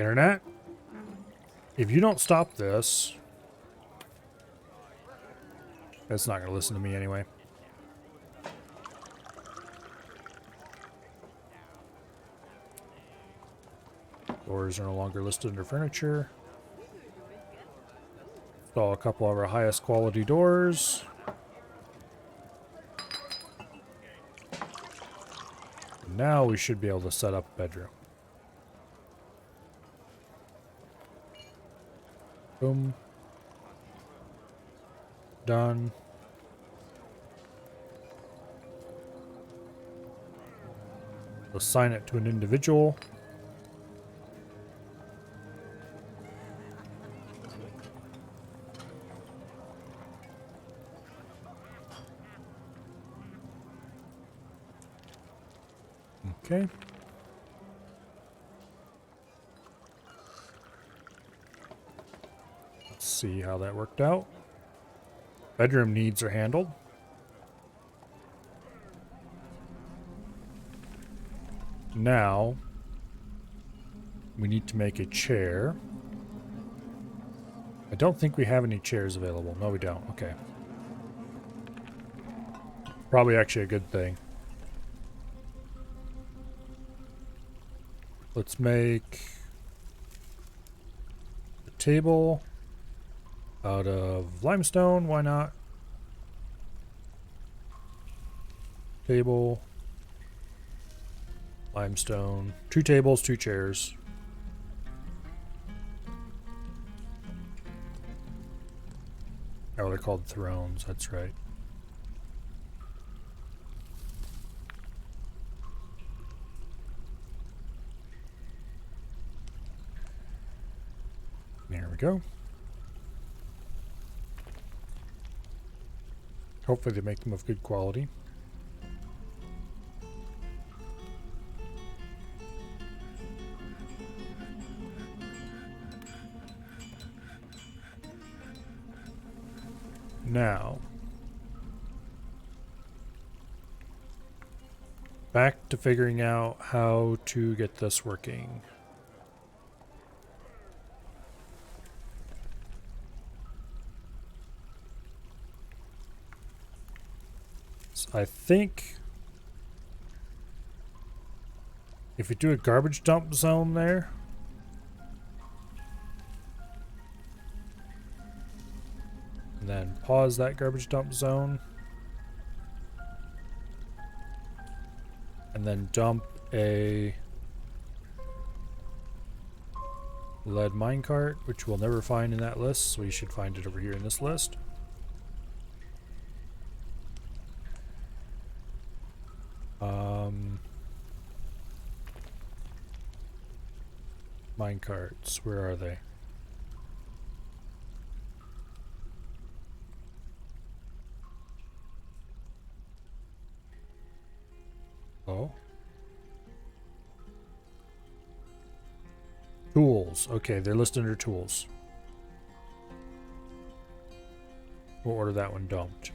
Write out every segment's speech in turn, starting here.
Internet, if you don't stop this, it's not going to listen to me anyway. Doors are no longer listed under furniture. Install a couple of our highest quality doors. Now we should be able to set up a bedroom. Boom. Done. Assign it to an individual. Okay. Let's see how that worked out. Bedroom needs are handled. Now, we need to make a chair. I don't think we have any chairs available. No, we don't. Okay. Probably actually a good thing. Let's make a table out of limestone. Why not? Table. Limestone. 2 tables, 2 chairs. Oh, they're called thrones. That's right. There we go. Hopefully they make them of good quality. Now, back to figuring out how to get this working. So I think if we do a garbage dump zone there, and then pause that garbage dump zone, and then dump a lead minecart, which we'll never find in that list, so we should find it over here in this list. Minecarts, where are they? Oh. Tools. Okay, they're listed under tools. We'll order that one dumped.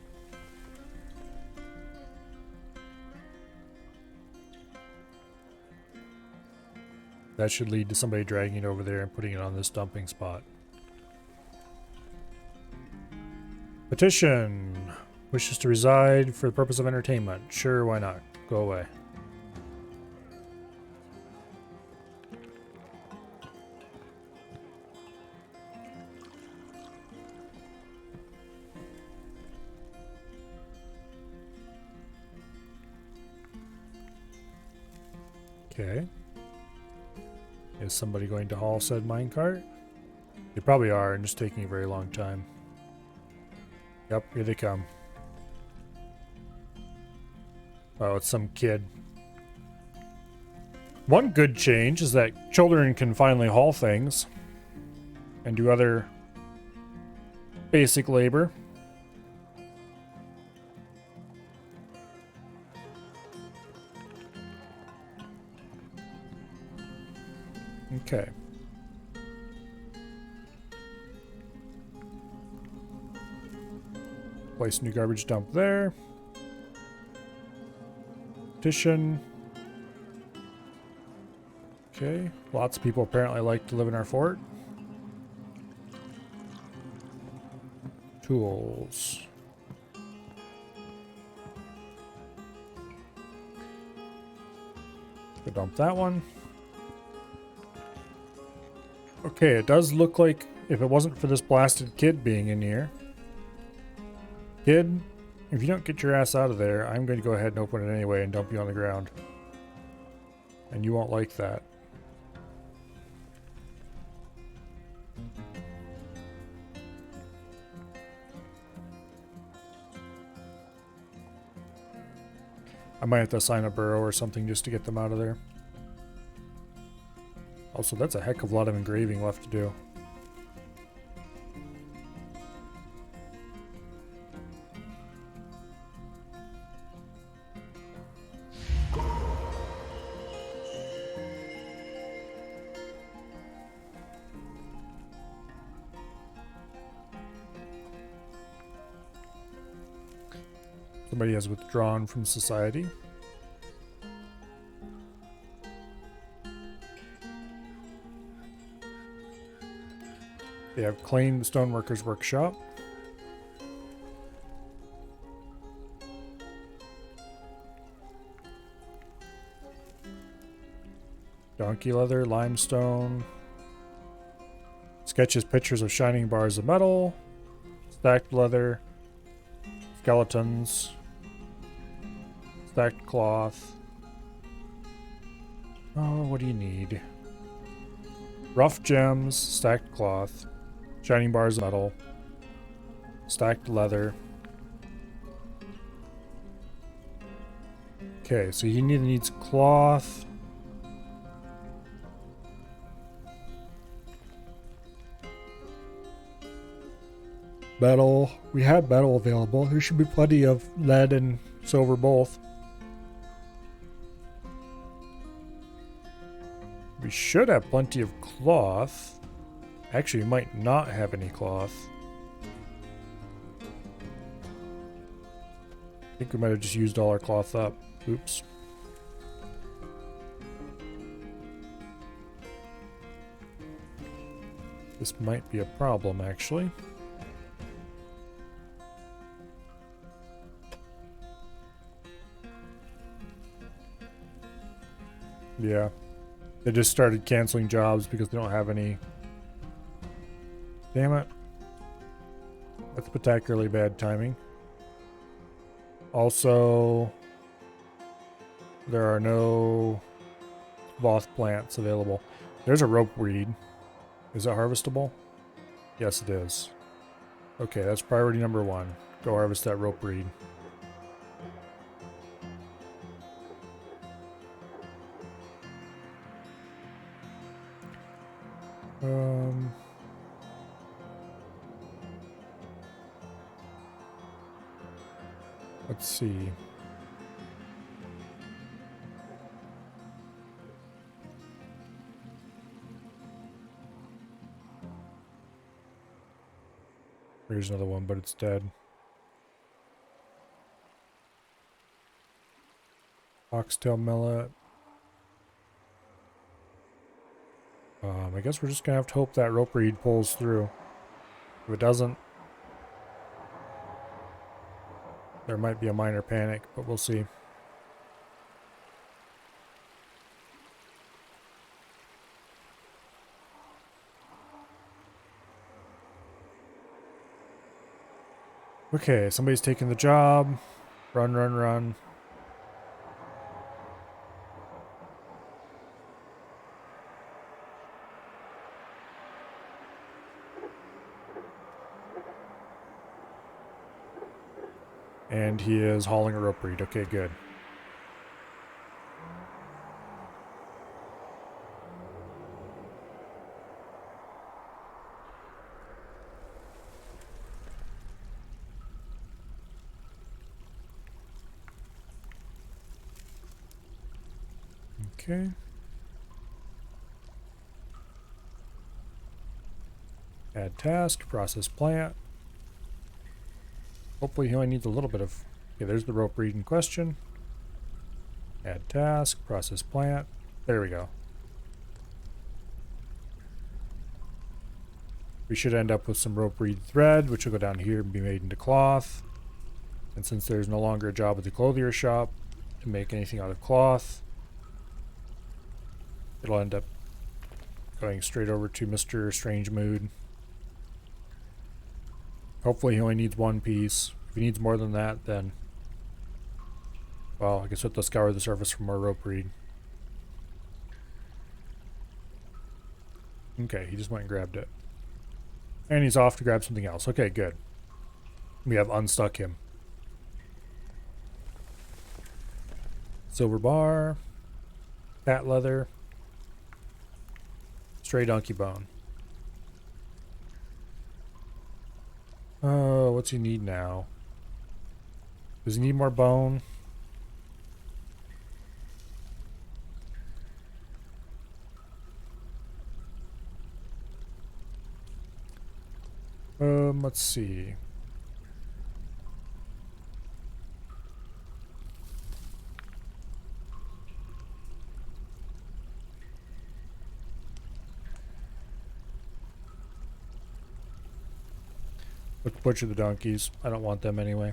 That should lead to somebody dragging it over there and putting it on this dumping spot. Petition. Wishes to reside for the purpose of entertainment. Sure, why not? Go away. Okay. Is somebody going to haul said minecart? They probably are, and just taking a very long time. Yep, here they come. Oh, it's some kid. One good change is that children can finally haul things and do other basic labor. Okay. Place new garbage dump there. Petition. Okay, lots of people apparently like to live in our fort. Tools. Go dump that one. Okay, it does look like if it wasn't for this blasted kid being in here. Kid, if you don't get your ass out of there, I'm going to go ahead and open it anyway and dump you on the ground. And you won't like that. I might have to assign a burrow or something just to get them out of there. Also, that's a heck of a lot of engraving left to do. Somebody has withdrawn from society. They have claimed the stoneworkers' workshop. Donkey leather, limestone. Sketches pictures of shining bars of metal. Stacked leather. Skeletons. Stacked cloth. Oh, what do you need? Rough gems, stacked cloth, shining bars of metal, stacked leather. Okay, so he needs cloth. Metal. We have metal available. There should be plenty of lead and silver both. We should have plenty of cloth. Actually, we might not have any cloth. I think we might have just used all our cloth up. Oops. This might be a problem, actually. Yeah. They just started canceling jobs because they don't have any. Damn it. That's particularly bad timing. Also, there are no cloth plants available. There's a rope reed. Is it harvestable? Yes, it is. Okay, that's priority number 1. Go harvest that rope reed. Let's see. Here's another one, but it's dead. Oxtail millet. I guess we're just gonna have to hope that rope reed pulls through. If it doesn't, there might be a minor panic, but we'll see. Okay, somebody's taking the job. Run, run, run. And he is hauling a rope reed. Okay, good. Okay. Add task, process plant. Hopefully he only needs a little bit of... Okay, there's the rope reed in question. Add task, process plant. There we go. We should end up with some rope reed thread, which will go down here and be made into cloth. And since there's no longer a job at the clothier shop to make anything out of cloth, it'll end up going straight over to Mr. Strange Mood. Hopefully he only needs one piece. If he needs more than that, then, well, I guess we'll have to scour the surface for more rope reed. Okay, he just went and grabbed it. And he's off to grab something else. Okay, good. We have unstuck him. Silver bar. Cat leather. Stray donkey bone. Oh, what's he need now? Does he need more bone? Let's see. Let's butcher the donkeys. I don't want them anyway.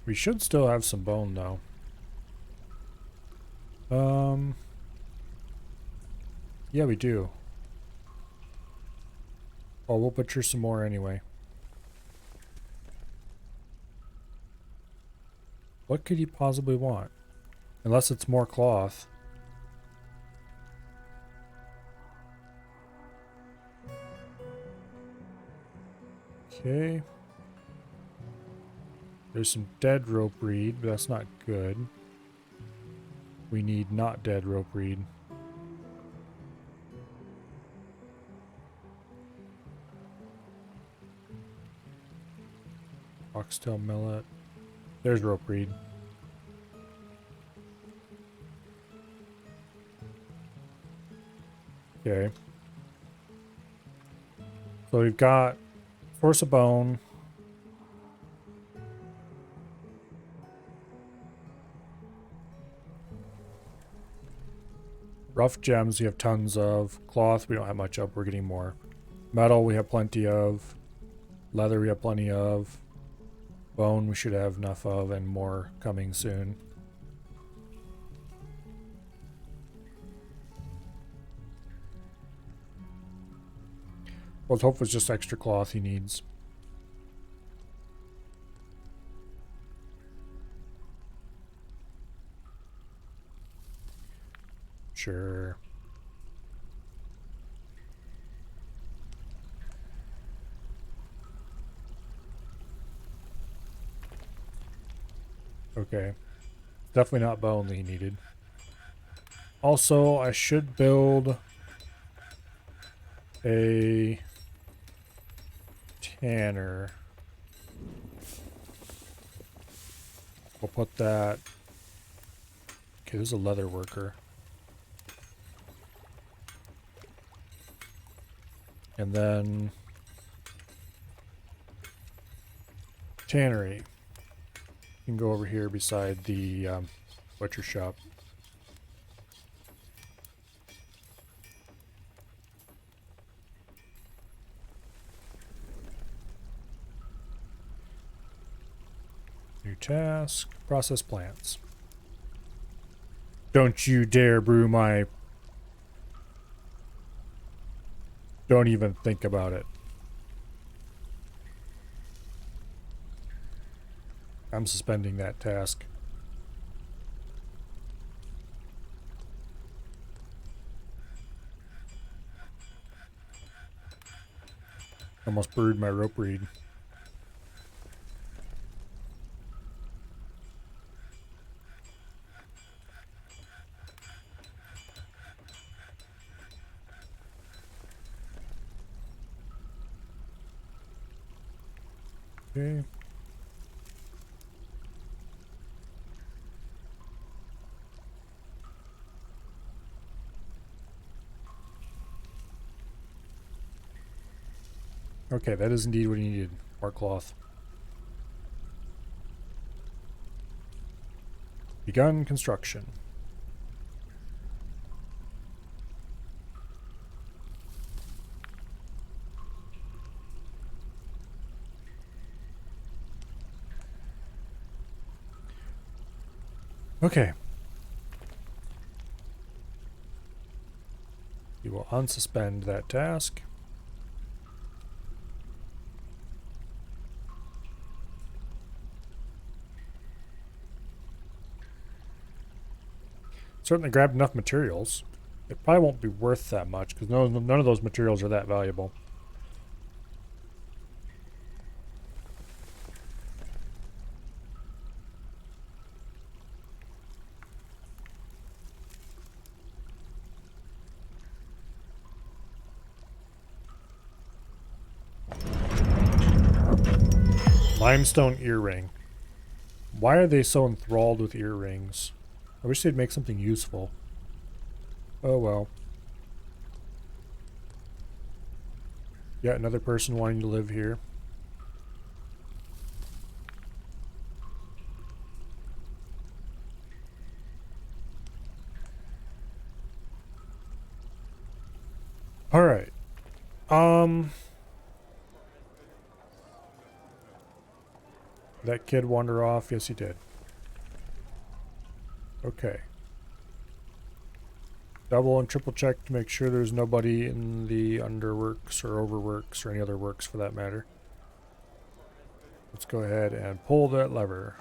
We should still have some bone though. Yeah, we do. Oh, we'll butcher some more anyway. What could he possibly want? Unless it's more cloth. Okay. There's some dead rope reed, but that's not good. We need not dead rope reed. Oxtail millet. There's rope reed. Okay. So we've got force of bone. Rough gems we have tons of. Cloth we don't have much of. We're getting more. Metal we have plenty of. Leather we have plenty of. Bone we should have enough of, and more coming soon. Well, let's hope it's just extra cloth he needs. Sure. Okay. Definitely not bone that he needed. Also, I should build a tanner. We'll put that. Okay, this is a leather worker. And then tannery. You can go over here beside the butcher shop. New task. Process plants. Don't you dare brew my... Don't even think about it. I'm suspending that task. Almost brewed my rope reed. Okay. Okay, that is indeed what he needed. More cloth. Begun construction. Okay. You will unsuspend that task. Certainly grabbed enough materials. It probably won't be worth that much because none of those materials are that valuable. Limestone earring. Why are they so enthralled with earrings? I wish they'd make something useful. Oh well. Yet another person wanting to live here. Alright. That kid wander off? Yes, he did. Okay. Double and triple check to make sure there's nobody in the underworks or overworks or any other works for that matter. Let's go ahead and pull that lever.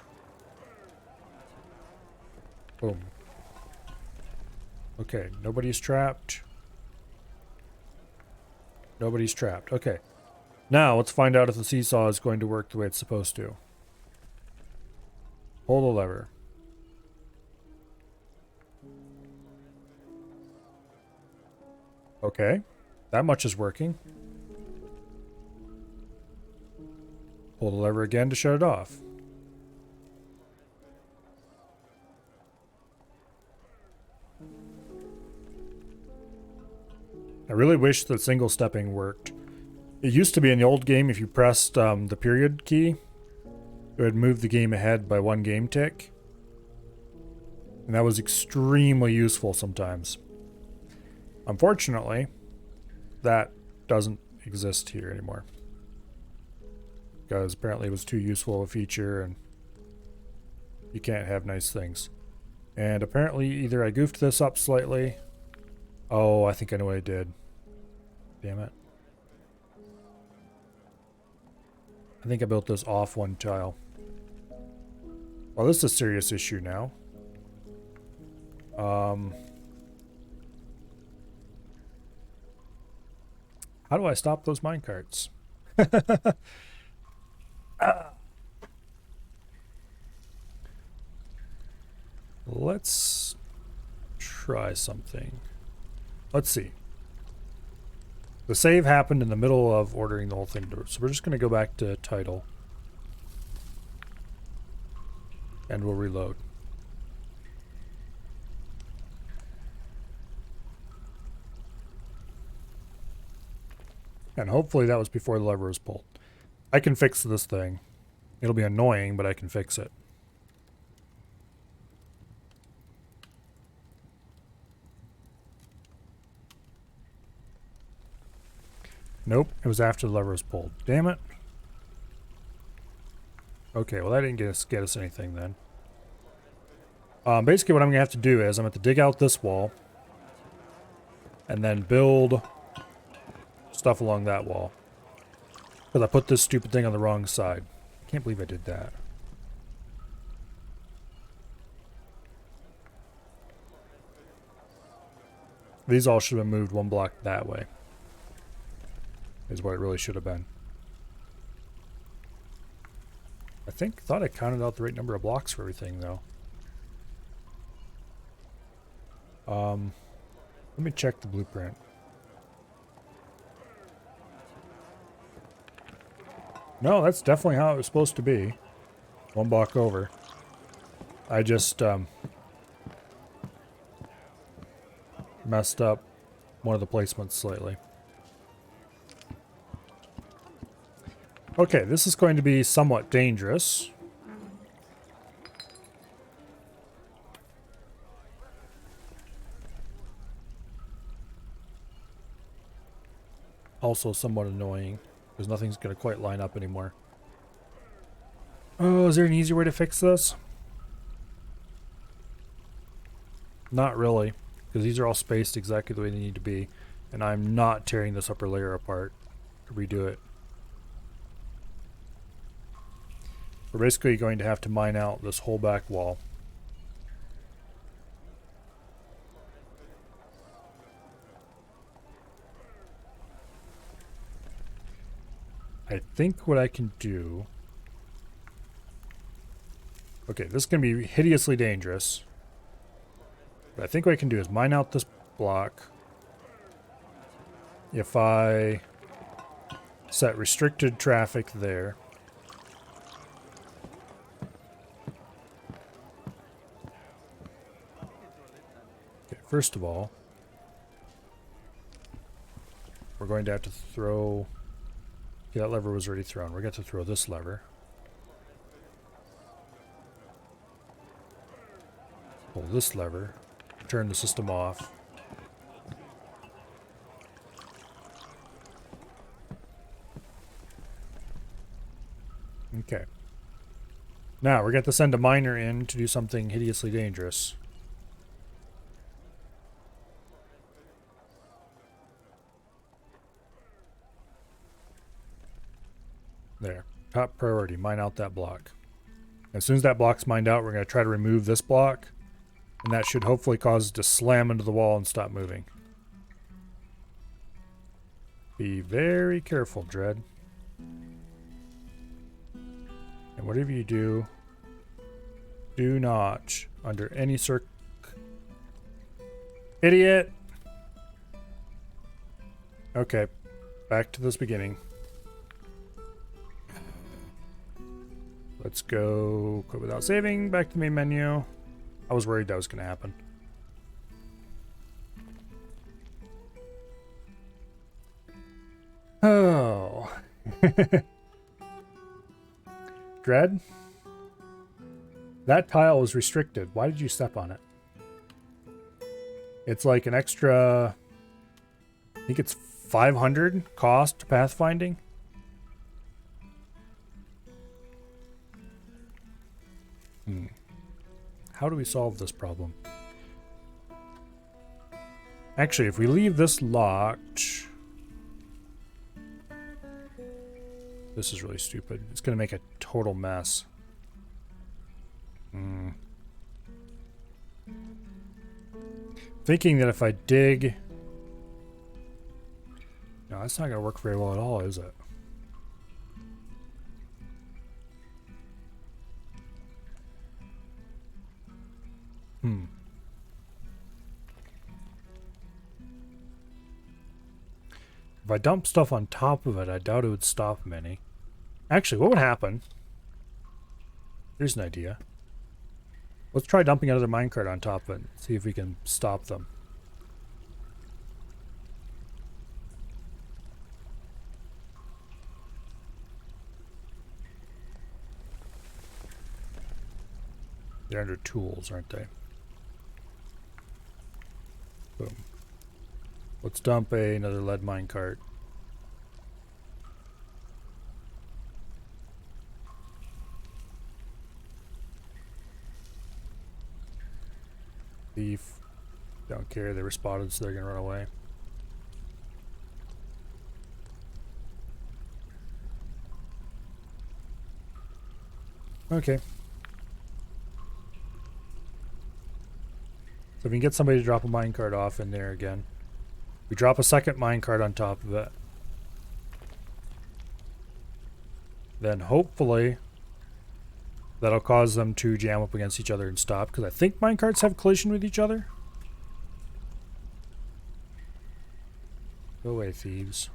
Boom. Okay, nobody's trapped. Nobody's trapped. Okay. Now, let's find out if the seesaw is going to work the way it's supposed to. Pull the lever. Okay. That much is working. Pull the lever again to shut it off. I really wish that single stepping worked. It used to be in the old game, if you pressed the period key, it would move the game ahead by 1 game tick. And that was extremely useful sometimes. Unfortunately, that doesn't exist here anymore. Because apparently it was too useful a feature and you can't have nice things. And apparently either I goofed this up slightly. Oh, I think I know what I did. Damn it. I think I built this off 1 tile. Well, this is a serious issue now. How do I stop those minecarts? Let's try something. Let's see. The save happened in the middle of ordering the whole thing, so we're just going to go back to title. And we'll reload. And hopefully that was before the lever was pulled. I can fix this thing. It'll be annoying, but I can fix it. Nope, it was after the lever was pulled. Damn it. Okay, well that didn't get us anything then. Basically what I'm going to have to do is I'm going to dig out this wall. And then build stuff along that wall. Because I put this stupid thing on the wrong side. I can't believe I did that. These all should have been moved 1 block that way. Is what it really should have been. Thought I counted out the right number of blocks for everything though. Let me check the blueprint. No, that's definitely how it was supposed to be. 1 block over. I just messed up one of the placements slightly. Okay, this is going to be somewhat dangerous. also somewhat annoying because nothing's going to quite line up anymore. Oh, is there an easier way to fix this? Not really, because these are all spaced exactly the way they need to be, and I'm not tearing this upper layer apart to redo it. We're basically going to have to mine out this whole back wall. I think what I can do... Okay, this is going to be hideously dangerous. But I think what I can do is mine out this block. If I set restricted traffic there. Okay, first of all, we're going to have to throw... Okay, that lever was already thrown. We're going to have to throw this lever. Pull this lever. Turn the system off. Okay. Now, we're going to send a miner in to do something hideously dangerous. There. Top priority, mine out that block. As soon as that block's mined out, we're going to try to remove this block. And that should hopefully cause it to slam into the wall and stop moving. Be very careful, Dread. And whatever you do, do not, under any Idiot! Okay, back to this beginning. Let's go quit without saving, back to the main menu. I was worried that was going to happen. Oh. Dread? That tile was restricted. Why did you step on it? It's like an extra... I think it's 500 cost pathfinding. How do we solve this problem? Actually, if we leave this locked... This is really stupid. It's going to make a total mess. Thinking that if I dig... No, that's not going to work very well at all, is it? If I dump stuff on top of it, I doubt it would stop many. Actually, what would happen? Here's an idea. Let's try dumping another minecart on top of it. See if we can stop them. They're under tools, aren't they? Boom. Let's dump another lead minecart. Thief. Don't care, they were spotted, so they're gonna run away. Okay. So we can get somebody to drop a minecart off in there again. We drop a second minecart on top of it. Then hopefully that'll cause them to jam up against each other and stop, because I think minecarts have collision with each other. Go away, thieves.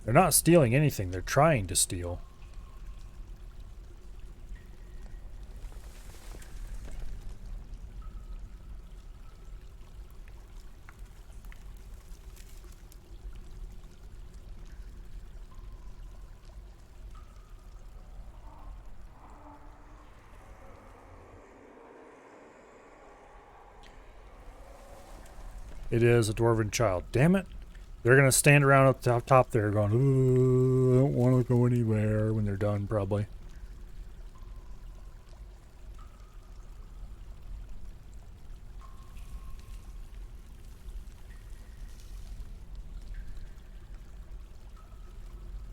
They're not stealing anything, they're trying to steal. It is a dwarven child. Damn it. They're going to stand around up top there going, ooh, I don't want to go anywhere when they're done, probably.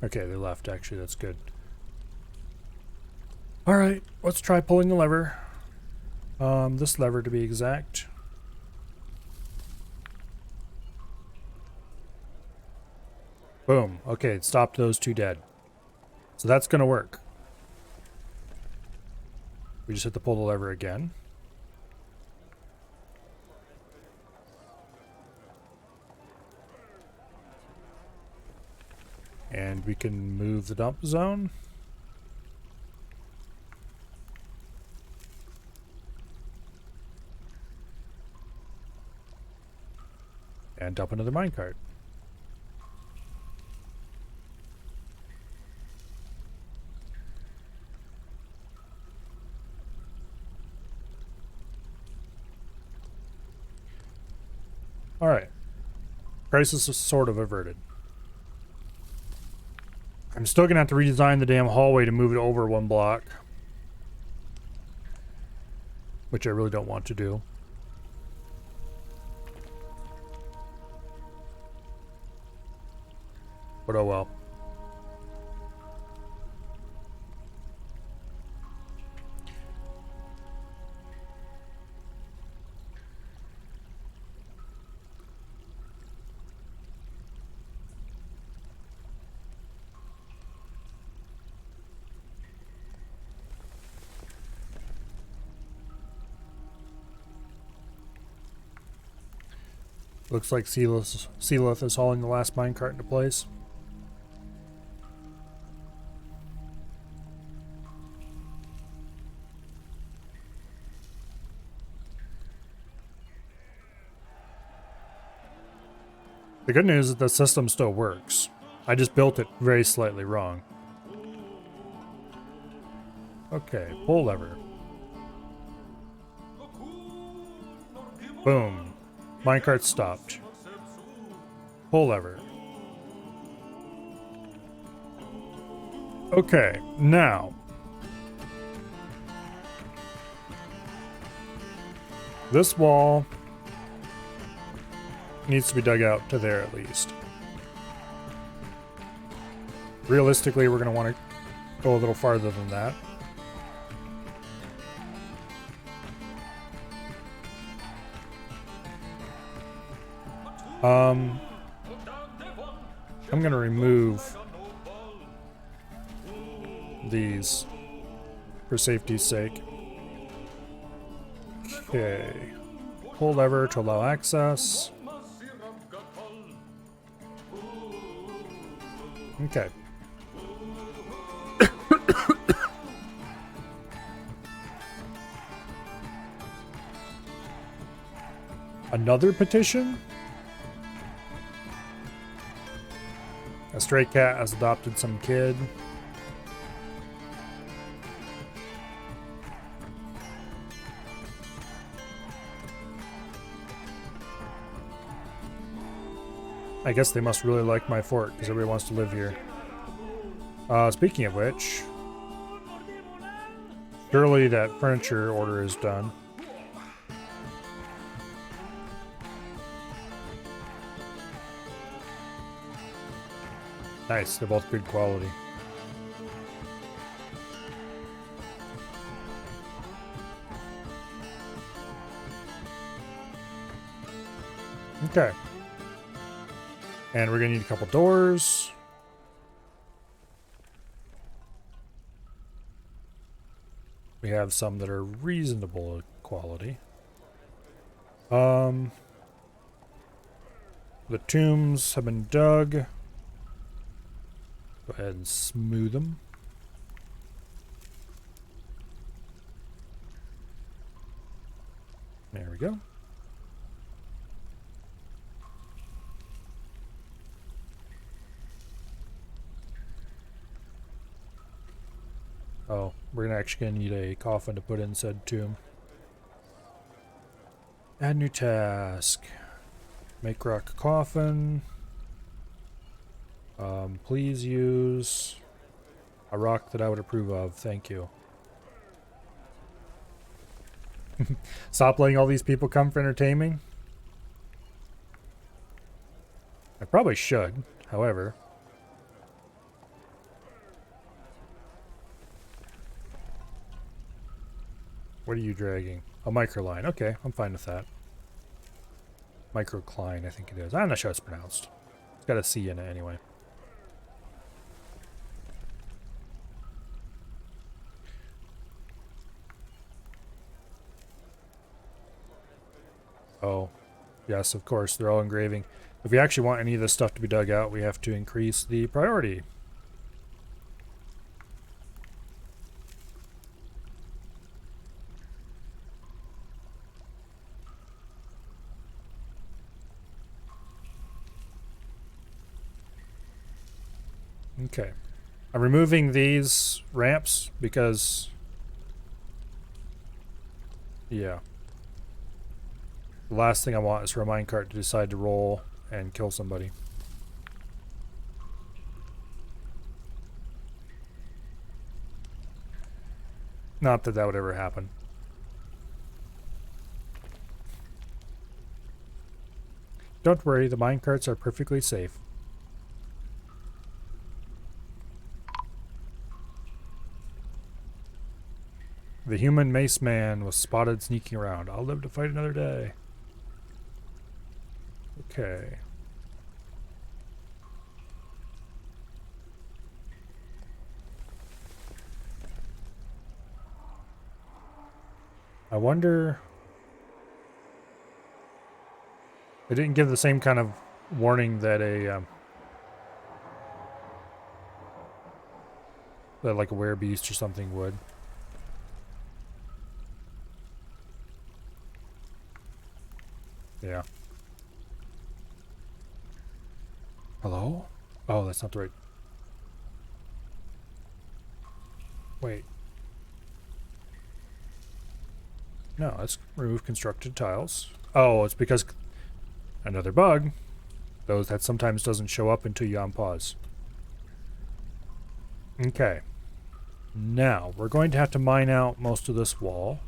Okay, they left, actually. That's good. Alright, let's try pulling the lever. This lever to be exact. Boom. Okay, it stopped those two dead. So that's going to work. We just hit the pull the lever again. And we can move the dump zone. And dump another minecart. Alright. Crisis is sort of averted. I'm still gonna have to redesign the damn hallway to move it over one block. Which I really don't want to do. But oh well. Looks like Sealith is hauling the last minecart into place. The good news is that the system still works. I just built it very slightly wrong. Okay, pull lever. Boom. Minecart stopped. Pull lever. Okay, now. This wall needs to be dug out to there at least. Realistically, we're going to want to go a little farther than that. I'm going to remove these for safety's sake. Okay. Pull lever to allow access. Okay. Another petition? A stray cat has adopted some kid. I guess they must really like my fort because everybody wants to live here. Speaking of which, surely that furniture order is done. Nice, they're both good quality. Okay. And we're gonna need a couple doors. We have some that are reasonable quality. The tombs have been dug. Go ahead and smooth them. There we go. Oh, we're actually gonna need a coffin to put in said tomb. Add new task. Make rock coffin. Please use a rock that I would approve of. Thank you. Stop letting all these people come for entertainment. I probably should, however. What are you dragging? A microline. Okay, I'm fine with that. Microcline, I think it is. I'm not sure how it's pronounced. It's got a C in it anyway. Oh, yes, of course, they're all engraving. If we actually want any of this stuff to be dug out, we have to increase the priority. Okay. I'm removing these ramps because... yeah. The last thing I want is for a minecart to decide to roll and kill somebody. Not that that would ever happen. Don't worry, the minecarts are perfectly safe. The human mace man was spotted sneaking around. I'll live to fight another day. Okay. I wonder... They didn't give the same kind of warning that a... that like a werebeast or something would. Yeah. Hello? Oh, that's not the right... Wait. No, let's remove constructed tiles. Oh, it's because... Another bug. Though that sometimes doesn't show up until you unpause. Okay. Now, we're going to have to mine out most of this wall.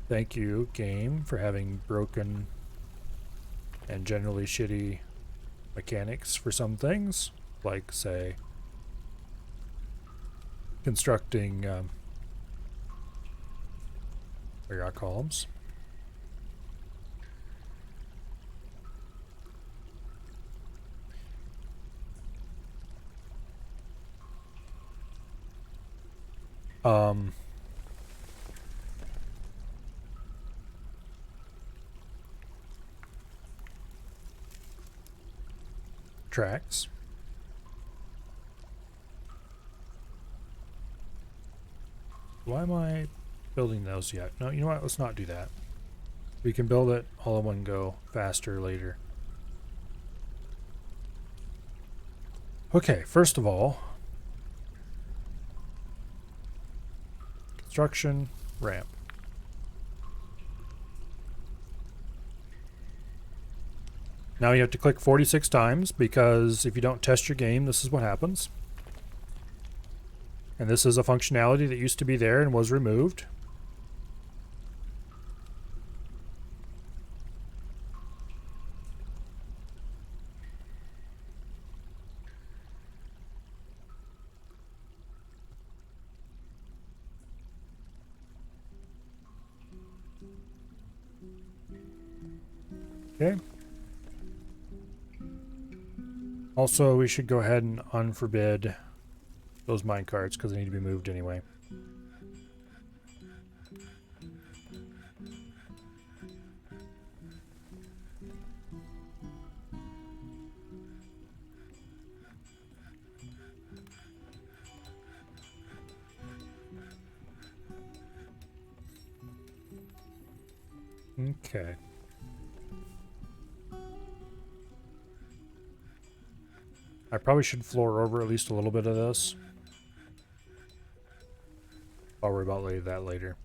Thank you, game, for having broken and generally shitty mechanics for some things. Like, say, constructing rock columns. Tracks. Why am I building those yet? No, you know what? Let's not do that. We can build it all in one go, faster later. Okay, first of all, construction ramp. Now you have to click 46 times because if you don't test your game, this is what happens. And this is a functionality that used to be there and was removed. Okay. Also, we should go ahead and unforbid those minecarts because they need to be moved anyway. Okay. I probably should floor over at least a little bit of this. I'll worry about that later.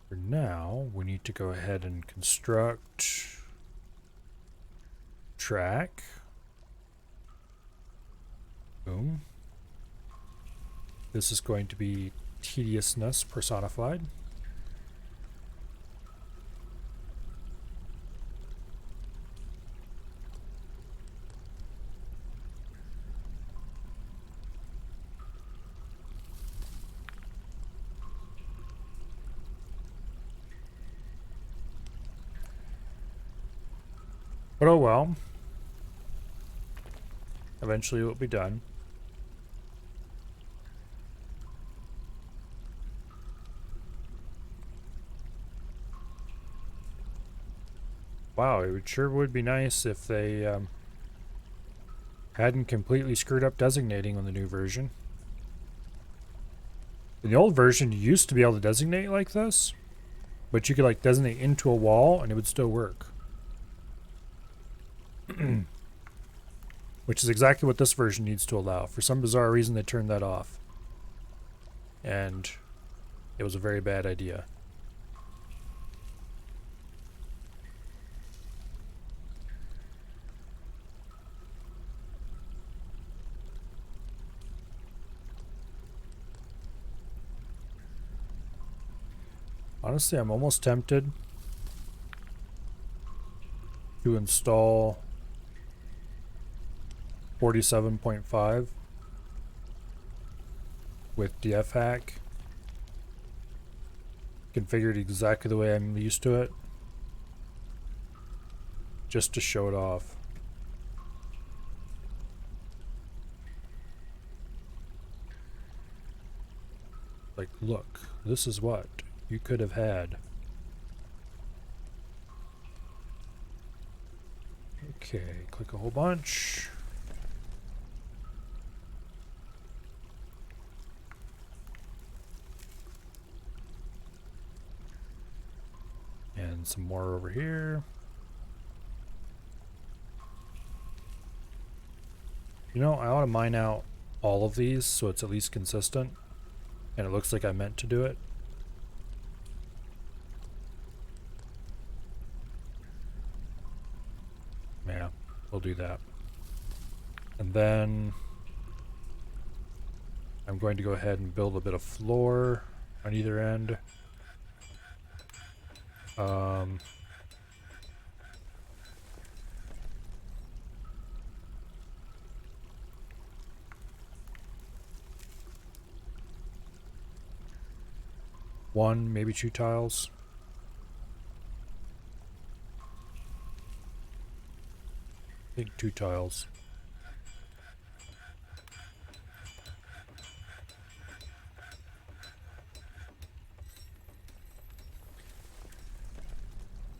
For now, we need to go ahead and construct track. Boom. This is going to be tediousness personified. But oh well. Eventually it will be done. Wow, it sure would be nice if they hadn't completely screwed up designating on the new version. In the old version, you used to be able to designate like this, but you could like designate into a wall and it would still work. Which is exactly what this version needs to allow. For some bizarre reason, they turned that off. And it was a very bad idea. Honestly, I'm almost tempted to install 47.5 with dfhack, configured exactly the way I'm used to it, just to show it off. Like, look, this is what you could have had. Okay, click a whole bunch. And some more over here. You know, I ought to mine out all of these so it's at least consistent. And it looks like I meant to do it. Yeah, we'll do that. And then I'm going to go ahead and build a bit of floor on either end. One, maybe two tiles. I think two tiles.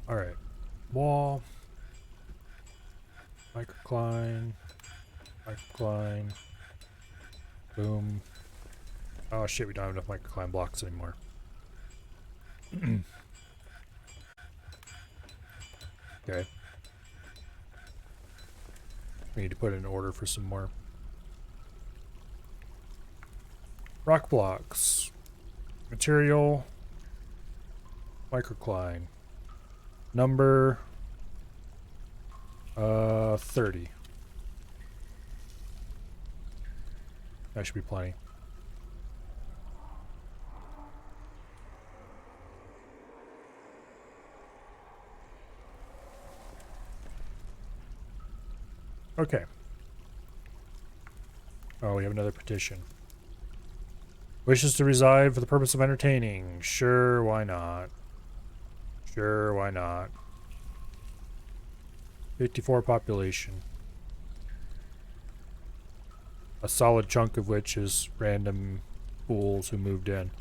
Alright. Wall. Microcline. Microcline. Boom. Oh shit, we don't have enough microcline blocks anymore. Okay. We need to put in order for some more. Rock blocks. Material. Microcline. Number 30. That should be plenty. Okay. Oh, we have another petition. Wishes to reside for the purpose of entertaining. Sure, why not? Sure, why not? 54 population. A solid chunk of which is random fools who moved in.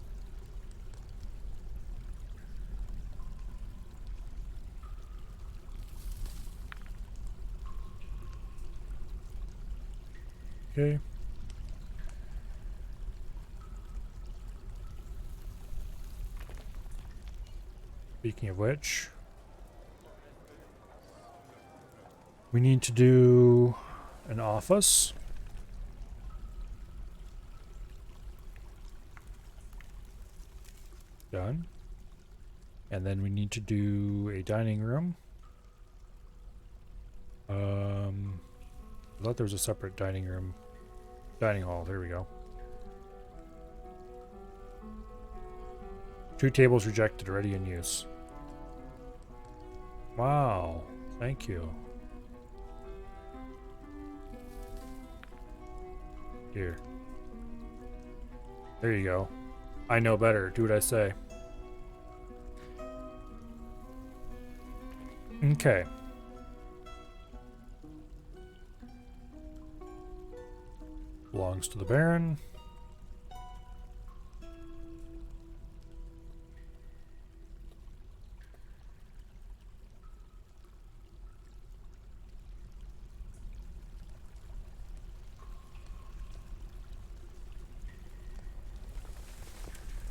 Okay. Speaking of which, we need to do an office. Done. And then we need to do a dining room. I thought there was a separate dining room. Dining hall, there we go. 2 tables rejected, already in use. Wow, thank you. Here. There you go. I know better, do what I say. Okay. Belongs to the Baron.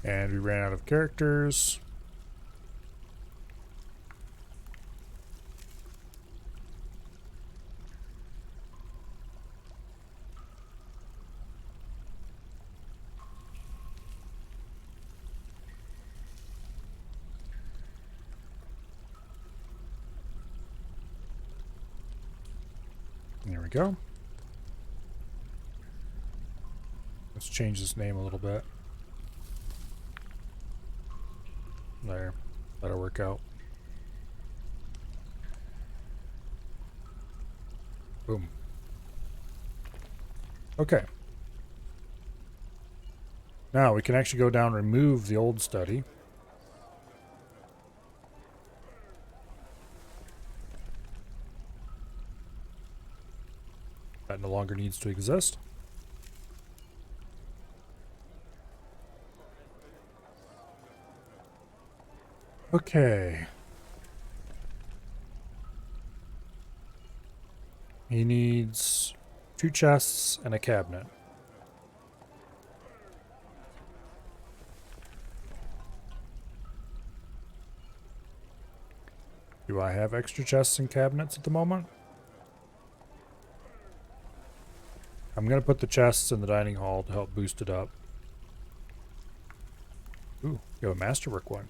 And we ran out of characters. There we go. Let's change this name a little bit. There. That'll work out. Boom. Okay. Now we can actually go down and remove the old study. That no longer needs to exist. Okay. He needs 2 chests and a cabinet. Do I have extra chests and cabinets at the moment? I'm going to put the chests in the dining hall to help boost it up. Ooh, you have a masterwork one.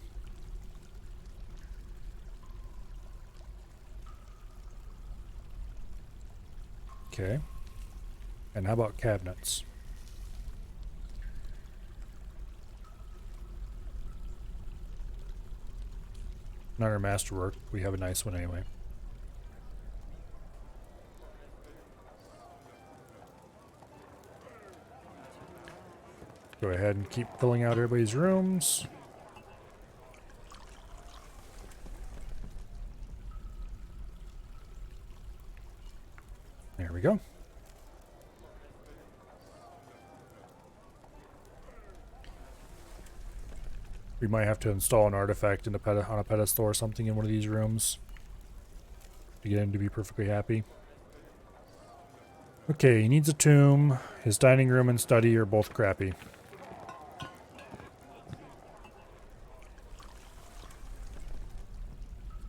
Okay. And how about cabinets? Not our masterwork. We have a nice one anyway. Go ahead and keep filling out everybody's rooms. There we go. We might have to install an artifact on a pedestal or something in one of these rooms to get him to be perfectly happy. Okay, he needs a tomb. His dining room and study are both crappy.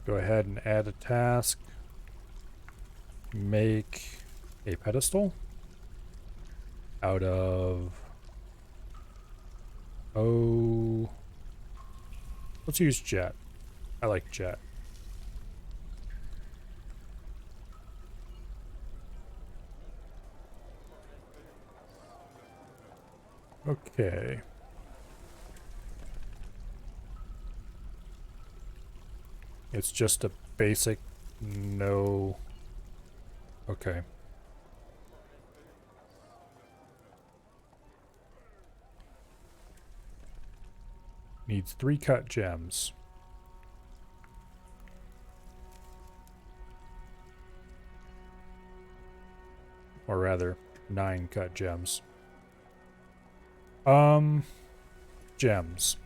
Go ahead and add a task. Make a pedestal out of... Oh... Let's use jet. I like jet. Okay. It's just a basic no. Okay. Needs 3 cut gems. Or rather, 9 cut gems. Gems.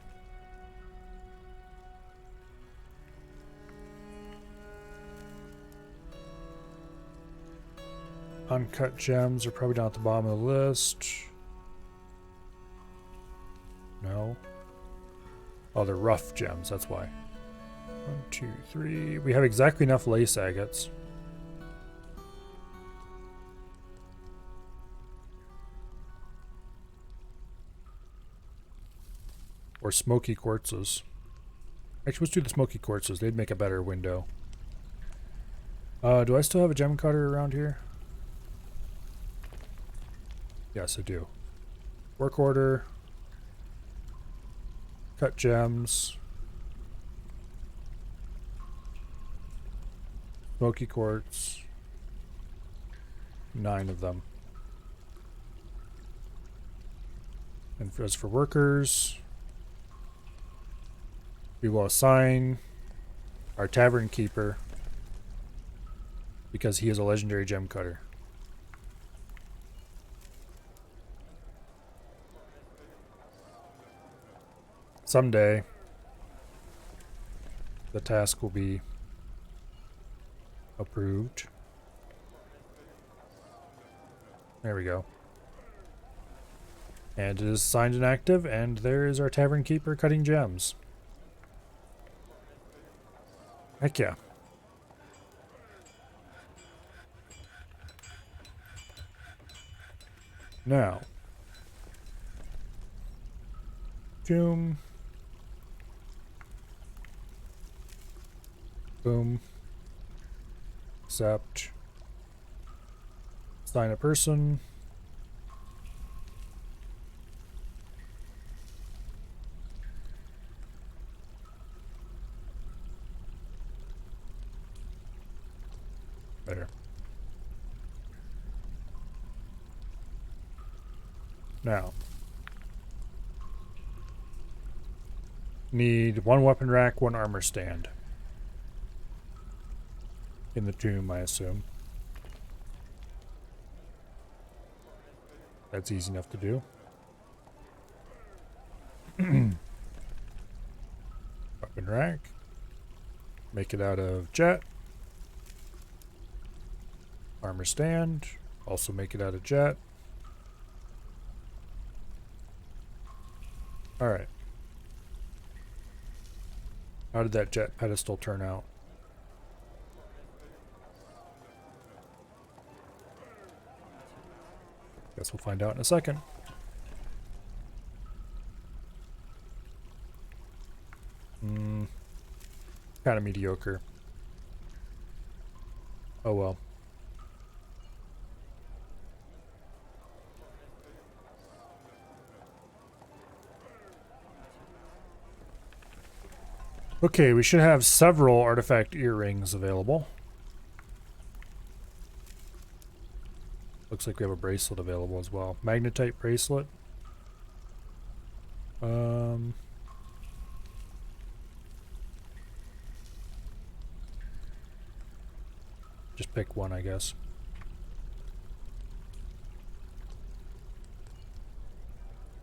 Uncut gems are probably down at the bottom of the list. No. Oh, they're rough gems, that's why. 1, 2, 3. We have exactly enough lace agates. Or smoky quartzes. Actually, let's do the smoky quartzes. They'd make a better window. Do I still have a gem cutter around here? Yes, I do. Work order. Cut gems. Smoky quartz. 9 of them. And as for workers, we will assign our tavern keeper because he is a legendary gem cutter. Someday, the task will be approved. There we go. And it is signed and active, and there is our tavern keeper cutting gems. Heck yeah. Now, boom, boom, accept, assign a person. Better. Now, need 1 weapon rack, 1 armor stand. In the tomb, I assume. That's easy enough to do. Weapon rack. Make it out of jet. Armor stand. Also make it out of jet. Alright. How did that jet pedestal turn out? Guess we'll find out in a second. Kind of mediocre. Oh well. Okay, we should have several artifact earrings available. Looks like we have a bracelet available as well. Magnetite bracelet. Just pick one, I guess.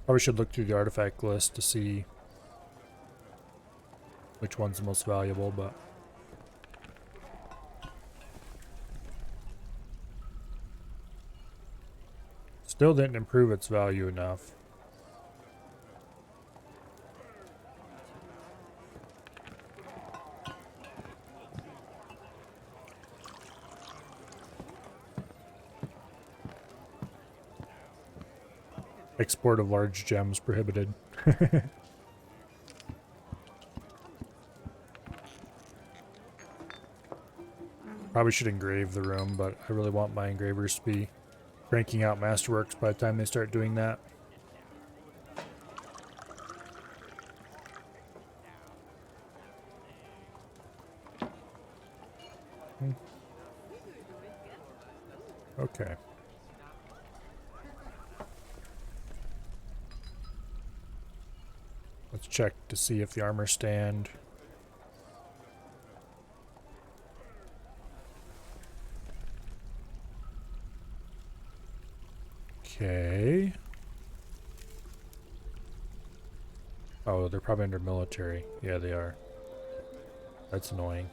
Probably should look through the artifact list to see which one's the most valuable, but still didn't improve its value enough. Export of large gems prohibited. Probably should engrave the room, but I really want my engravers to be cranking out masterworks by the time they start doing that. Okay. Let's check to see if the armor stand. Okay. Oh, they're probably under military. Yeah, they are. That's annoying.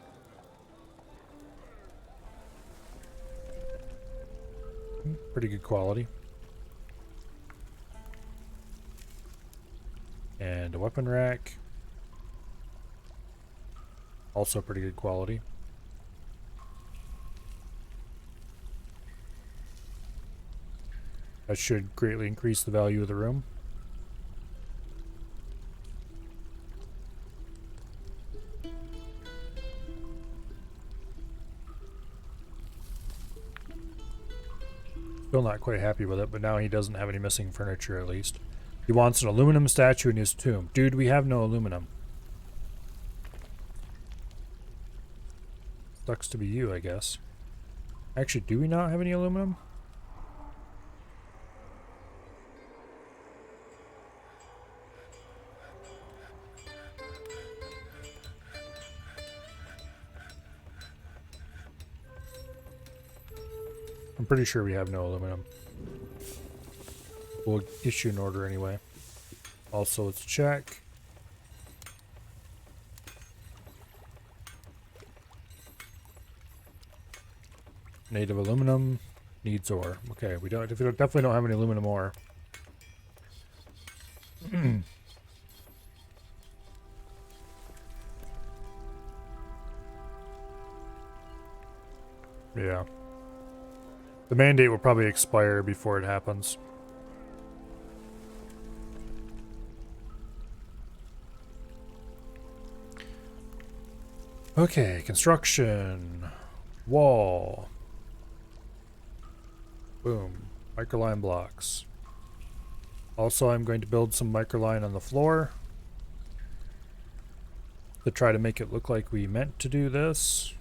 Pretty good quality. And a weapon rack. Also pretty good quality. That should greatly increase the value of the room. Still not quite happy with it, but now he doesn't have any missing furniture at least. He wants an aluminum statue in his tomb. Dude, we have no aluminum. Sucks to be you, I guess. Actually, do we not have any aluminum? I'm pretty sure we have no aluminum. We'll issue an order anyway. Also, let's check. Native aluminum needs ore. Okay, we definitely don't have any aluminum ore. Yeah. The mandate will probably expire before it happens. Okay, construction. Wall. Boom. Microline blocks. Also, I'm going to build some microline on the floor to try to make it look like we meant to do this.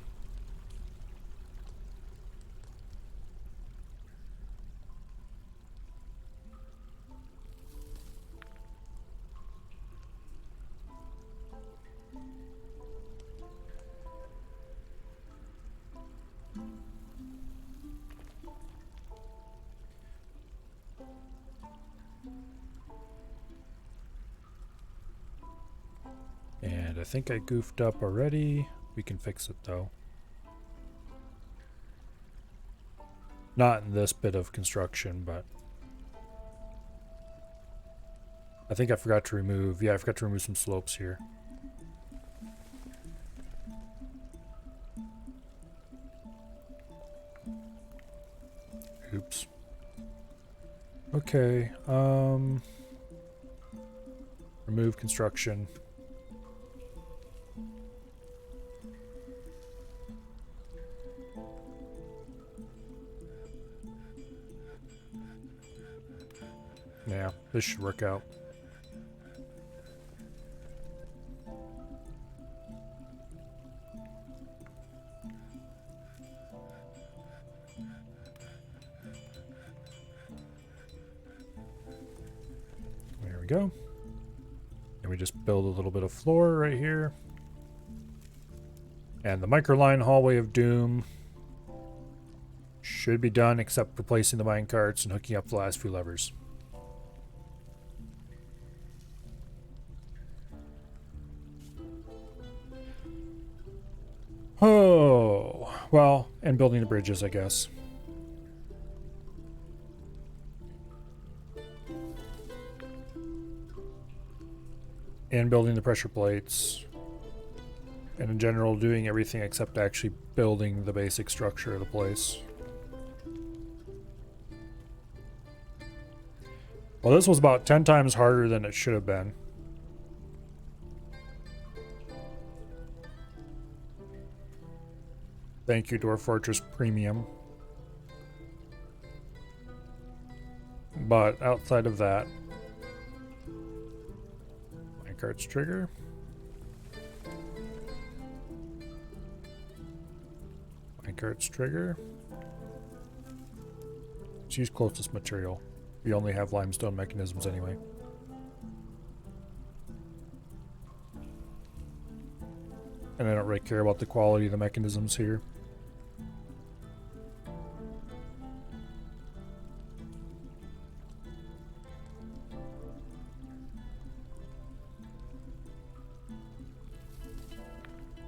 And I think I goofed up already. We can fix it though. Not in this bit of construction, but I think I forgot to remove, I forgot to remove some slopes here. Oops. Okay, remove construction. Yeah, this should work out. There we go. And we just build a little bit of floor right here. And the microline hallway of doom should be done except replacing the mine carts and hooking up the last few levers. Oh, well, and building the bridges, I guess. And building the pressure plates. And in general, doing everything except actually building the basic structure of the place. Well, this was about 10 times harder than it should have been. Thank you, Dwarf Fortress Premium. But outside of that, minecarts trigger. Minecarts trigger. Let's use closest material. We only have limestone mechanisms anyway. And I don't really care about the quality of the mechanisms here.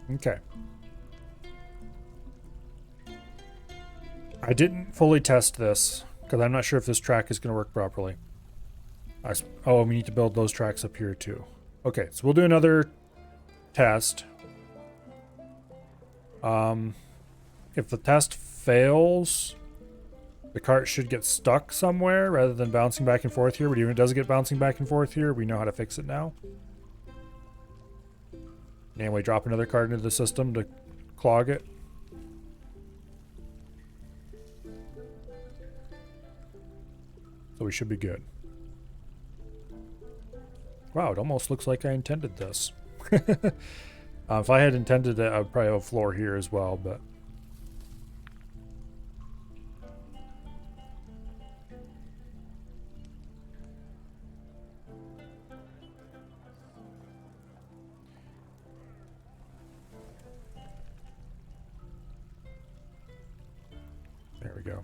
Okay. I didn't fully test this because I'm not sure if this track is going to work properly. Oh, we need to build those tracks up here too. Okay, so we'll do another test. If the test fails, the cart should get stuck somewhere rather than bouncing back and forth here. But even if it does get bouncing back and forth here, we know how to fix it now. And we drop another cart into the system to clog it. So we should be good. Wow, it almost looks like I intended this. If I had intended it, I would probably have a floor here as well, but... There we go.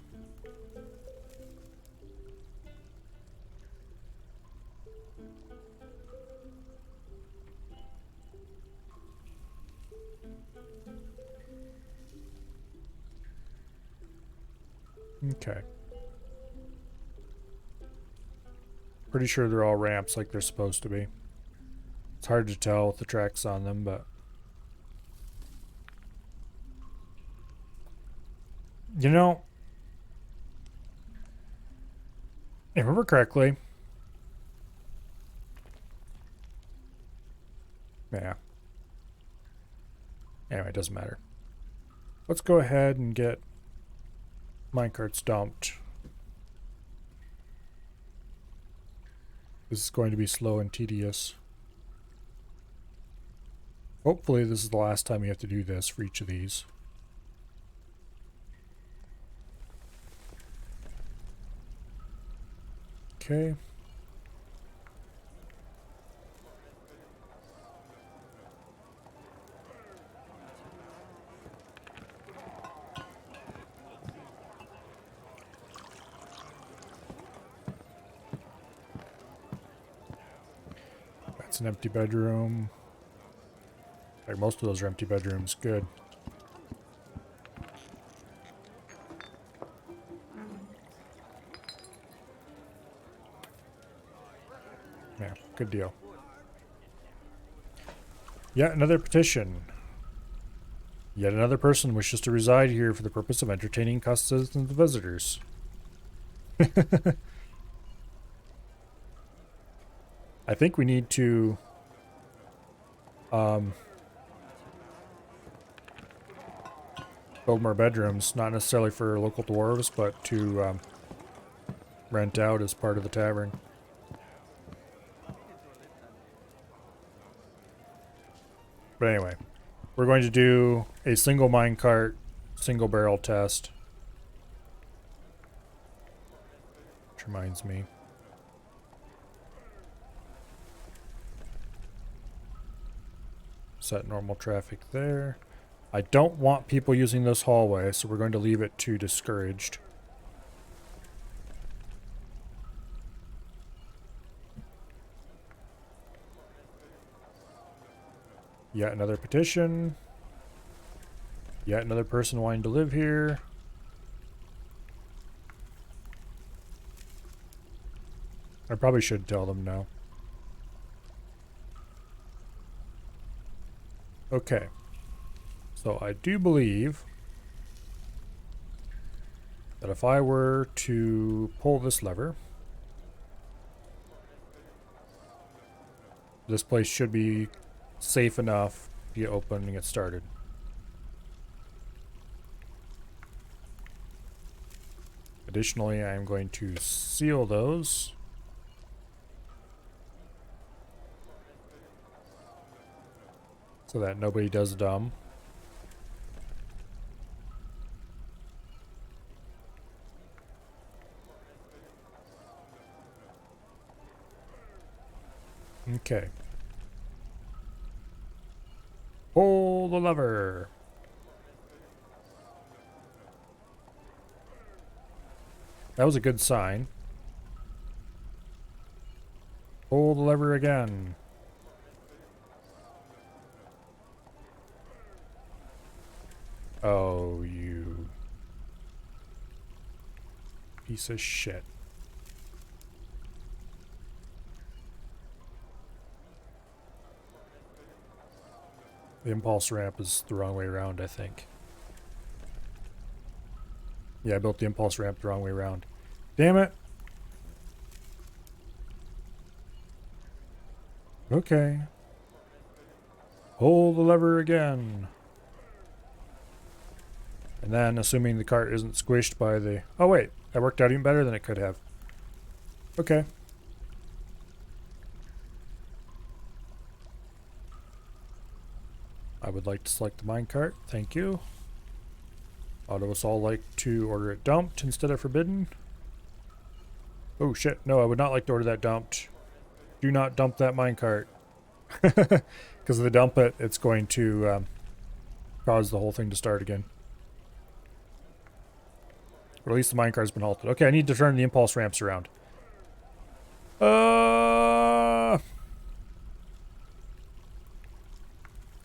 Okay. Pretty sure they're all ramps like they're supposed to be. It's hard to tell with the tracks on them, but... You know... If I remember correctly... Yeah. Anyway, it doesn't matter. Let's go ahead and get minecarts dumped. This is going to be slow and tedious. Hopefully this is the last time you have to do this for each of these. Okay. That's an empty bedroom. Like most of those are empty bedrooms. Good. Yeah, good deal. Yet another petition. Yet another person wishes to reside here for the purpose of entertaining customers and visitors. I think we need to build more bedrooms, not necessarily for local dwarves, but to rent out as part of the tavern. But anyway, we're going to do a single minecart, single barrel test. Which reminds me. Set normal traffic there. I don't want people using this hallway, so we're going to leave it to discouraged. Yet another petition. Yet another person wanting to live here. I probably should tell them no. Okay. So I do believe that if I were to pull this lever, this place should be safe enough to get open and get started. Additionally, I'm going to seal those. So that nobody does dumb. Okay. Pull the lever. That was a good sign. Pull the lever again. Oh, you piece of shit. The impulse ramp is the wrong way around, I think. Yeah, I built the impulse ramp the wrong way around. Damn it! Okay. Pull the lever again. And then, assuming the cart isn't squished by the... Oh wait, that worked out even better than it could have. Okay. I would like to select the minecart. Thank you. A lot of us all like to order it dumped instead of forbidden. Oh shit, no, I would not like to order that dumped. Do not dump that minecart. Because if they dump it, it's going to cause the whole thing to start again. Or at least the minecart's been halted. Okay, I need to turn the impulse ramps around.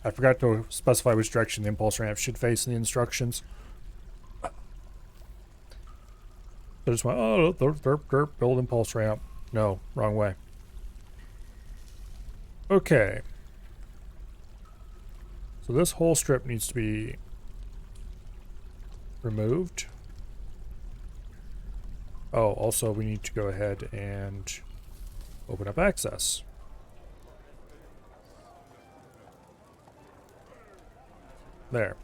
I forgot to specify which direction the impulse ramp should face in the instructions. I just went, oh, derp, build impulse ramp. No, wrong way. Okay. So this whole strip needs to be removed. Oh, also we need to go ahead and open up access. There.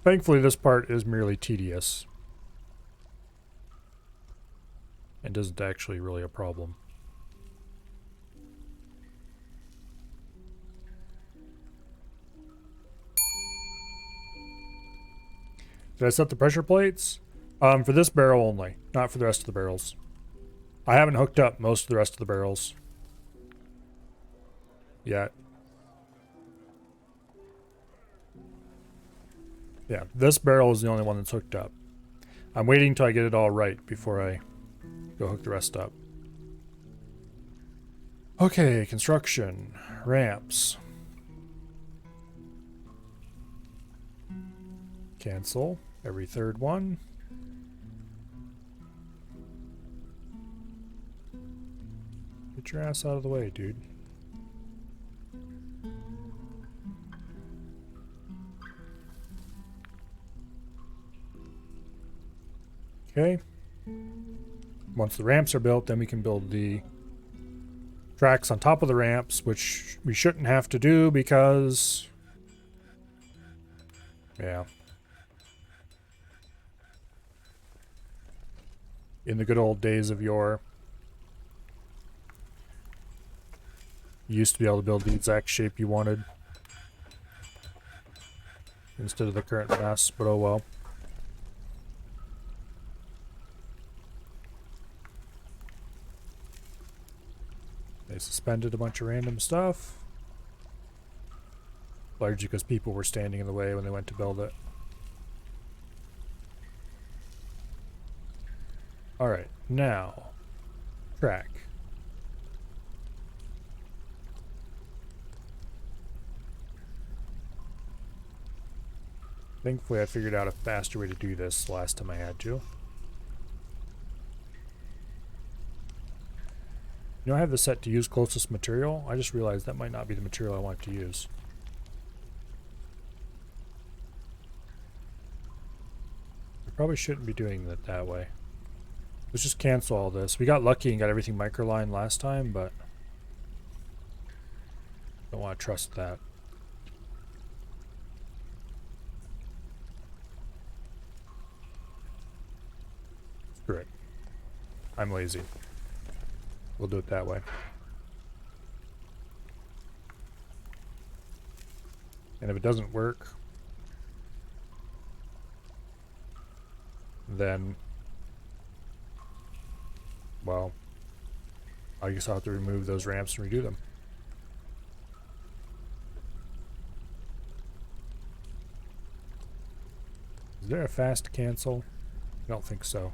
Thankfully, this part is merely tedious. And isn't actually really a problem. Did I set the pressure plates? For this barrel only, not for the rest of the barrels. I haven't hooked up most of the rest of the barrels yet. Yeah, this barrel is the only one that's hooked up. I'm waiting till I get it all right before I go hook the rest up. Okay, construction. Ramps. Cancel every third one. Get your ass out of the way, dude. Okay. Once the ramps are built, then we can build the tracks on top of the ramps, which we shouldn't have to do because... yeah. In the good old days of yore, you used to be able to build the exact shape you wanted instead of the current mess, but oh well. They suspended a bunch of random stuff. Largely because people were standing in the way when they went to build it. Alright, now, track. Thankfully I figured out a faster way to do this last time I had to. You know, I have this set to use closest material. I just realized that might not be the material I want to use. I probably shouldn't be doing it that way. Let's just cancel all this. We got lucky and got everything microlined last time, but don't want to trust that. Screw it. I'm lazy. We'll do it that way. And if it doesn't work, then, well, I guess I'll have to remove those ramps and redo them. Is there a fast cancel? I don't think so.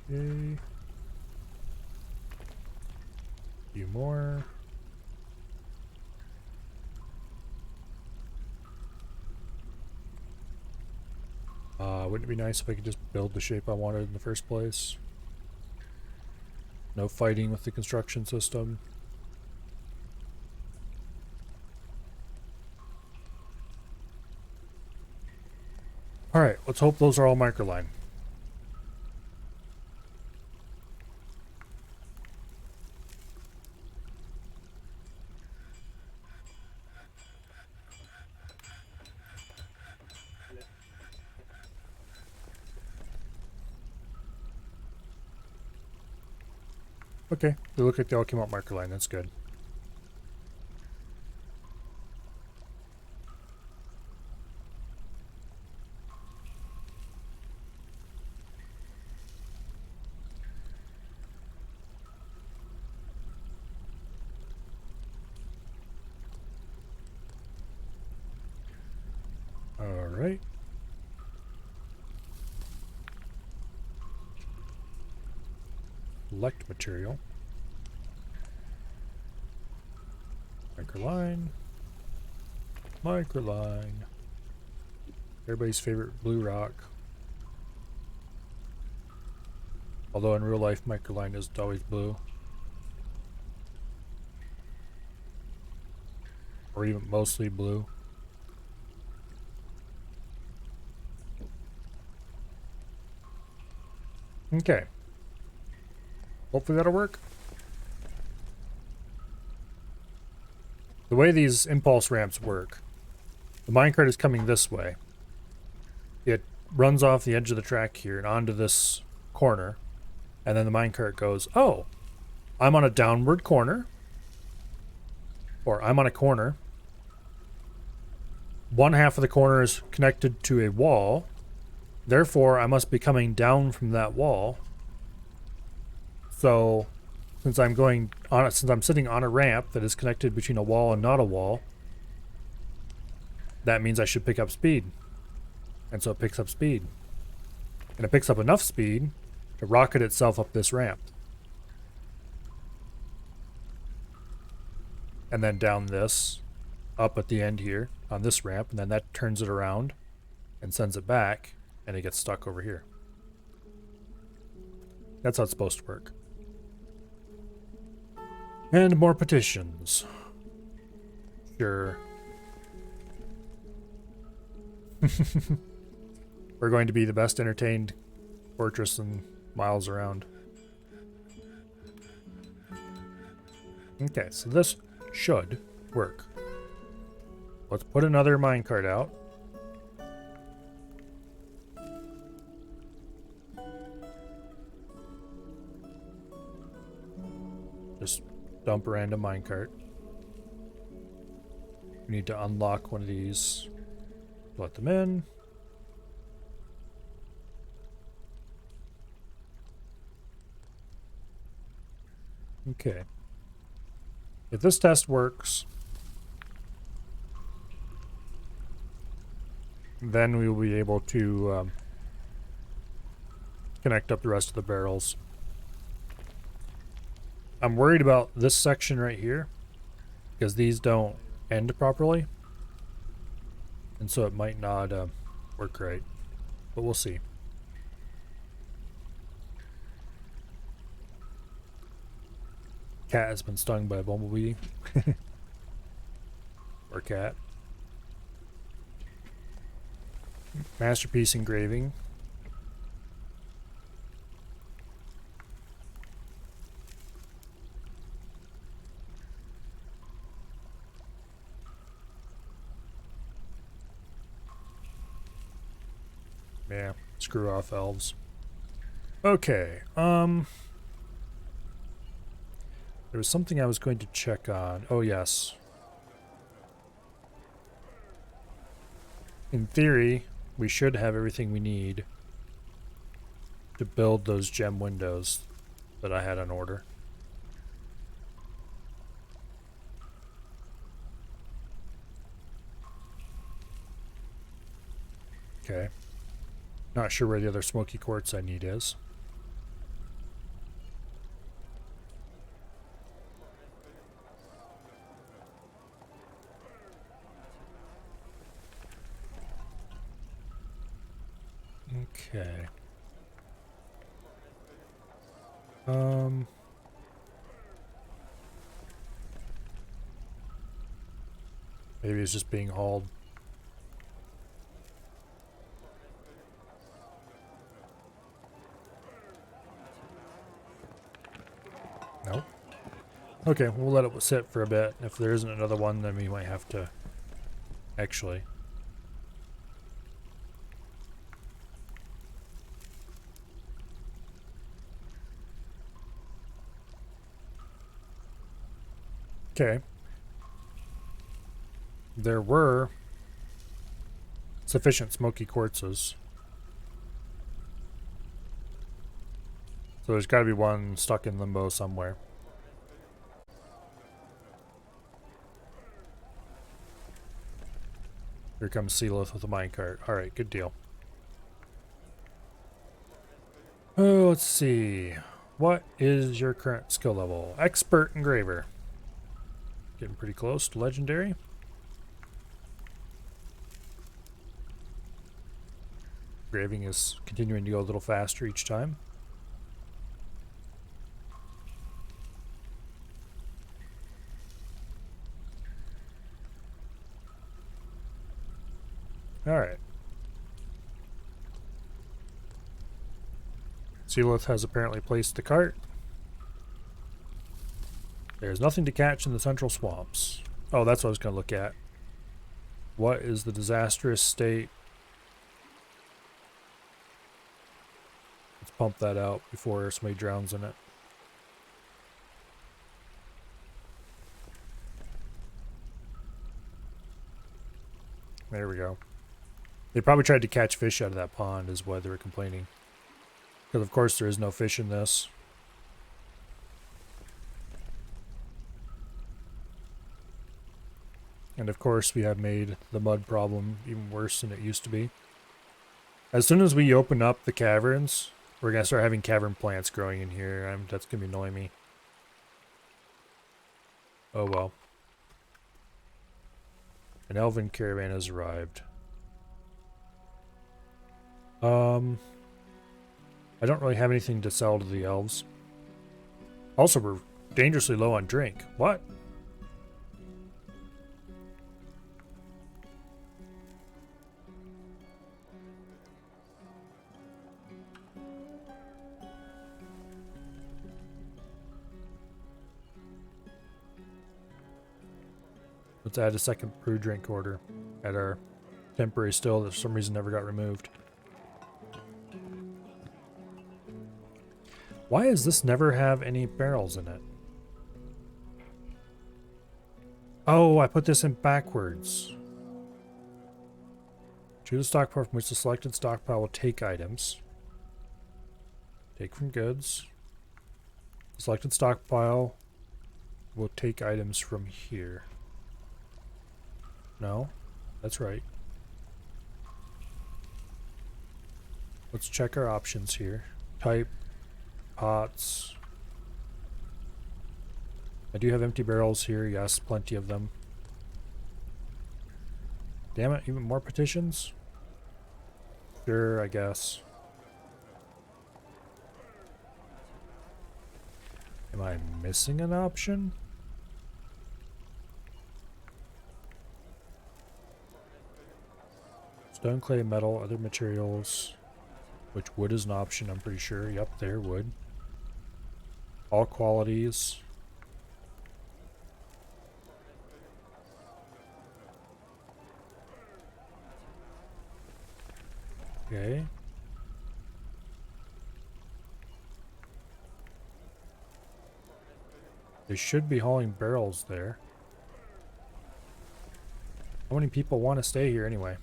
Okay. A few more. Wouldn't it be nice if I could just build the shape I wanted in the first place? No fighting with the construction system. Alright, let's hope those are all microline. Okay, they look like they all came out marker line. That's good. All right. Select material. Microline. Microline. Everybody's favorite blue rock. Although in real life, microline isn't always blue. Or even mostly blue. Okay. Hopefully that'll work. The way these impulse ramps work, the minecart is coming this way. It runs off the edge of the track here and onto this corner. And then the minecart goes, oh, I'm on a downward corner. Or I'm on a corner. One half of the corner is connected to a wall. Therefore, I must be coming down from that wall. So, since I'm sitting on a ramp that is connected between a wall and not a wall, that means I should pick up speed. And so it picks up speed. And it picks up enough speed to rocket itself up this ramp. And then down this, up at the end here, on this ramp, and then that turns it around and sends it back, and it gets stuck over here. That's how it's supposed to work. And more petitions. Sure. We're going to be the best entertained fortress in miles around. Okay, so this should work. Let's put another minecart out. Just dump a random minecart. We need to unlock one of these. Let them in. Okay. If this test works, then we will be able to connect up the rest of the barrels. I'm worried about this section right here because these don't end properly. And so it might not work right. But we'll see. Cat has been stung by a bumblebee. Or cat. Masterpiece engraving. Yeah, screw off elves. Okay, there was something I was going to check on. Oh, yes. In theory, we should have everything we need to build those gem windows that I had on order. Okay. Not sure where the other smoky quartz I need is. Okay. Maybe it's just being hauled. No? Okay, we'll let it sit for a bit. If there isn't another one, then we might have to actually. Okay. There were sufficient smoky quartzes. So there's got to be one stuck in limbo somewhere. Here comes Sealith with a minecart. Alright, good deal. Oh, let's see. What is your current skill level? Expert Engraver. Getting pretty close to Legendary. Engraving is continuing to go a little faster each time. Alright. Sealith has apparently placed the cart. There's nothing to catch in the central swamps. Oh, that's what I was going to look at. What is the disastrous state? Let's pump that out before somebody drowns in it. There we go. They probably tried to catch fish out of that pond is why they were complaining. Because of course there is no fish in this. And of course we have made the mud problem even worse than it used to be. As soon as we open up the caverns, we're going to start having cavern plants growing in here. That's going to be annoying me. Oh well. An elven caravan has arrived. I don't really have anything to sell to the elves. Also, we're dangerously low on drink. What? Let's add a second brew drink order at our temporary still that for some reason never got removed. Why does this never have any barrels in it? Oh, I put this in backwards. Choose a stockpile from which the selected stockpile will take items. Take from goods. The selected stockpile will take items from here. No, that's right. Let's check our options here. Type, pots. I do have empty barrels here, yes, plenty of them. Damn it, even more petitions? Sure, I guess. Am I missing an option? Stone, clay, metal, other materials. Which wood is an option, I'm pretty sure. Yep, there, wood. All qualities. Okay. They should be hauling barrels there. How many people want to stay here anyway?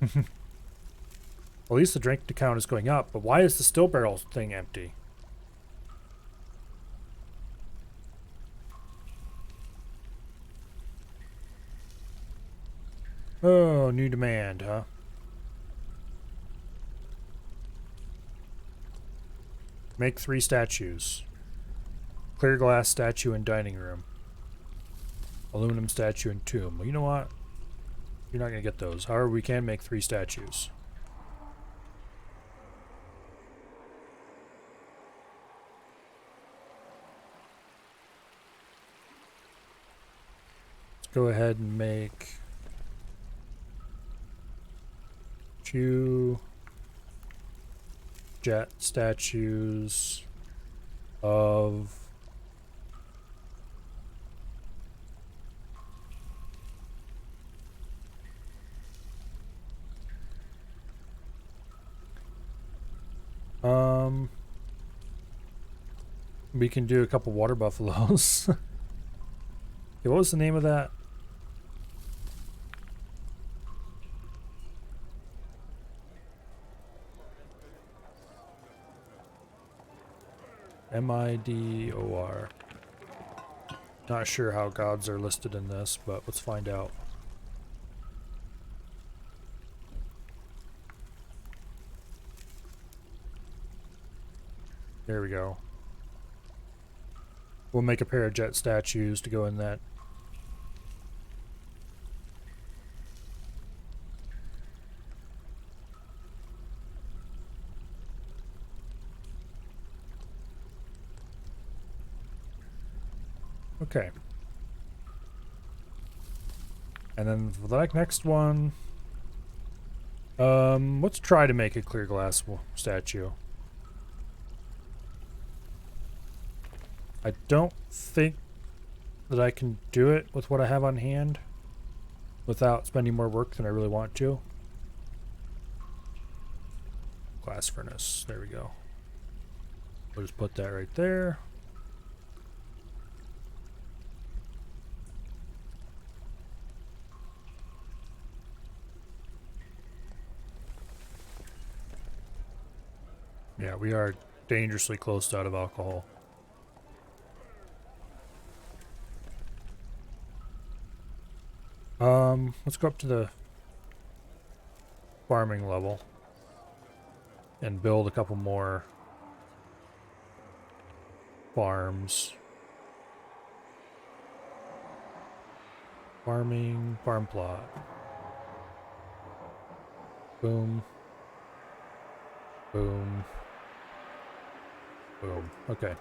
At least the drink count is going up, but why is the still barrel thing empty? Oh, new demand, huh? Make 3 statues. Clear glass statue in dining room. Aluminum statue in tomb. Well, you know what? You're not going to get those. However, we can make 3 statues. Let's go ahead and make 2 jet statues of We can do a couple water buffaloes. Okay, what was the name of that? Midor. Not sure how gods are listed in this, but let's find out. There we go. We'll make a pair of jet statues to go in that. Okay. And then for the next one, let's try to make a clear glass statue. I don't think that I can do it with what I have on hand without spending more work than I really want to. Glass furnace, there we go. We'll just put that right there. Yeah, we are dangerously close to out of alcohol. Let's go up to the farming level and build a couple more farms. Farm plot. Boom. Boom. Boom. Okay.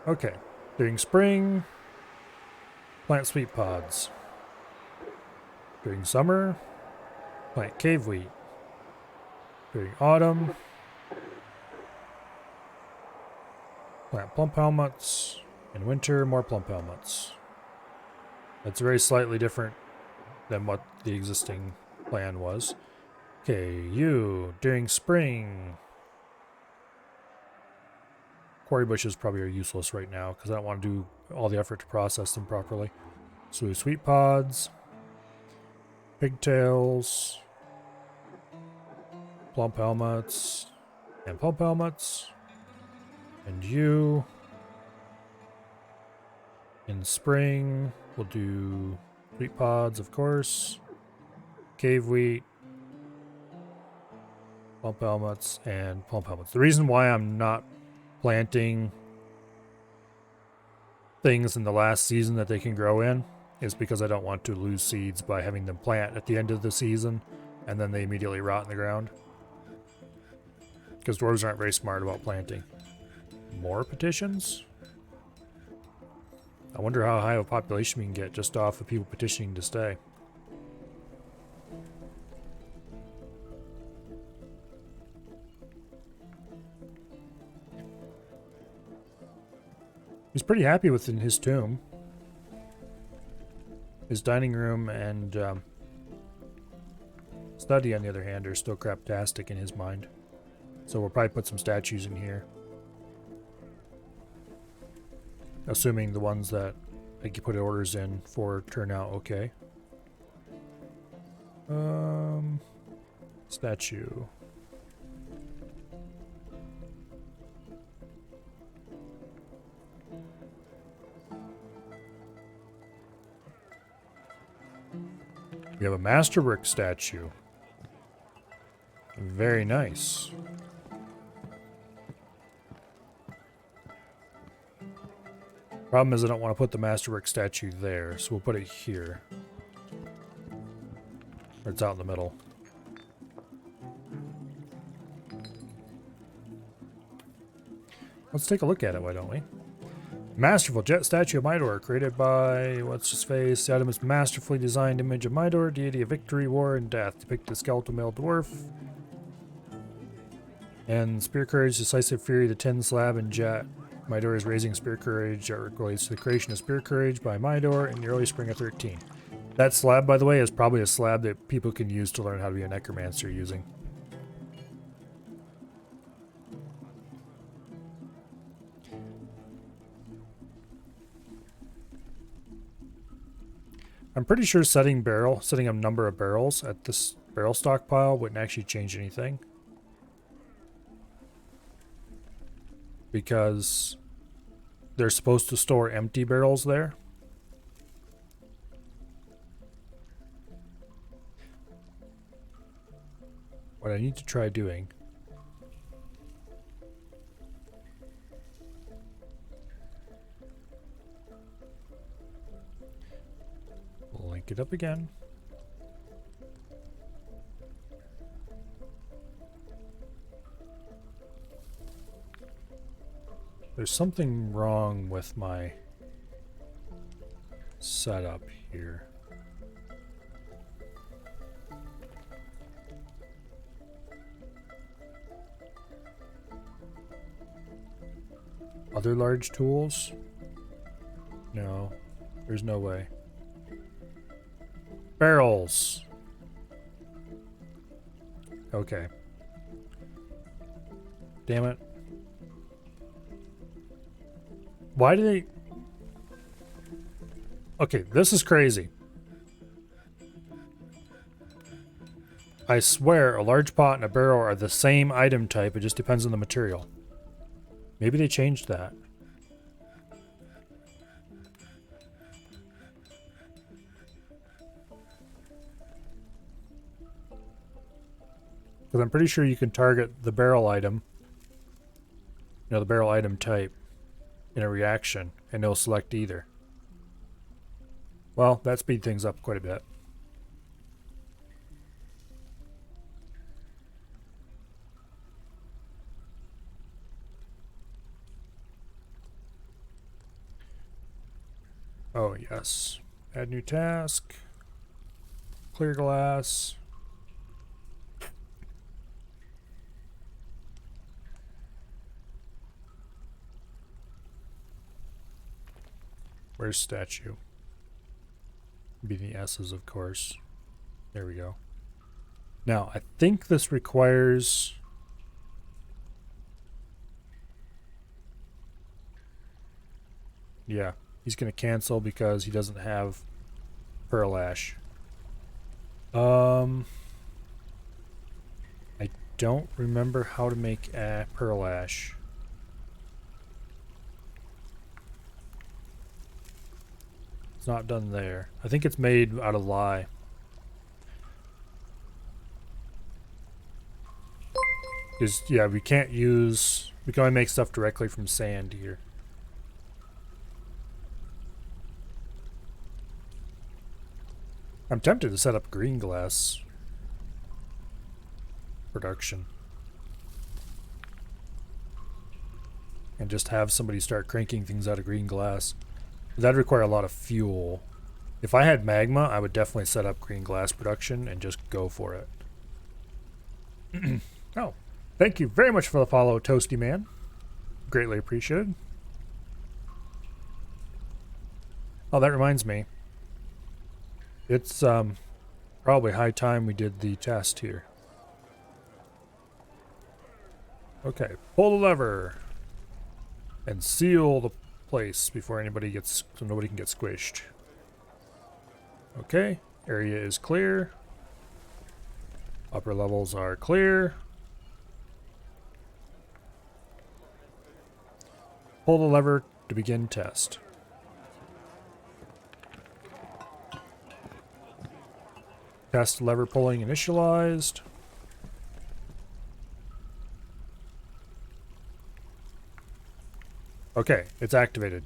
Okay. During spring, plant sweet pods. During summer, plant cave wheat. During autumn, plant plump helmets. In winter, more plump helmets. That's very slightly different than what the existing plan was. Okay, you, during spring. Quarry bushes probably are useless right now because I don't want to do all the effort to process them properly. So sweet pods, pigtails, plump helmets, and plump helmets. And you, in spring, we'll do wheat pods, of course, cave wheat, plump helmets, and plump helmets. The reason why I'm not planting things in the last season that they can grow in is because I don't want to lose seeds by having them plant at the end of the season and then they immediately rot in the ground. Because dwarves aren't very smart about planting. More petitions? I wonder how high of a population we can get just off of people petitioning to stay. He's pretty happy with his tomb. His dining room and study, on the other hand, are still craptastic in his mind. So we'll probably put some statues in here. Assuming the ones that I can put orders in for turn out okay. Statue. We have a masterwork statue. Very nice. Problem is I don't want to put the masterwork statue there, so we'll put it here. Or it's out in the middle. Let's take a look at it, why don't we? Masterful jet statue of Midor, created by what's his face. The item is masterfully designed image of Midor, deity of victory, war, and death. Depicted a skeletal male dwarf. And spear courage, decisive fury, the tin slab, and jet. Mydor is raising spear courage that relates to the creation of spear courage by Mydor in the early spring of 13. That slab, by the way, is probably a slab that people can use to learn how to be a necromancer using. I'm pretty sure setting a number of barrels at this barrel stockpile wouldn't actually change anything. Because they're supposed to store empty barrels there. What I need to try doing link it up again. There's something wrong with my setup here. Other large tools? No, there's no way. Barrels. Okay. Damn it. Why do they... Okay, this is crazy. I swear a large pot and a barrel are the same item type, it just depends on the material. Maybe they changed that. Because I'm pretty sure you can target the barrel item, you know, the barrel item type, in a reaction, and it'll select either. Well, that speeds things up quite a bit. Oh, yes. Add new task. Clear glass. Where's statue? Be the S's, of course. There we go. Now, I think this requires... Yeah, he's going to cancel because he doesn't have Pearl Ash. I don't remember how to make a Pearl Ash. It's not done there. I think it's made out of lye. Because, yeah, we can't use... We can only make stuff directly from sand here. I'm tempted to set up green glass production. And just have somebody start cranking things out of green glass. That'd require a lot of fuel. If I had magma, I would definitely set up green glass production and just go for it. Oh, thank you very much for the follow, Toasty Man. Greatly appreciated. Oh, that reminds me. It's probably high time we did the test here. Okay, pull the lever and seal the place before anybody gets, so nobody can get squished. Okay, area is clear. Upper levels are clear. Pull the lever to begin test. Test lever pulling initialized. Okay, it's activated.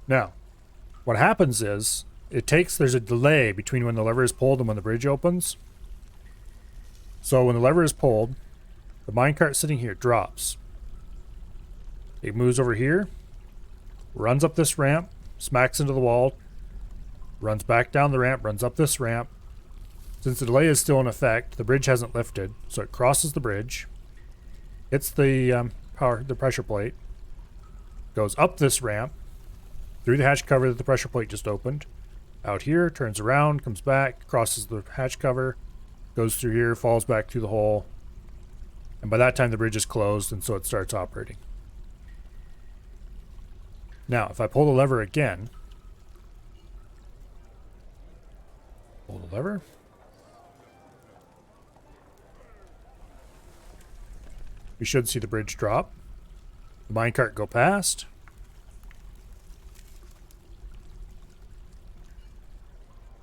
Now, what happens is, there's a delay between when the lever is pulled and when the bridge opens. So when the lever is pulled, the minecart sitting here drops. It moves over here, runs up this ramp, smacks into the wall, runs back down the ramp, runs up this ramp. Since the delay is still in effect, the bridge hasn't lifted, so it crosses the bridge. Hits the the pressure plate, goes up this ramp, through the hatch cover that the pressure plate just opened, out here, turns around, comes back, crosses the hatch cover, goes through here, falls back through the hole, and by that time the bridge is closed, and so it starts operating. Now, if I pull the lever again, pull the lever, we should see the bridge drop, the minecart go past,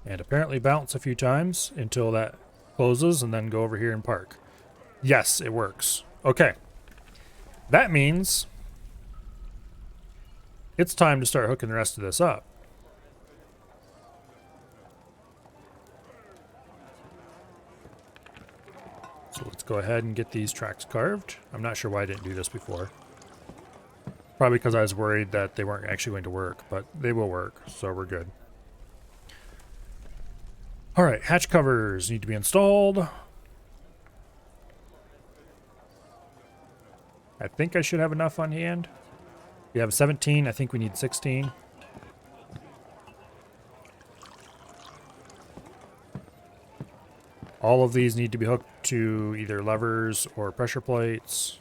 and apparently bounce a few times until that closes, and then go over here and park. Yes, it works. Okay. That means it's time to start hooking the rest of this up. So let's go ahead and get these tracks carved. I'm not sure why I didn't do this before. Probably because I was worried that they weren't actually going to work, but they will work, so we're good. Alright, hatch covers need to be installed. I think I should have enough on hand. We have 17, I think we need 16. All of these need to be hooked to either levers or pressure plates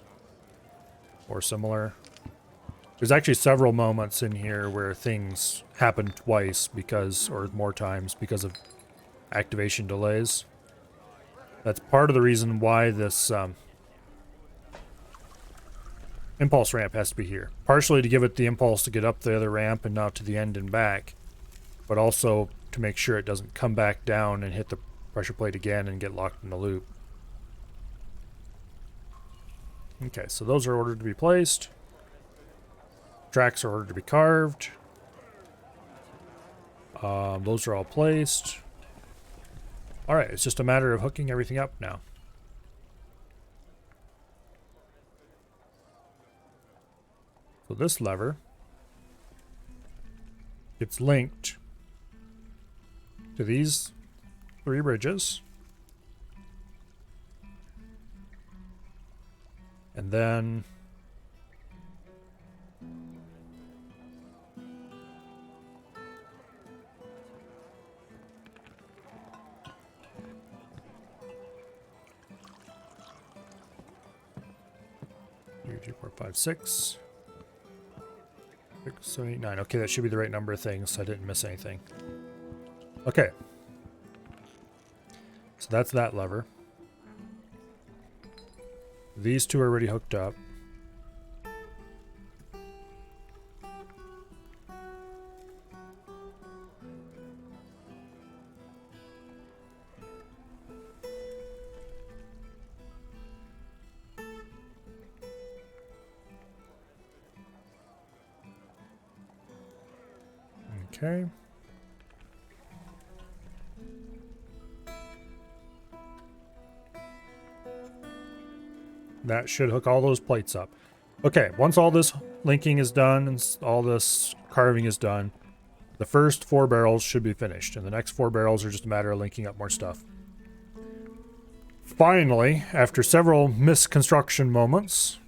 or similar. There's actually several moments in here where things happen twice because, or more times, because of activation delays. That's part of the reason why this impulse ramp has to be here. Partially to give it the impulse to get up the other ramp and not to the end and back, but also to make sure it doesn't come back down and hit the pressure plate again and get locked in the loop. Okay, so those are ordered to be placed. Tracks are ordered to be carved. Those are all placed. Alright, it's just a matter of hooking everything up now. So this lever gets linked to these 3 bridges. And then two, 4, 5, 6. 6, 7, 8, 9. Okay, that should be the right number of things, so I didn't miss anything. Okay. So that's that lever. These 2 are already hooked up. Okay. That should hook all those plates up. Okay, once all this linking is done and all this carving is done, the first 4 barrels should be finished, and the next 4 barrels are just a matter of linking up more stuff. Finally, after several misconstruction moments,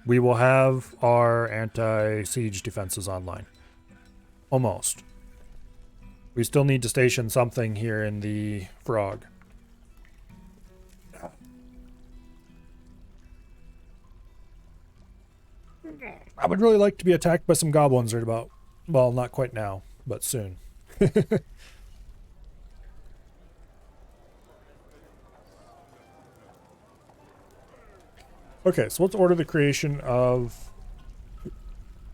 we will have our anti-siege defenses online. Almost. We still need to station something here in the frog. I would really like to be attacked by some goblins right about, well, not quite now, but soon. Okay, so let's order the creation of,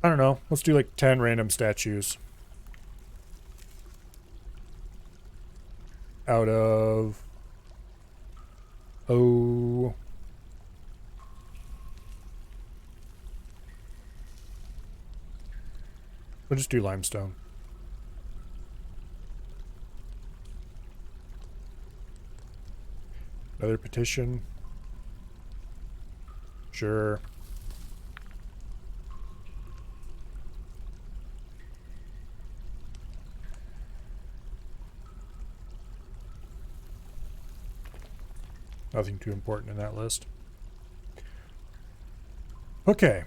I don't know, let's do like 10 random statues. Out of, oh, we'll just do limestone. Another petition. Sure. Nothing too important in that list. Okay.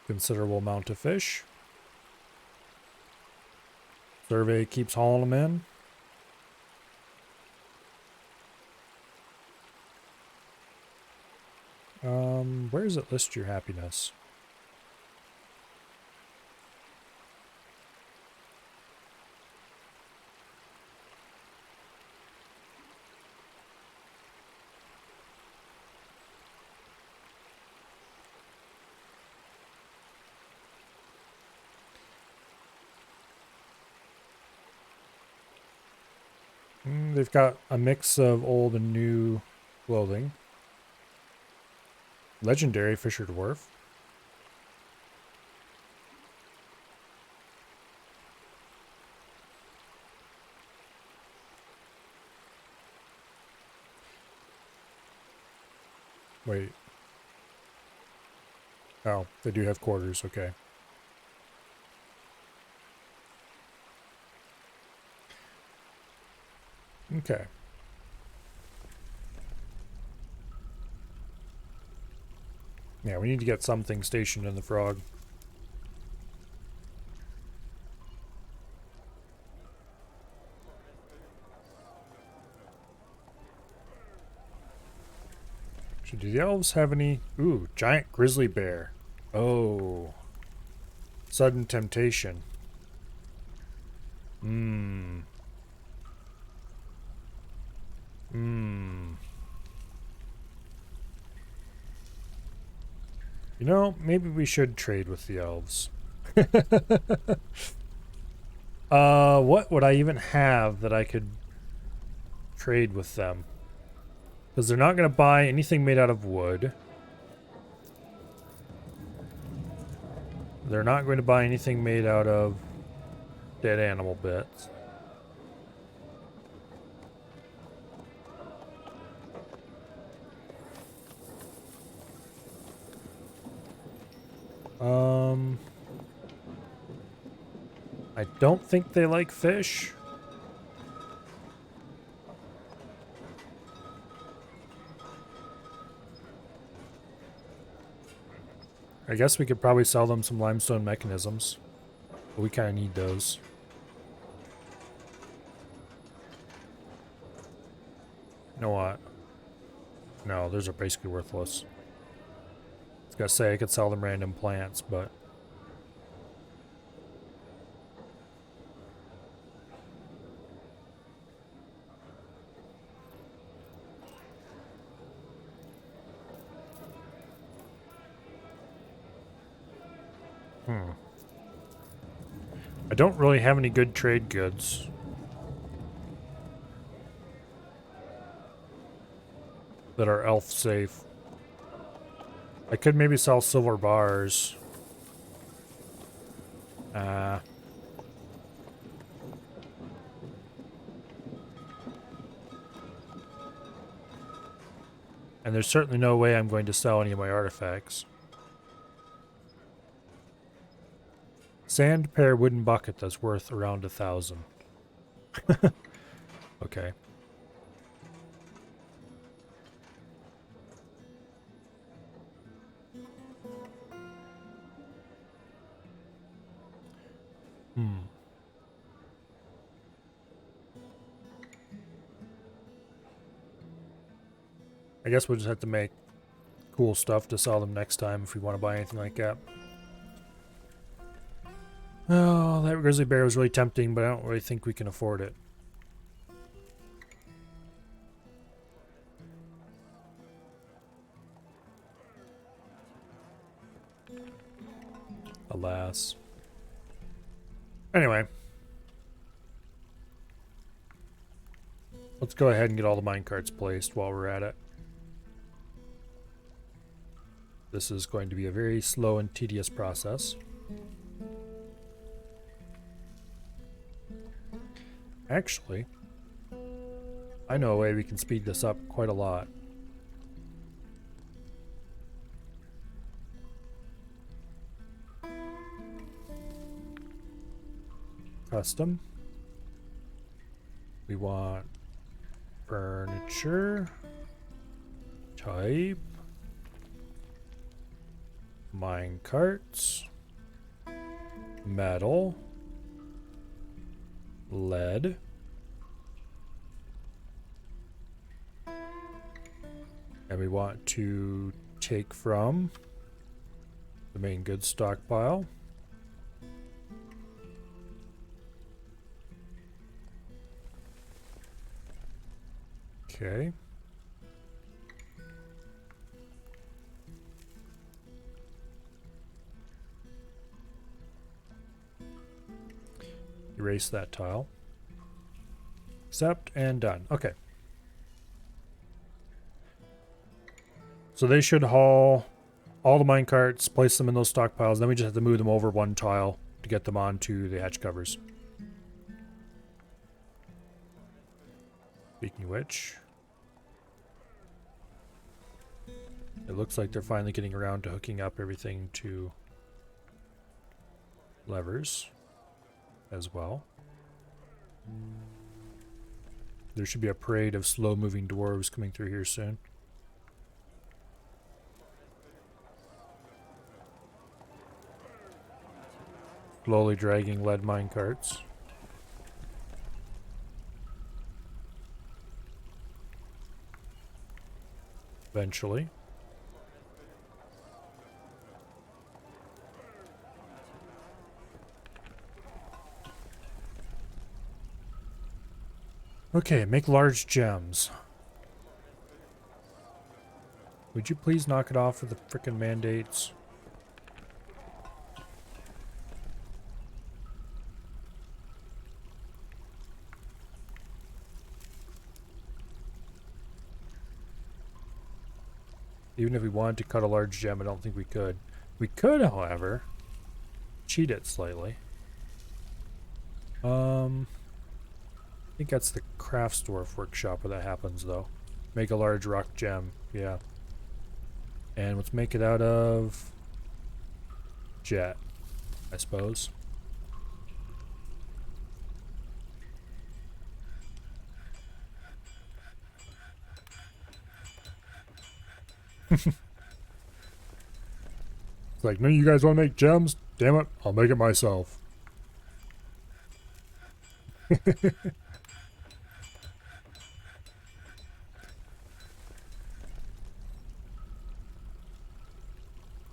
Considerable amount of fish. Survey keeps hauling them in. Where does it list your happiness? They've got a mix of old and new clothing. Legendary Fisher Dwarf. Wait. Oh, they do have quarters, okay. Okay. Yeah, we need to get something stationed in the frog. Do the elves have any? Ooh, giant grizzly bear. Oh. Sudden temptation. Mmm. Mmm. You know, maybe we should trade with the elves. What would I even have that I could trade with them? Because they're not going to buy anything made out of wood. They're not going to buy anything made out of dead animal bits. I don't think they like fish. I guess we could probably sell them some limestone mechanisms. But we kind of need those. You know what? No, those are basically worthless. I was gonna say I could sell them random plants, but... I don't really have any good trade goods. That are elf safe. I could maybe sell silver bars. And there's certainly no way I'm going to sell any of my artifacts. Sand pear wooden bucket that's worth around 1,000. Okay. I guess we'll just have to make cool stuff to sell them next time if we want to buy anything like that. Oh, that grizzly bear was really tempting, but I don't really think we can afford it. Alas. Anyway. Let's go ahead and get all the minecarts placed while we're at it. This is going to be a very slow and tedious process. Actually, I know a way we can speed this up quite a lot. Custom. We want Furniture. Type. Mine carts. Metal. Lead. And we want to take from the main goods stockpile. Okay. Erase that tile. Accept and done. Okay. So they should haul all the mine carts, place them in those stockpiles, then we just have to move them over one tile to get them onto the hatch covers. Speaking of which, it looks like they're finally getting around to hooking up everything to levers as well. There should be a parade of slow-moving dwarves coming through here soon. Slowly dragging lead mine carts. Eventually. Okay, make large gems. Would you please knock it off with the frickin' mandates? Even if we wanted to cut a large gem, I don't think we could. We could, however, cheat it slightly. I think that's the Craftsdwarf workshop where that happens, though. Make a large rock gem, yeah. And let's make it out of jet, I suppose. It's like, no, you guys want to make gems? Damn it, I'll make it myself.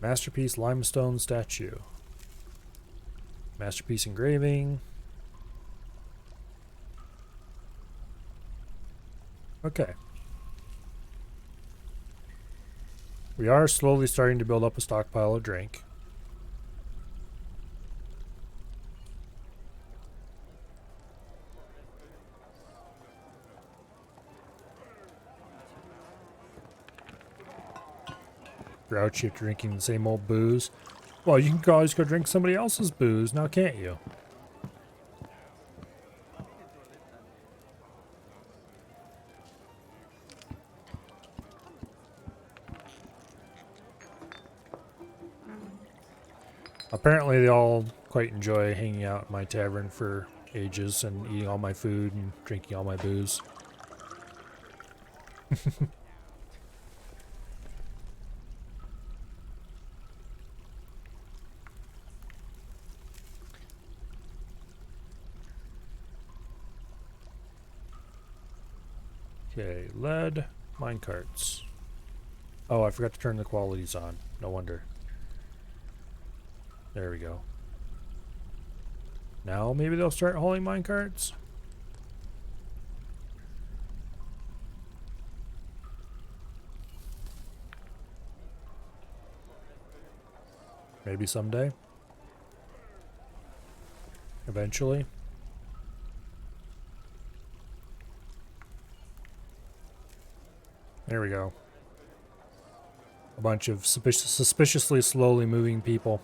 Masterpiece limestone statue. Masterpiece engraving. Okay. We are slowly starting to build up a stockpile of drink. Grouchy after drinking the same old booze. Well, you can always go drink somebody else's booze, now can't you? Apparently they all quite enjoy hanging out at my tavern for ages and eating all my food and drinking all my booze. Okay, lead, minecarts. Oh, I forgot to turn the qualities on. No wonder. There we go. Now maybe they'll start hauling minecarts? Maybe someday. Eventually. There we go. A bunch of suspiciously slowly moving people.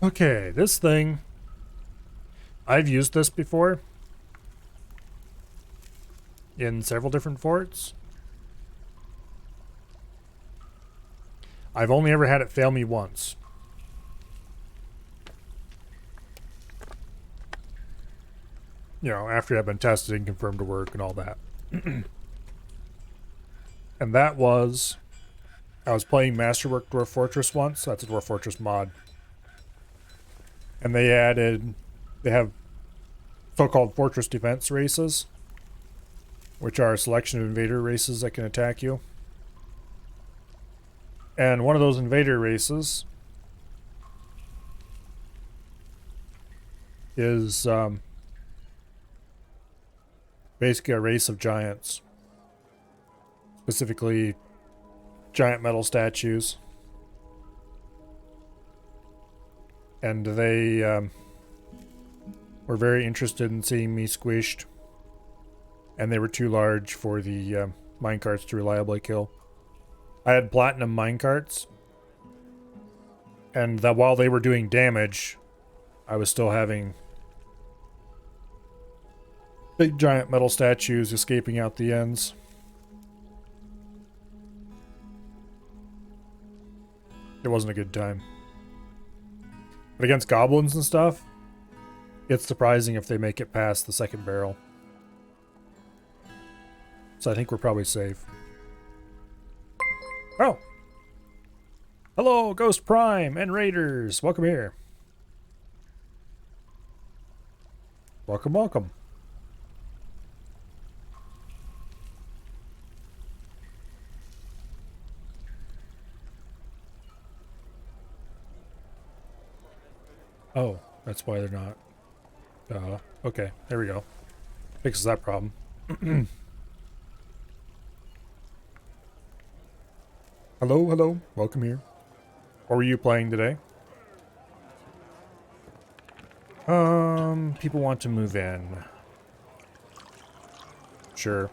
Okay, this thing. I've used this before. In several different forts. I've only ever had it fail me once. You know, after it had been tested and confirmed to work and all that. And that was, I was playing Masterwork Dwarf Fortress once. That's a Dwarf Fortress mod. And they have so-called fortress defense races, which are a selection of invader races that can attack you. And one of those invader races is basically a race of giants. Specifically, giant metal statues. And they were very interested in seeing me squished. And they were too large for the minecarts to reliably kill. I had platinum minecarts. And that while they were doing damage, I was still having big giant metal statues escaping out the ends. It wasn't a good time. But against goblins and stuff, it's surprising if they make it past the second barrel. So I think we're probably safe. Oh! Hello, Ghost Prime and Raiders! Welcome here. Welcome, welcome. Oh, that's why they're not. Okay, there we go. Fixes that problem. Hello, hello. Welcome here. What were you playing today? People want to move in. Sure.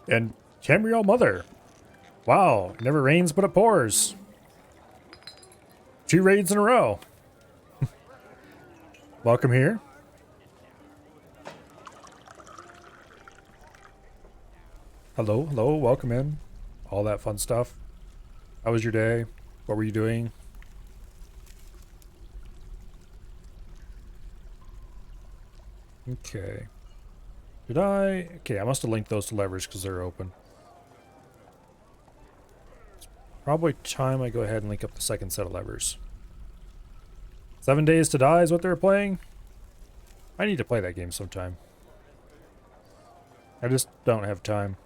And Tamriel Mother. Wow, never rains but it pours. 2 raids in a row. Welcome here. Hello, hello, welcome in. All that fun stuff. How was your day? What were you doing? Okay. Did I? Okay, I must have linked those to levers because they're open. It's probably time I go ahead and link up the second set of levers. 7 Days to Die is what they're playing? I need to play that game sometime. I just don't have time.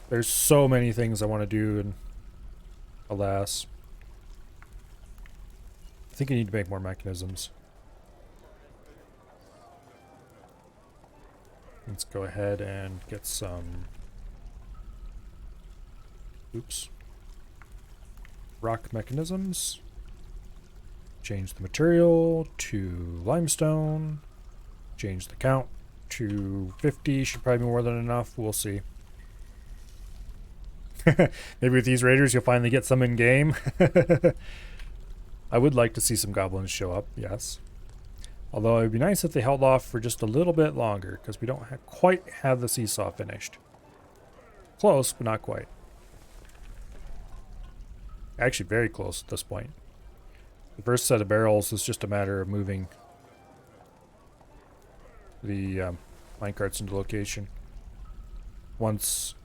There's so many things I want to do, and alas. I think I need to make more mechanisms. Let's go ahead and get some... Oops. Rock mechanisms. Change the material to limestone. Change the count to 50. Should probably be more than enough. We'll see. Maybe with these raiders you'll finally get some in game. I would like to see some goblins show up, yes. Although it would be nice if they held off for just a little bit longer, because we don't quite have the seesaw finished. Close, but not quite. Actually very close at this point. The first set of barrels is just a matter of moving the minecarts into location. Once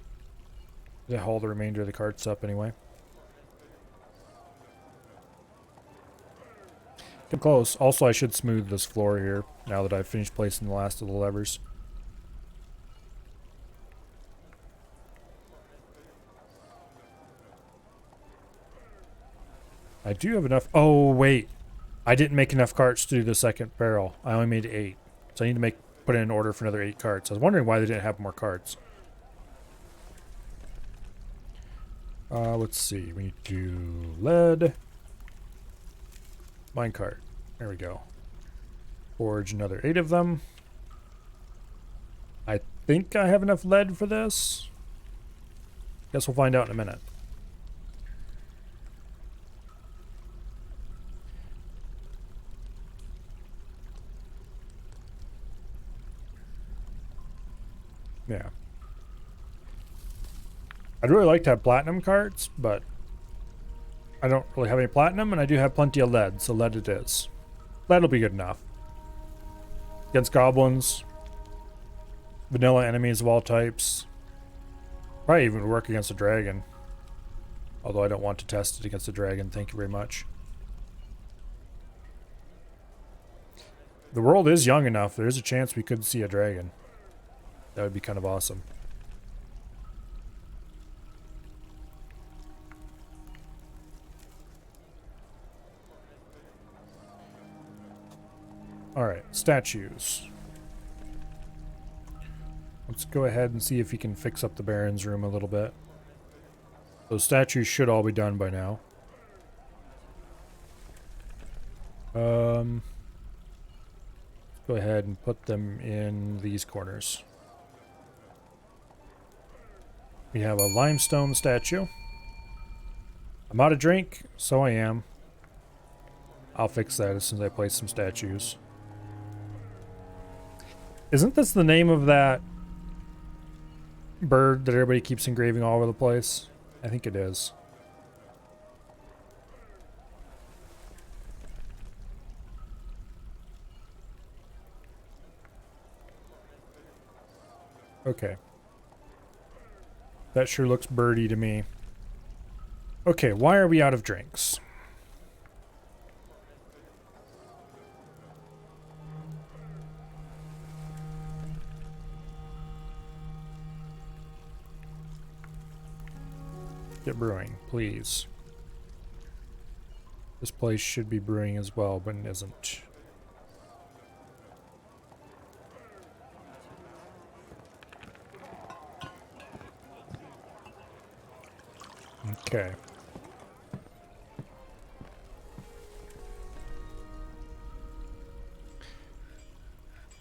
they haul the remainder of the carts up anyway. Getting close. Also, I should smooth this floor here now that I've finished placing the last of the levers. I do have enough. Oh, wait. I didn't make enough carts to do the second barrel. I only made 8. So I need to put in an order for another 8 carts. I was wondering why they didn't have more carts. Let's see. We need to do lead. Minecart. There we go. Forge another 8 of them. I think I have enough lead for this. Guess we'll find out in a minute. Yeah. I'd really like to have platinum cards, but I don't really have any platinum, and I do have plenty of lead, so lead it is. Lead'll be good enough. Against goblins, vanilla enemies of all types. Probably even work against a dragon. Although I don't want to test it against a dragon, thank you very much. The world is young enough, there is a chance we could see a dragon. That would be kind of awesome. Alright, statues. Let's go ahead and see if we can fix up the Baron's room a little bit. Those statues should all be done by now. Let's go ahead and put them in these corners. We have a limestone statue. I'm out of drink, so I am. I'll fix that as soon as I place some statues. Isn't this the name of that bird that everybody keeps engraving all over the place? I think it is. Okay. That sure looks birdy to me. Okay, why are we out of drinks? Get brewing, please. This place should be brewing as well, but it isn't. Okay.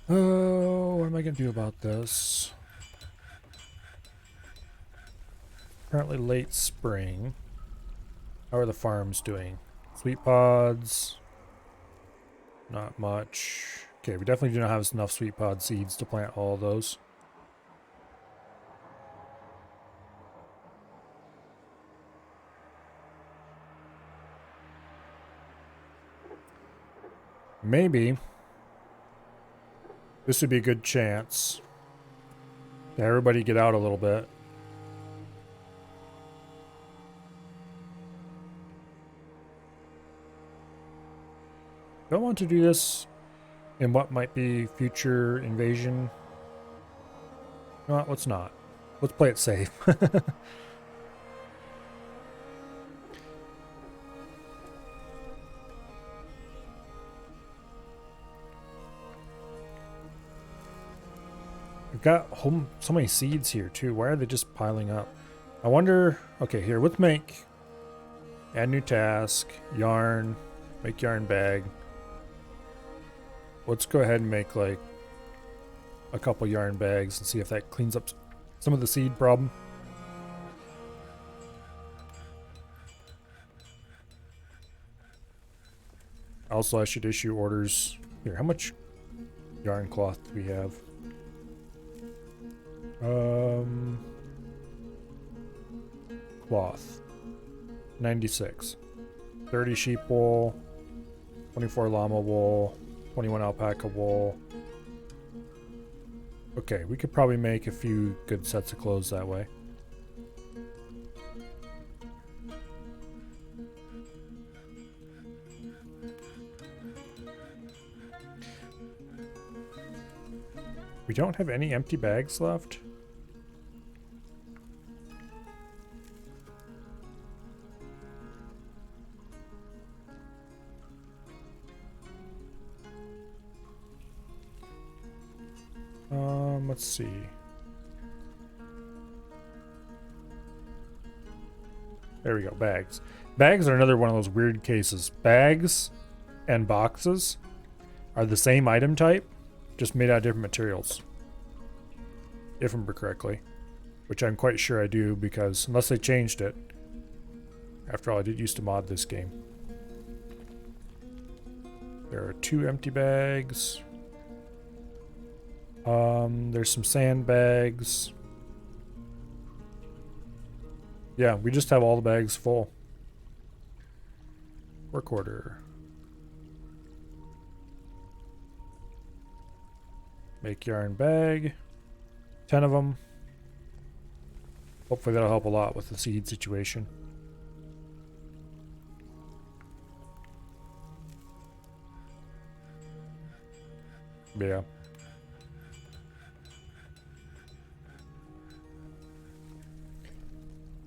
Oh, what am I gonna do about this? Currently late spring. How are the farms doing? Sweet pods. Not much. Okay, we definitely do not have enough sweet pod seeds to plant all of those. Maybe this would be a good chance to everybody get out a little bit. Don't want to do this in what might be future invasion. No, let's not. Let's play it safe. We've got so many seeds here too. Why are they just piling up? I wonder. Okay, here, let's make add new task, yarn, make yarn bag. Let's go ahead and make like a couple yarn bags and see if that cleans up some of the seed problem. Also, I should issue orders. Here, how much yarn cloth do we have? Cloth. 96. 30 sheep wool, 24 llama wool, 21 alpaca wool. Okay, we could probably make a few good sets of clothes that way. We don't have any empty bags left. Let's see. There we go, bags. Bags are another one of those weird cases. Bags and boxes are the same item type, just made out of different materials. If I remember correctly. Which I'm quite sure I do, because unless they changed it. After all, I did used to mod this game. There are 2 empty bags. There's some sandbags. Yeah, we just have all the bags full. Work order. Make yarn bag. 10 of them. Hopefully that'll help a lot with the seed situation. Yeah.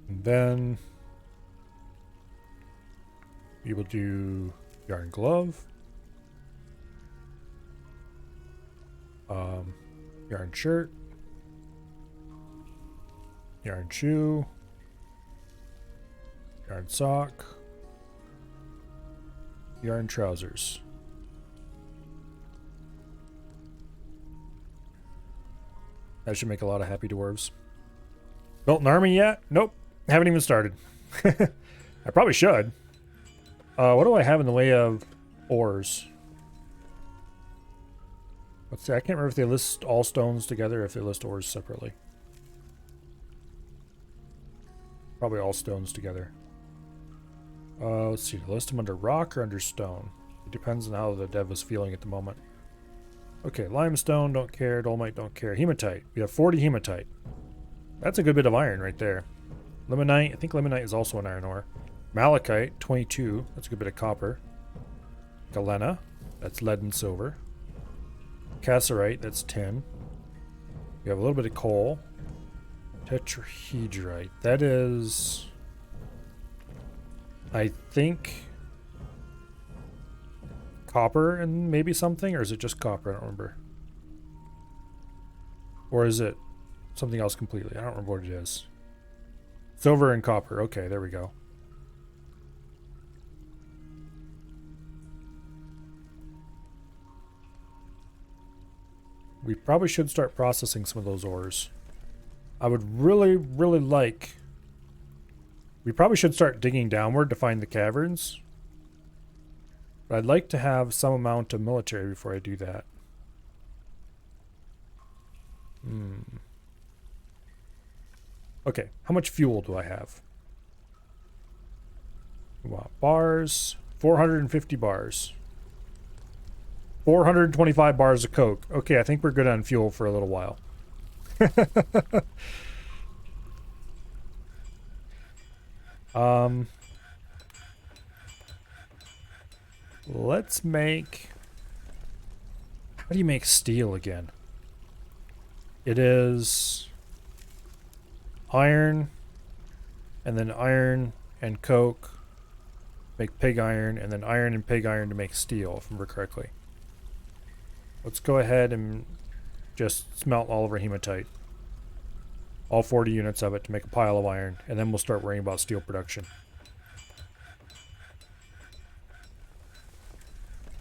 And then we will do yarn glove. Yarn shirt. Yarn shoe. Yarn sock. Yarn trousers. That should make a lot of happy dwarves. Built an army yet? Nope. Haven't even started. I probably should. What do I have in the way of ores? Let's see. I can't remember if they list all stones together or if they list ores separately. Probably all stones together. Let's see. List them under rock or under stone. It depends on how the dev is feeling at the moment. Okay, limestone, don't care. Dolomite, don't care. Hematite. We have 40 hematite. That's a good bit of iron right there. Limonite. I think limonite is also an iron ore. Malachite, 22. That's a good bit of copper. Galena. That's lead and silver. Cassiterite. That's tin. We have a little bit of coal. Tetrahedrite. That is... I think... copper and maybe something? Or is it just copper? I don't remember. Or is it something else completely? I don't remember what it is. Silver and copper. Okay, there we go. We probably should start processing some of those ores. I would really, really like... We probably should start digging downward to find the caverns. But I'd like to have some amount of military before I do that. Okay, how much fuel do I have? We want bars. 450 bars. 425 bars of coke. Okay, I think we're good on fuel for a little while. Let's make... How do you make steel again? It is iron, and then iron and coke make pig iron, and then iron and pig iron to make steel, if I remember correctly. Let's go ahead and just smelt all of our hematite. All 40 units of it to make a pile of iron, and then we'll start worrying about steel production.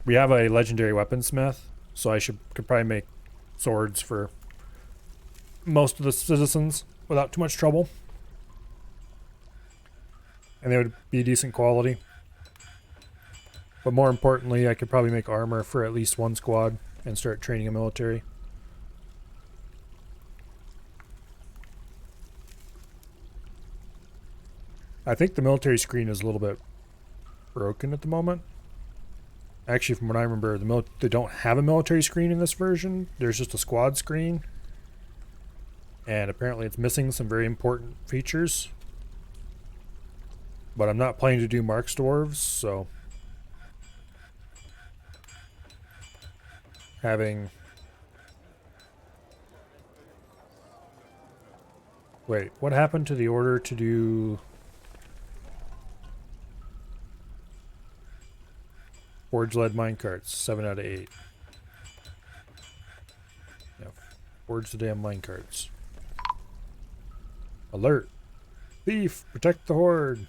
We have a legendary weaponsmith, so I could probably make swords for most of the citizens without too much trouble. And they would be decent quality. But more importantly, I could probably make armor for at least one squad and start training a military. I think the military screen is a little bit broken at the moment. Actually, from what I remember, they don't have a military screen in this version. There's just a squad screen. And apparently it's missing some very important features. But I'm not planning to do Mark's Dwarves, so... having... Wait, what happened to the order to do... Forge lead minecarts? 7 out of 8. Yeah, forge the damn minecarts. Alert! Thief! Protect the horde!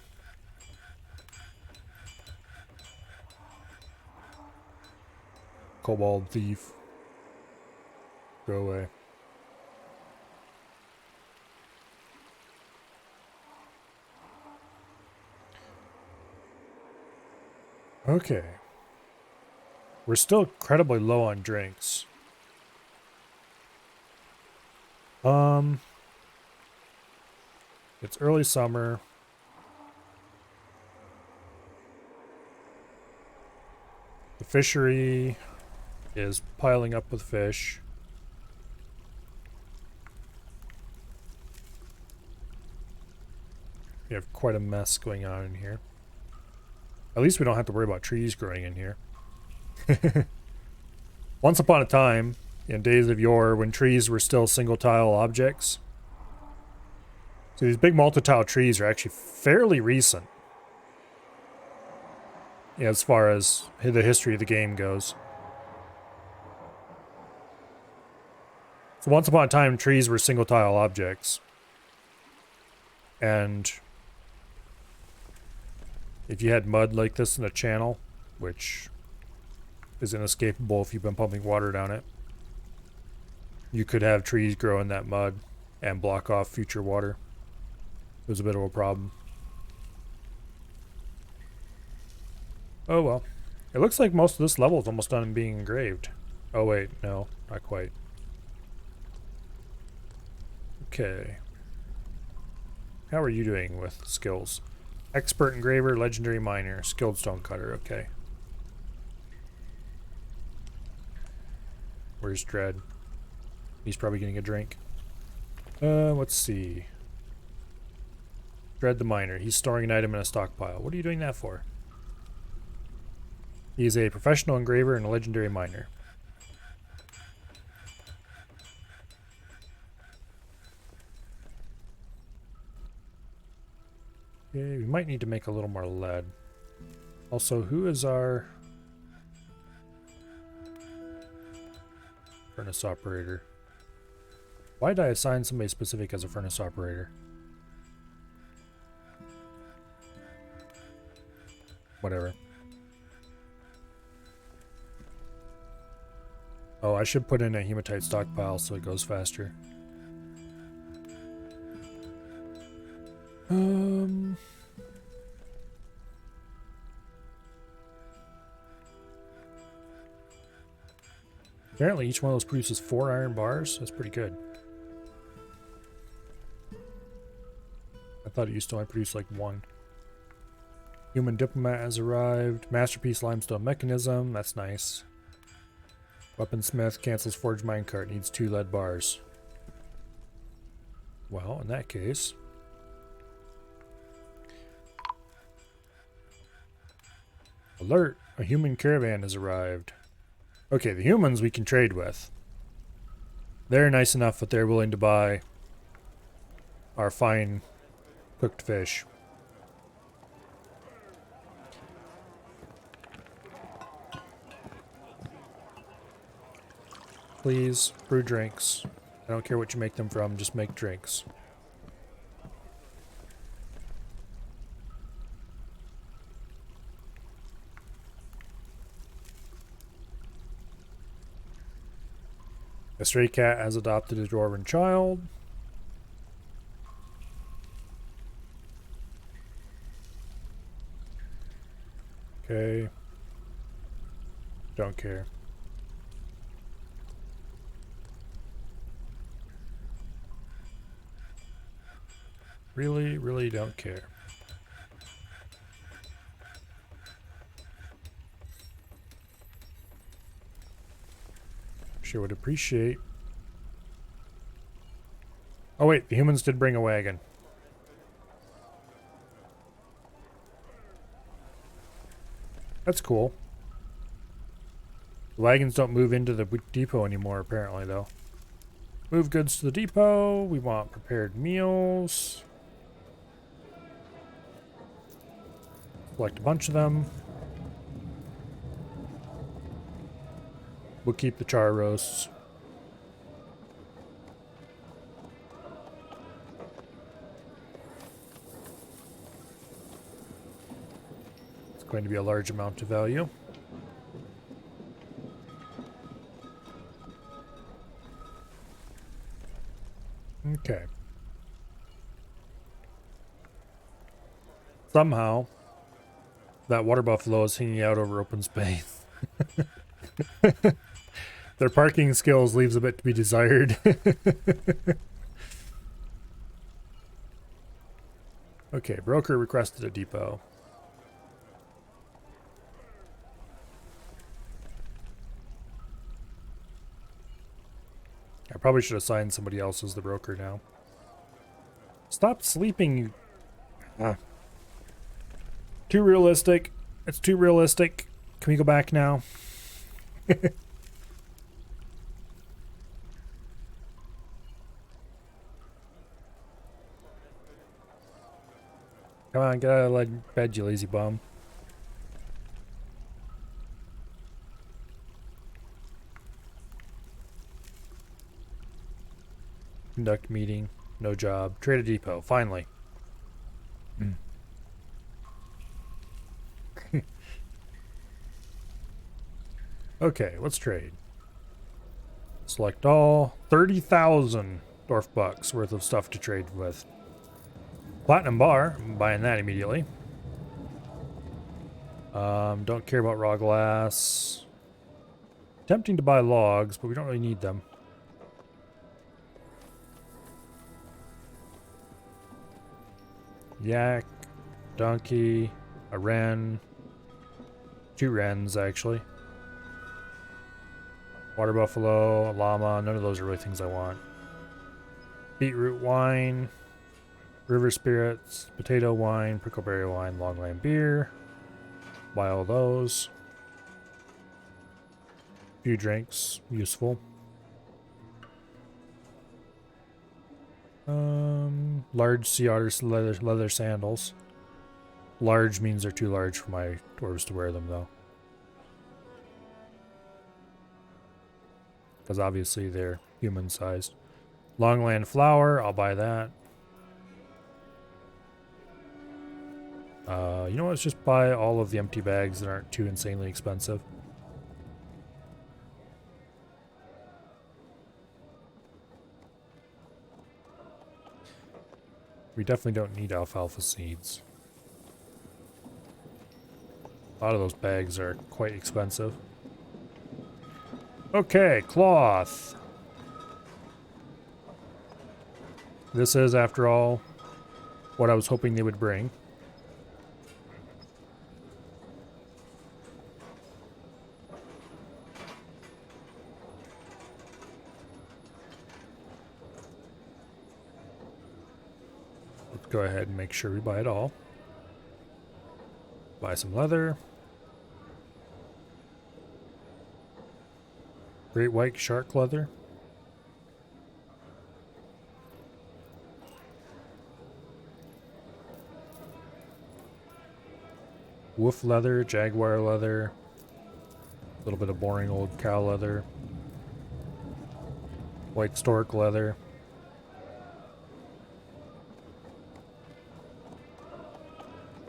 Kobold thief. Go away. Okay. We're still incredibly low on drinks. It's early summer. The fishery is piling up with fish. We have quite a mess going on in here. At least we don't have to worry about trees growing in here. Once upon a time, in days of yore, when trees were still single-tile objects. So these big multi-tile trees are actually fairly recent, as far as the history of the game goes. So once upon a time, trees were single-tile objects. And if you had mud like this in a channel, which is inescapable if you've been pumping water down it, you could have trees grow in that mud and block off future water. It was a bit of a problem. Oh well. It looks like most of this level is almost done being engraved. Oh wait, no, not quite. Okay. How are you doing with skills? Expert engraver, legendary miner, skilled stonecutter, okay. Where's Dread? He's probably getting a drink. Let's see. Dread the miner. He's storing an item in a stockpile. What are you doing that for? He's a professional engraver and a legendary miner. Okay, we might need to make a little more lead. Also, who is our furnace operator? Why did I assign somebody specific as a furnace operator? Whatever. Oh, I should put in a hematite stockpile so it goes faster. Apparently each one of those produces 4 iron bars. That's pretty good. I thought it used to only produce like 1. Human diplomat has arrived. Masterpiece limestone mechanism. That's nice. Weaponsmith cancels forged minecart. Needs 2 lead bars. Well, in that case... Alert! A human caravan has arrived. Okay, the humans we can trade with. They're nice enough that they're willing to buy our fine cooked fish. Please, brew drinks. I don't care what you make them from, just make drinks. A stray cat has adopted a dwarven child. Okay. Don't care. Really, really don't care. Sure would appreciate. Oh wait, the humans did bring a wagon. That's cool. The wagons don't move into the depot anymore, apparently, though. Move goods to the depot. We want prepared meals. Select a bunch of them. We'll keep the char roasts. It's going to be a large amount of value. Okay. Somehow, that water buffalo is hanging out over open space. Their parking skills leaves a bit to be desired. Okay, broker requested a depot. probably should assign somebody else as the broker now. Stop sleeping, you... Too realistic. It's too realistic. Can we go back now? Come on, get out of bed, you lazy bum. Conduct meeting. No job. Trade a depot. Finally. Okay, let's trade. Select all. 30,000 Dwarf bucks worth of stuff to trade with. Platinum bar. I'm buying that immediately. Don't care about raw glass. Tempting to buy logs, but we don't really need them. Yak, donkey, a wren, 2 wrens actually. Water buffalo, a llama, none of those are really things I want. Beetroot wine, river spirits, potato wine, prickleberry wine, longland beer. Buy all those. Few drinks, useful. Large sea otters leather sandals. Large means they're too large for my dwarves to wear them, though. Because obviously they're human-sized. Longland flour, I'll buy that. You know what? Let's just buy all of the empty bags that aren't too insanely expensive. We definitely don't need alfalfa seeds. A lot of those bags are quite expensive. Okay, cloth. This is, after all, what I was hoping they would bring. Let's go ahead and make sure we buy it all. Buy some leather. Great white shark leather. Wolf leather, jaguar leather. A little bit of boring old cow leather. White stork leather.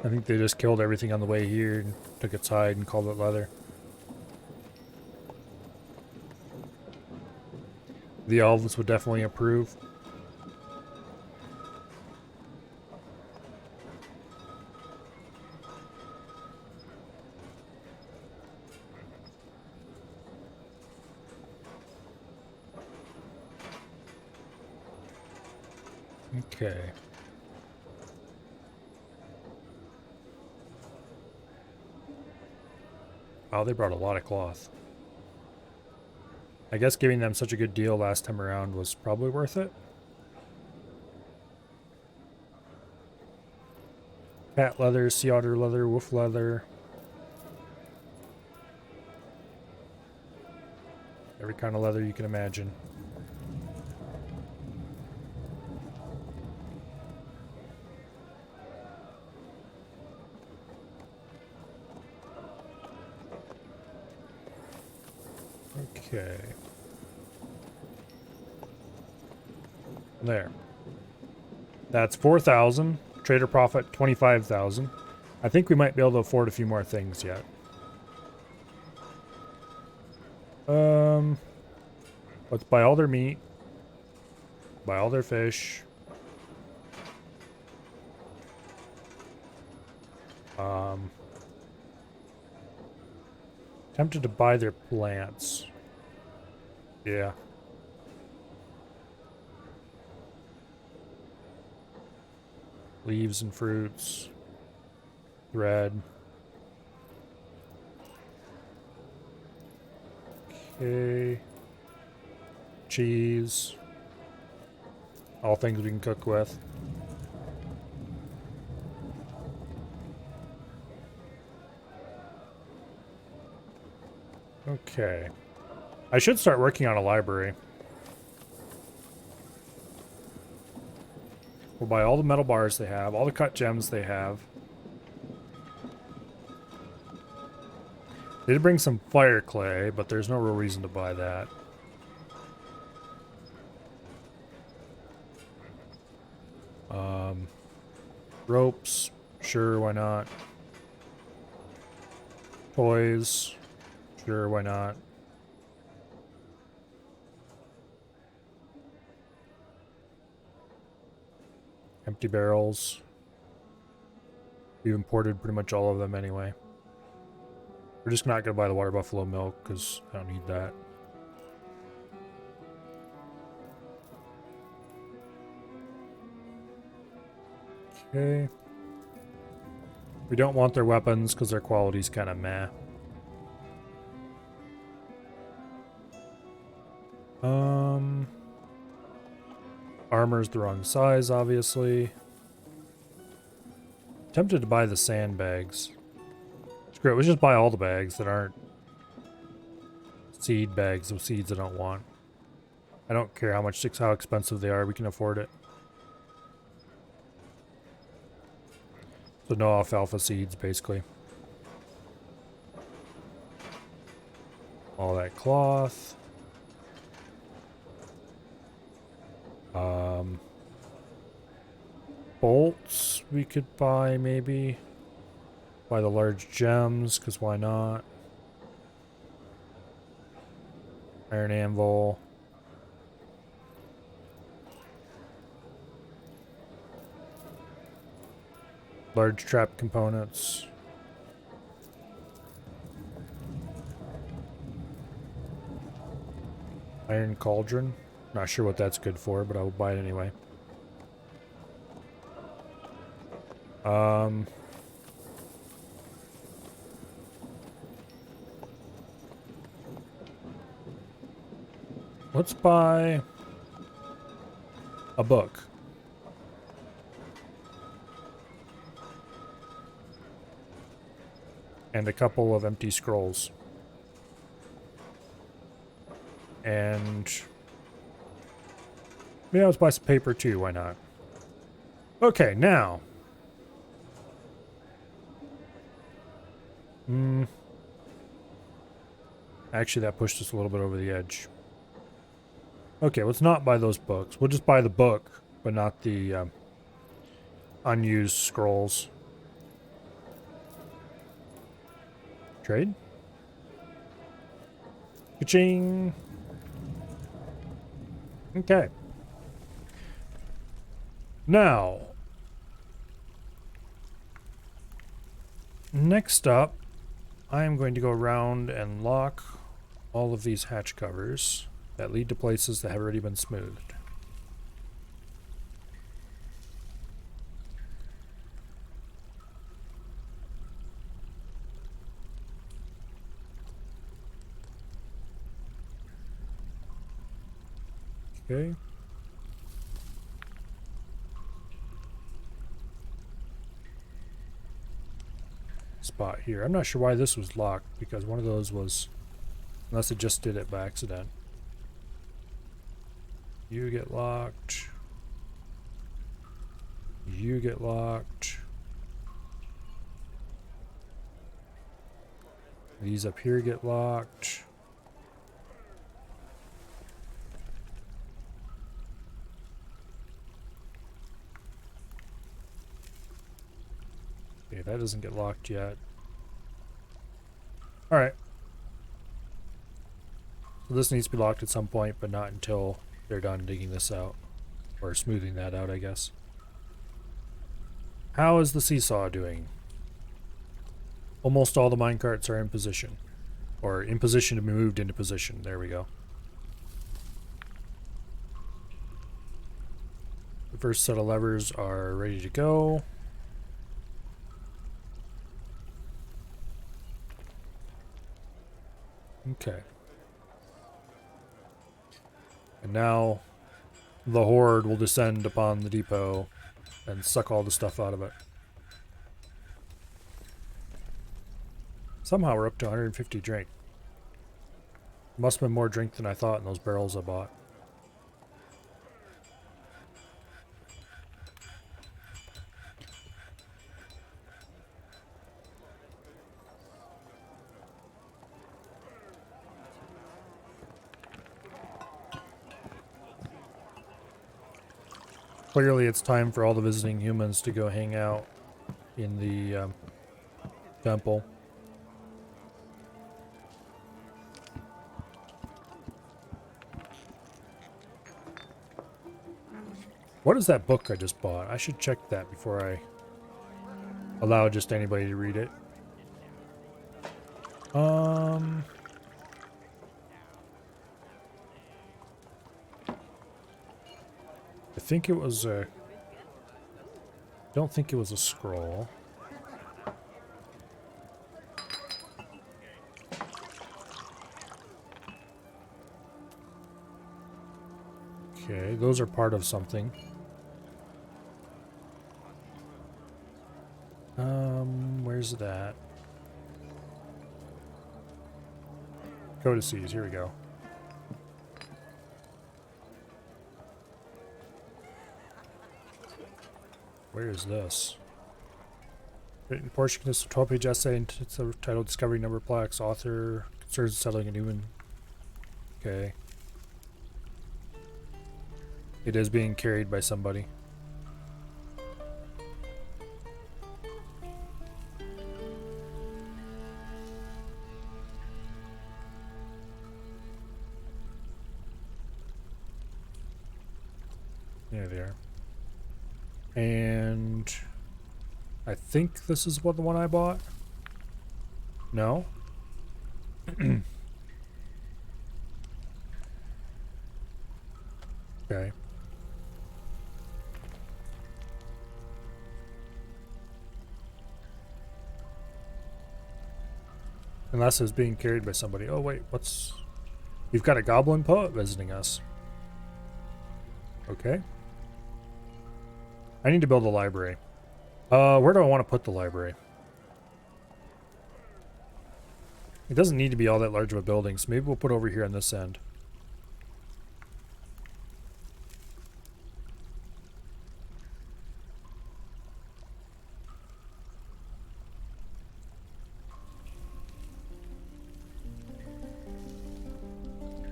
I think they just killed everything on the way here and took its hide and called it leather. The elves would definitely approve. Okay. Wow, they brought a lot of cloth. I guess giving them such a good deal last time around was probably worth it. Cat leather, sea otter leather, wolf leather. Every kind of leather you can imagine. Okay. There. That's 4,000. Trader profit 25,000. I think we might be able to afford a few more things yet. Let's buy all their meat. Buy all their fish. Tempted to buy their plants. Yeah. Leaves and fruits. Thread. Okay. cheese. All things we can cook with. Okay. I should start working on a library. We'll buy all the metal bars they have, all the cut gems they have. They did bring some fire clay, but there's no real reason to buy that. Ropes, sure, why not? Toys, sure, why not? Empty barrels. We've imported pretty much all of them anyway. We're just not going to buy the water buffalo milk because I don't need that. Okay. We don't want their weapons because their quality's kind of meh. Armor's the wrong size, obviously. Tempted to buy the sandbags. Screw it, let's just buy all the bags that aren't seed bags of seeds I don't want. I don't care how expensive they are, we can afford it. So no alfalfa seeds, basically. All that cloth. Bolts we could buy, maybe. Buy the large gems, because why not? Iron anvil. Large trap components. Iron cauldron. Not sure what that's good for, but I will buy it anyway. Let's buy a book. And a couple of empty scrolls. And maybe let's buy some paper too, why not? Okay, now. Actually, that pushed us a little bit over the edge. Okay, let's not buy those books. We'll just buy the book, but not the unused scrolls. Trade? Ka-ching! Okay. Now, next up, I am going to go around and lock all of these hatch covers that lead to places that have already been smoothed. Okay. Spot here. I'm not sure why this was locked, because one of those was, unless it just did it by accident. You get locked. You get locked. These up here get locked. Okay, that doesn't get locked yet. Alright. So this needs to be locked at some point, but not until they're done digging this out. Or smoothing that out, I guess. How is the seesaw doing? Almost all the minecarts are in position. Or in position to be moved into position. There we go. The first set of levers are ready to go. Okay. And now the horde will descend upon the depot and suck all the stuff out of it. Somehow we're up to 150 drink. Must have been more drink than I thought in those barrels I bought. Clearly it's time for all the visiting humans to go hang out in the temple. What is that book I just bought? I should check that before I allow just anybody to read it. I think it was a... don't think it was a scroll. Okay, those are part of something. Where's that? Codices, here we go. Where is this? Written Portuguese 12-page essay titled Discovery Number Plaques. Author concerns settling a human. Okay. It is being carried by somebody. There they are. And I think this is what the one I bought. No? Okay. Unless it's being carried by somebody. Oh wait, what's... We've got a goblin poet visiting us. Okay. I need to build a library. Where do I want to put the library? It doesn't need to be all that large of a building, so maybe we'll put it over here on this end.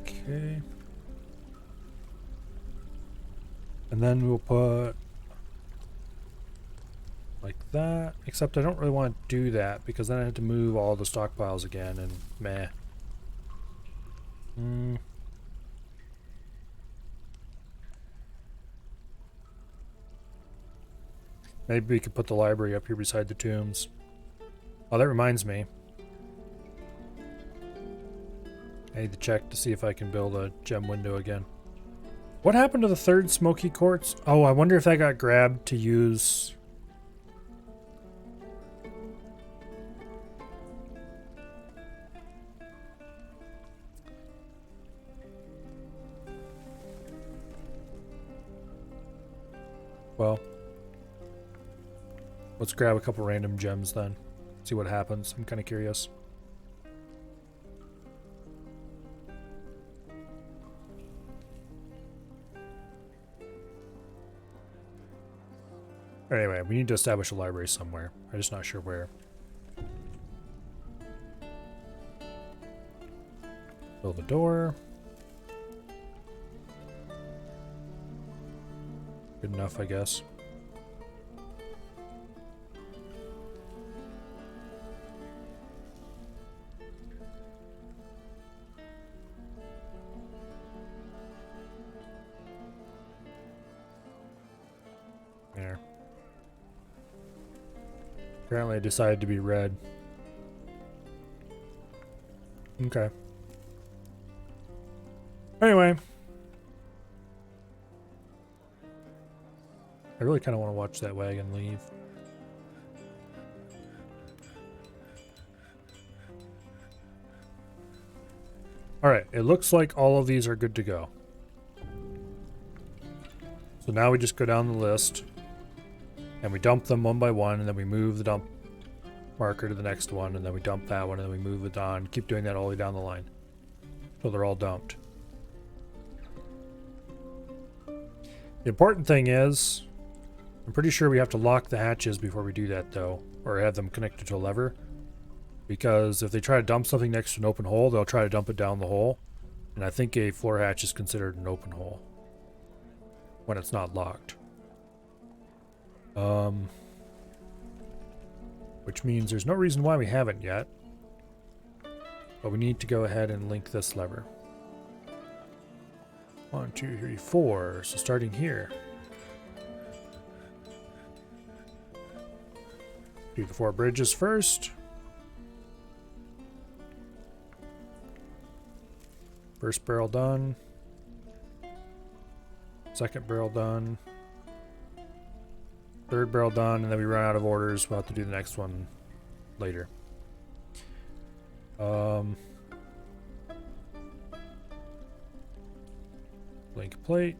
Okay. And then we'll put like that, except I don't really want to do that because then I have to move all the stockpiles again and meh. Maybe we could put the library up here beside the tombs. Oh, that reminds me. I need to check to see if I can build a gem window again. What happened to the third smoky quartz? Oh, I wonder if that got grabbed to use... Well, let's grab a couple random gems then. See what happens. I'm kind of curious. Anyway, we need to establish a library somewhere. I'm just not sure where. Build a door. Good enough, I guess. There. Apparently I decided to be red. Okay. Anyway. I really kind of want to watch that wagon leave. Alright, it looks like all of these are good to go. So now we just go down the list and we dump them one by one, and then we move the dump marker to the next one, and then we dump that one, and then we move it on. Keep doing that all the way down the line so they're all dumped. The important thing is, I'm pretty sure we have to lock the hatches before we do that though, or have them connected to a lever, because if they try to dump something next to an open hole, they'll try to dump it down the hole, and I think a floor hatch is considered an open hole when it's not locked. Which means there's no reason why we haven't yet, but we need to go ahead and link this lever. 1, 2, 3, 4. So starting here. Do the 4 bridges first. First barrel done. Second barrel done. Third barrel done, and then we run out of orders. We'll have to do the next one later. Link plate.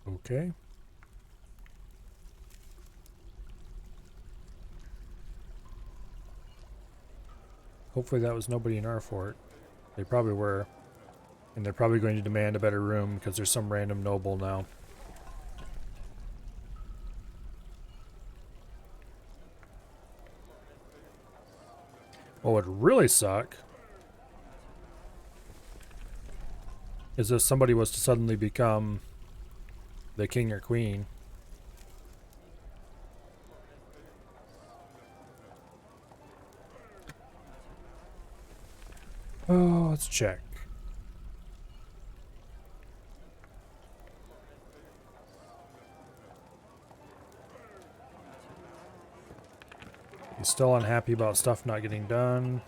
Okay. Hopefully that was nobody in our fort. They probably were. And they're probably going to demand a better room because there's some random noble now. What would really suck is if somebody was to suddenly become the king or queen. Oh, let's check. He's still unhappy about stuff not getting done.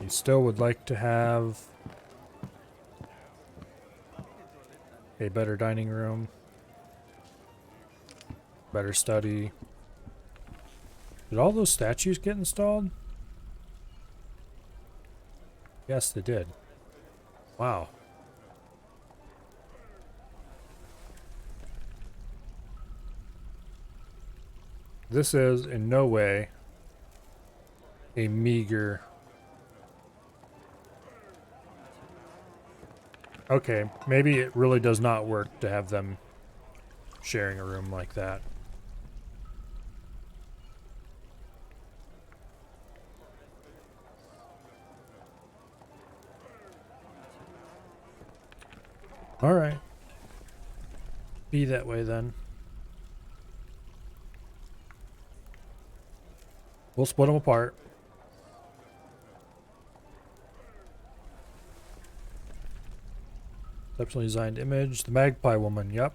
He still would like to have a better dining room, better study. Did all those statues get installed? Yes, they did. Wow. This is in no way a meager... Okay, maybe it really does not work to have them sharing a room like that. Alright. Be that way then. We'll split them apart. Exceptionally designed image. The Magpie Woman, yep.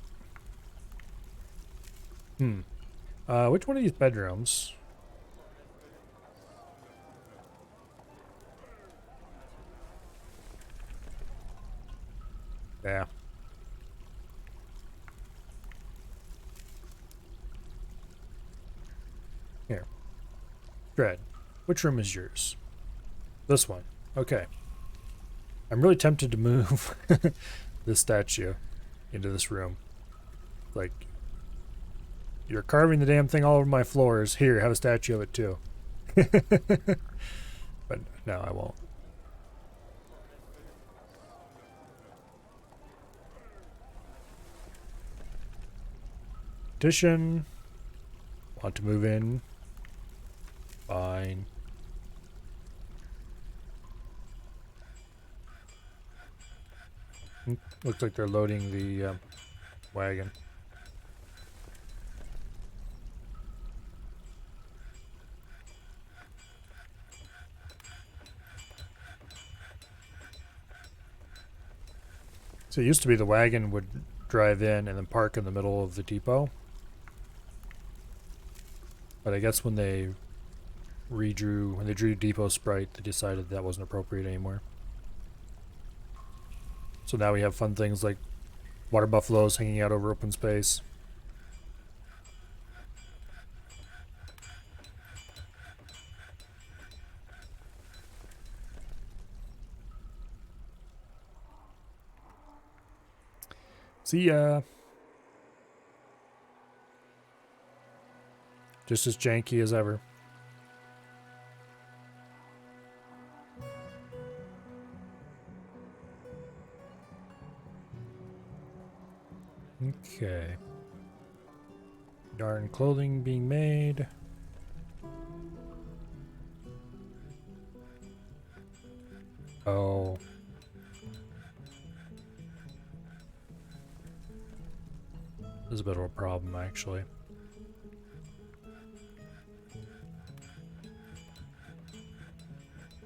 Which one of these bedrooms? Yeah. Here. Dread. Which room is yours? This one. Okay. I'm really tempted to move this statue into this room. Like, you're carving the damn thing all over my floors. Here, have a statue of it too. But no, I won't. Petition. Want to move in. Fine. Looks like they're loading the wagon. So it used to be the wagon would drive in and then park in the middle of the depot. But I guess when they drew Depot Sprite, they decided that wasn't appropriate anymore. So now we have fun things like water buffaloes hanging out over open space. See ya. Just as janky as ever. Okay. Darn clothing being made. Oh. This is a bit of a problem, actually.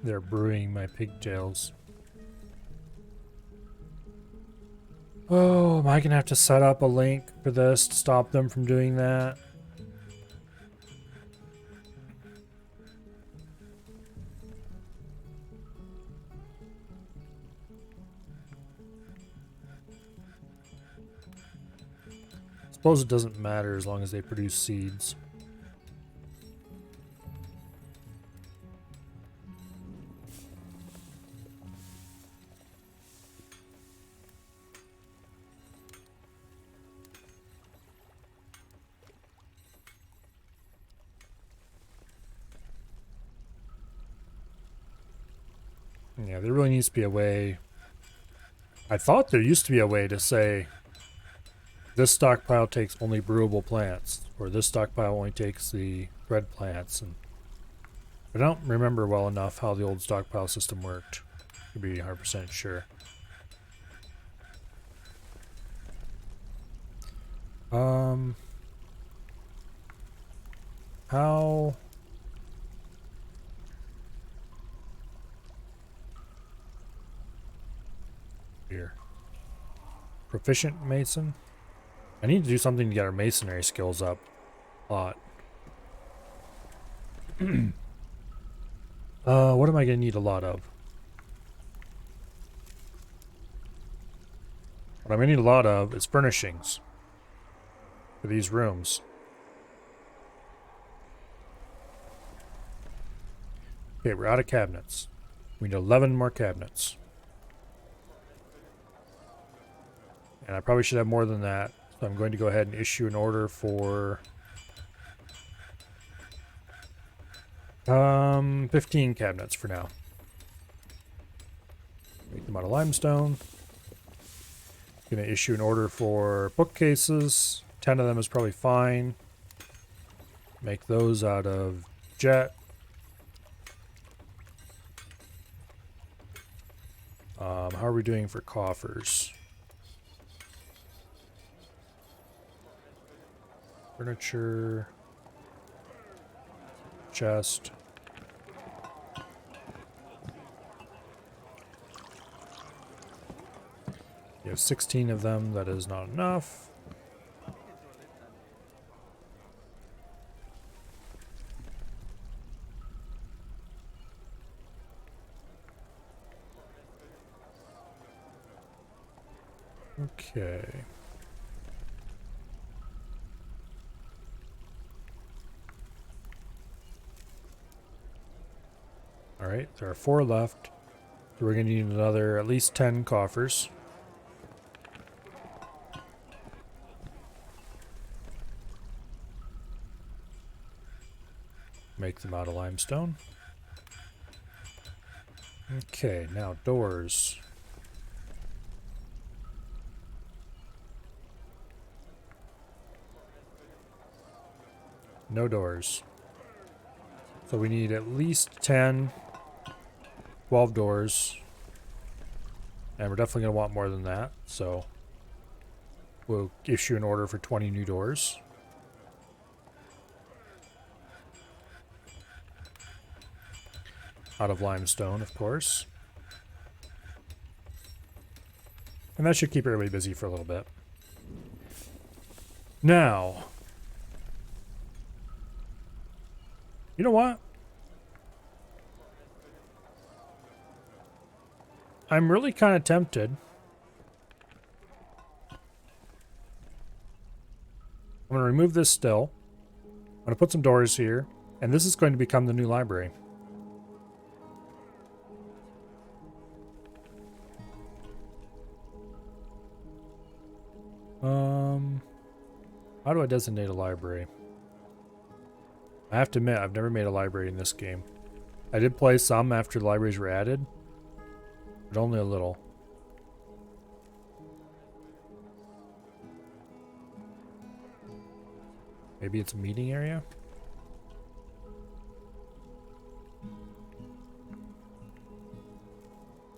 They're brewing my pigtails. Oh, am I gonna have to set up a link for this to stop them from doing that? Suppose it doesn't matter as long as they produce seeds. Yeah, there really needs to be a way. I thought there used to be a way to say this stockpile takes only brewable plants, or this stockpile only takes the bread plants. And I don't remember well enough how the old stockpile system worked to be 100% sure. How? Here. Proficient mason? I need to do something to get our masonry skills up a lot. What am I gonna need a lot of? What I'm gonna need a lot of is furnishings for these rooms. Okay, we're out of cabinets. We need 11 more cabinets. And I probably should have more than that. So I'm going to go ahead and issue an order for 15 cabinets for now. Make them out of limestone. Gonna issue an order for bookcases. 10 of them is probably fine. Make those out of jet. How are we doing for coffers? Furniture. Chest. You have 16 of them. That is not enough. Okay. Alright, there are 4 left. So we're going to need another at least 10 coffers. Make them out of limestone. Okay, now doors. No doors. So we need at least 10, 12 doors. And we're definitely going to want more than that. So we'll issue an order for 20 new doors. Out of limestone, of course. And that should keep everybody busy for a little bit. Now, you know what? I'm really kind of tempted I'm going to remove this still. I'm going to put some doors here. And this is going to become the new library. How do I designate a library? I have to admit, I've never made a library in this game. I did play some after the libraries were added, but only a little. Maybe it's a meeting area?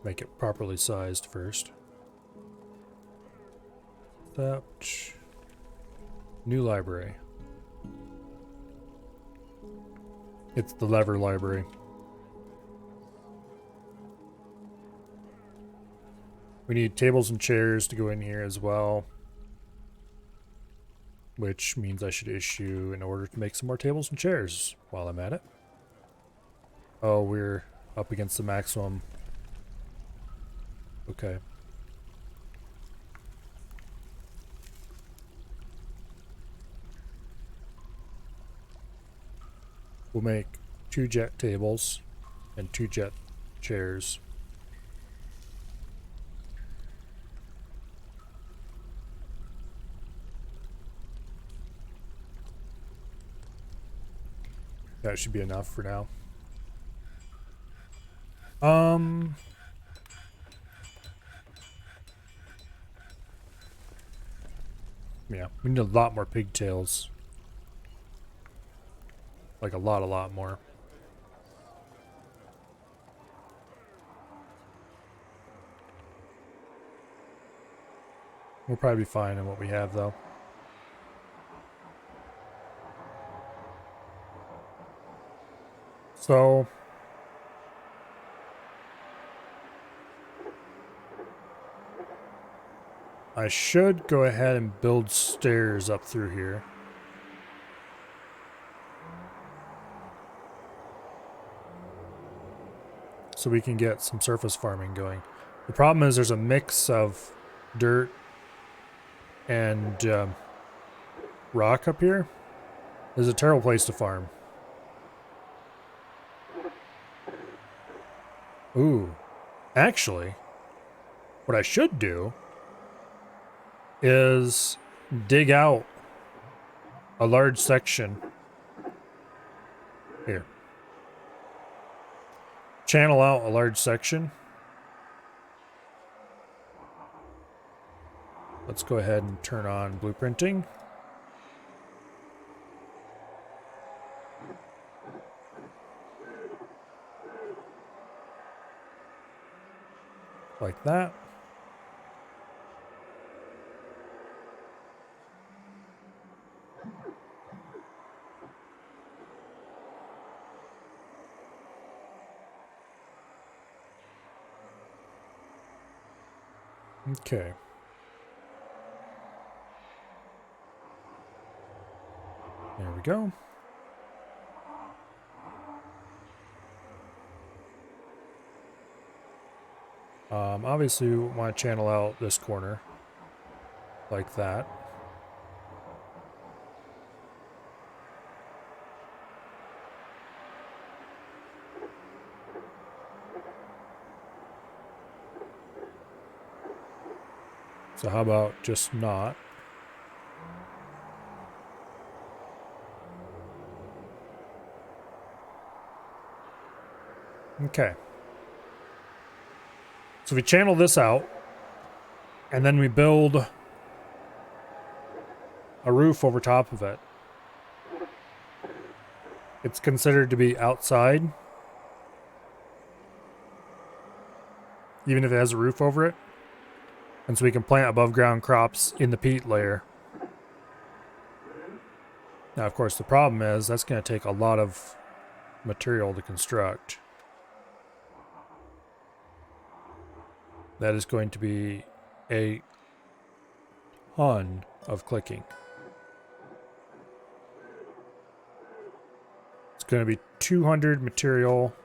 Make it properly sized first. That. New library. It's the lever library. We need tables and chairs to go in here as well. Which means I should issue an order to make some more tables and chairs while I'm at it. Oh, we're up against the maximum. Okay. We'll make 2 jet tables and 2 jet chairs. That should be enough for now. Yeah, we need a lot more pigtails. Like a lot more. We'll probably be fine in what we have, though. So I should go ahead and build stairs up through here. So we can get some surface farming going. The problem is there's a mix of dirt and rock up here. This is a terrible place to farm. Ooh. Actually, what I should do is dig out a large section. Here. Channel out a large section. Let's go ahead and turn on blueprinting. Like that. Okay. There we go. Obviously we want to channel out this corner like that. So how about just not? Okay. So we channel this out, and then we build a roof over top of it. It's considered to be outside, even if it has a roof over it. And so we can plant above ground crops in the peat layer. Now, of course, the problem is that's going to take a lot of material to construct. That is going to be a ton of clicking. It's going to be 200 material.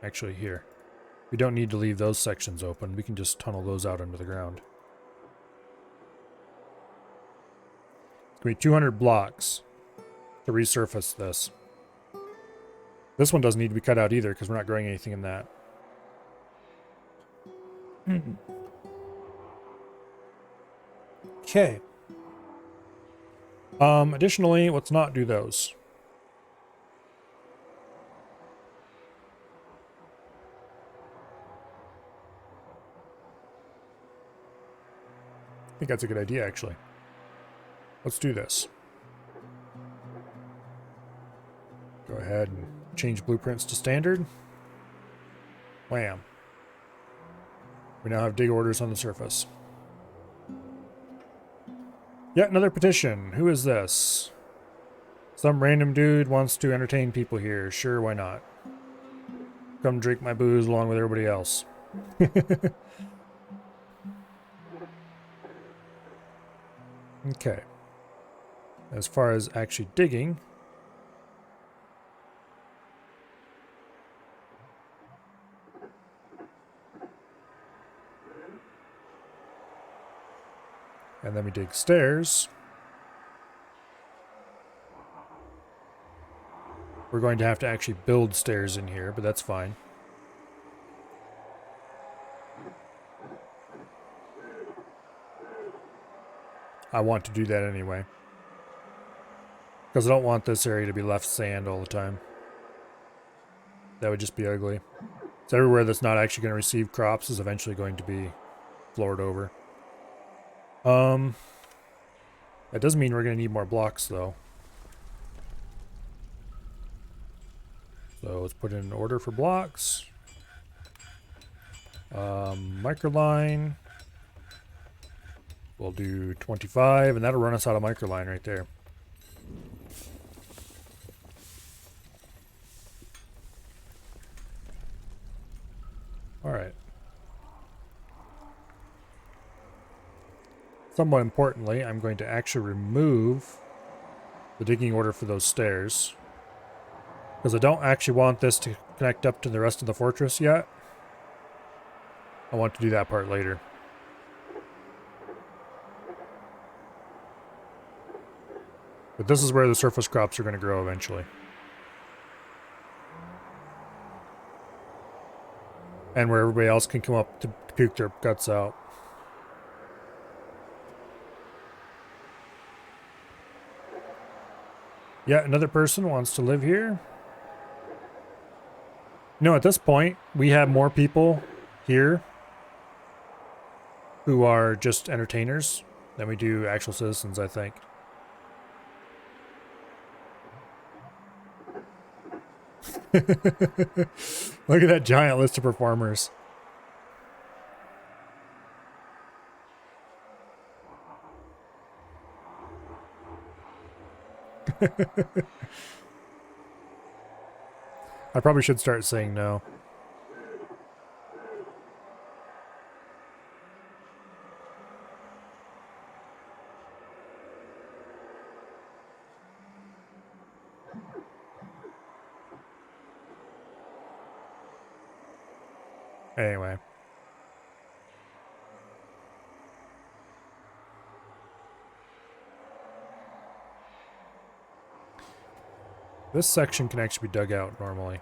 Actually, here. We don't need to leave those sections open. We can just tunnel those out under the ground. We need 200 blocks to resurface this. This one doesn't need to be cut out either because we're not growing anything in that. Okay. Additionally, let's not do those. I think that's a good idea, actually. Let's do this. Go ahead and change blueprints to standard. Wham. We now have dig orders on the surface. Yet another petition. Who is this? Some random dude wants to entertain people here. Sure, why not? Come drink my booze along with everybody else. Okay. As far as actually digging, and then we dig stairs. We're going to have to actually build stairs in here, but that's fine. I want to do that anyway. Because I don't want this area to be left sand all the time. That would just be ugly. So everywhere that's not actually going to receive crops is eventually going to be floored over. That doesn't mean we're going to need more blocks, though. So let's put in an order for blocks. Microline. We'll do 25, and that'll run us out of microline right there. Alright. Somewhat importantly, I'm going to actually remove the digging order for those stairs. Because I don't actually want this to connect up to the rest of the fortress yet. I want to do that part later. But this is where the surface crops are going to grow eventually. And where everybody else can come up to puke their guts out. Yeah, another person wants to live here. No, at this point, we have more people here who are just entertainers than we do actual citizens, I think. Look at that giant list of performers. I probably should start saying no. Anyway. This section can actually be dug out normally.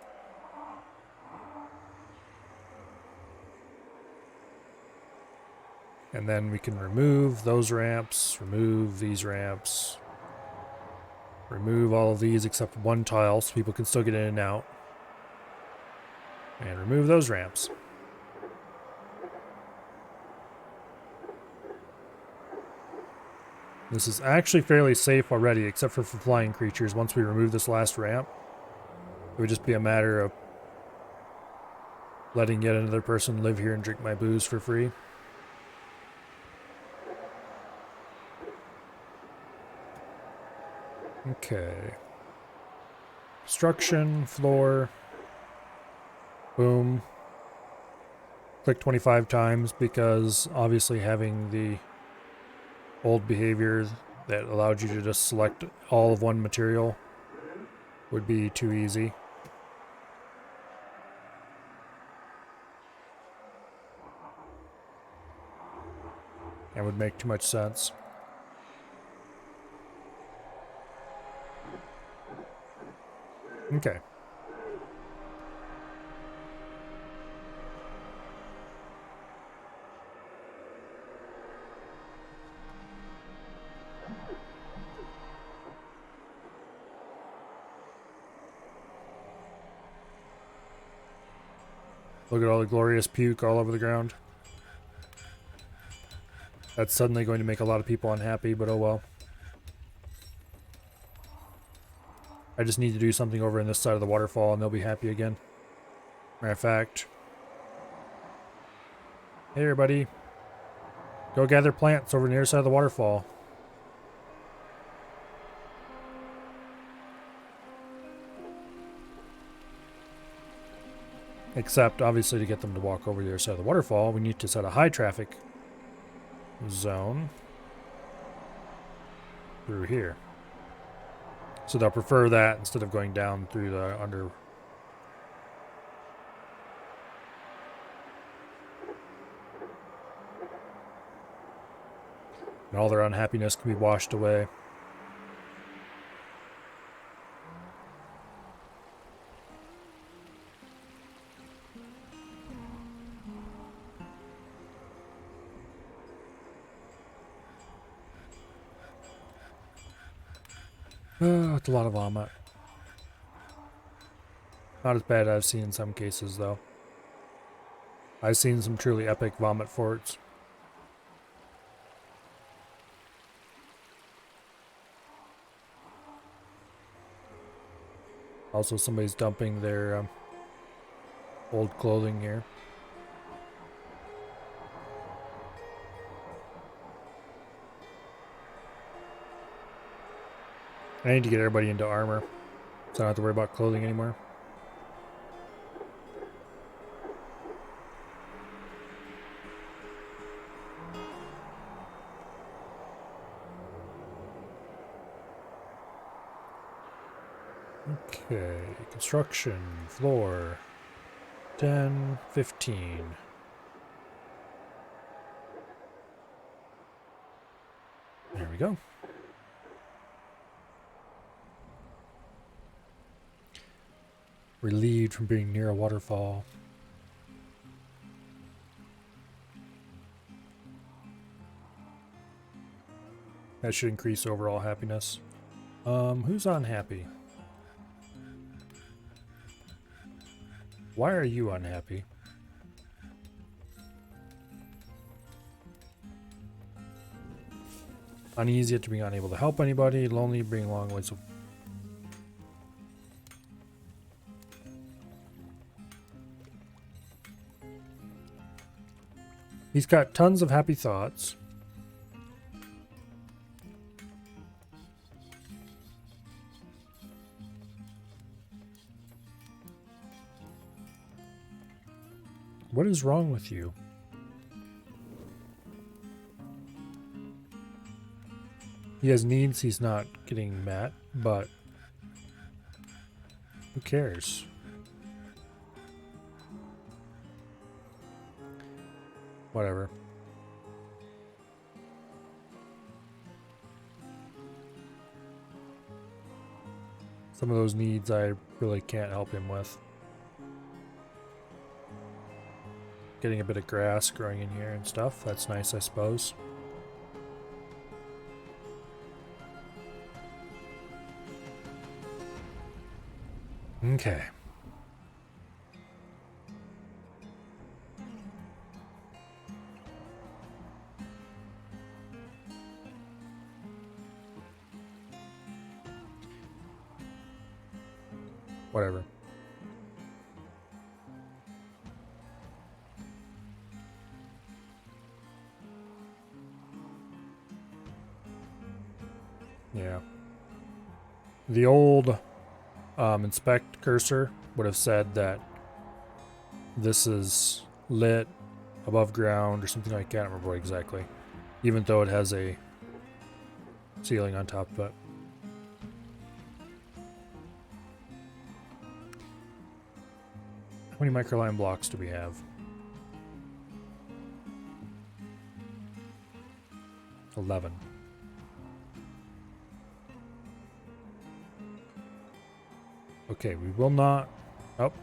And then we can remove those ramps, remove these ramps, remove all of these except one tile so people can still get in and out. And remove those ramps. This is actually fairly safe already, except for flying creatures. Once we remove this last ramp, it would just be a matter of letting yet another person live here and drink my booze for free. Okay. Construction, floor. Boom. Click 25 times because obviously having the old behavior that allowed you to just select all of one material would be too easy. And would make too much sense. Okay. Look at all the glorious puke all over the ground. That's suddenly going to make a lot of people unhappy, but oh well. I just need to do something over in this side of the waterfall and they'll be happy again. Matter of fact. Hey everybody. Go gather plants over near the side of the waterfall. Except, obviously, to get them to walk over the other side of the waterfall, we need to set a high traffic zone through here. So they'll prefer that instead of going down through the under. And all their unhappiness can be washed away. Oh, it's a lot of vomit. Not as bad as I've seen in some cases, though. I've seen some truly epic vomit forts. Also, somebody's dumping their old clothing here. I need to get everybody into armor, so I don't have to worry about clothing anymore. Okay, construction, floor, 10, 15. There we go. Relieved from being near a waterfall. That should increase overall happiness. Who's unhappy? Why are you unhappy? Uneasy at being unable to help anybody, lonely, being long ways. He's got tons of happy thoughts. What is wrong with you? He has needs he's not getting met, but who cares? Whatever. Some of those needs I really can't help him with. Getting a bit of grass growing in here and stuff. That's nice, I suppose. Okay. Whatever. Yeah. The old inspect cursor would have said that this is lit above ground or something like that. I don't remember what exactly. Even though it has a ceiling on top of it. How many microline blocks do we have? 11. Okay, we will not. Oh.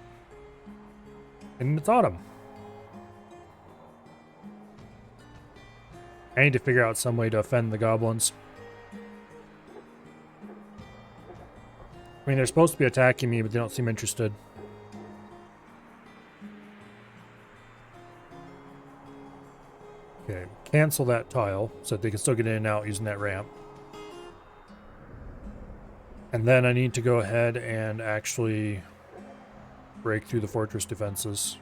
And it's autumn. I need to figure out some way to offend the goblins. I mean, they're supposed to be attacking me, but they don't seem interested. Okay, cancel that tile so that they can still get in and out using that ramp. And then I need to go ahead and actually break through the fortress defenses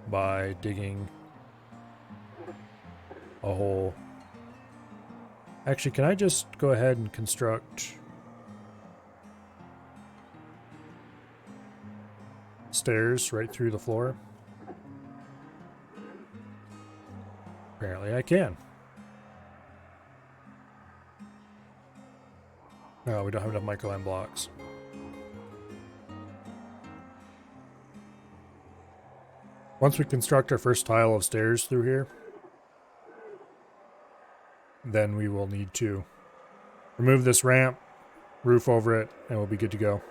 by digging a hole. Actually, can I just go ahead and construct stairs right through the floor? Apparently I can. No, we don't have enough microline blocks. Once we construct our first tile of stairs through here, then we will need to remove this ramp, roof over it, and we'll be good to go.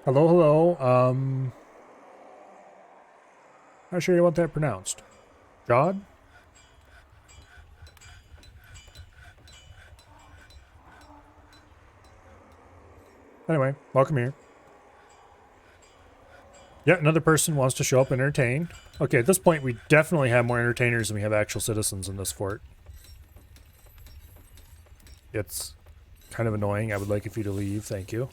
Hello, hello. Not sure you want that pronounced. God? Anyway, welcome here. Yeah, another person wants to show up and entertain. Okay, at this point, we definitely have more entertainers than we have actual citizens in this fort. It's kind of annoying. I would like for you to leave. Thank you.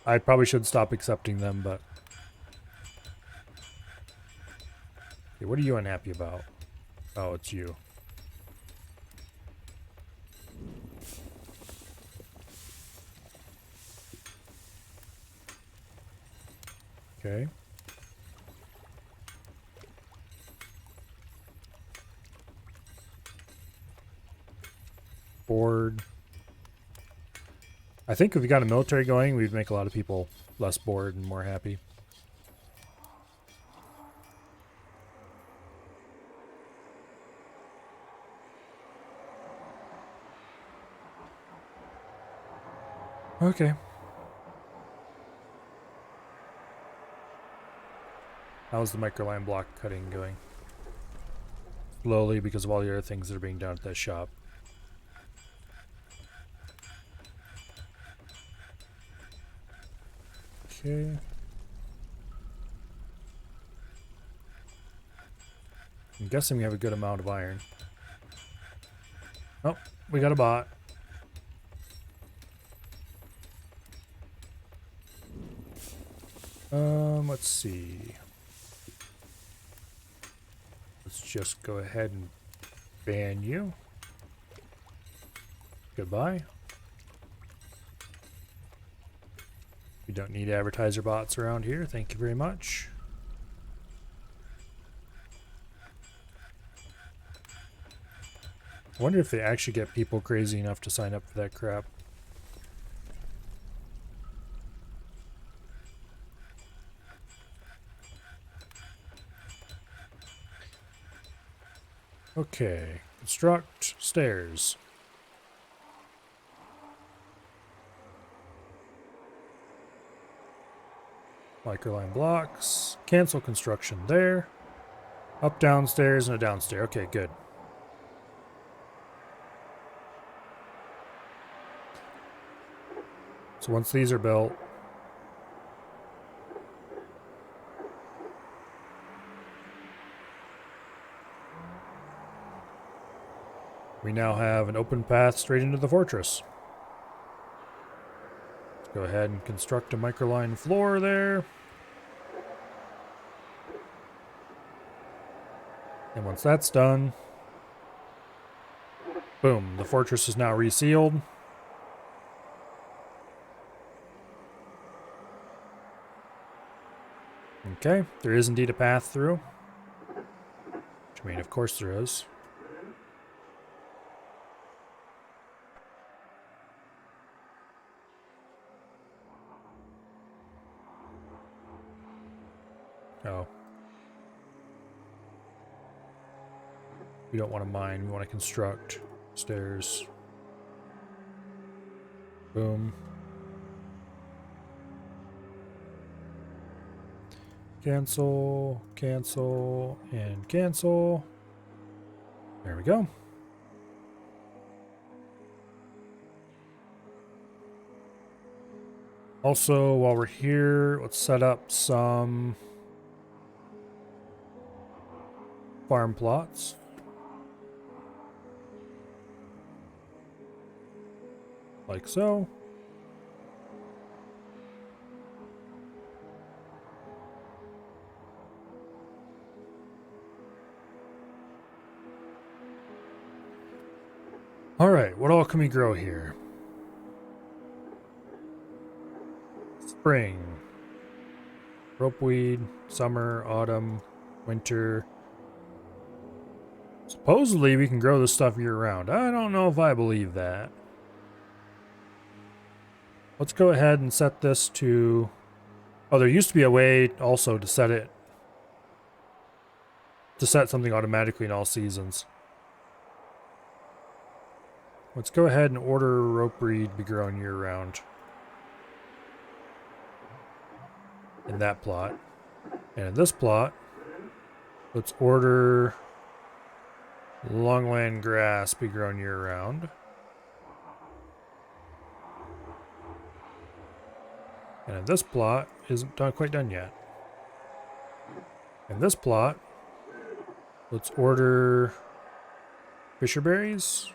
I probably should stop accepting them, but... Okay, what are you unhappy about? Oh, it's you. Okay. Bored. I think if we got a military going, we'd make a lot of people less bored and more happy. Okay. How's the microline block cutting going? Slowly because of all the other things that are being done at that shop. Okay. I'm guessing we have a good amount of iron. Oh, we got a bot. Let's see. Let's just go ahead and ban you. Goodbye. We don't need advertiser bots around here. Thank you very much. I wonder if they actually get people crazy enough to sign up for that crap. Okay, construct stairs. Microline blocks. Cancel construction there. Up, downstairs, and a downstairs. Okay, good. So once these are built, we now have an open path straight into the fortress. Let's go ahead and construct a microline floor there. And once that's done, boom, the fortress is now resealed. Okay, there is indeed a path through. Which, I mean, of course there is. Oh. We don't want to mine, we want to construct. Stairs. Boom. Cancel, cancel, and cancel. There we go. Also, while we're here, let's set up some farm plots. Like so. Alright, what all can we grow here? Spring. Ropeweed, summer, autumn, winter. Supposedly we can grow this stuff year round. I don't know if I believe that. Let's go ahead and set this to... Oh, there used to be a way also to set it... to set something automatically in all seasons. Let's go ahead and order ropeweed to be grown year round. In that plot. And in this plot, let's order longland grass be grown year round. And in this plot, isn't quite done yet. In this plot, let's order fisherberries.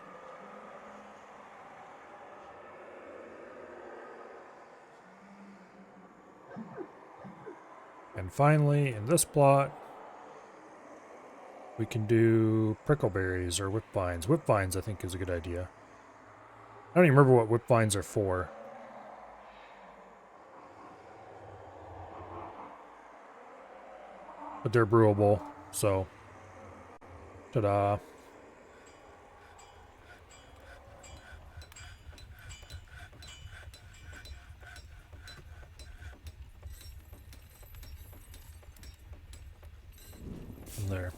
And finally, in this plot, we can do prickleberries or whipvines. Whipvines, I think, is a good idea. I don't even remember what whipvines are for. But they're brewable, so... Ta-da. From there.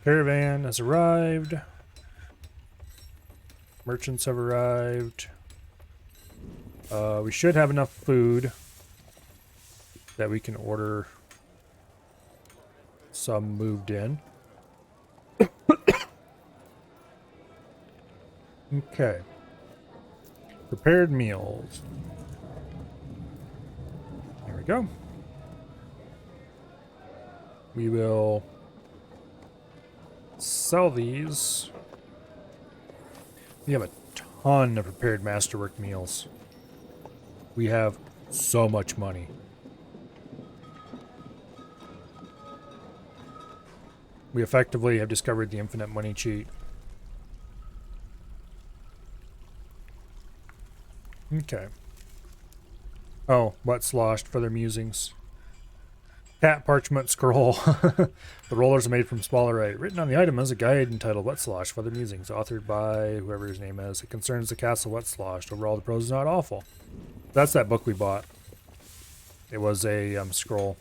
Caravan has arrived. Merchants have arrived. We should have enough food that we can order some moved in. Okay. Prepared meals. There we go. We will sell these. We have a ton of prepared masterwork meals. We have so much money. We effectively have discovered the infinite money cheat. Okay. Oh, wet sloshed for their musings. Cat parchment scroll. The rollers are made from sphalerite. Written on the item is a guide entitled Wet Slosh for their musings, authored by whoever his name is. It concerns the castle Wet Sloshed. Overall, the prose is not awful. That's that book we bought. It was a scroll.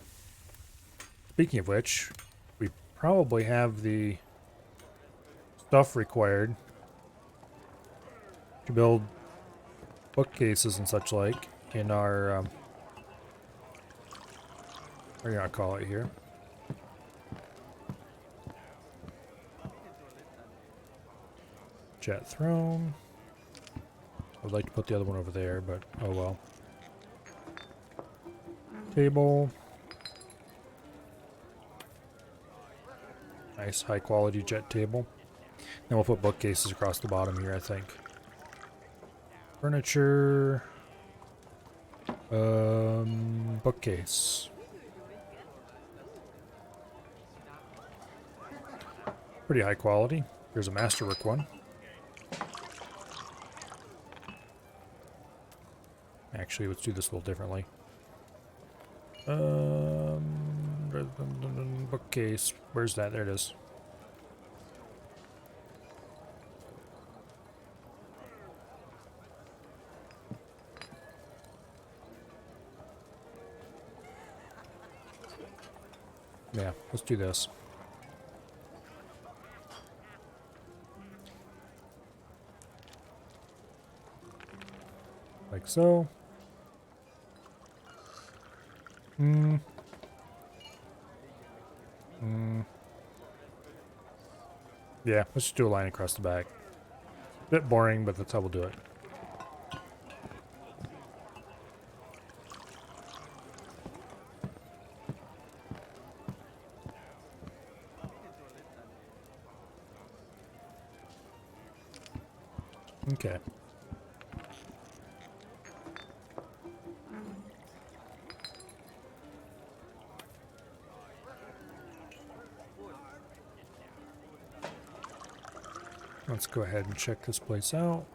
Speaking of which, we probably have the stuff required to build bookcases and such like in our what do you call it here? Jet throne. I would like to put the other one over there, but oh well. Table. Nice high quality jet table. Then we'll put bookcases across the bottom here, I think. Furniture. Bookcase. Pretty high quality. Here's a masterwork one. Actually, let's do this a little differently. Bookcase. Where's that? There it is. Yeah, let's do this. Like so. Hmm. Hmm. Yeah, let's just do a line across the back. Bit boring, but that's how we'll do it. Okay. Let's go ahead and check this place out.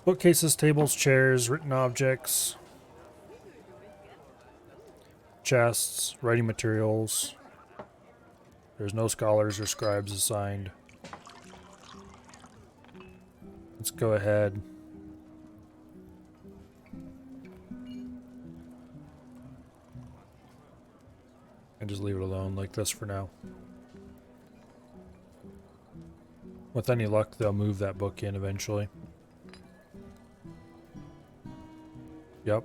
Bookcases, tables, chairs, written objects, chests, writing materials. There's no scholars or scribes assigned. Let's go ahead. And just leave it alone like this for now. With any luck, they'll move that book in eventually. Yep.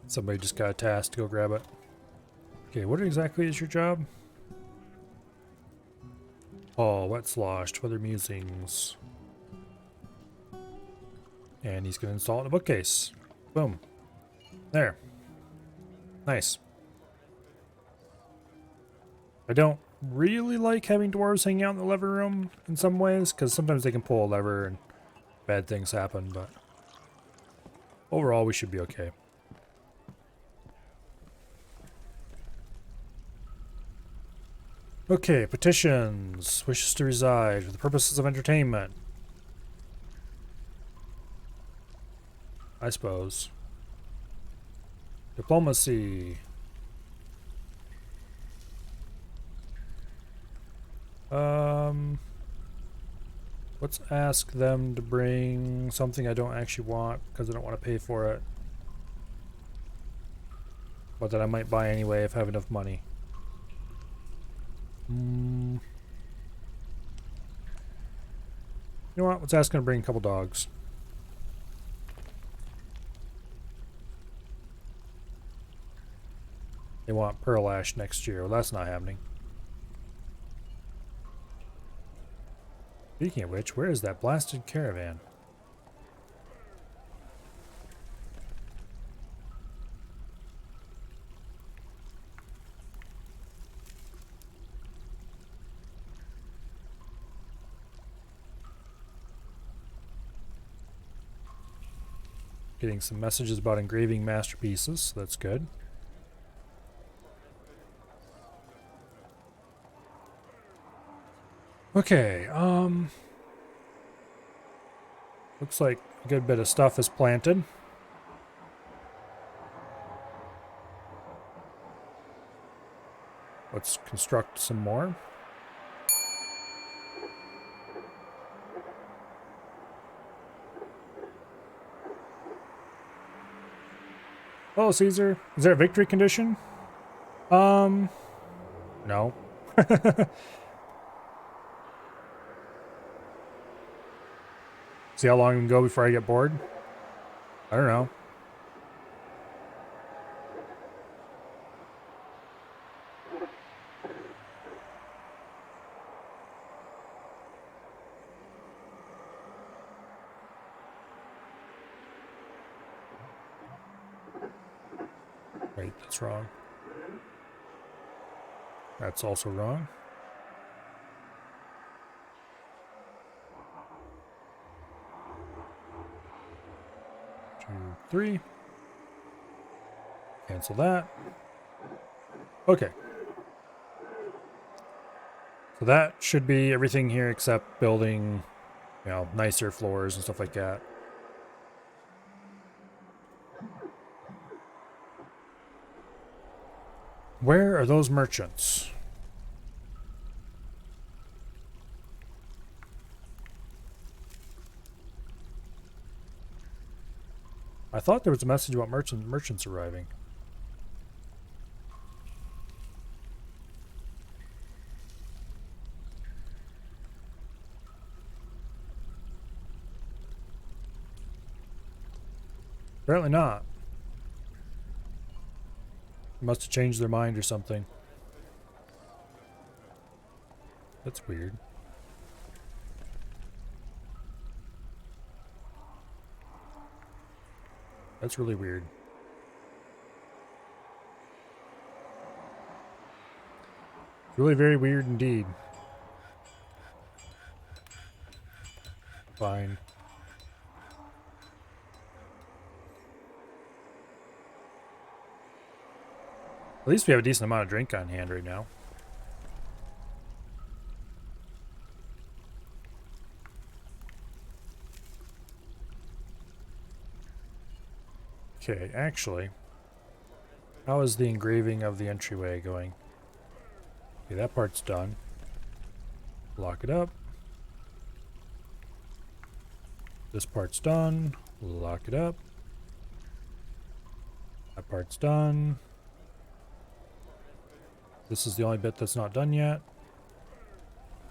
Somebody just got a task to go grab it. Okay, what exactly is your job? Oh, wet sloshed, weather musings. And he's going to install it in a bookcase. Boom. There. Nice. I don't really like having dwarves hanging out in the lever room in some ways, because sometimes they can pull a lever and bad things happen, but overall we should be okay. Okay, petitions. Wishes to reside for the purposes of entertainment. I suppose. Diplomacy. Let's ask them to bring something I don't actually want because I don't want to pay for it. But that I might buy anyway if I have enough money. You know what? Let's ask them to bring a couple dogs. They want Pearl Ash next year. Well, that's not happening. Speaking of which, where is that blasted caravan? Getting some messages about engraving masterpieces, so that's good. Okay, looks like a good bit of stuff is planted. Let's construct some more. Oh, Caesar. Is there a victory condition? No. See how long I can go before I get bored? I don't know. Wait, that's wrong. That's also wrong. Two, three. Cancel that. Okay. So that should be everything here except building, you know, nicer floors and stuff like that. Where are those merchants? I thought there was a message about merchants arriving. Apparently not. Must have changed their mind or something. That's weird. That's really weird. Really very weird indeed. Fine. At least we have a decent amount of drink on hand right now. Okay, actually, how is the engraving of the entryway going? Okay, that part's done. Lock it up. This part's done. Lock it up. That part's done. This is the only bit that's not done yet.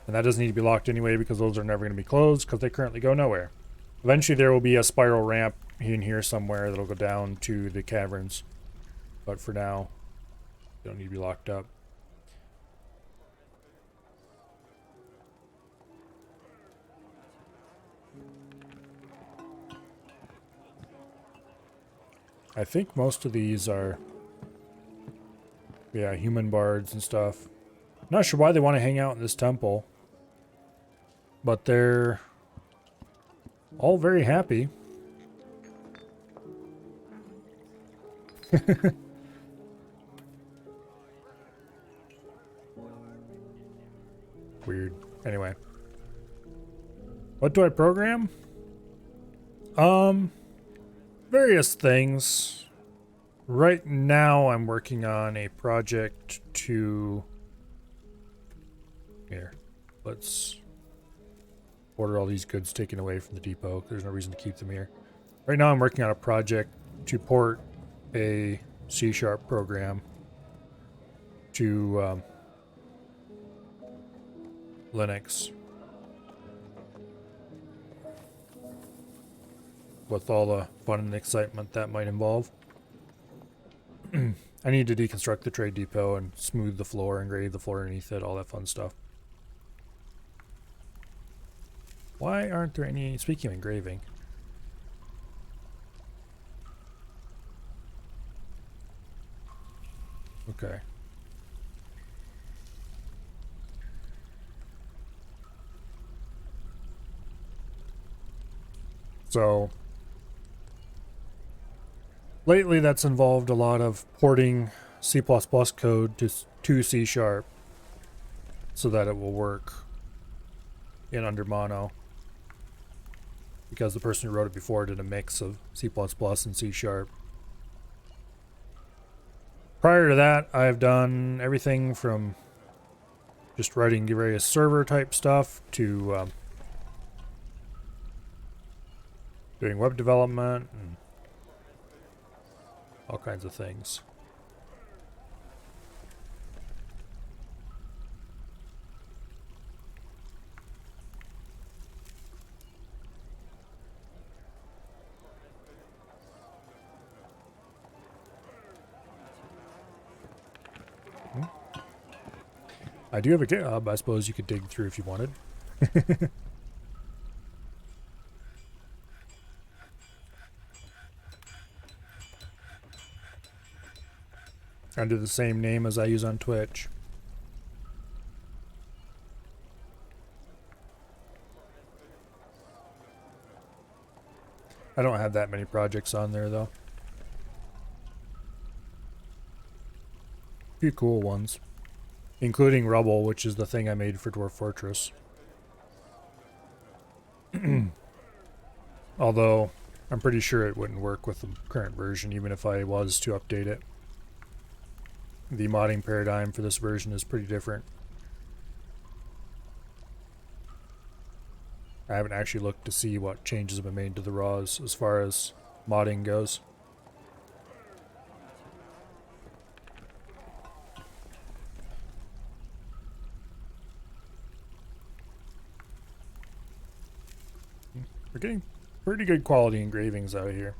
And that doesn't need to be locked anyway because those are never going to be closed because they currently go nowhere. Eventually there will be a spiral ramp in here somewhere that'll go down to the caverns. But for now, they don't need to be locked up. I think most of these are, yeah, human bards and stuff. Not sure why they want to hang out in this temple, but they're all very happy. Weird. Anyway. What do I program? Various things. Right now I'm working on a project to... Here. Let's order all these goods taken away from the depot. There's no reason to keep them here. Right now I'm working on a project to port a C# program to Linux. With all the fun and excitement that might involve. I need to deconstruct the trade depot and smooth the floor, engrave the floor underneath it, all that fun stuff. Why aren't there any... Speaking of engraving. Okay. So... lately that's involved a lot of porting C++ code to C# so that it will work in under mono. Because the person who wrote it before did a mix of C++ and C#. Prior to that, I've done everything from just writing various server type stuff to doing web development and all kinds of things. I do have a GitHub. I suppose you could dig through if you wanted. Under the same name as I use on Twitch. I don't have that many projects on there though. A few cool ones. Including Rubble, which is the thing I made for Dwarf Fortress. Although, I'm pretty sure it wouldn't work with the current version, even if I was to update it. The modding paradigm for this version is pretty different. I haven't actually looked to see what changes have been made to the RAWs as far as modding goes. We're getting pretty good quality engravings out of here.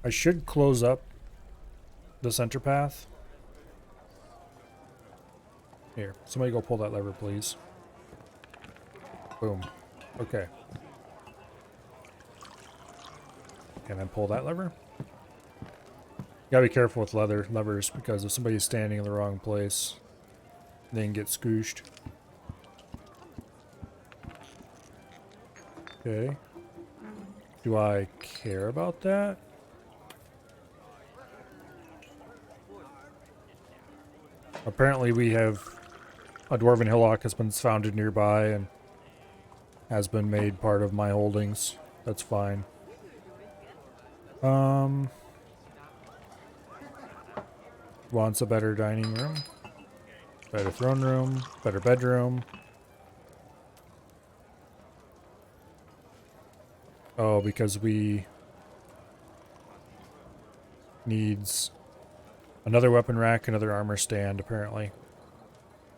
I should close up the center path. Here, somebody go pull that lever, please. Boom. Okay. And then pull that lever. Gotta be careful with levers because if somebody's standing in the wrong place, they can get scooshed. Okay. Do I care about that? Apparently we have a dwarven hillock has been founded nearby and has been made part of my holdings. That's fine. Wants a better dining room, better throne room, better bedroom. Oh, because we needs another weapon rack, another armor stand, apparently.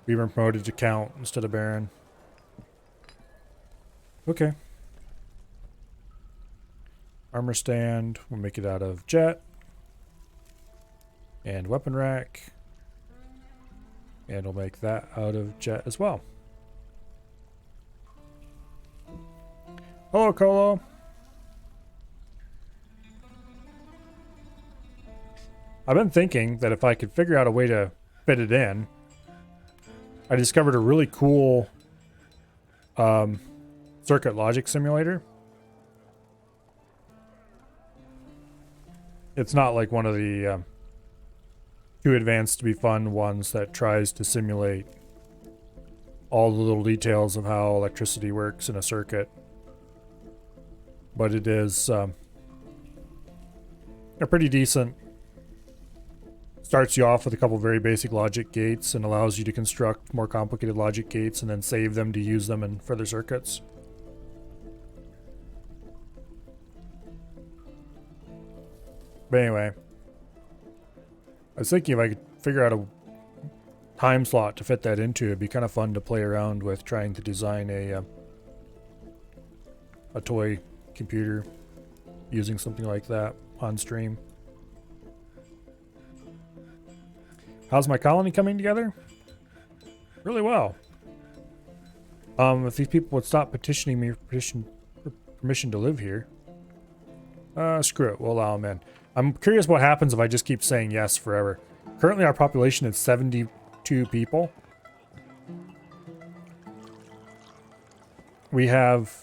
We've been promoted to Count instead of Baron. Okay. Armor stand, we'll make it out of jet. And weapon rack. And we'll make that out of jet as well. Hello, Colo. I've been thinking that if I could figure out a way to fit it in, I discovered a really cool circuit logic simulator. It's not like one of the too advanced to be fun ones that tries to simulate all the little details of how electricity works in a circuit. But it is a pretty decent. Starts you off with a couple very basic logic gates and allows you to construct more complicated logic gates and then save them to use them in further circuits. But anyway, I was thinking if I could figure out a time slot to fit that into, it'd be kind of fun to play around with trying to design a toy computer using something like that on stream. How's my colony coming together? Really well. If these people would stop petitioning me for permission to live here. Screw it, we'll allow them in. I'm curious what happens if I just keep saying yes forever. Currently our population is 72 people. We have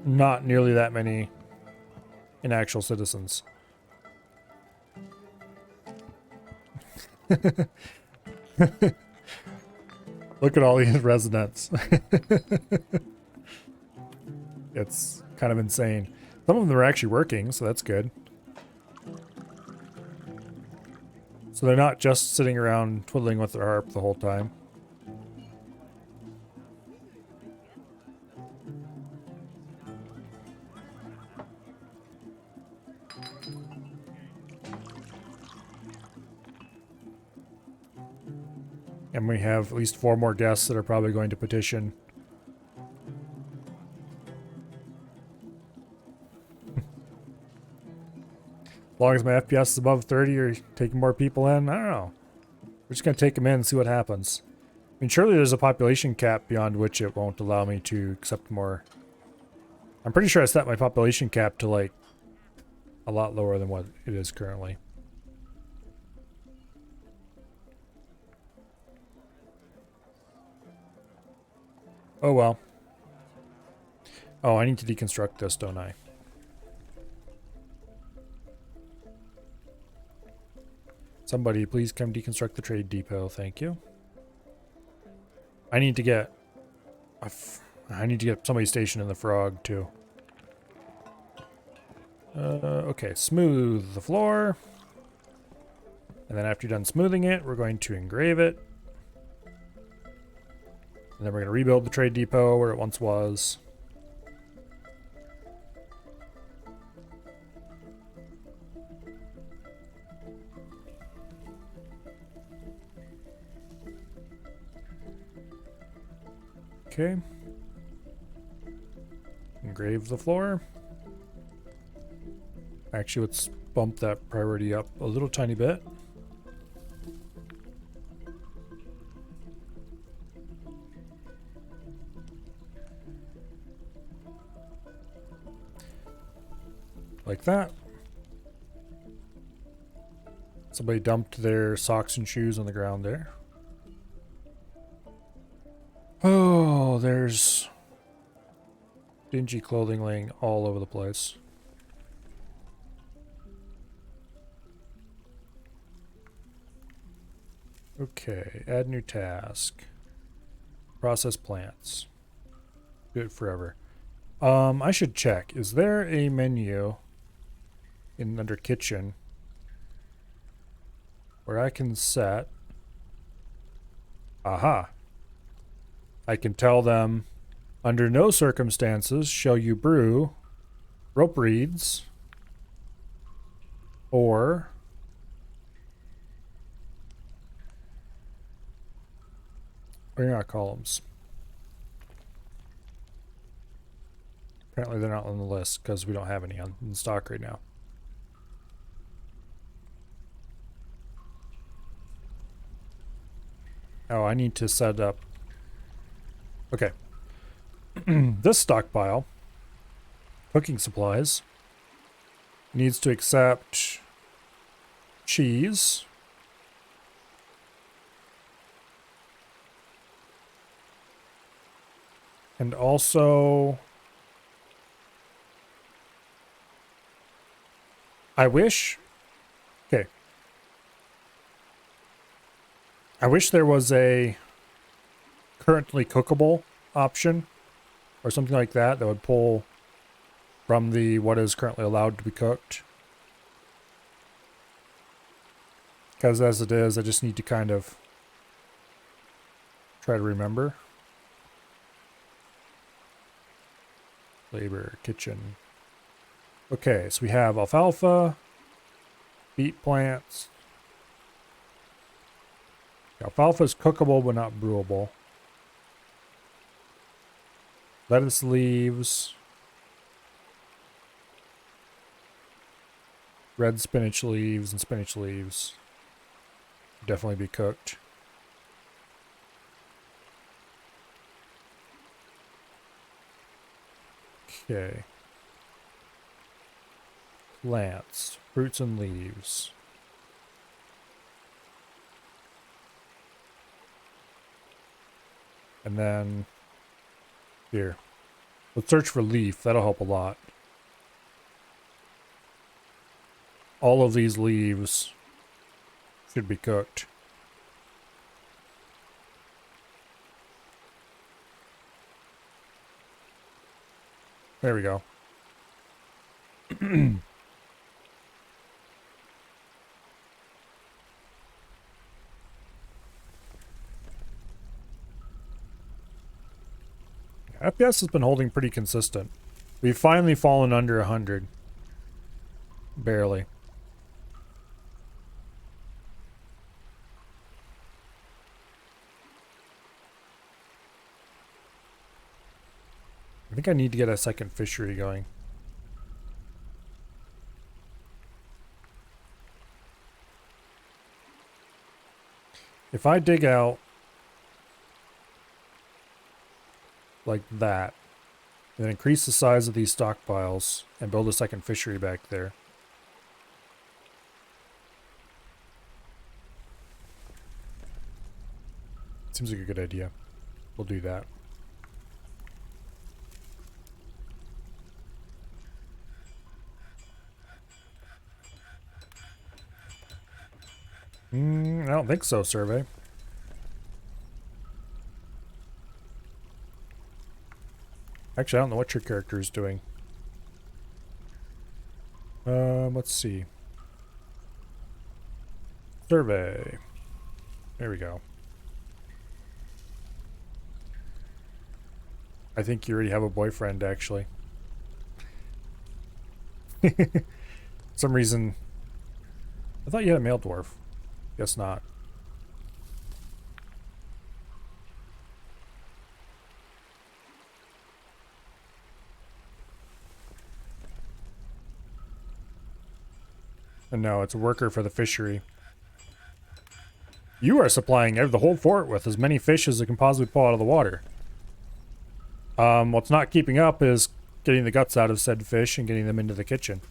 not nearly that many inactual citizens. Look at all these residents. It's kind of insane. Some of them are actually working, so that's good. So they're not just sitting around twiddling with their harp the whole time. And we have at least 4 more guests that are probably going to petition. As long as my FPS is above 30 or taking more people in, I don't know. We're just going to take them in and see what happens. I mean, surely there's a population cap beyond which it won't allow me to accept more. I'm pretty sure I set my population cap to like a lot lower than what it is currently. Oh well. Oh, I need to deconstruct this, don't I? Somebody please come deconstruct the trade depot, thank you. I need to get somebody stationed in the frog too. Okay, smooth the floor. And then after you're done smoothing it, we're going to engrave it. And then we're going to rebuild the trade depot where it once was. Okay. Engrave the floor. Actually, let's bump that priority up a little tiny bit. Like that. Somebody dumped their socks and shoes on the ground there. Oh, there's dingy clothing laying all over the place. Okay, add new task. Process plants. Do it forever. I should check. Is there a menu in under kitchen where I can set? Aha. I can tell them under no circumstances shall you brew rope reeds or not columns. Apparently they're not on the list because we don't have any in stock right now. Oh, I need to set up. Okay. This stockpile, cooking supplies, needs to accept cheese, and also I wish there was a currently cookable option or something like that that would pull from the what is currently allowed to be cooked. Because as it is, I just need to kind of try to remember. Labor, kitchen. Okay, so we have alfalfa, beet plants. Alfalfa is cookable but not brewable. Lettuce leaves. Red spinach leaves and spinach leaves. Definitely be cooked. Okay. Plants, fruits and leaves. And then here. Let's search for leaf. That'll help a lot. All of these leaves should be cooked. There we go. FPS has been holding pretty consistent. We've finally fallen under 100. Barely. I think I need to get a second fishery going. If I dig out like that, and then increase the size of these stockpiles and build a second fishery back there. Seems like a good idea. We'll do that. I don't think so, survey. Actually, I don't know what your character is doing. Let's see. Survey. There we go. I think you already have a boyfriend, actually. Some reason. I thought you had a male dwarf. Guess not. And no, it's a worker for the fishery. You are supplying the whole fort with as many fish as it can possibly pull out of the water. What's not keeping up is getting the guts out of said fish and getting them into the kitchen.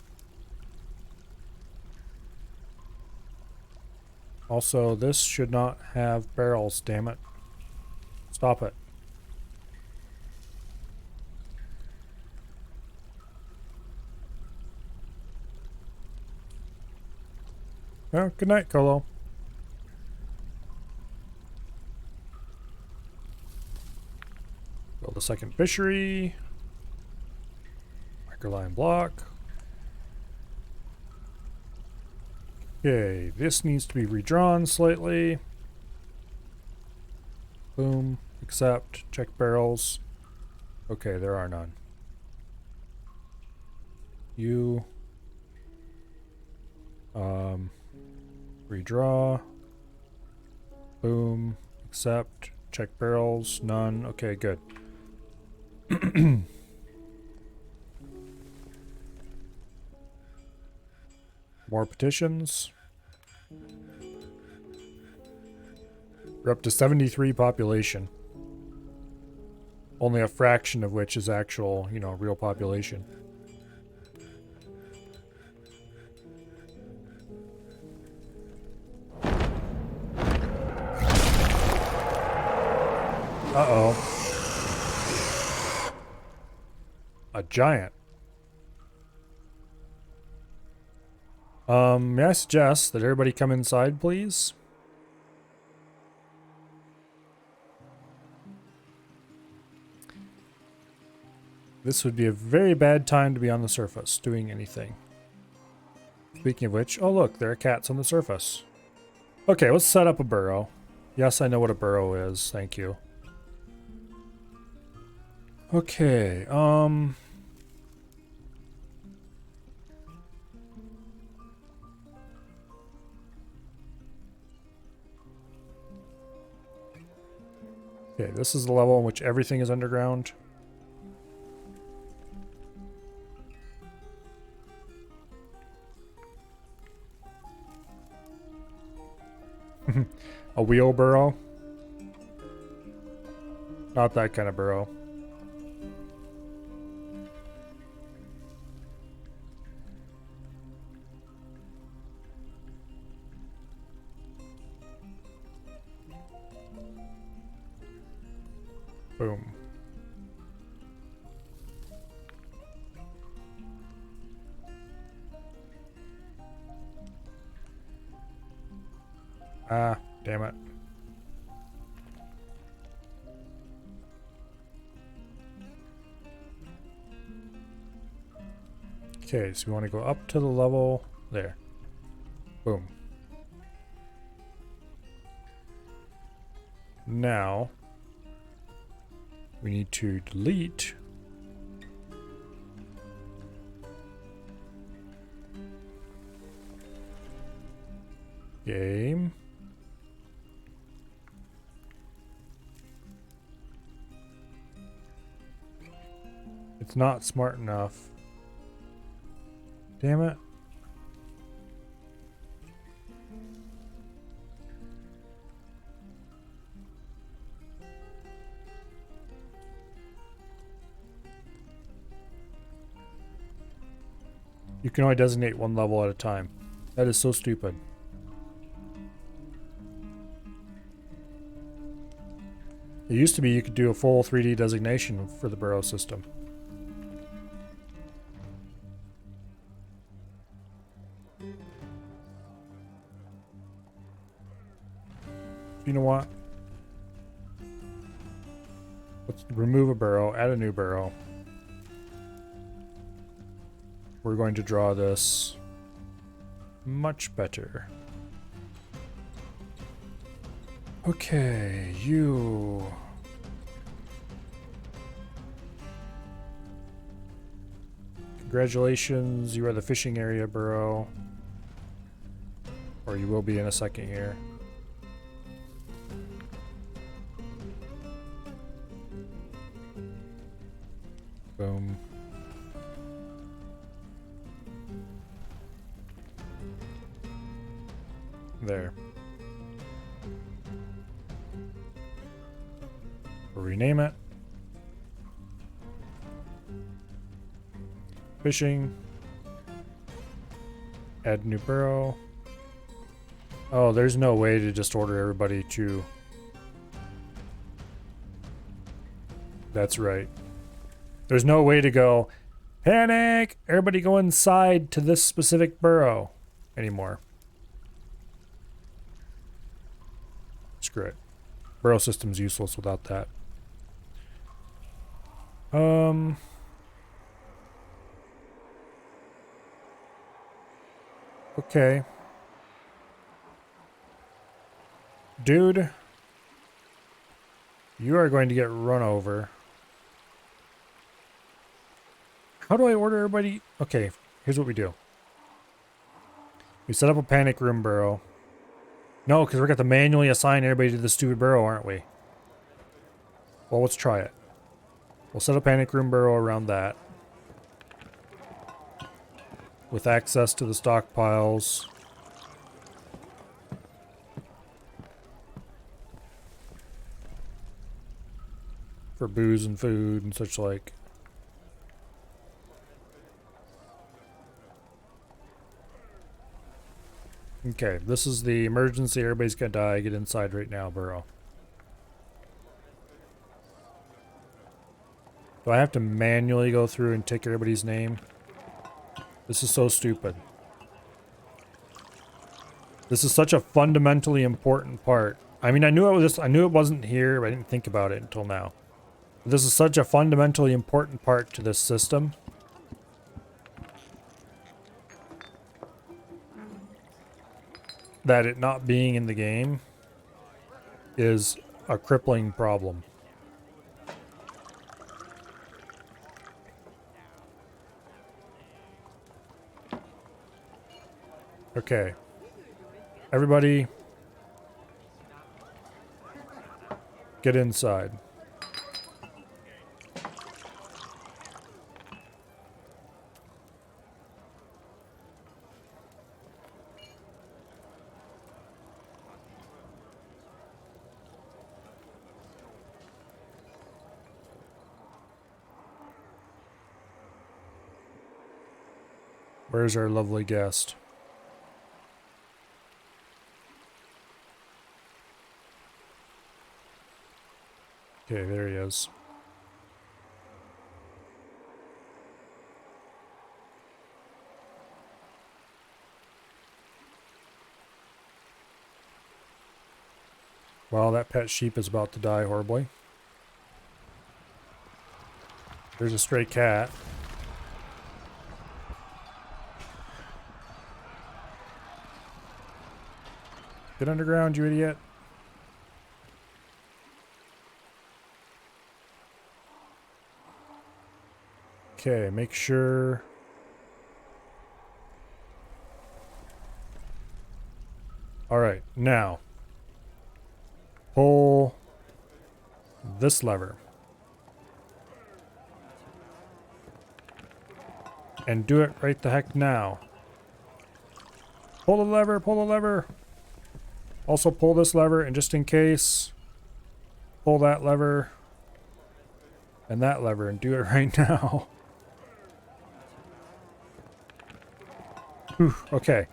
Also, this should not have barrels, damn it. Stop it. Well, good night, Colo. Build a second fishery. Microline block. Okay, this needs to be redrawn slightly. Boom. Accept. Check barrels. Okay, there are none. You. Redraw. Boom. Accept. Check barrels. None. Okay, good. More petitions. We're up to 73 population. Only a fraction of which is actual, you know, real population. Uh-oh. A giant. May I suggest that everybody come inside, please? This would be a very bad time to be on the surface doing anything. Speaking of which, oh look, there are cats on the surface. Okay, let's set up a burrow. Yes, I know what a burrow is, thank you. Okay, okay, this is the level in which everything is underground. A wheel burrow? Not that kind of burrow. Boom. Ah, damn it. Okay, so we want to go up to the level there. Boom. Now, we need to delete game. It's not smart enough. Damn it. You can only designate one level at a time. That is so stupid. It used to be you could do a full 3D designation for the burrow system. You know what? Let's remove a burrow, add a new burrow. We're going to draw this much better. Okay, you. Congratulations, you are the fishing area burrow. Or you will be in a second here. Boom. there. We'll rename it. Fishing. Add new burrow. Oh, there's no way to just order everybody to... That's right. There's no way to go, panic! Everybody go inside to this specific burrow anymore. Screw it. Burrow system's useless without that. Okay. Dude. You are going to get run over. How do I order everybody? Okay, here's what we do. We set up a panic room burrow. No, because we're going to manually assign everybody to the stupid burrow, aren't we? Well, let's try it. We'll set a panic room burrow around that. With access to the stockpiles. For booze and food and such like. Okay, this is the emergency. Everybody's gonna die. Get inside right now, burrow. Do I have to manually go through and take everybody's name? This is so stupid. This is such a fundamentally important part. I mean, I knew it wasn't here, but I didn't think about it until now. But this is such a fundamentally important part to this system. That it not being in the game is a crippling problem. Okay. Everybody, get inside. Where's our lovely guest? Okay, there he is. Well, that pet sheep is about to die horribly. There's a stray cat. Get underground, you idiot. Okay, make sure... Alright, now. Pull this lever. And do it right the heck now. Pull the lever, pull the lever. Also pull this lever, and just in case, pull that lever and that lever, and do it right now. Whew, okay.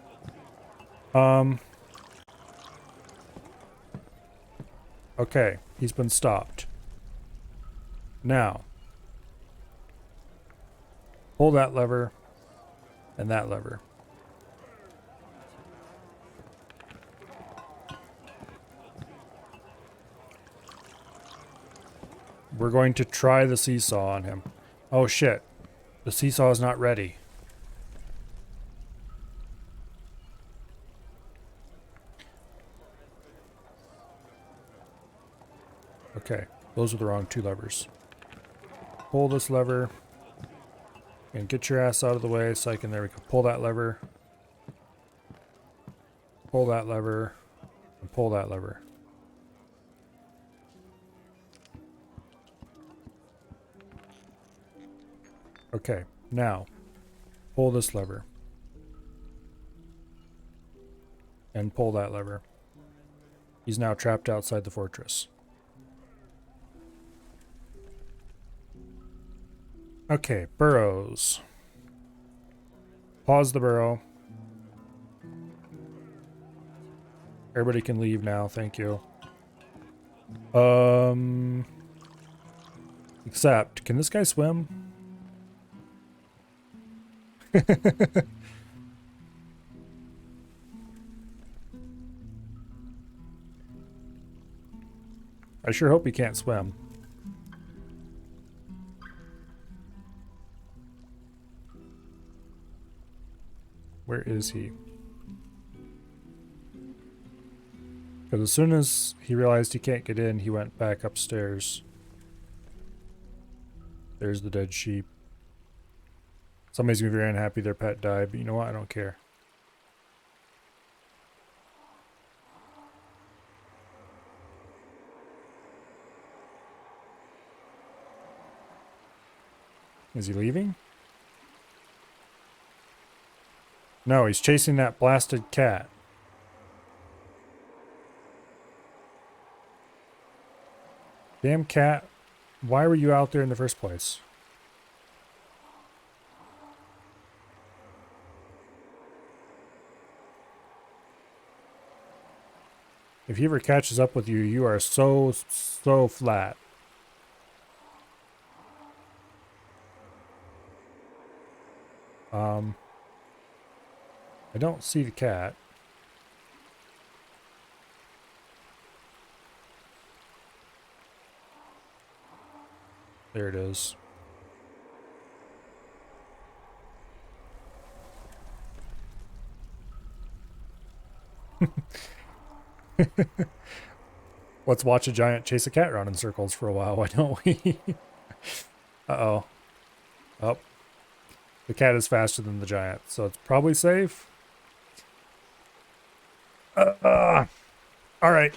Okay, he's been stopped. Now, pull that lever and that lever. We're going to try the seesaw on him. Oh shit. The seesaw is not ready. Okay, those are the wrong two levers. Pull this lever. And get your ass out of the way so I can, there we go, pull that lever. Pull that lever. And pull that lever. Okay, now pull this lever and pull that lever. He's now trapped outside the fortress. Okay, burrows. Pause the burrow. Everybody can leave now, thank you. Except, can this guy swim? I sure hope he can't swim. Where is he? Because as soon as he realized he can't get in, he went back upstairs. There's the dead sheep. Somebody's gonna be very unhappy their pet died, but you know what? I don't care. Is he leaving? No, he's chasing that blasted cat. Damn cat. Why were you out there in the first place? If he ever catches up with you, you are so flat. I don't see the cat. There it is. Let's watch a giant chase a cat around in circles for a while, why don't we? Uh-oh. Oh. The cat is faster than the giant, so it's probably safe. Alright.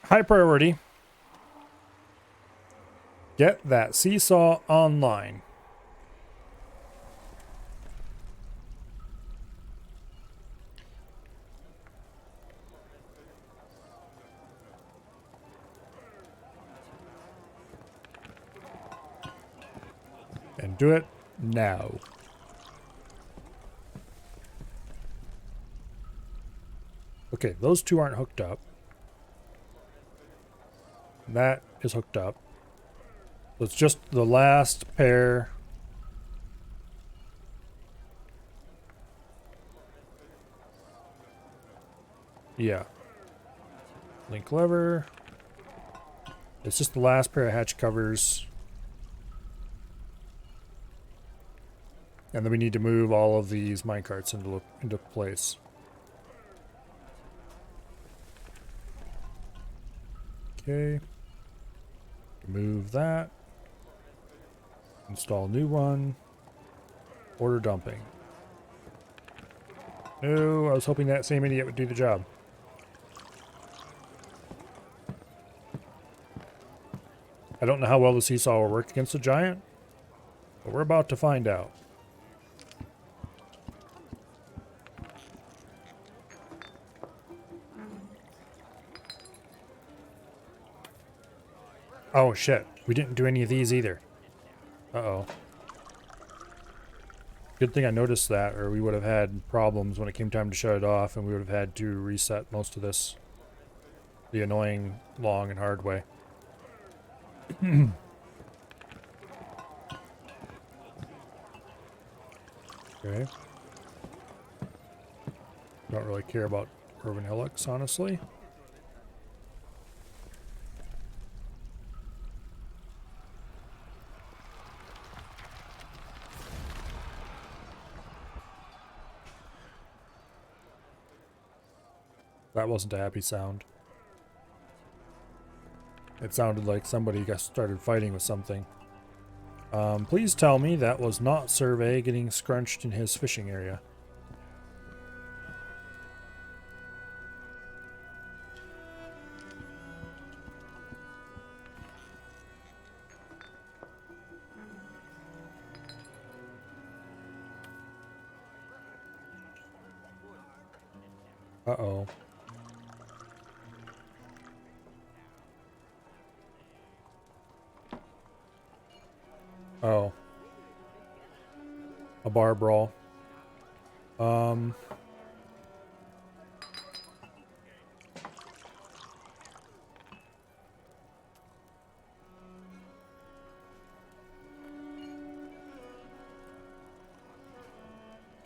High priority. Get that seesaw online. And do it now. Okay, those two aren't hooked up. That is hooked up. So it's just the last pair. Yeah. Link lever. It's just the last pair of hatch covers. And then we need to move all of these minecarts into place. Okay. Move that. Install new one. Order dumping. No, I was hoping that same idiot would do the job. I don't know how well the seesaw will work against a giant, but we're about to find out. Oh shit, we didn't do any of these either. Uh-oh. Good thing I noticed that, or we would have had problems when it came time to shut it off, and we would have had to reset most of this the annoying, long, and hard way. Okay. Don't really care about Urban Helix, honestly. That wasn't a happy sound. It sounded like somebody got started fighting with something. Please tell me that was not Survey getting scrunched in his fishing area. Uh-oh. Oh. A bar brawl.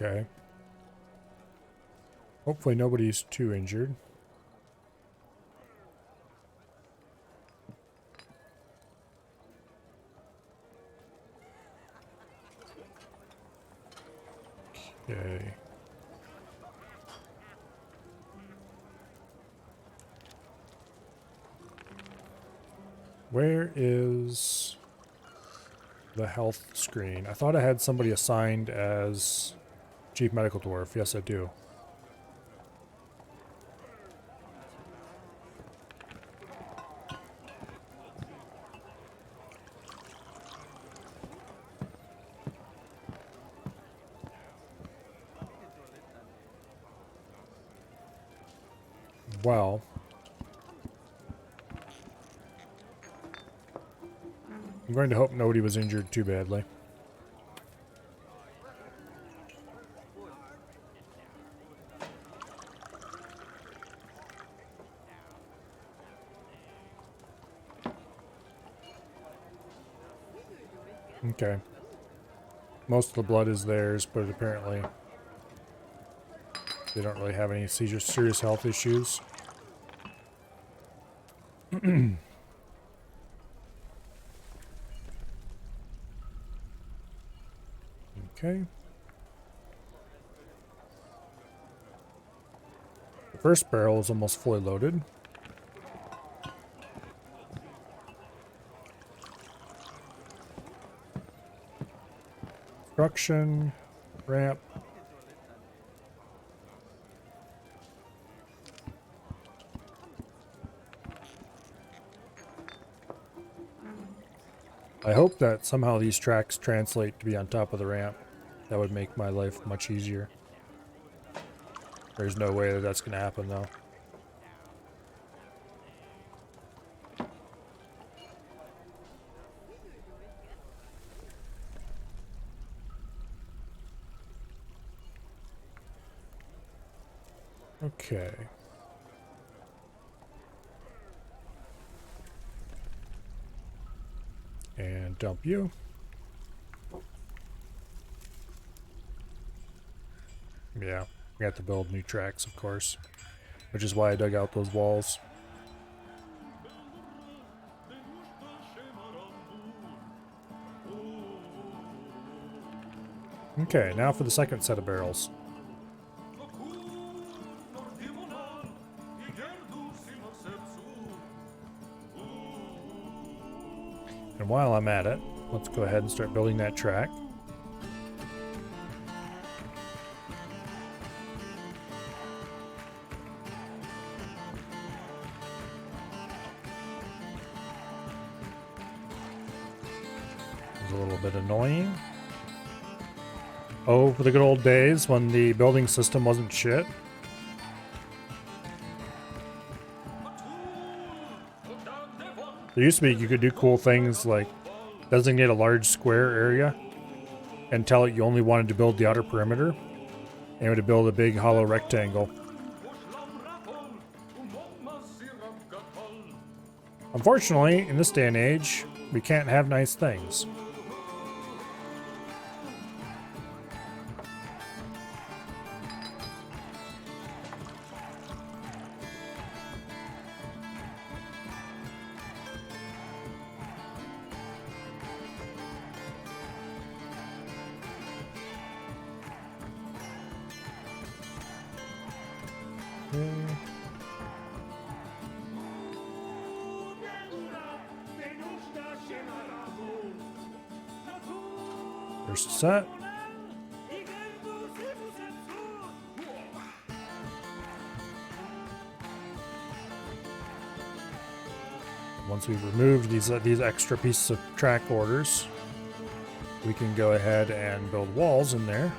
Okay. Hopefully nobody's too injured. Okay. Where is the health screen? I thought I had somebody assigned as Chief Medical Dwarf. Yes, I do. Well, I'm going to hope nobody was injured too badly. Okay. Most of the blood is theirs, but apparently they don't really have any serious health issues. Okay. The first barrel is almost fully loaded. Construction, ramp. I hope that somehow these tracks translate to be on top of the ramp. That would make my life much easier. There's no way that that's going to happen though. Okay. And dump you. Yeah, we have to build new tracks, of course, which is why I dug out those walls. Okay, now for the second set of barrels. And while I'm at it, let's go ahead and start building that track. It's a little bit annoying. Oh, for the good old days when the building system wasn't shit. There used to be, you could do cool things like designate a large square area and tell it you only wanted to build the outer perimeter, and you would build a big hollow rectangle. Unfortunately, in this day and age, we can't have nice things. First set. Once we've removed these extra pieces of track orders, we can go ahead and build walls in there.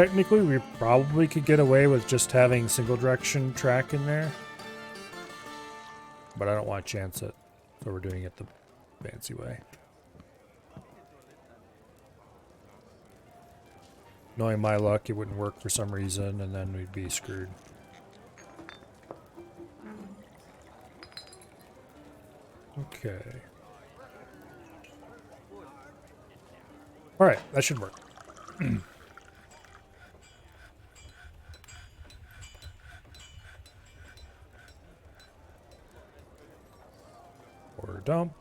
Technically, we probably could get away with just having single direction track in there. But I don't want to chance it. So we're doing it the fancy way. Knowing my luck, it wouldn't work for some reason, and then we'd be screwed. Okay. Alright, that should work. Or dump.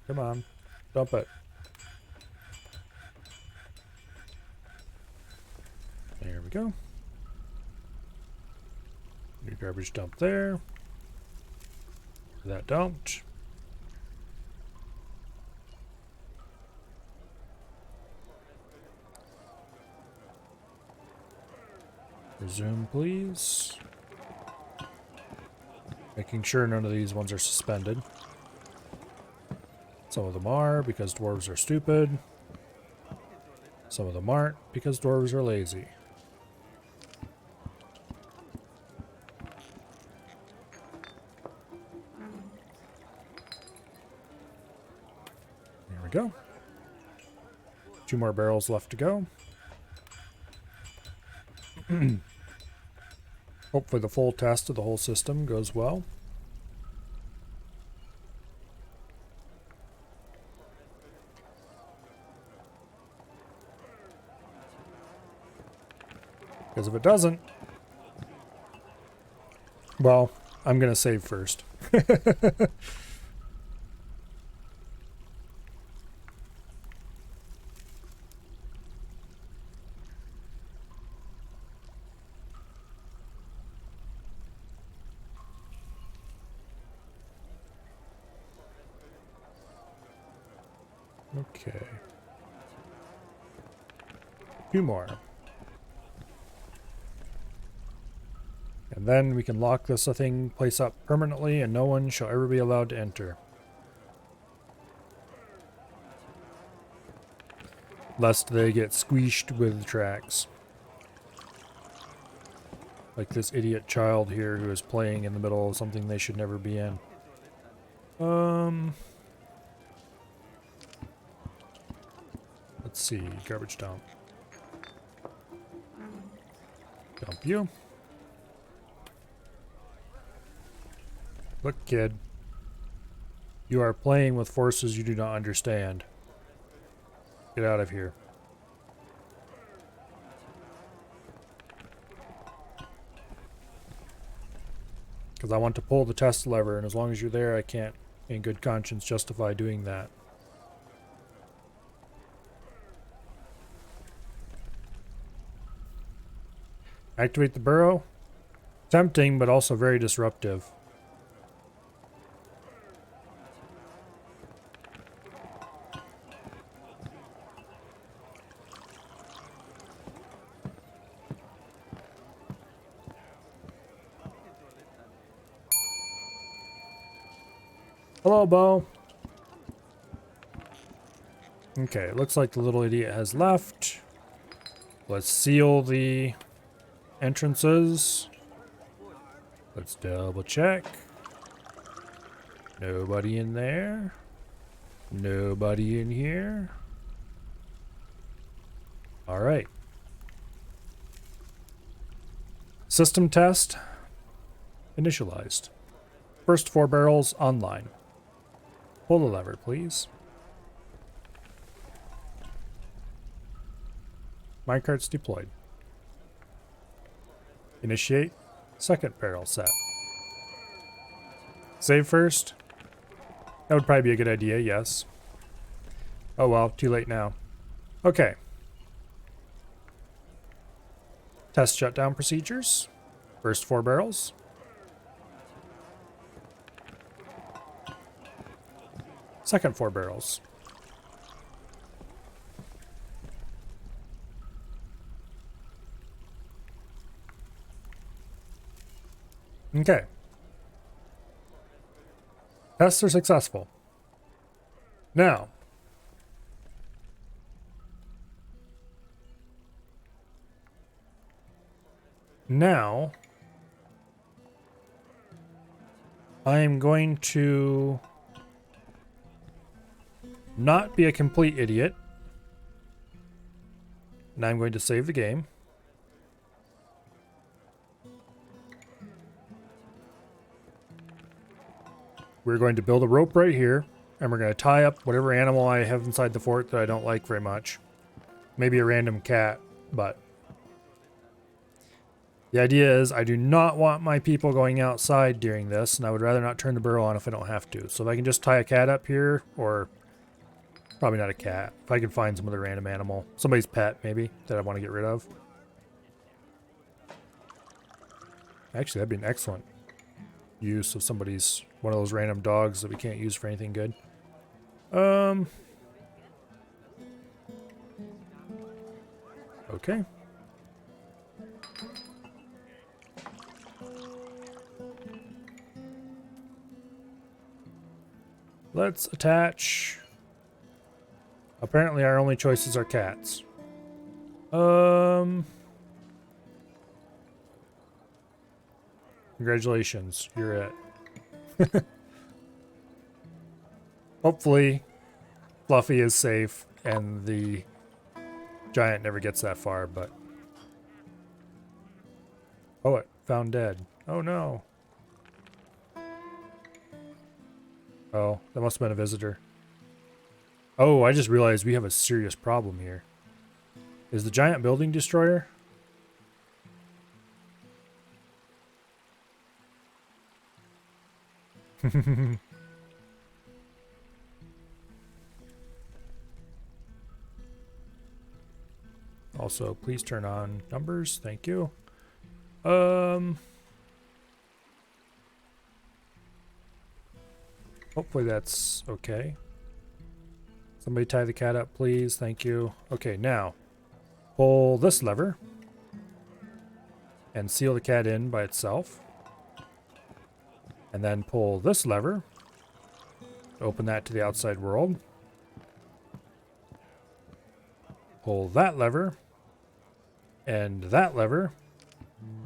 Come on, dump it. There we go. New garbage dump there. That dumped. Resume, please. Making sure none of these ones are suspended. Some of them are because dwarves are stupid. Some of them aren't because dwarves are lazy. There we go. 2 more barrels left to go. Hopefully the full test of the whole system goes well. Because if it doesn't, well, I'm going to save first. Okay. 2 more. And then we can lock this place up permanently and no one shall ever be allowed to enter. Lest they get squeezed with tracks. Like this idiot child here who is playing in the middle of something they should never be in. Let's see, garbage dump. Dump you. Look, kid. You are playing with forces you do not understand. Get out of here. Because I want to pull the test lever, and as long as you're there, I can't, in good conscience, justify doing that. Activate the burrow. Tempting, but also very disruptive. Hello, Bo. Okay, it looks like the little idiot has left. Let's seal the entrances. Let's double check. Nobody in there. Nobody in here. All right. System test initialized. First 4 barrels online. Pull the lever, please. Minecart's deployed. Initiate second barrel set. Save first. That would probably be a good idea, yes. Oh well, too late now. Okay. Test shutdown procedures. First 4 barrels. Second 4 barrels. Okay. Tests are successful. Now, I am going to not be a complete idiot. And I'm going to save the game. We're going to build a rope right here, and we're going to tie up whatever animal I have inside the fort that I don't like very much. Maybe a random cat, but the idea is I do not want my people going outside during this, and I would rather not turn the burrow on if I don't have to. So if I can just tie a cat up here, or probably not a cat, if I can find some other random animal, somebody's pet maybe, that I want to get rid of. Actually, that'd be an excellent use of somebody's, one of those random dogs that we can't use for anything good. Okay. Let's attach. Apparently our only choices are cats. Congratulations, you're it. Hopefully Fluffy is safe and the giant never gets that far, but... Oh, it found dead. Oh no. Oh, that must have been a visitor. Oh, I just realized we have a serious problem here. Is the giant building destroyer? Also, please turn on numbers. Thank you. Hopefully that's okay. Somebody tie the cat up, please. Thank you. Okay, now pull this lever and seal the cat in by itself. And then pull this lever. Open that to the outside world. Pull that lever and that lever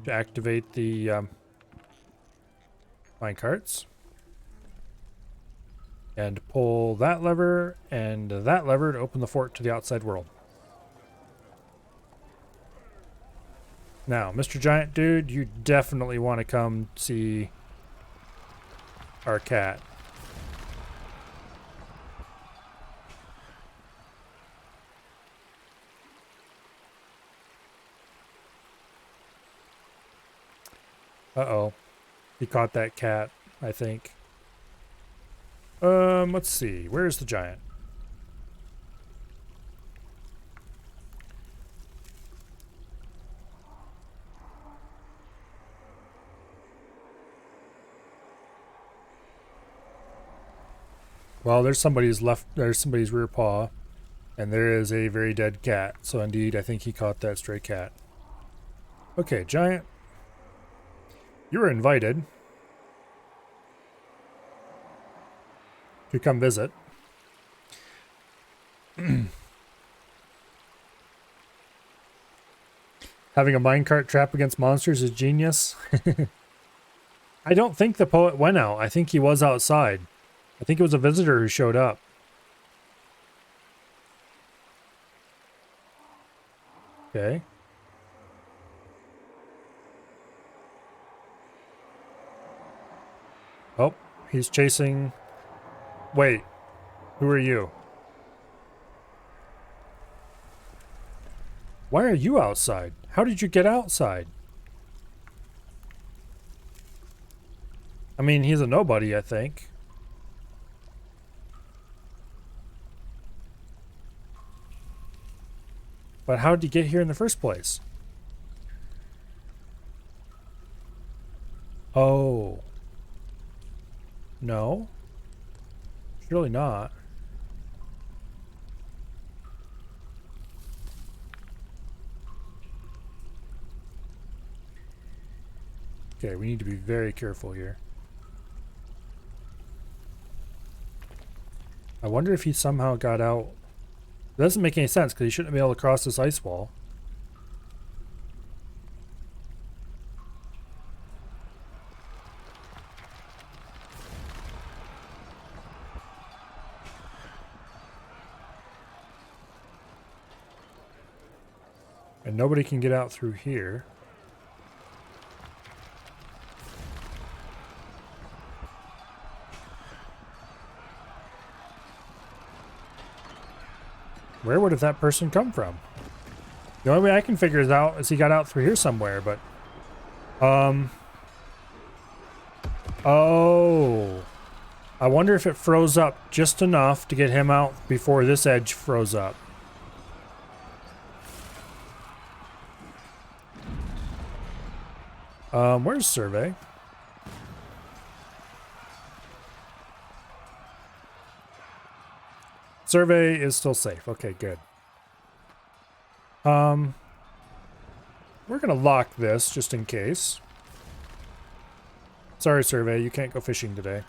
to activate the mine carts. And pull that lever and that lever to open the fort to the outside world. Now, Mr. Giant Dude, you definitely want to come see our cat. Uh-oh. He caught that cat, I think. Let's see. Where's the giant? Well, there's somebody's rear paw, and there is a very dead cat. So indeed, I think he caught that stray cat. Okay, giant. You were invited to come visit. Having a minecart trap against monsters is genius. I don't think the poet went out. I think he was outside. I think it was a visitor who showed up. Okay. Oh, he's chasing... Wait, who are you? Why are you outside? How did you get outside? I mean, he's a nobody, I think. But how did he get here in the first place? Oh. No? Surely not. Okay, we need to be very careful here. I wonder if he somehow got out. It doesn't make any sense because he shouldn't be able to cross this ice wall. And nobody can get out through here. Where would have that person come from? The only way I can figure it out is he got out through here somewhere, but... Oh. I wonder if it froze up just enough to get him out before this edge froze up. Where's Survey? Survey is still safe. Okay, good. We're gonna lock this just in case. Sorry, Survey, you can't go fishing today.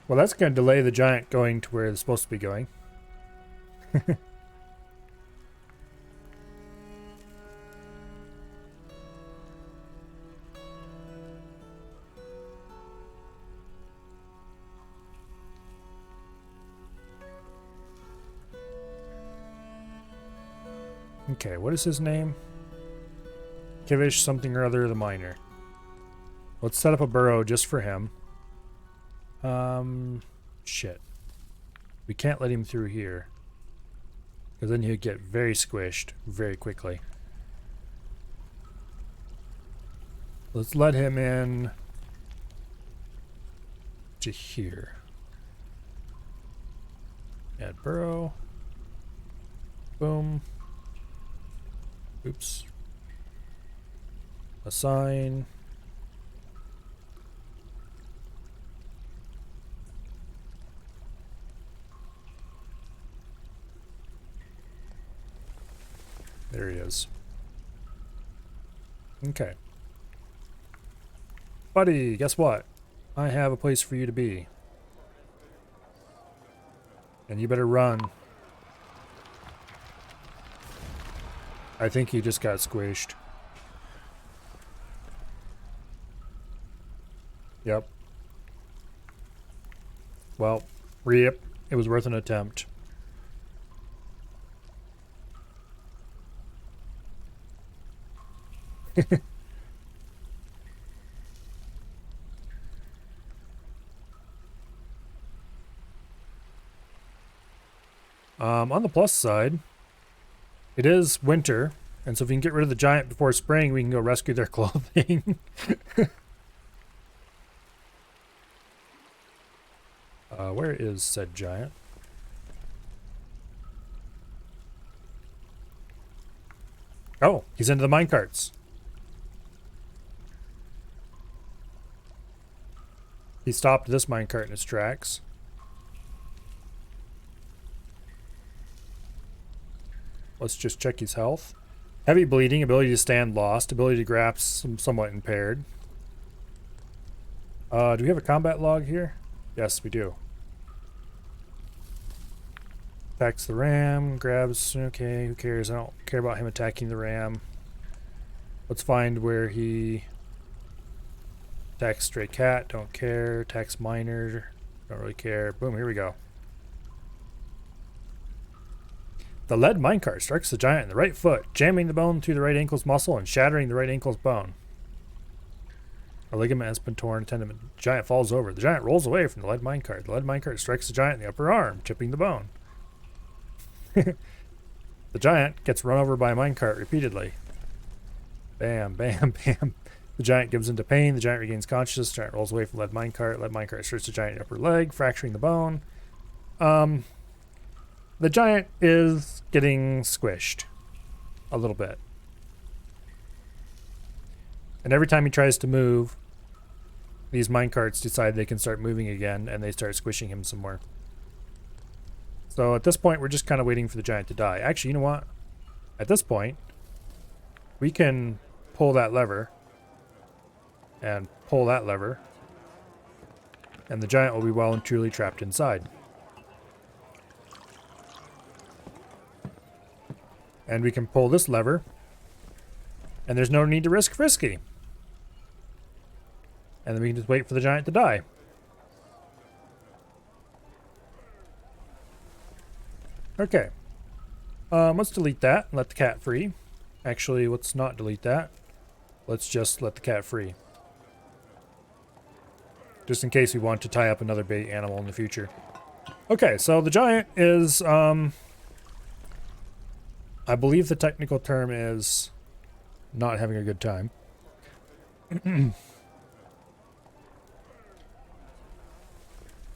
Well, that's gonna delay the giant going to where it's supposed to be going. Okay, what is his name? Kivish something or other the miner. Let's set up a burrow just for him. Shit. We can't let him through here. Because then he'd get very squished very quickly. Let's let him in to here. Add burrow. Boom. Oops. Assign. There he is. Okay. Buddy, guess what? I have a place for you to be. And you better run. I think he just got squished. Yep. Well, rip. It was worth an attempt. On the plus side, it is winter, and so if we can get rid of the giant before spring, we can go rescue their clothing. Where is said giant? Oh, he's into the minecarts. He stopped this minecart in its tracks. Let's just check his health. Heavy bleeding, ability to stand lost, ability to grasp somewhat impaired. Do we have a combat log here? Yes, we do. Attacks the ram, grabs, okay, who cares? I don't care about him attacking the ram. Let's find where he attacks stray cat, don't care. Attacks miner, don't really care. Boom, here we go. The lead minecart strikes the giant in the right foot, jamming the bone through the right ankle's muscle and shattering the right ankle's bone. A ligament has been torn, tendon. The giant falls over. The giant rolls away from the lead minecart. The lead minecart strikes the giant in the upper arm, chipping the bone. The giant gets run over by a minecart repeatedly. Bam, bam, bam. The giant gives into pain. The giant regains consciousness. The giant rolls away from lead minecart. Lead minecart strikes the giant in the upper leg, fracturing the bone. The giant is getting squished a little bit. And every time he tries to move, these minecarts decide they can start moving again, and they start squishing him some more. So at this point, we're just kind of waiting for the giant to die. Actually, you know what? At this point, we can pull that lever and pull that lever, and the giant will be well and truly trapped inside. And we can pull this lever, and there's no need to risk Frisky. And then we can just wait for the giant to die. Okay. Let's delete that and let the cat free. Actually, let's not delete that. Let's just let the cat free. Just in case we want to tie up another bait animal in the future. Okay, so the giant is, I believe the technical term is not having a good time.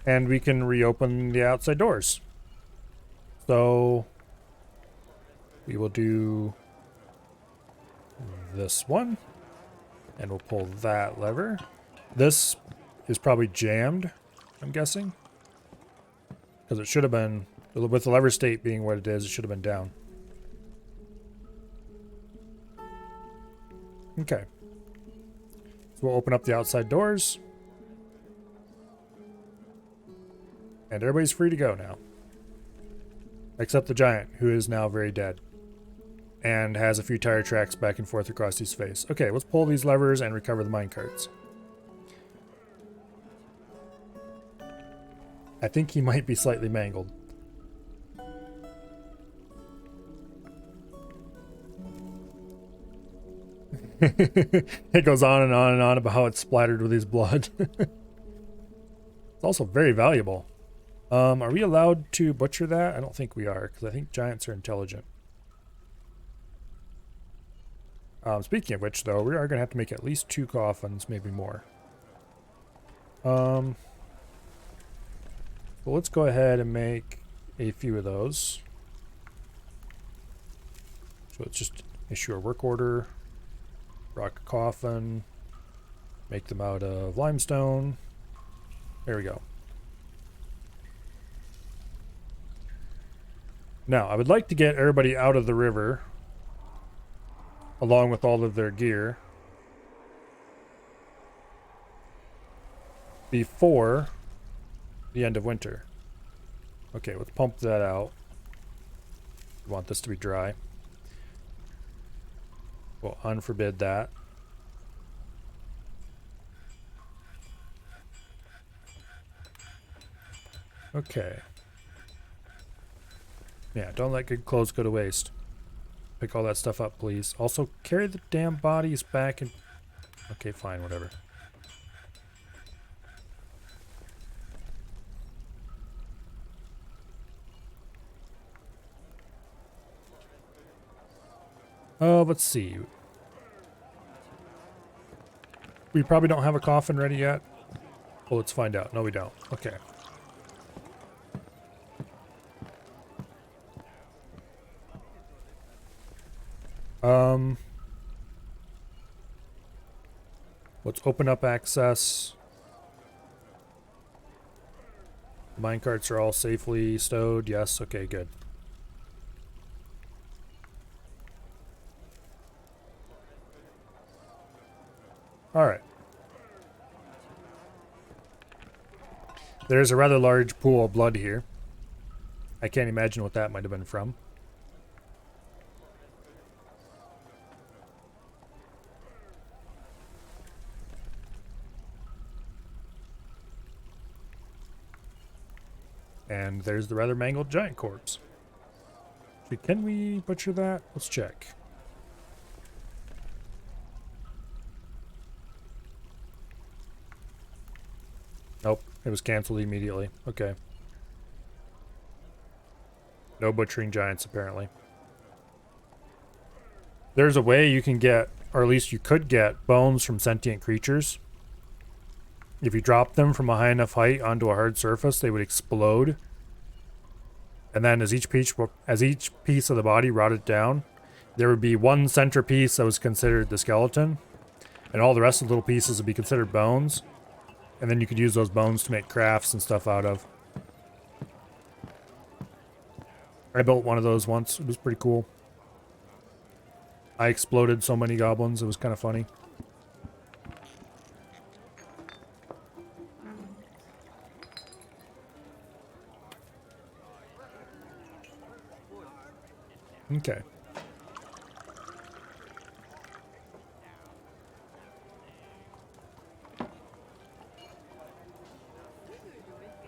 And we can reopen the outside doors. So we will do this one, and we'll pull that lever. This is probably jammed, I'm guessing, because it should have been, with the lever state being what it is, it should have been down. Okay. So we'll open up the outside doors. And everybody's free to go now. Except the giant, who is now very dead. And has a few tire tracks back and forth across his face. Okay, let's pull these levers and recover the minecarts. I think he might be slightly mangled. It goes on and on and on about how it's splattered with his blood. It's also very valuable. Are we allowed to butcher that? I don't think we are, because I think giants are intelligent. Speaking of which, though, we are going to have to make at least 2 coffins, maybe more. Well, let's go ahead and make a few of those. So let's just issue a work order. Rock a coffin. Make them out of limestone. There we go. Now, I would like to get everybody out of the river, along with all of their gear, before the end of winter. Okay, let's pump that out. We want this to be dry. We'll unforbid that. Okay. Yeah, don't let good clothes go to waste. Pick all that stuff up, please. Also, carry the damn bodies back and... Okay, fine, whatever. Oh, let's see. We probably don't have a coffin ready yet. Well, let's find out. No, we don't. Okay. Let's open up access. Minecarts are all safely stowed. Yes, okay, good. Alright. There's a rather large pool of blood here. I can't imagine what that might have been from. And there's the rather mangled giant corpse. Can we butcher that? Let's check. Nope, it was canceled immediately. Okay. No butchering giants, apparently. There's a way you can get, or at least you could get, bones from sentient creatures. If you drop them from a high enough height onto a hard surface, they would explode. And then as each piece of the body rotted down, there would be one centerpiece that was considered the skeleton, and all the rest of the little pieces would be considered bones. And then you could use those bones to make crafts and stuff out of. I built one of those once. It was pretty cool. I exploded so many goblins. It was kind of funny. Okay.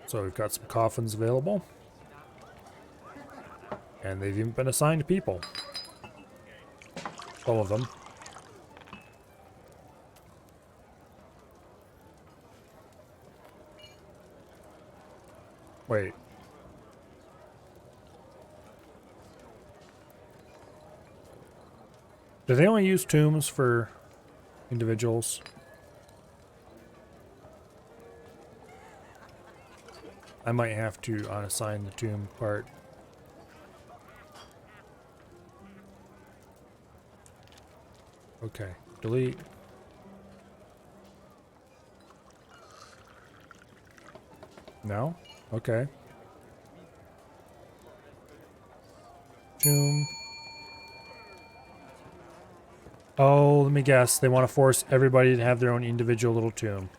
So we've got some coffins available. And they've even been assigned to people. Some of them. Wait. Do they only use tombs for individuals? I might have to unassign the tomb part. Okay, delete. No? Okay. Tomb. Oh, let me guess. They want to force everybody to have their own individual little tomb.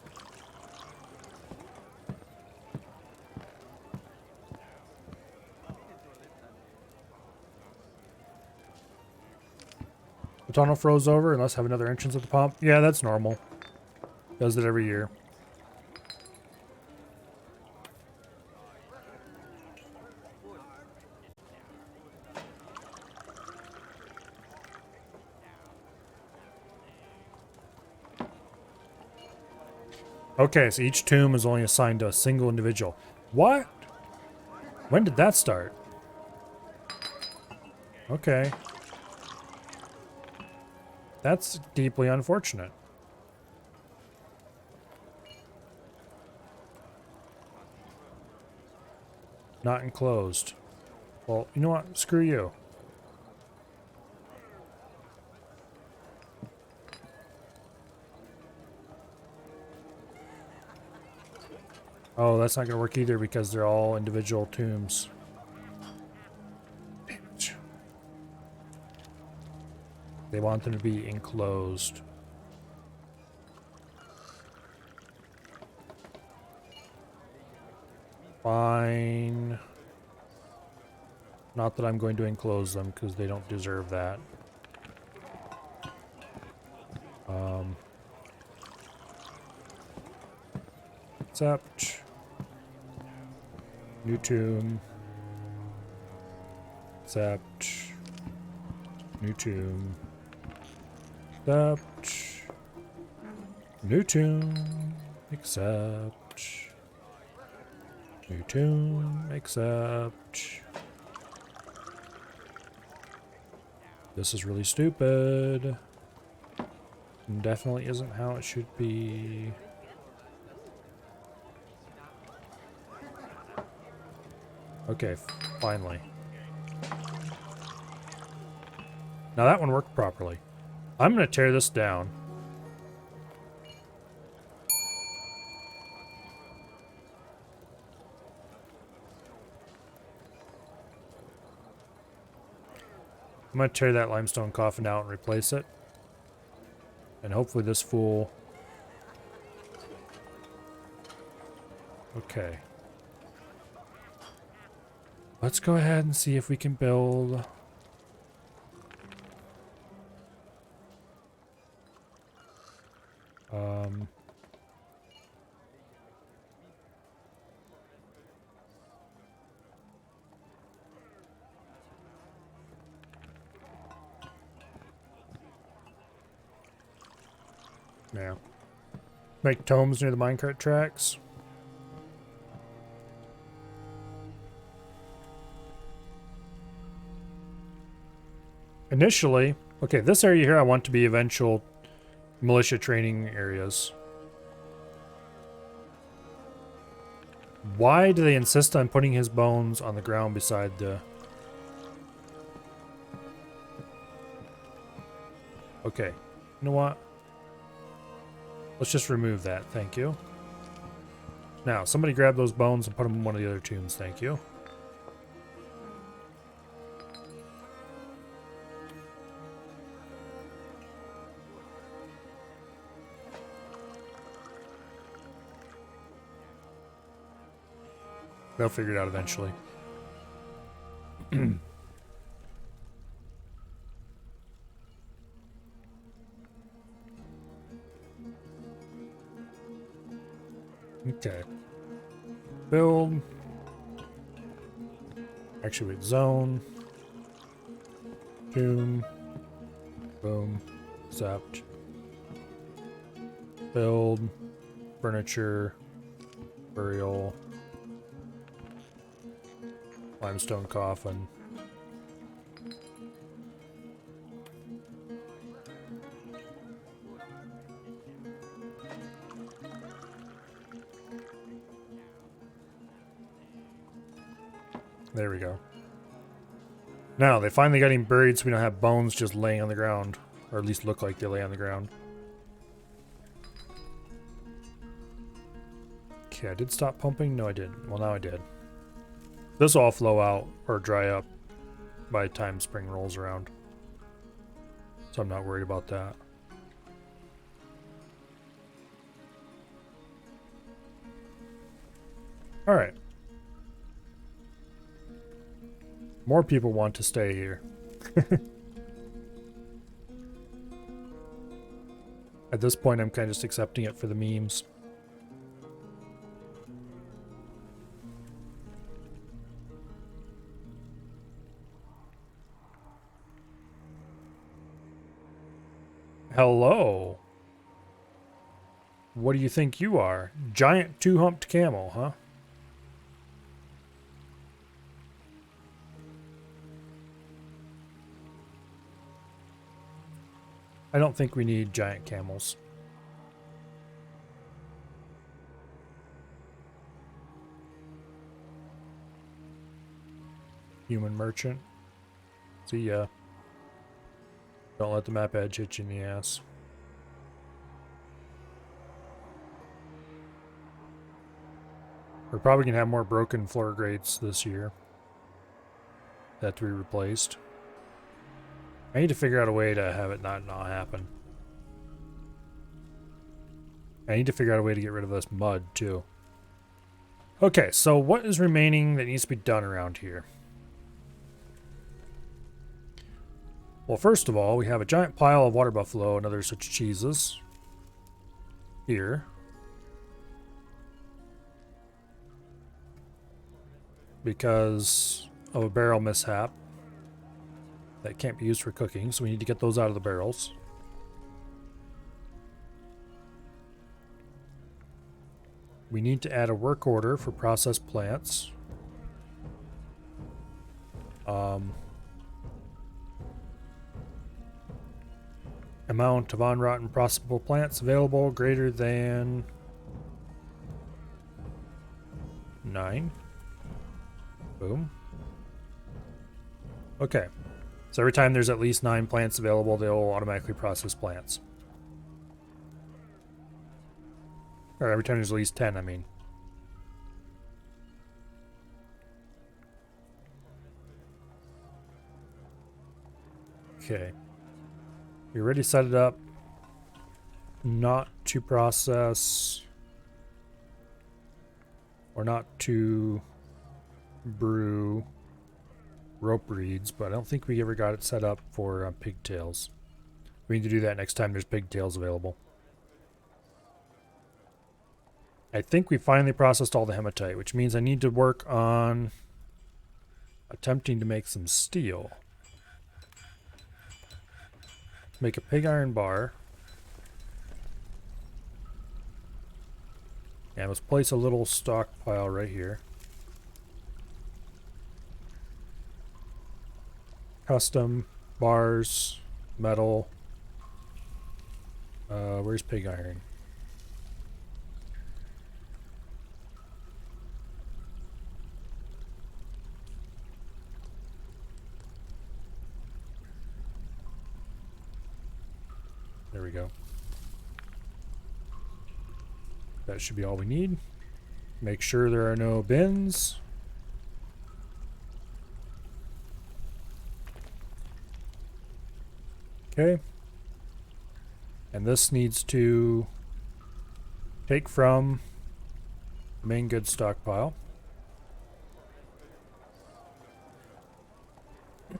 The tunnel froze over and let's have another entrance at the pump. Yeah, that's normal. Does it every year. Okay, so each tomb is only assigned to a single individual. What? When did that start? Okay. That's deeply unfortunate. Not enclosed. Well, you know what? Screw you. Oh, that's not going to work either because they're all individual tombs. Damn it. They want them to be enclosed. Fine. Not that I'm going to enclose them because they don't deserve that. Accept. New tomb. Accept. New tomb. Accept. New tomb. Accept. New tomb. Accept. This is really stupid. Definitely isn't how it should be. Okay, finally. Now that one worked properly. I'm going to tear this down. I'm going to tear that limestone coffin out and replace it. And hopefully this fool... Okay. Let's go ahead and see if we can build... Yeah. Make tomes near the minecart tracks. Initially, okay, this area here I want to be eventual militia training areas. Why do they insist on putting his bones on the ground beside the... Okay, you know what? Let's just remove that, thank you. Now, somebody grab those bones and put them in one of the other tombs, thank you. They'll figure it out eventually. Okay. Build. Actually, wait, zone. Tomb. Boom. Accept. Build. Furniture. Burial. Limestone coffin. There we go. Now, they finally got him buried so we don't have bones just laying on the ground. Or at least look like they lay on the ground. Okay, I did stop pumping? No, I didn't. Well, now I did. This will all flow out or dry up by the time spring rolls around. So I'm not worried about that. Alright. More people want to stay here. At this point, I'm kind of just accepting it for the memes. Hello. What do you think you are? Giant two-humped camel, huh? I don't think we need giant camels. Human merchant. See ya. Don't let the map edge hit you in the ass. We're probably going to have more broken floor grates this year that have to be replaced. I need to figure out a way to have it not happen. I need to figure out a way to get rid of this mud, too. Okay, so what is remaining that needs to be done around here? Well, first of all, we have a giant pile of water buffalo and other such cheeses here. Because of a barrel mishap that can't be used for cooking, so we need to get those out of the barrels. We need to add a work order for processed plants. Amount of unrotten processable plants available greater than 9. Boom. Okay. So every time there's at least 9 plants available, they'll automatically process plants. Or every time there's at least 10, I mean. Okay. We already set it up not to process or not to brew rope reeds, but I don't think we ever got it set up for pigtails. We need to do that next time there's pigtails available. I think we finally processed all the hematite, which means I need to work on attempting to make some steel. Make a pig iron bar. And let's place a little stockpile right here. Custom bars, metal. Where's pig iron? There we go. That should be all we need. Make sure there are no bins. Okay. And this needs to take from the main goods stockpile.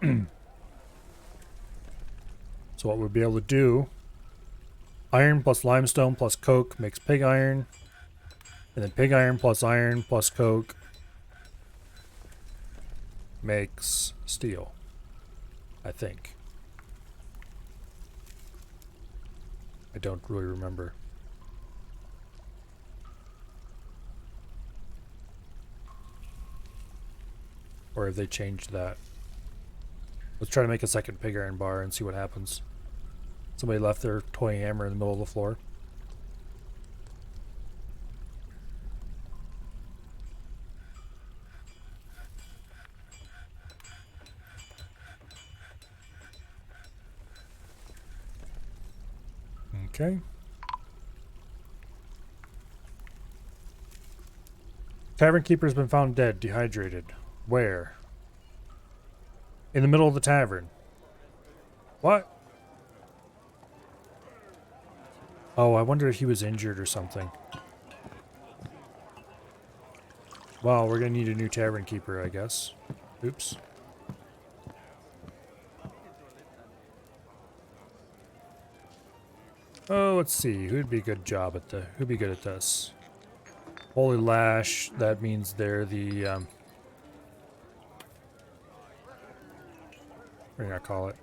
So what we'll be able to do, iron plus limestone plus coke makes pig iron. And then pig iron plus coke makes steel, I think. I don't really remember. Or have they changed that? Let's try to make a second pig iron bar and see what happens. Somebody left their toy hammer in the middle of the floor. Okay. Tavern keeper has been found dead, dehydrated. Where? In the middle of the tavern. What? Oh, I wonder if he was injured or something. Well, we're gonna need a new tavern keeper, I guess. Oops. Oh, let's see. Who'd be good at this? Holy Lash, that means they're the, what do you call it?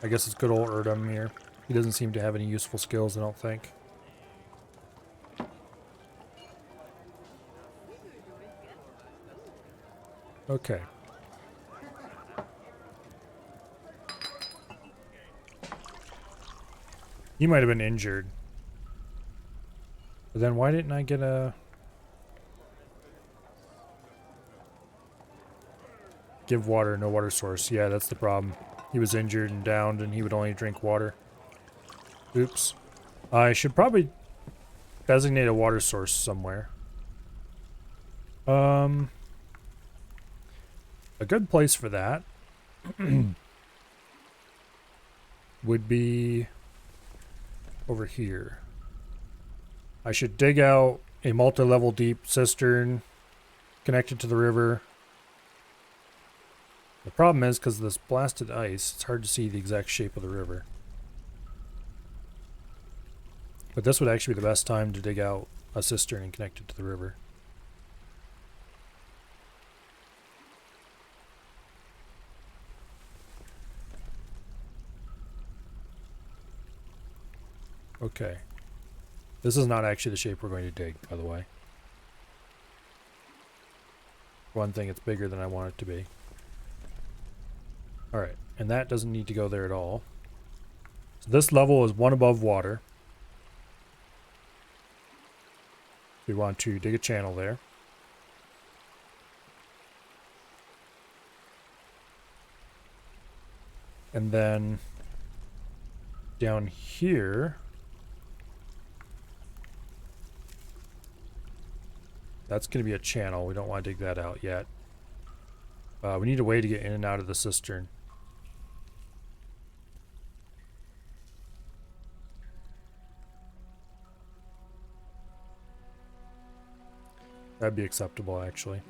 I guess it's good old Erdem here. He doesn't seem to have any useful skills, I don't think. Okay. He might have been injured. But then why didn't I get a... Give water, no water source. Yeah, that's the problem. He was injured and downed and he would only drink water. Oops. I should probably designate a water source somewhere. A good place for that would be over here. I should dig out a multi-level deep cistern connected to the river. The problem is, because of this blasted ice, it's hard to see the exact shape of the river. But this would actually be the best time to dig out a cistern and connect it to the river. Okay. This is not actually the shape we're going to dig, by the way. One thing, it's bigger than I want it to be. Alright, and that doesn't need to go there at all. So this level is one above water. We want to dig a channel there. And then down here, that's going to be a channel. We don't want to dig that out yet. We need a way to get in and out of the cistern. That'd be acceptable, actually.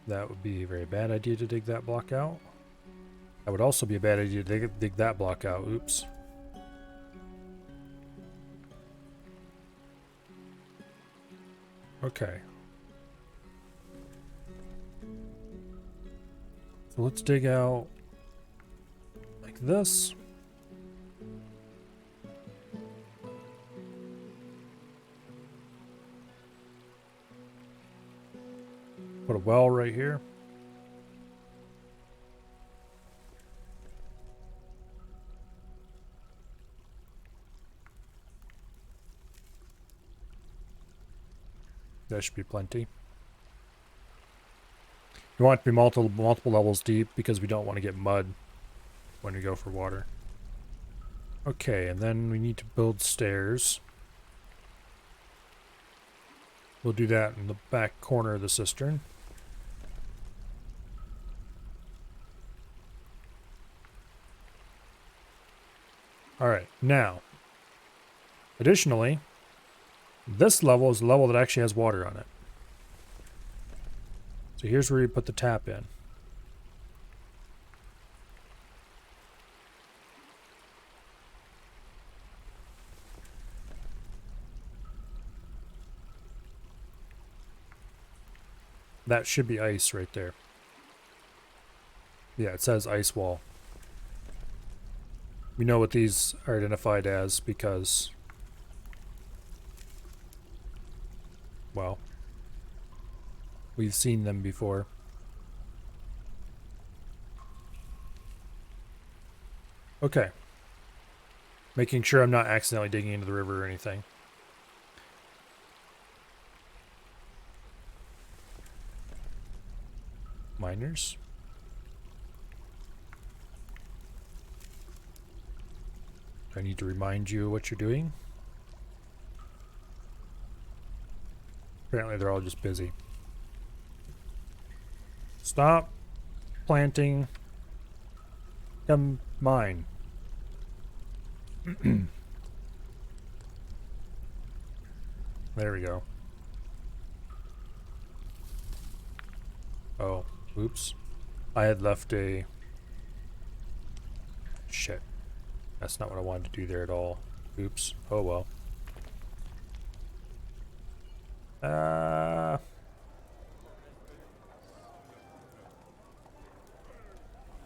That would be a very bad idea to dig that block out. That would also be a bad idea to dig that block out. Oops. Okay. So let's dig out like this. Put a well right here. That should be plenty. You want it to be multiple levels deep because we don't want to get mud when we go for water. Okay, and then we need to build stairs. We'll do that in the back corner of the cistern. Alright, now, additionally, this level is the level that actually has water on it. So here's where you put the tap in. That should be ice right there. Yeah, it says ice wall. We know what these are identified as because, well, we've seen them before. Okay. Making sure I'm not accidentally digging into the river or anything. Miners. Do I need to remind you what you're doing? Apparently they're all just busy. Stop planting. Come mine. There we go. Oh, oops. I had left a... Shit. That's not what I wanted to do there at all. Oops. Oh well.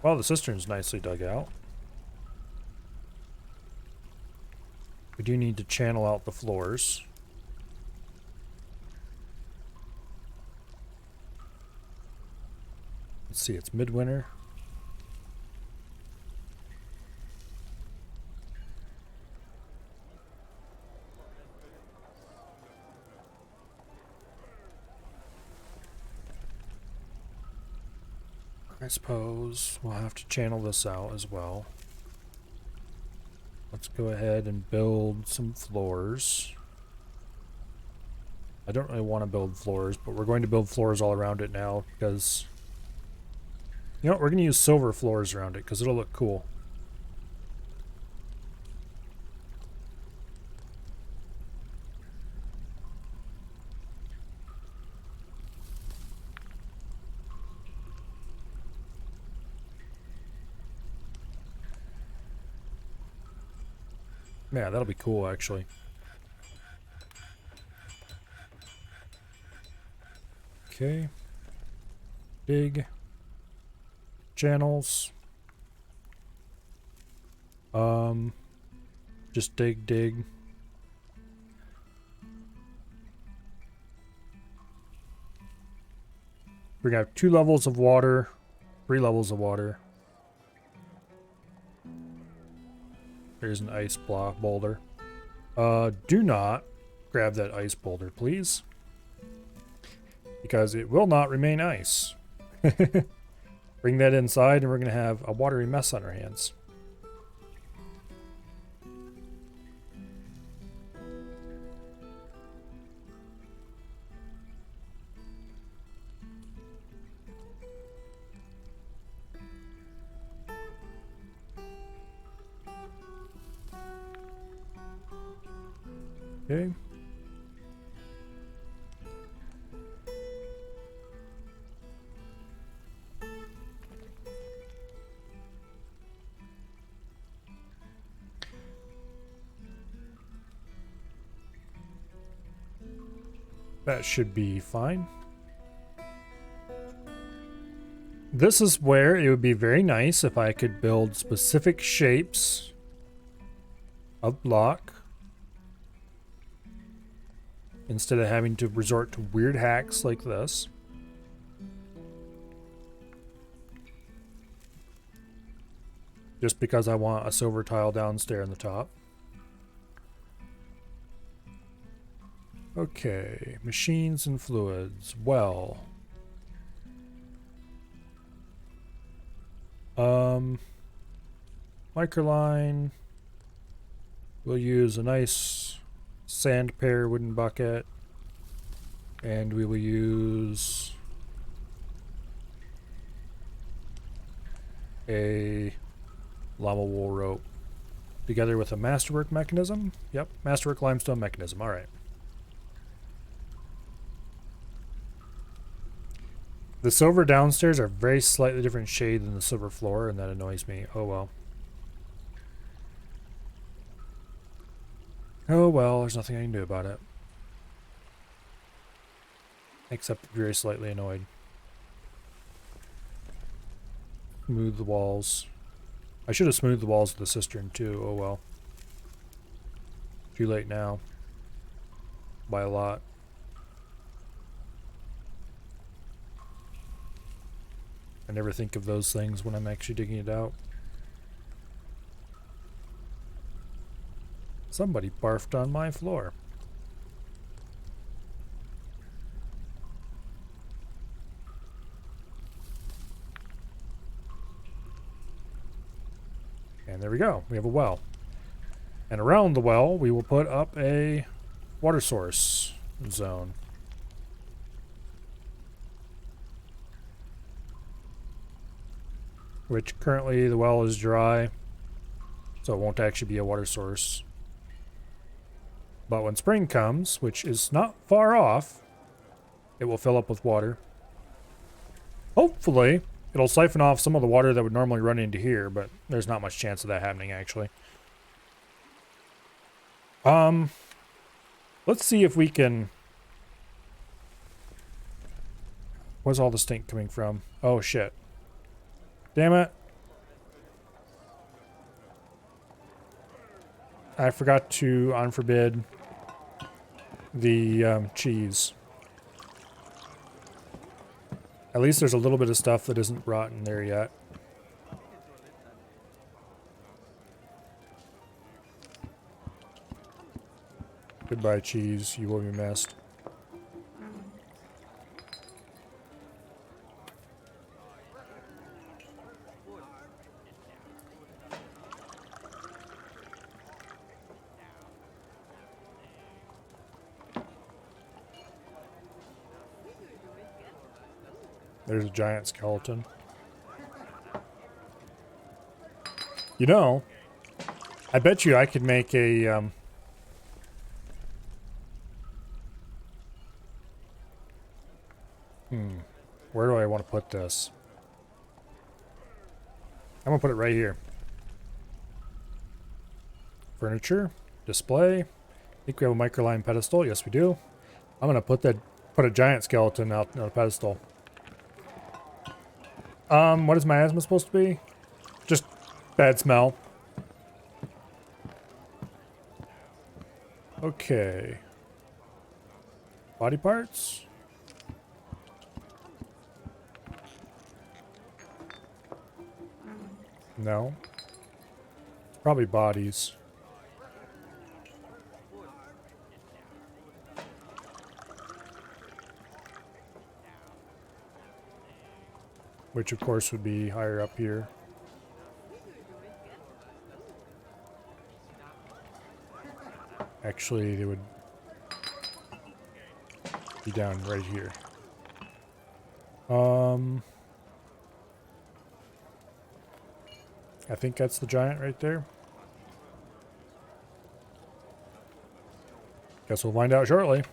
Well, the cistern's nicely dug out. We do need to channel out the floors. Let's see, it's midwinter. I suppose we'll have to channel this out as well. Let's go ahead and build some floors. I don't really want to build floors, but we're going to build floors all around it now because... You know what, we're going to use silver floors around it because it'll look cool. Yeah, that'll be cool actually. Okay. Dig. Channels. Just dig. We're gonna have 2 levels of water, 3 levels of water. There's an ice block boulder. Do not grab that ice boulder, please. Because it will not remain ice. Bring that inside and we're gonna have a watery mess on our hands. Okay. That should be fine. This is where it would be very nice if I could build specific shapes of block instead of having to resort to weird hacks like this. Just because I want a silver tile downstairs in the top. Okay, machines and fluids. Well. Microline. We'll use a nice sand pair wooden bucket. And we will use a llama wool rope together with a masterwork mechanism. Yep, masterwork limestone mechanism. All right. The silver downstairs are very slightly different shade than the silver floor, and that annoys me. Oh well. Oh well, there's nothing I can do about it. except very slightly annoyed. Smooth the walls. I should have smoothed the walls of the cistern too. Oh well. Too late now. By a lot. I never think of those things when I'm actually digging it out. Somebody barfed on my floor. And there we go. We have a well. And around the well, we will put up a water source zone. Which currently the well is dry, so it won't actually be a water source. But when spring comes, which is not far off, it will fill up with water. Hopefully, it'll siphon off some of the water that would normally run into here, but there's not much chance of that happening, actually. Let's see if we can... Where's all the stink coming from? Oh, shit. Damn it. I forgot to unforbid the cheese. At least there's a little bit of stuff that isn't rotten there yet. Goodbye, cheese. You will be missed. There's a giant skeleton. You know, I bet you I could make a, where do I want to put this? I'm gonna put it right here. Furniture, display. I think we have a microline pedestal. Yes, we do. I'm gonna put a giant skeleton out on a pedestal. What is my asthma supposed to be? Just bad smell. Okay. Body parts? No. Probably bodies. Which of course would be higher up here. Actually, they would be down right here. I think that's the giant right there. Guess we'll find out shortly.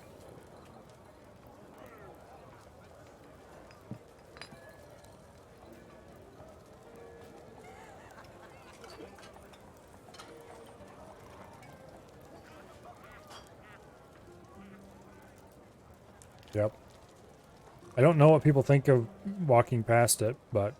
Yep. I don't know what people think of walking past it, but...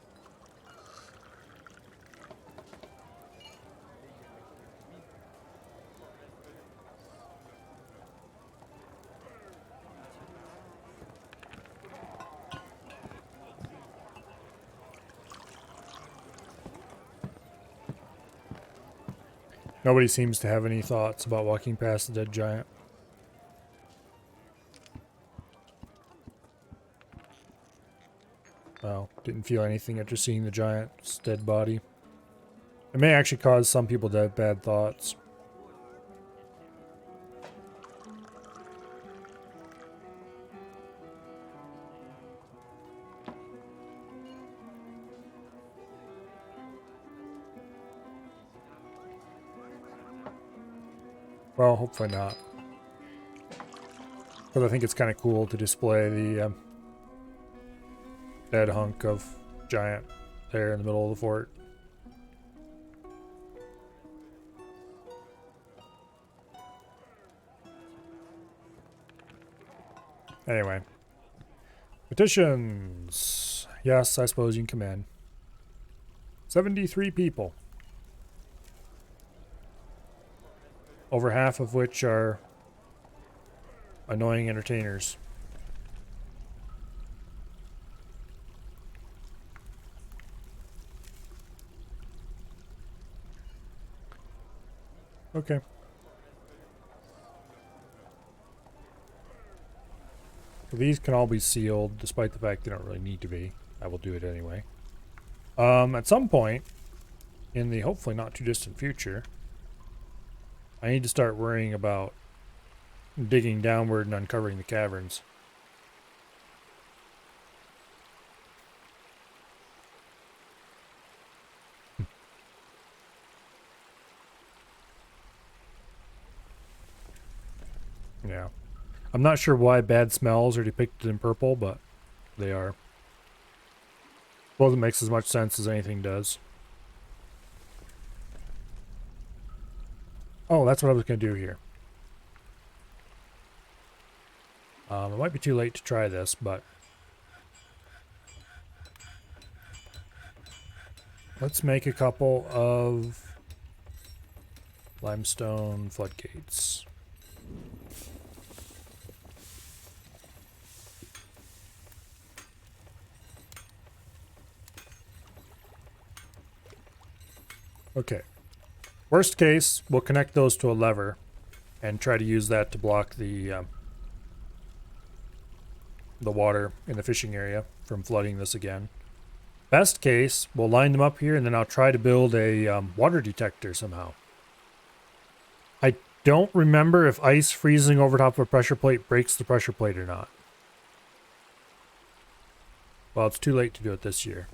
Nobody seems to have any thoughts about walking past the dead giant. Oh, didn't feel anything after seeing the giant's dead body. It may actually cause some people to have bad thoughts. Well, hopefully not. But I think it's kind of cool to display the dead hunk of giant there in the middle of the fort. Anyway, Petitions. Yes, I suppose you can come in. 73 people. Over half of which are annoying entertainers. Okay. These can all be sealed, despite the fact they don't really need to be. I will do it anyway. At some point, in the hopefully not too distant future, I need to start worrying about digging downward and uncovering the caverns. Yeah. I'm not sure why bad smells are depicted in purple, but they are. Well, it makes as much sense as anything does. Oh, that's what I was going to do here. It might be too late to try this, but let's make a couple of limestone floodgates. Okay. Worst case, we'll connect those to a lever and try to use that to block the water in the fishing area from flooding this again. Best case, we'll line them up here and then I'll try to build a water detector somehow. I don't remember if ice freezing over top of a pressure plate breaks the pressure plate or not. Well, it's too late to do it this year.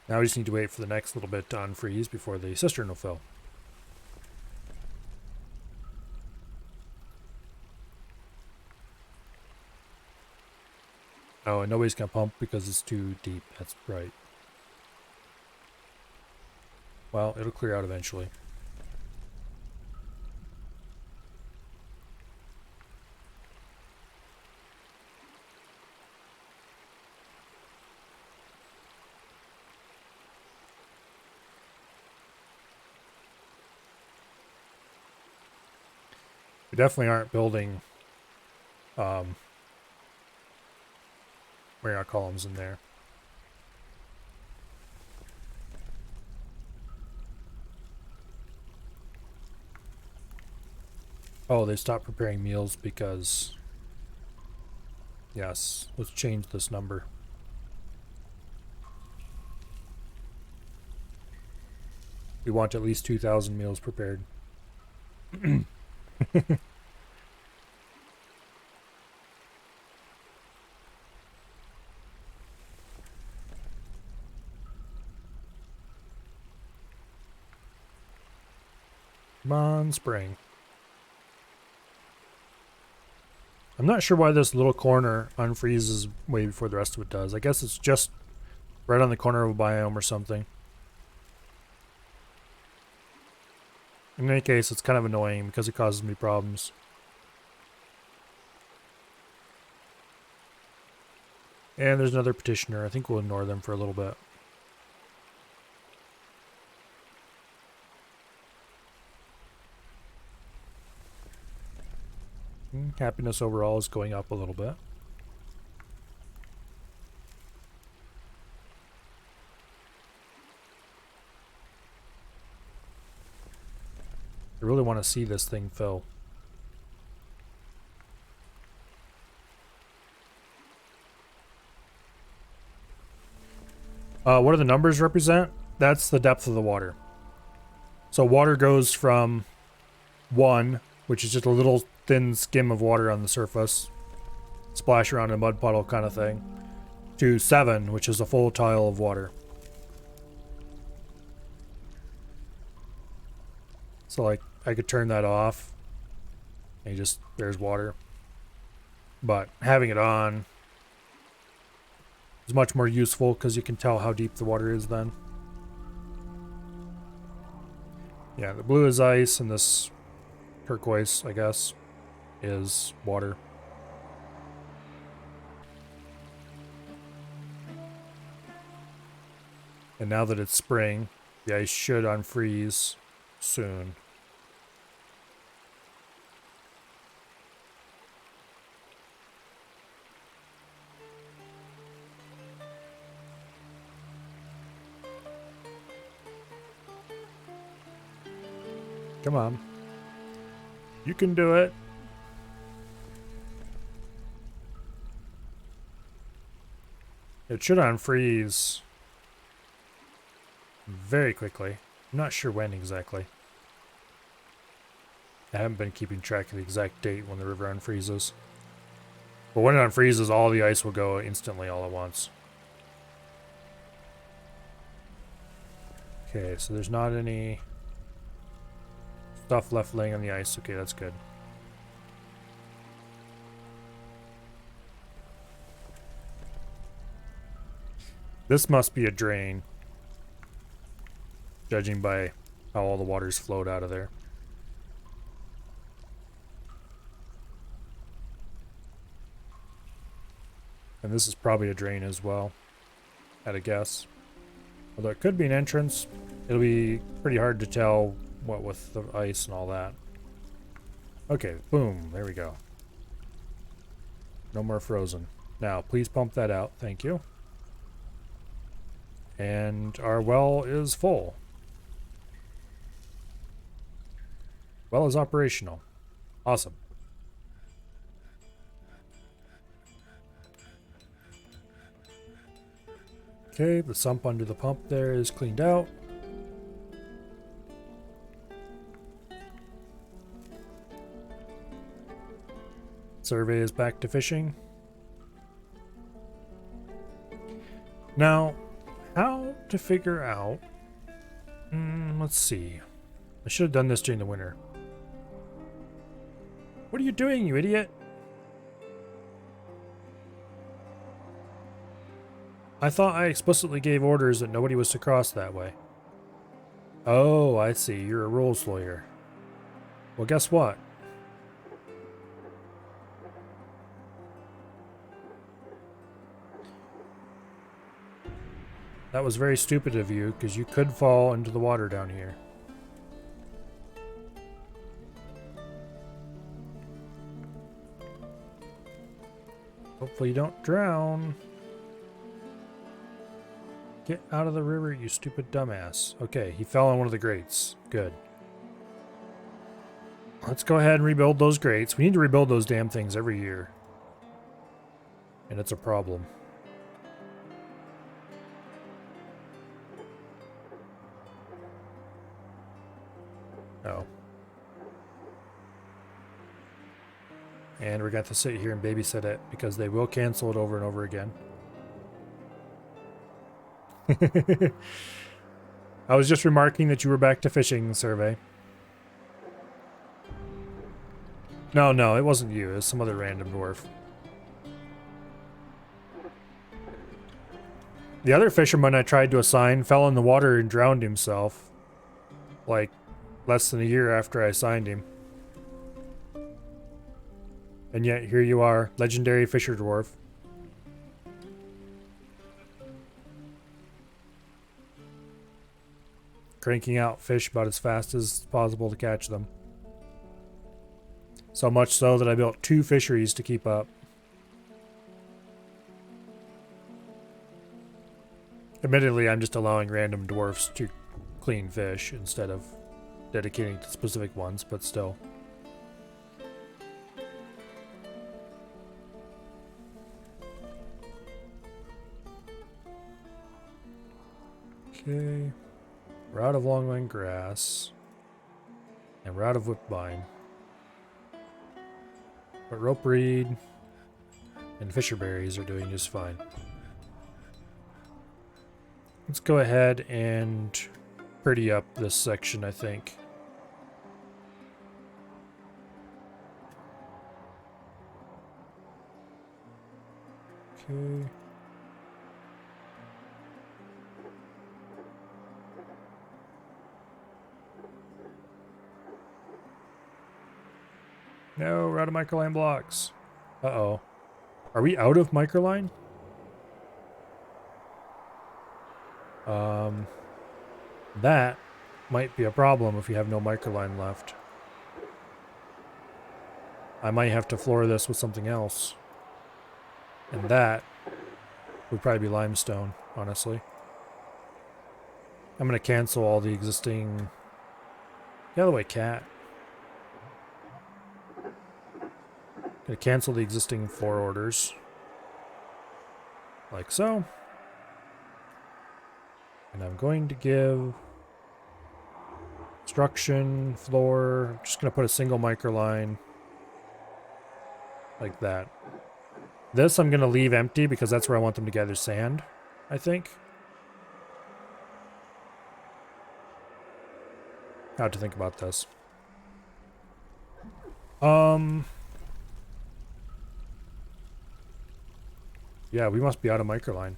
Now we just need to wait for the next little bit to unfreeze before the cistern will fill. Oh, and nobody's gonna pump because it's too deep. That's right. Well, it'll clear out eventually. We definitely aren't building Marriott columns in there. Oh, they stopped preparing meals because... Yes, let's change this number. We want at least 2,000 meals prepared. Come on, spring. I'm not sure why this little corner unfreezes way before the rest of it does. I guess it's just right on the corner of a biome or something. In any case, it's kind of annoying because it causes me problems. And there's another petitioner. I think we'll ignore them for a little bit. Happiness overall is going up a little bit. I really want to see this thing fill. What do the numbers represent? That's the depth of the water. So water goes from 1, which is just a little thin skim of water on the surface, splash around in a mud puddle kind of thing, to 7, which is a full tile of water. So like I could turn that off and there's water. But having it on is much more useful because you can tell how deep the water is then. Yeah, the blue is ice and this turquoise, I guess, is water. And now that it's spring, the ice should unfreeze soon. Come on. You can do it. It should unfreeze very quickly. I'm not sure when exactly. I haven't been keeping track of the exact date when the river unfreezes. But when it unfreezes, all the ice will go instantly all at once. Okay, so there's not any stuff left laying on the ice. Okay, that's good. This must be a drain, judging by how all the water's flowed out of there. And this is probably a drain as well, at a guess. Although it could be an entrance, it'll be pretty hard to tell what with the ice and all that. Okay, boom, there we go. No more frozen. Now, please pump that out, thank you. And our well is full. Well is operational. Awesome. Okay, the sump under the pump there is cleaned out. Survey is back to fishing. Now, how to figure out... let's see. I should have done this during the winter. What are you doing, you idiot? I thought I explicitly gave orders that nobody was to cross that way. Oh, I see. You're a rules lawyer. Well, guess what? That was very stupid of you, because you could fall into the water down here. Hopefully you don't drown. Get out of the river, you stupid dumbass. Okay, he fell on one of the grates. Good. Let's go ahead and rebuild those grates. We need to rebuild those damn things every year. And it's a problem. Oh. And we're going to have to sit here and babysit it because they will cancel it over and over again. I was just remarking that you were back to fishing, Survey. No, it wasn't you. It was some other random dwarf. The other fisherman I tried to assign fell in the water and drowned himself. Like, less than a year after I assigned him. And yet, here you are, legendary fisher dwarf. Cranking out fish about as fast as possible to catch them. So much so that I built 2 fisheries to keep up. Admittedly, I'm just allowing random dwarfs to clean fish instead of dedicating to specific ones, but still. Okay. We're out of longline grass. And we're out of woodbine. But rope reed and fisher berries are doing just fine. Let's go ahead and pretty up this section, I think. Okay. No, we're out of microline blocks. Uh-oh. Are we out of microline? That might be a problem if you have no microline left. I might have to floor this with something else. And that would probably be limestone, honestly. I'm going to cancel all the existing... Get out of the way, cat. Going to cancel the existing floor orders. Like so. And I'm going to give... Construction, floor... I'm just going to put a single microline. Like that. This I'm going to leave empty because that's where I want them to gather sand, I think. How to think about this. Yeah, we must be out of microline.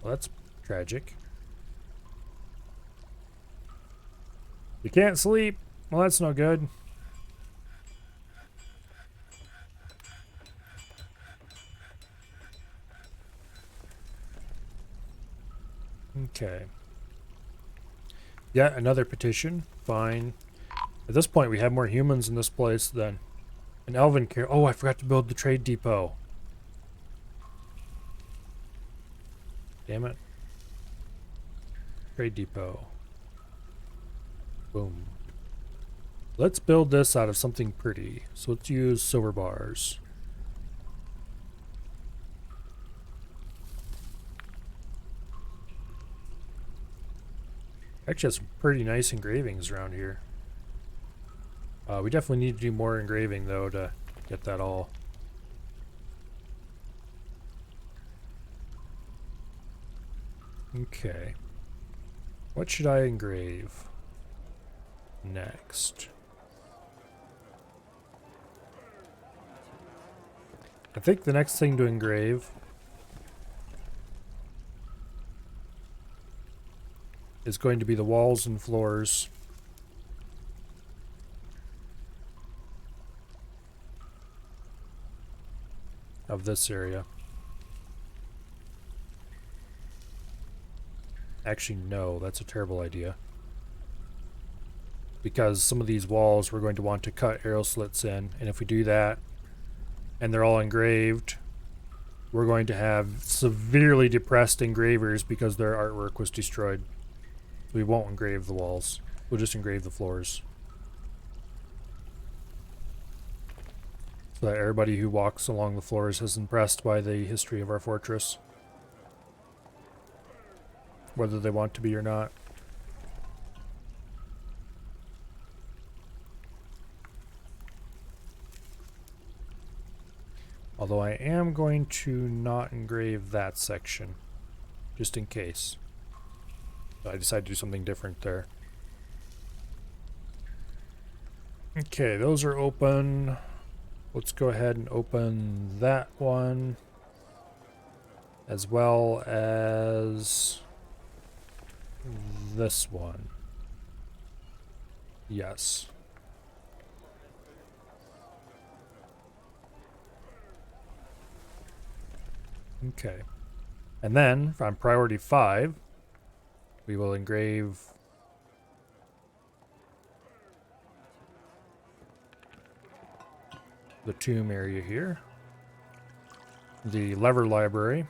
Well, that's tragic. You can't sleep. Well, that's no good. Okay. Yeah, another petition. Fine. At this point, we have more humans in this place than an elven care. Oh, I forgot to build the trade depot. Damn it. Trade depot. Boom. Let's build this out of something pretty. So let's use silver bars. Actually has some pretty nice engravings around here. We definitely need to do more engraving though to get that all. Okay. What should I engrave next? I think the next thing to engrave is going to be the walls and floors of this area. Actually, no, that's a terrible idea. Because some of these walls we're going to want to cut arrow slits in, and if we do that, and they're all engraved, we're going to have severely depressed engravers because their artwork was destroyed. We won't engrave the walls. We'll just engrave the floors. So that everybody who walks along the floors is impressed by the history of our fortress. Whether they want to be or not. Although I am going to not engrave that section. Just in case. I decided to do something different there. Okay, those are open. Let's go ahead and open that one. As well as this one. Yes. Okay. And then, on priority 5, we will engrave the tomb area here. The lever library.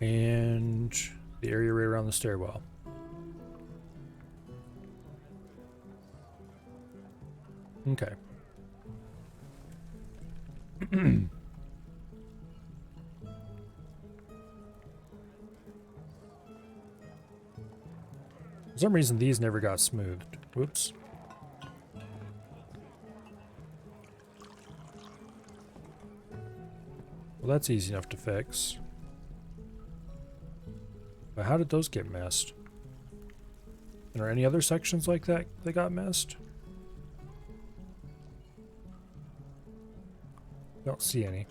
And the area right around the stairwell. Okay. For some reason, these never got smoothed. Whoops. Well, that's easy enough to fix. But how did those get messed? And are any other sections like that that got messed? Don't see any.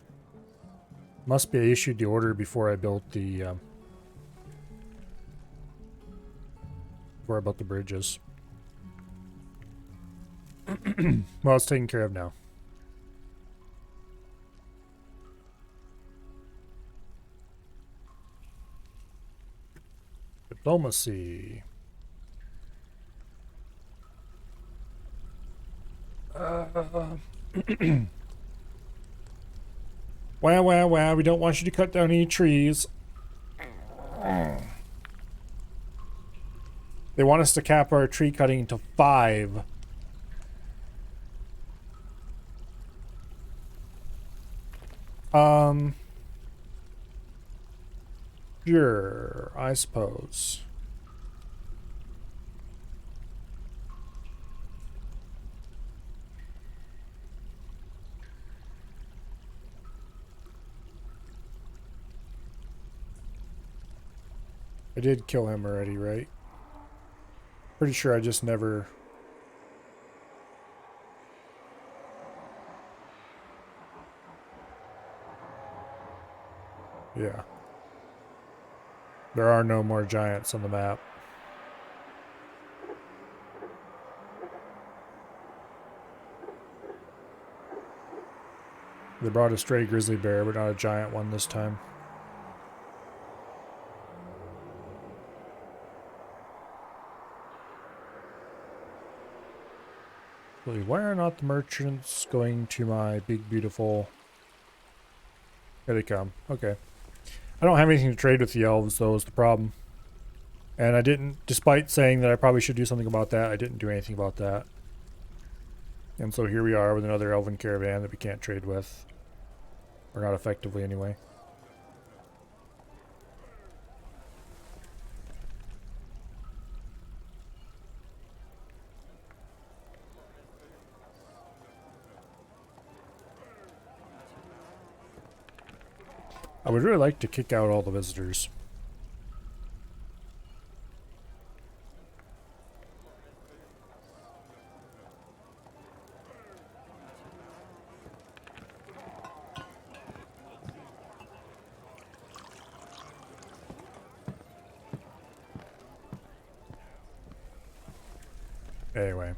Must be I issued the order before I built the bridges. Well, it's taken care of now. Diplomacy. Wow, we don't want you to cut down any trees. They want us to cap our tree cutting to 5. Sure, I suppose. I did kill him already, right? Pretty sure I just never... Yeah. There are no more giants on the map. They brought a stray grizzly bear, but not a giant one this time. Really, why are not the merchants going to my big, beautiful... Here they come. Okay. I don't have anything to trade with the elves, though, is the problem. And I didn't, despite saying that I probably should do something about that, I didn't do anything about that. And so here we are with another elven caravan that we can't trade with. Or not effectively, anyway. I would really like to kick out all the visitors. Anyway.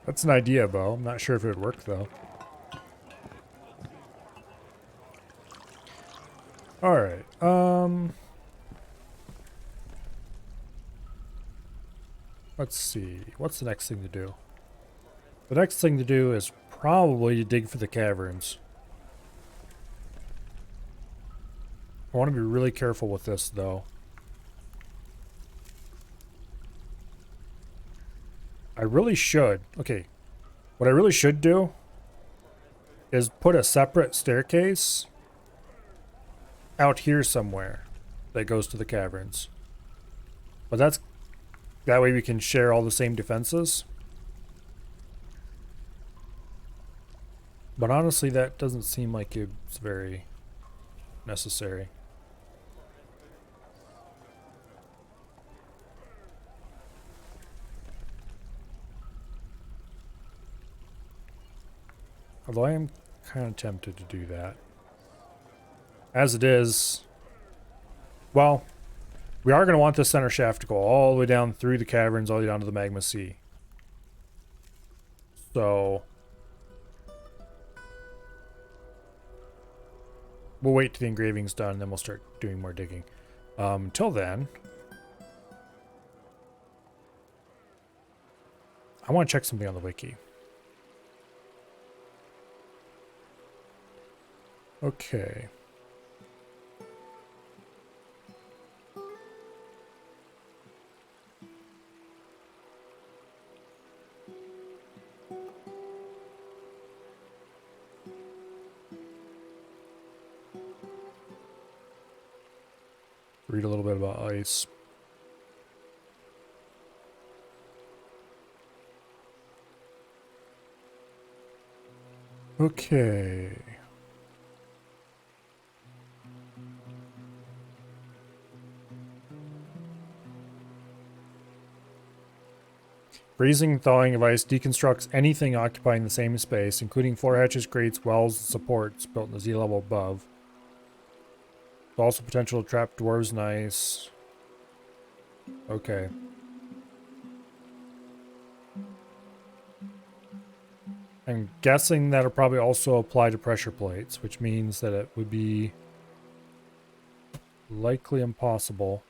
That's an idea, Bo. I'm not sure if it would work, though. Alright, let's see. What's the next thing to do? The next thing to do is probably to dig for the caverns. I want to be really careful with this, though. I really should. Okay. What I really should do is put a separate staircase out here somewhere that goes to the caverns. But that way we can share all the same defenses. But honestly, that doesn't seem like it's very necessary. Although I am kind of tempted to do that. As it is, well, we are going to want this center shaft to go all the way down through the caverns, all the way down to the magma sea. So we'll wait till the engraving's done, and then we'll start doing more digging. Until then, I want to check something on the wiki. Okay. Read a little bit about ice. Okay. Freezing, thawing of ice deconstructs anything occupying the same space, including floor hatches, grates, wells, and supports built in the sea level above. There's also potential to trap dwarves in ice. Okay. I'm guessing that'll probably also apply to pressure plates, which means that it would be likely impossible.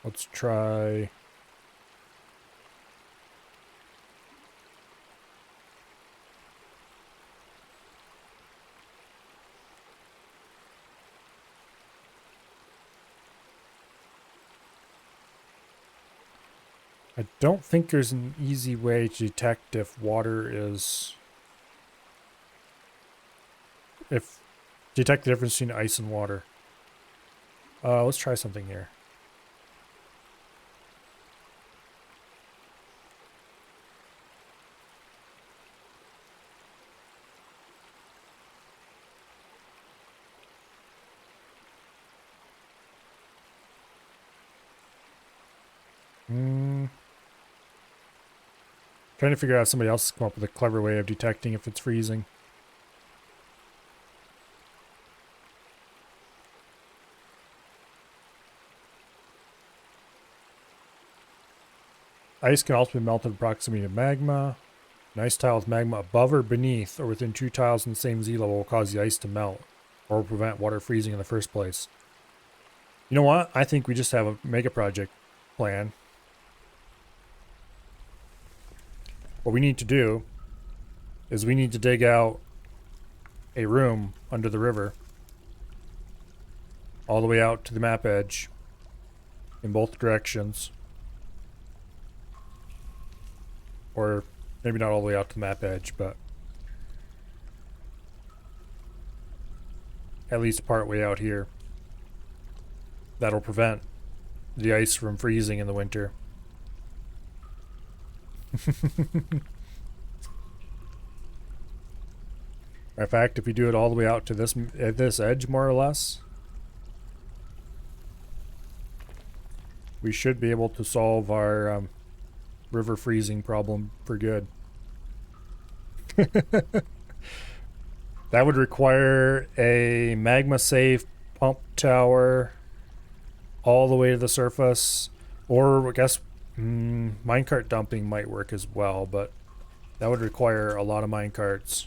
Let's try... I don't think there's an easy way to detect if water is... detect the difference between ice and water. Let's try something here. Trying to figure out if somebody else has come up with a clever way of detecting if it's freezing. Ice can also be melted in proximity to magma. An ice tile with magma above or beneath or within 2 tiles in the same Z level will cause the ice to melt or prevent water freezing in the first place. You know what? I think we just have a mega project plan. What we need to do is we need to dig out a room under the river all the way out to the map edge in both directions. Or maybe not all the way out to the map edge, but at least part way out here. That'll prevent the ice from freezing in the winter. In fact, if we do it all the way out to this edge, more or less, we should be able to solve our river freezing problem for good. That would require a magma safe pump tower all the way to the surface, or I guess minecart dumping might work as well, but that would require a lot of minecarts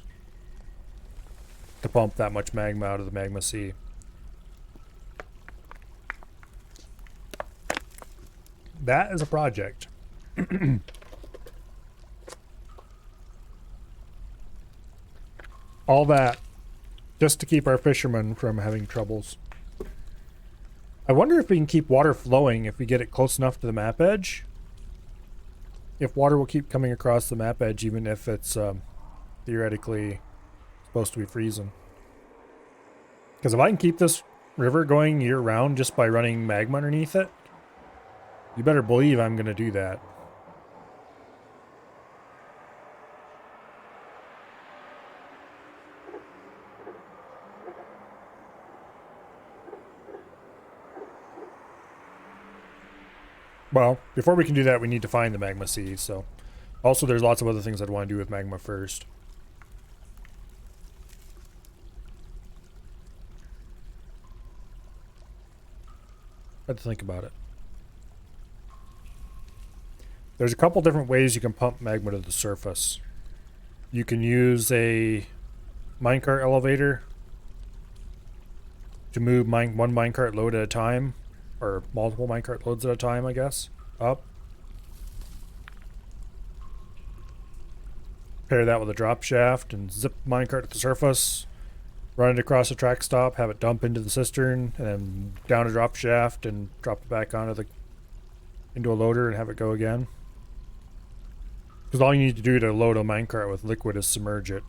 to pump that much magma out of the magma sea. That is a project. All that just to keep our fishermen from having troubles. I wonder if we can keep water flowing if we get it close enough to the map edge. If water will keep coming across the map edge even if it's theoretically supposed to be freezing. Because if I can keep this river going year-round just by running magma underneath it, you better believe I'm going to do that. Well, before we can do that, we need to find the magma sea, so... Also, there's lots of other things I'd want to do with magma first. I had to think about it. There's a couple different ways you can pump magma to the surface. You can use a minecart elevator to move one minecart load at a time, or multiple minecart loads at a time, I guess, up. Pair that with a drop shaft and zip minecart to the surface, run it across a track stop, have it dump into the cistern, and then down a drop shaft and drop it back into a loader and have it go again. Because all you need to do to load a minecart with liquid is submerge it.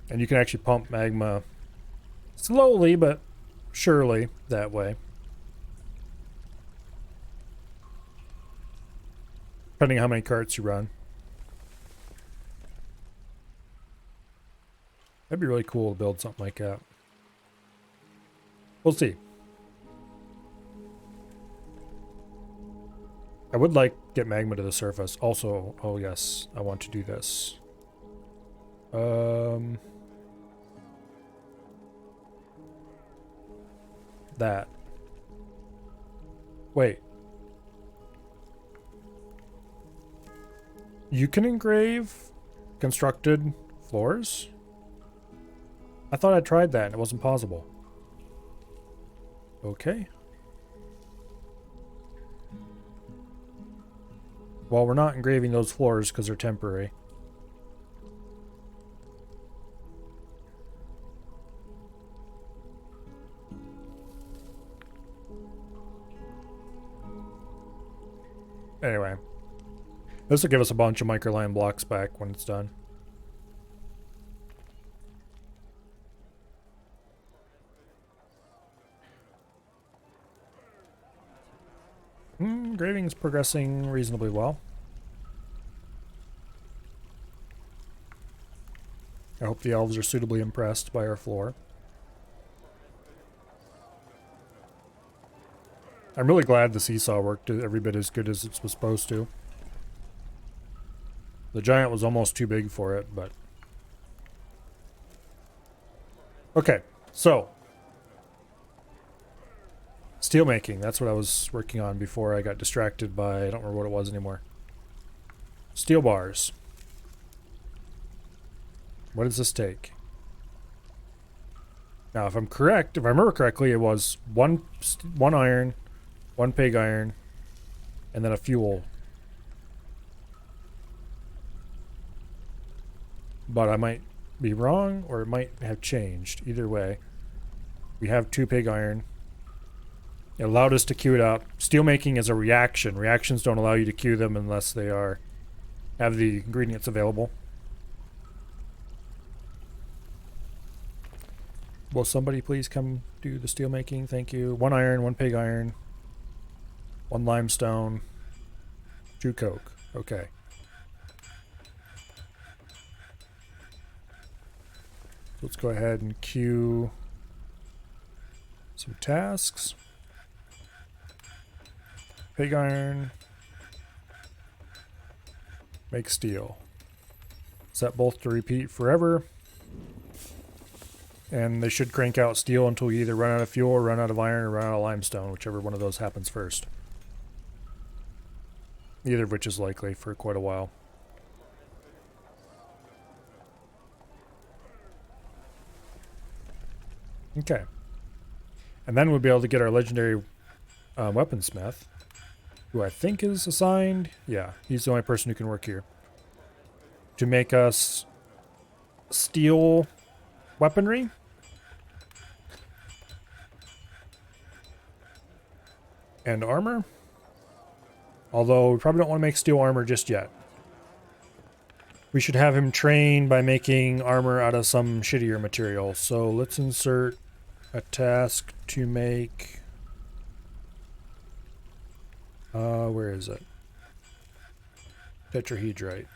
And you can actually pump magma slowly, but surely that way. Depending on how many carts you run. That'd be really cool to build something like that. We'll see. I would like get magma to the surface. Also, oh yes, I want to do this. That. Wait. You can engrave constructed floors? I thought I tried that and it wasn't possible. Okay. Well, we're not engraving those floors because they're temporary. Anyway. This will give us a bunch of microline blocks back when it's done. Engraving's progressing reasonably well. I hope the elves are suitably impressed by our floor. I'm really glad the seesaw worked every bit as good as it was supposed to. The giant was almost too big for it, but... Okay, so... Steel making, that's what I was working on before I got distracted by... I don't remember what it was anymore. Steel bars. What does this take? Now, if I'm correct, if I remember correctly, it was one iron, one pig iron, and then a fuel. But I might be wrong, or it might have changed. Either way, we have 2 pig iron. It allowed us to queue it up. Steelmaking is a reaction. Reactions don't allow you to queue them unless they have the ingredients available. Will somebody please come do the steelmaking? Thank you. 1 iron, 1 pig iron, 1 limestone, 2 coke. Okay. Let's go ahead and queue some tasks. Pig iron. Make steel. Set both to repeat forever. And they should crank out steel until we either run out of fuel or run out of iron or run out of limestone, whichever one of those happens first. Either of which is likely for quite a while. Okay. And then we'll be able to get our legendary weaponsmith, who I think is assigned. Yeah, he's the only person who can work here. To make us steel weaponry. And armor. Although we probably don't want to make steel armor just yet. We should have him train by making armor out of some shittier material. So let's insert a task to make... where is it? Tetrahedrite.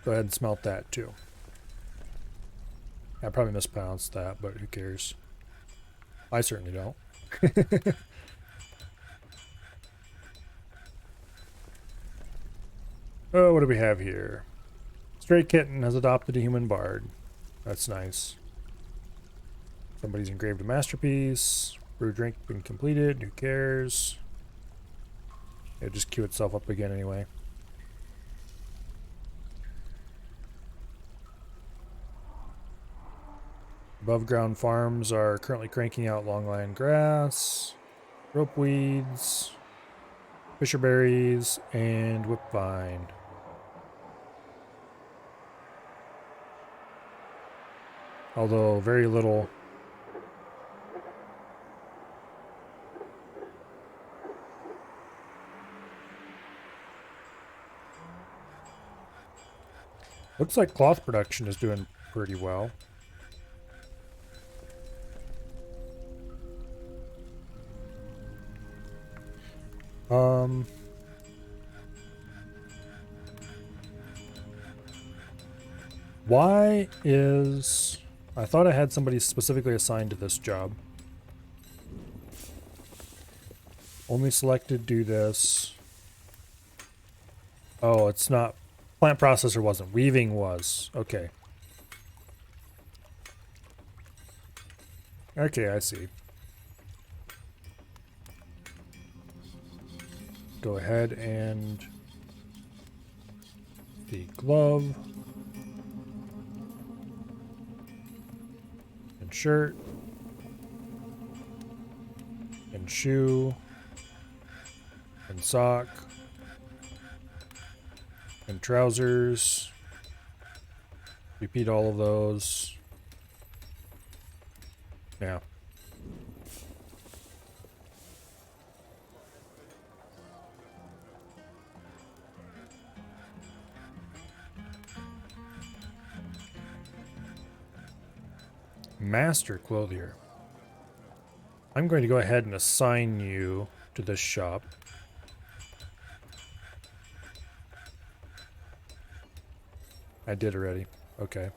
Go ahead and smelt that too. I probably mispronounced that, but who cares? I certainly don't. Oh, what do we have here? Stray Kitten has adopted a human bard. That's nice. Somebody's engraved a masterpiece. Brew drink been completed. Who cares? It'll just queue itself up again anyway. Above ground farms are currently cranking out longline grass, rope weeds, fisherberries, and whipvine. Although very little. Looks like cloth production is doing pretty well. Um, why is... I thought I had somebody specifically assigned to this job. Only selected, do this. Oh, it's not... Plant processor wasn't. Weaving was. Okay. Okay, I see. Go ahead and... the glove. And shirt. And shoe. And sock. And trousers. Repeat all of those. Yeah. Master clothier. I'm going to go ahead and assign you to this shop. I did already. Okay.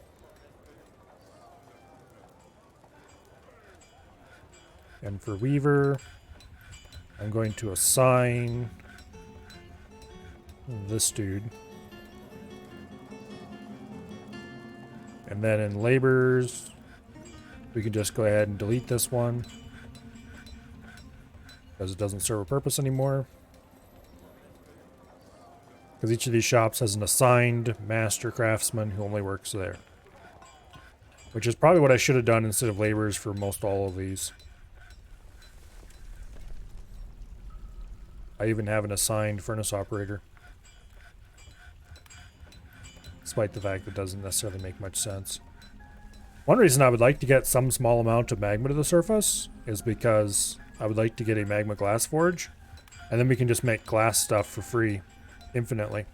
And for weaver, I'm going to assign this dude. And then in laborers, we can just go ahead and delete this one because it doesn't serve a purpose anymore. Because each of these shops has an assigned master craftsman who only works there. Which is probably what I should have done instead of laborers for most all of these. I even have an assigned furnace operator. Despite the fact that it doesn't necessarily make much sense. One reason I would like to get some small amount of magma to the surface is because I would like to get a magma glass forge. And then we can just make glass stuff for free, infinitely.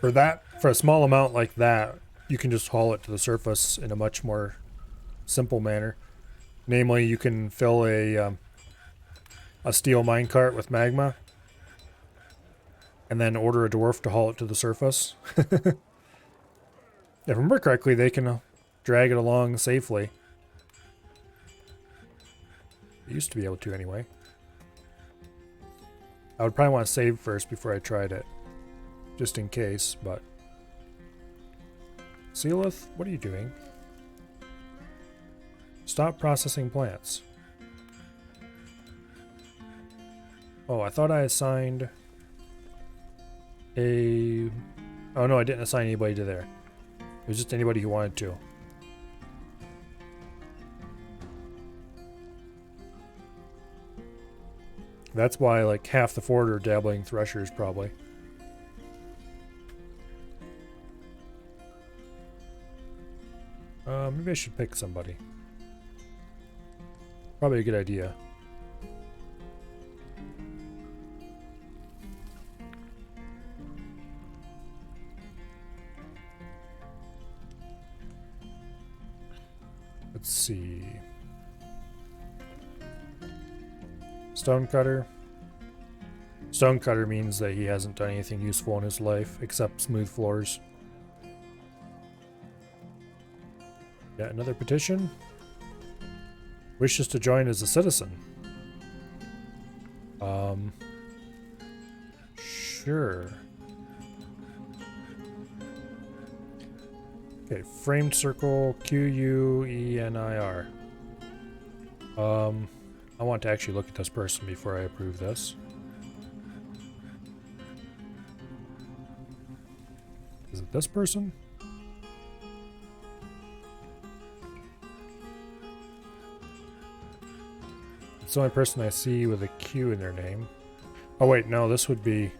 For a small amount like that, you can just haul it to the surface in a much more simple manner. Namely, you can fill a steel minecart with magma and then order a dwarf to haul it to the surface. If I remember correctly, they can drag it along safely. They used to be able to anyway. I would probably want to save first before I tried it. Just in case, but... Sealith, what are you doing? Stop processing plants. Oh, I thought I assigned a... Oh no, I didn't assign anybody to there. It was just anybody who wanted to. That's why like half the fort are dabbling threshers probably. Maybe I should pick somebody. Probably a good idea. Let's see. Stonecutter. Stonecutter means that he hasn't done anything useful in his life except smooth floors. Yeah, another petition. Wishes to join as a citizen. Sure. Okay, framed circle, Quenir. I want to actually look at this person before I approve this. Is it this person? It's the only person I see with a Q in their name. Oh wait, no, this would be...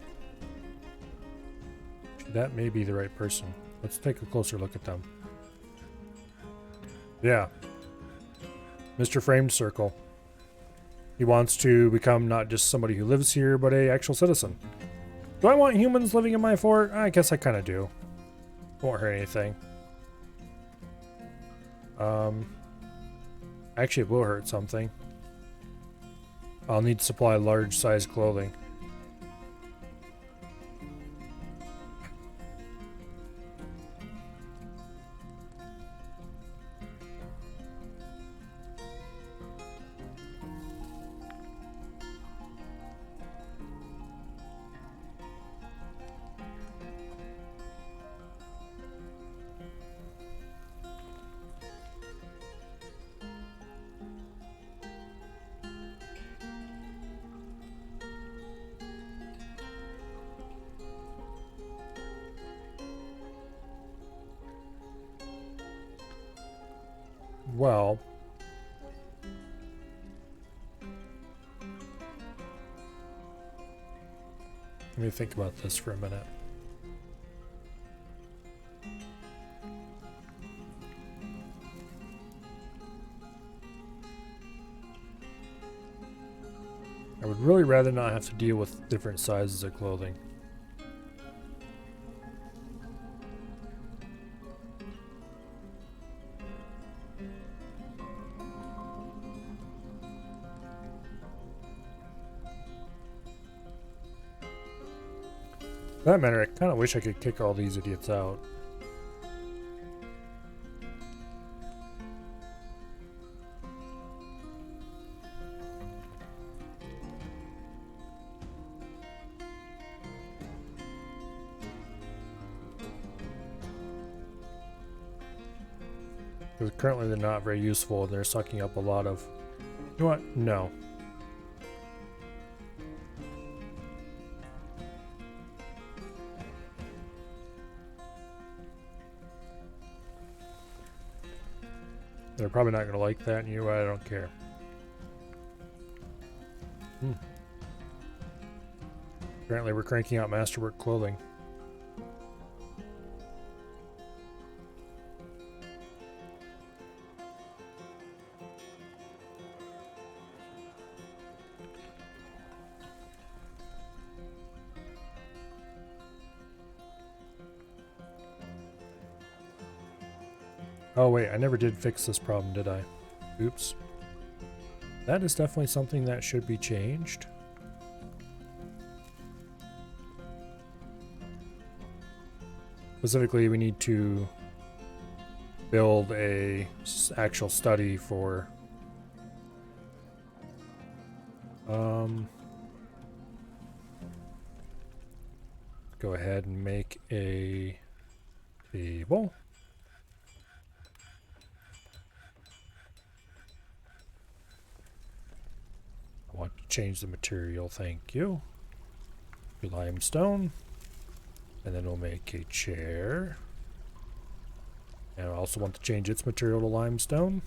That may be the right person. Let's take a closer look at them. Yeah. Mr. Framed Circle. He wants to become not just somebody who lives here, but a actual citizen. Do I want humans living in my fort? I guess I kind of do. Won't hurt anything. Actually, it will hurt something. I'll need to supply large size clothing. Well, let me think about this for a minute. I would really rather not have to deal with different sizes of clothing. For that matter, I kind of wish I could kick all these idiots out. Because currently they're not very useful and they're sucking up a lot of... You know what? No. They're probably not going to like that, and you know what? I don't care. Apparently we're cranking out masterwork clothing. Oh wait, I never did fix this problem, did I? Oops. That is definitely something that should be changed. Specifically, we need to build a actual study for go ahead and make a table. I want to change the material, thank you, to limestone. And then we'll make a chair. And I also want to change its material to limestone.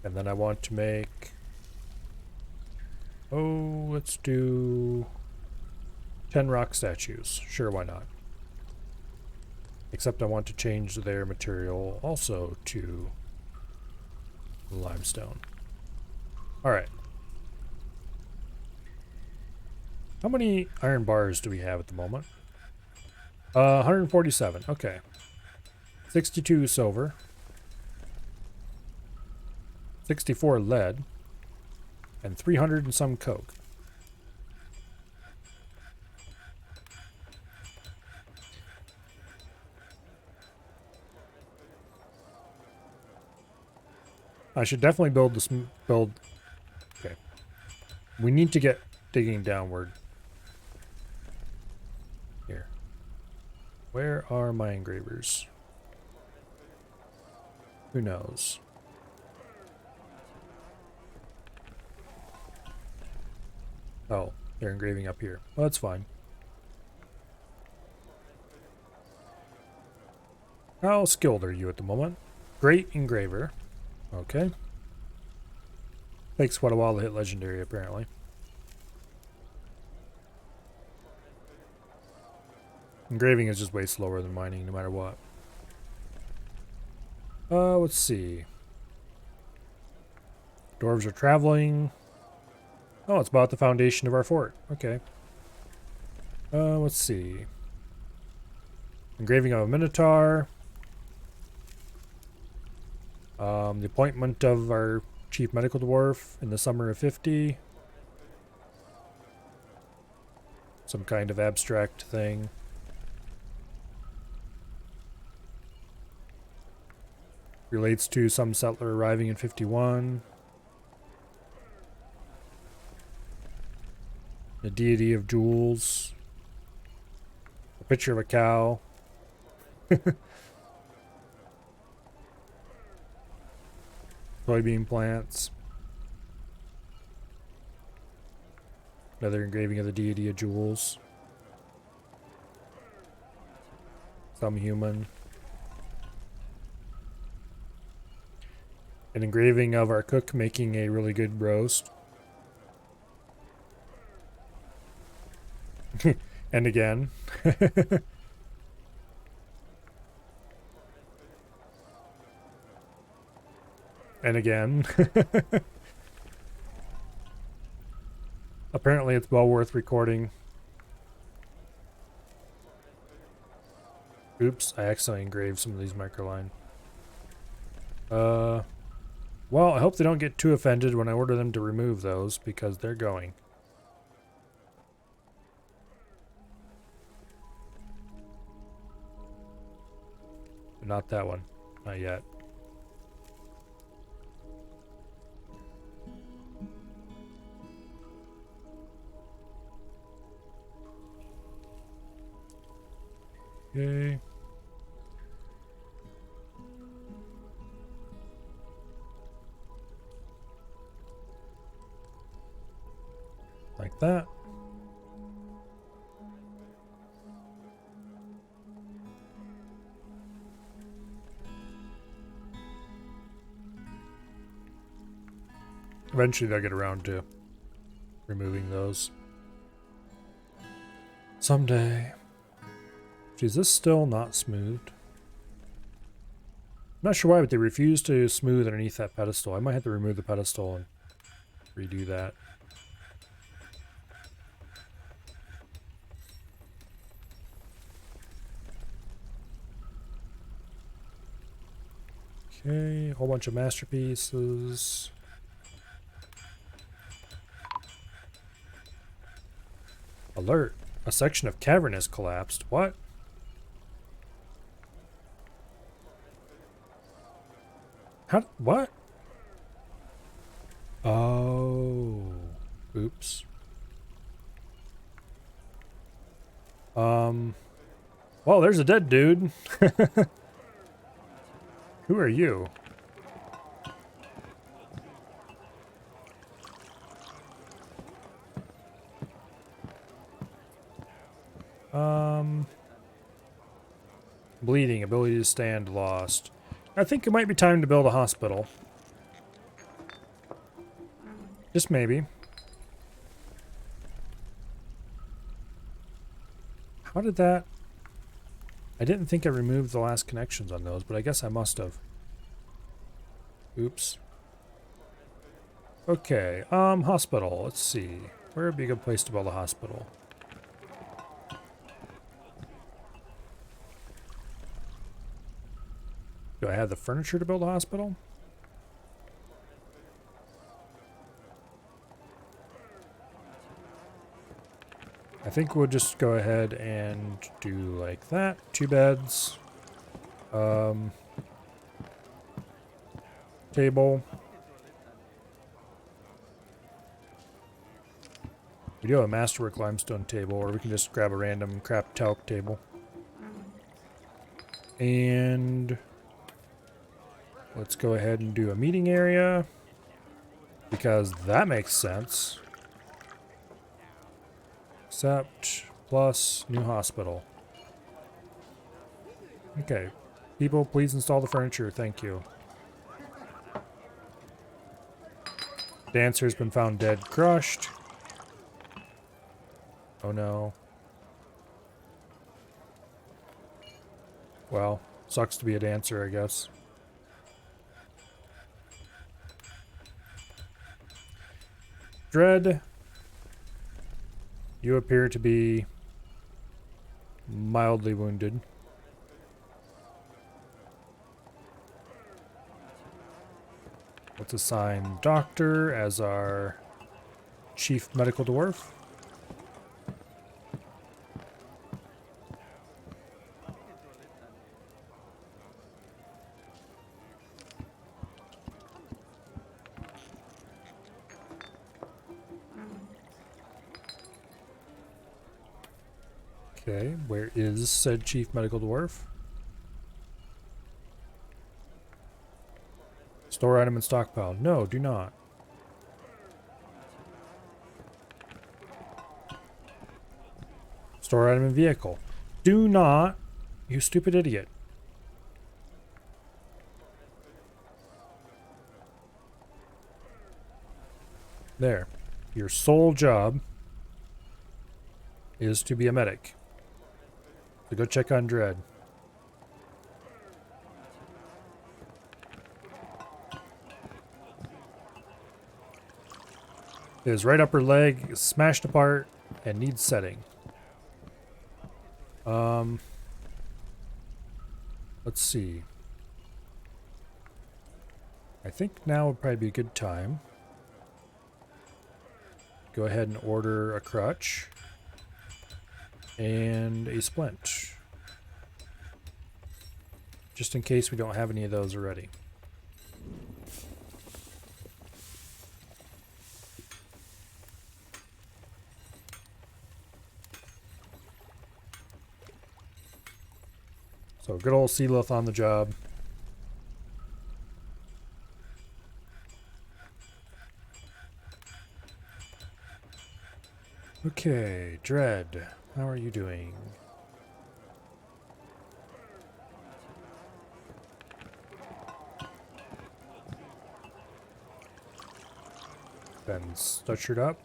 And then I want to make... Oh, let's do 10 rock statues. Sure, why not? Except I want to change their material also to limestone. Alright. How many iron bars do we have at the moment? 147. Okay. 62 silver. 64 lead. And 300 and some coke. I should definitely build this build. Okay. We need to get digging downward. Here. Where are my engravers? Who knows? Oh, they're engraving up here. Well, that's fine. How skilled are you at the moment? Great engraver. Okay. Takes quite a while to hit legendary, apparently. Engraving is just way slower than mining, no matter what. Let's see. Dwarves are traveling. Oh, it's about the foundation of our fort. Okay. Let's see. Engraving of a minotaur. The appointment of our chief medical dwarf in the summer of 50. Some kind of abstract thing. Relates to some settler arriving in 51. The deity of jewels. A picture of a cow. Soybean plants. Another engraving of the deity of jewels. Some human. An engraving of our cook making a really good roast. And again. And again. Apparently it's well worth recording. Oops, I accidentally engraved some of these microline. Well, I hope they don't get too offended when I order them to remove those, because they're going. Not that one. Not yet. Okay. Like that. Eventually they'll get around to removing those. Someday. Is this still not smoothed? I'm not sure why, but they refuse to smooth underneath that pedestal. I might have to remove the pedestal and redo that. Okay, a whole bunch of masterpieces. Alert. A section of cavern has collapsed. What? How? What? Oh. Oops. Well, there's a dead dude. Who are you? Bleeding, ability to stand lost. I think it might be time to build a hospital. Just maybe. How did that... I didn't think I removed the last connections on those, but I guess I must have. Oops. Okay, hospital. Let's see. Where would be a good place to build a hospital? Do I have the furniture to build a hospital? I think we'll just go ahead and do like that. 2 beds. Table. We do have a masterwork limestone table, or we can just grab a random crap talc table. And let's go ahead and do a meeting area, because that makes sense. Accept plus new hospital. Okay. People, please install the furniture. Thank you. Dancer's been found dead, crushed. Oh no. Well, sucks to be a dancer, I guess. Dread, you appear to be mildly wounded. Let's assign Doctor as our Chief Medical Dwarf. Okay, where is said Chief Medical Dwarf? Store item and stockpile. No, do not. Store item and vehicle. Do not, you stupid idiot. There. Your sole job is to be a medic. So go check on Dread. His right upper leg is smashed apart and needs setting. Let's see. I think now would probably be a good time. Go ahead and order a crutch and a splint. Just in case we don't have any of those already. So good old Sealith on the job. Okay, Dread, how are you doing? Been stutchered up.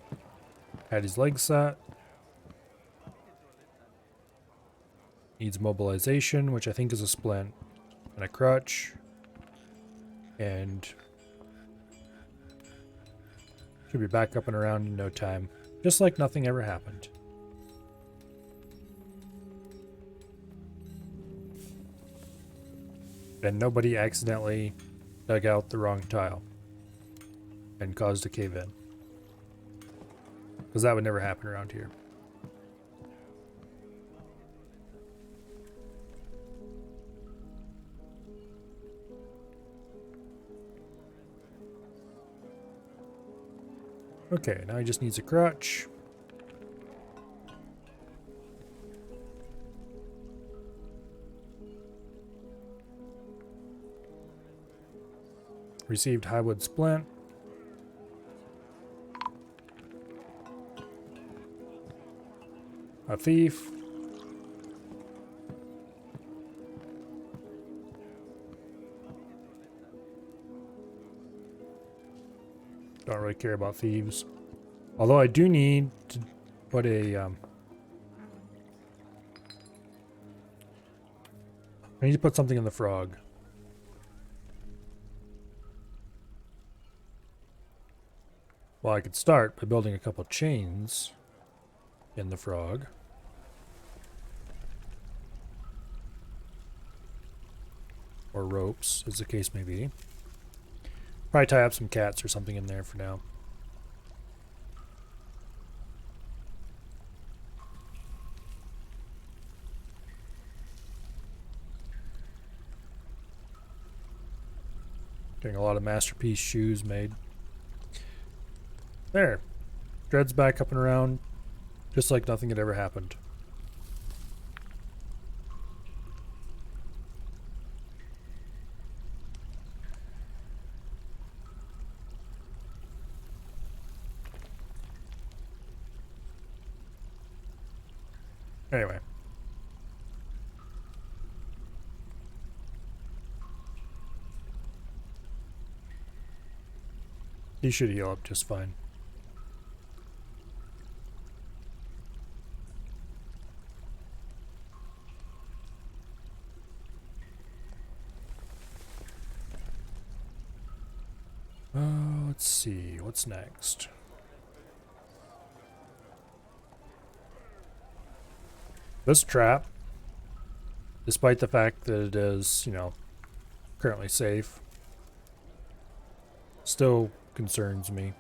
Had his legs set. Needs mobilization, which I think is a splint. And a crutch. And should be back up and around in no time. Just like nothing ever happened. And nobody accidentally dug out the wrong tile and caused a cave-in. Because that would never happen around here. Okay, now he just needs a crutch. Received Highwood Splint. A thief. Don't really care about thieves. Although I do need to put a I need to put something in the frog. Well, I could start by building a couple chains in the frog. Or ropes, as the case may be. Probably tie up some cats or something in there for now. Getting a lot of masterpiece shoes made. There. Dread's back up and around, just like nothing had ever happened. Anyway. He should heal up just fine. Let's see, what's next? This trap, despite the fact that it is, you know, currently safe, Still concerns me.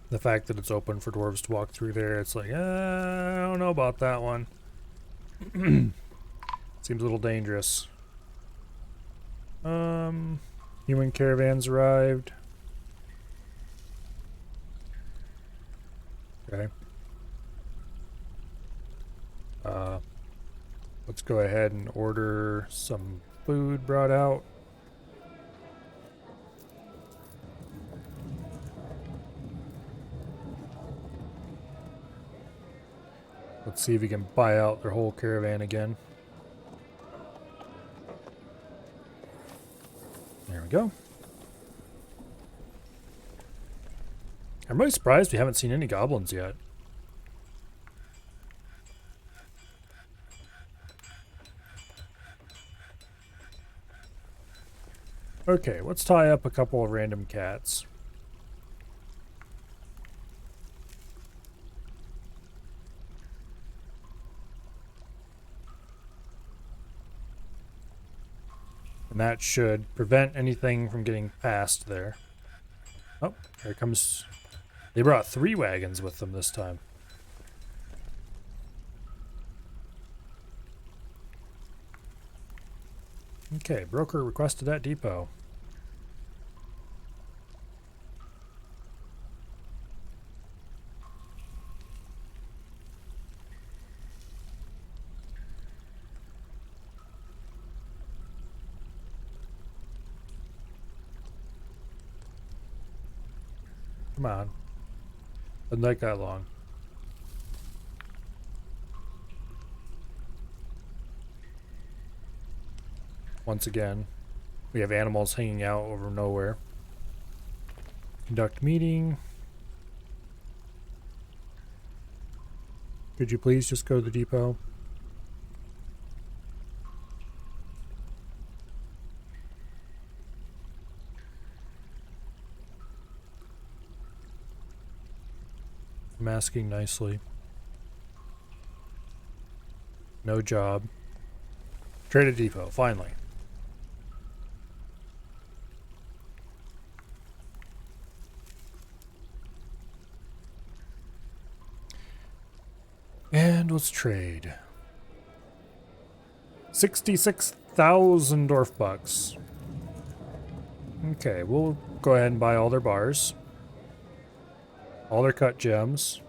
The fact that it's open for dwarves to walk through there, it's like, I don't know about that one. Seems a little dangerous. Human caravans arrived. Okay. Let's go ahead and order some food brought out. Let's see if we can buy out their whole caravan again. There we go. I'm really surprised we haven't seen any goblins yet. Okay, let's tie up a couple of random cats. And that should prevent anything from getting past there. Oh, here comes... They brought 3 wagons with them this time. Okay, broker requested at depot. Come on. Doesn't take that long. Once again, we have animals hanging out over nowhere. Conduct meeting. Could you please just go to the depot? I'm asking nicely. No job. Trade at depot, finally. And let's trade. 66,000 dwarf bucks. Okay, we'll go ahead and buy all their bars. All their cut gems.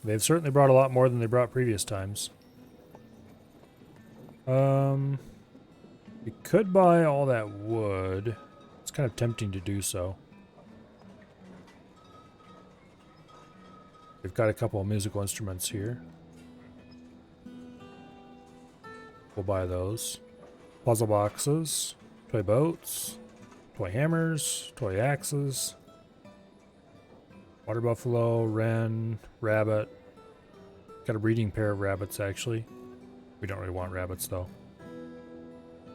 They've certainly brought a lot more than they brought previous times. We could buy all that wood. It's kind of tempting to do so. We've got a couple of musical instruments here. We'll buy those. Puzzle boxes, toy boats, toy hammers, toy axes, water buffalo, wren, rabbit. Got a breeding pair of rabbits actually. We don't really want rabbits though.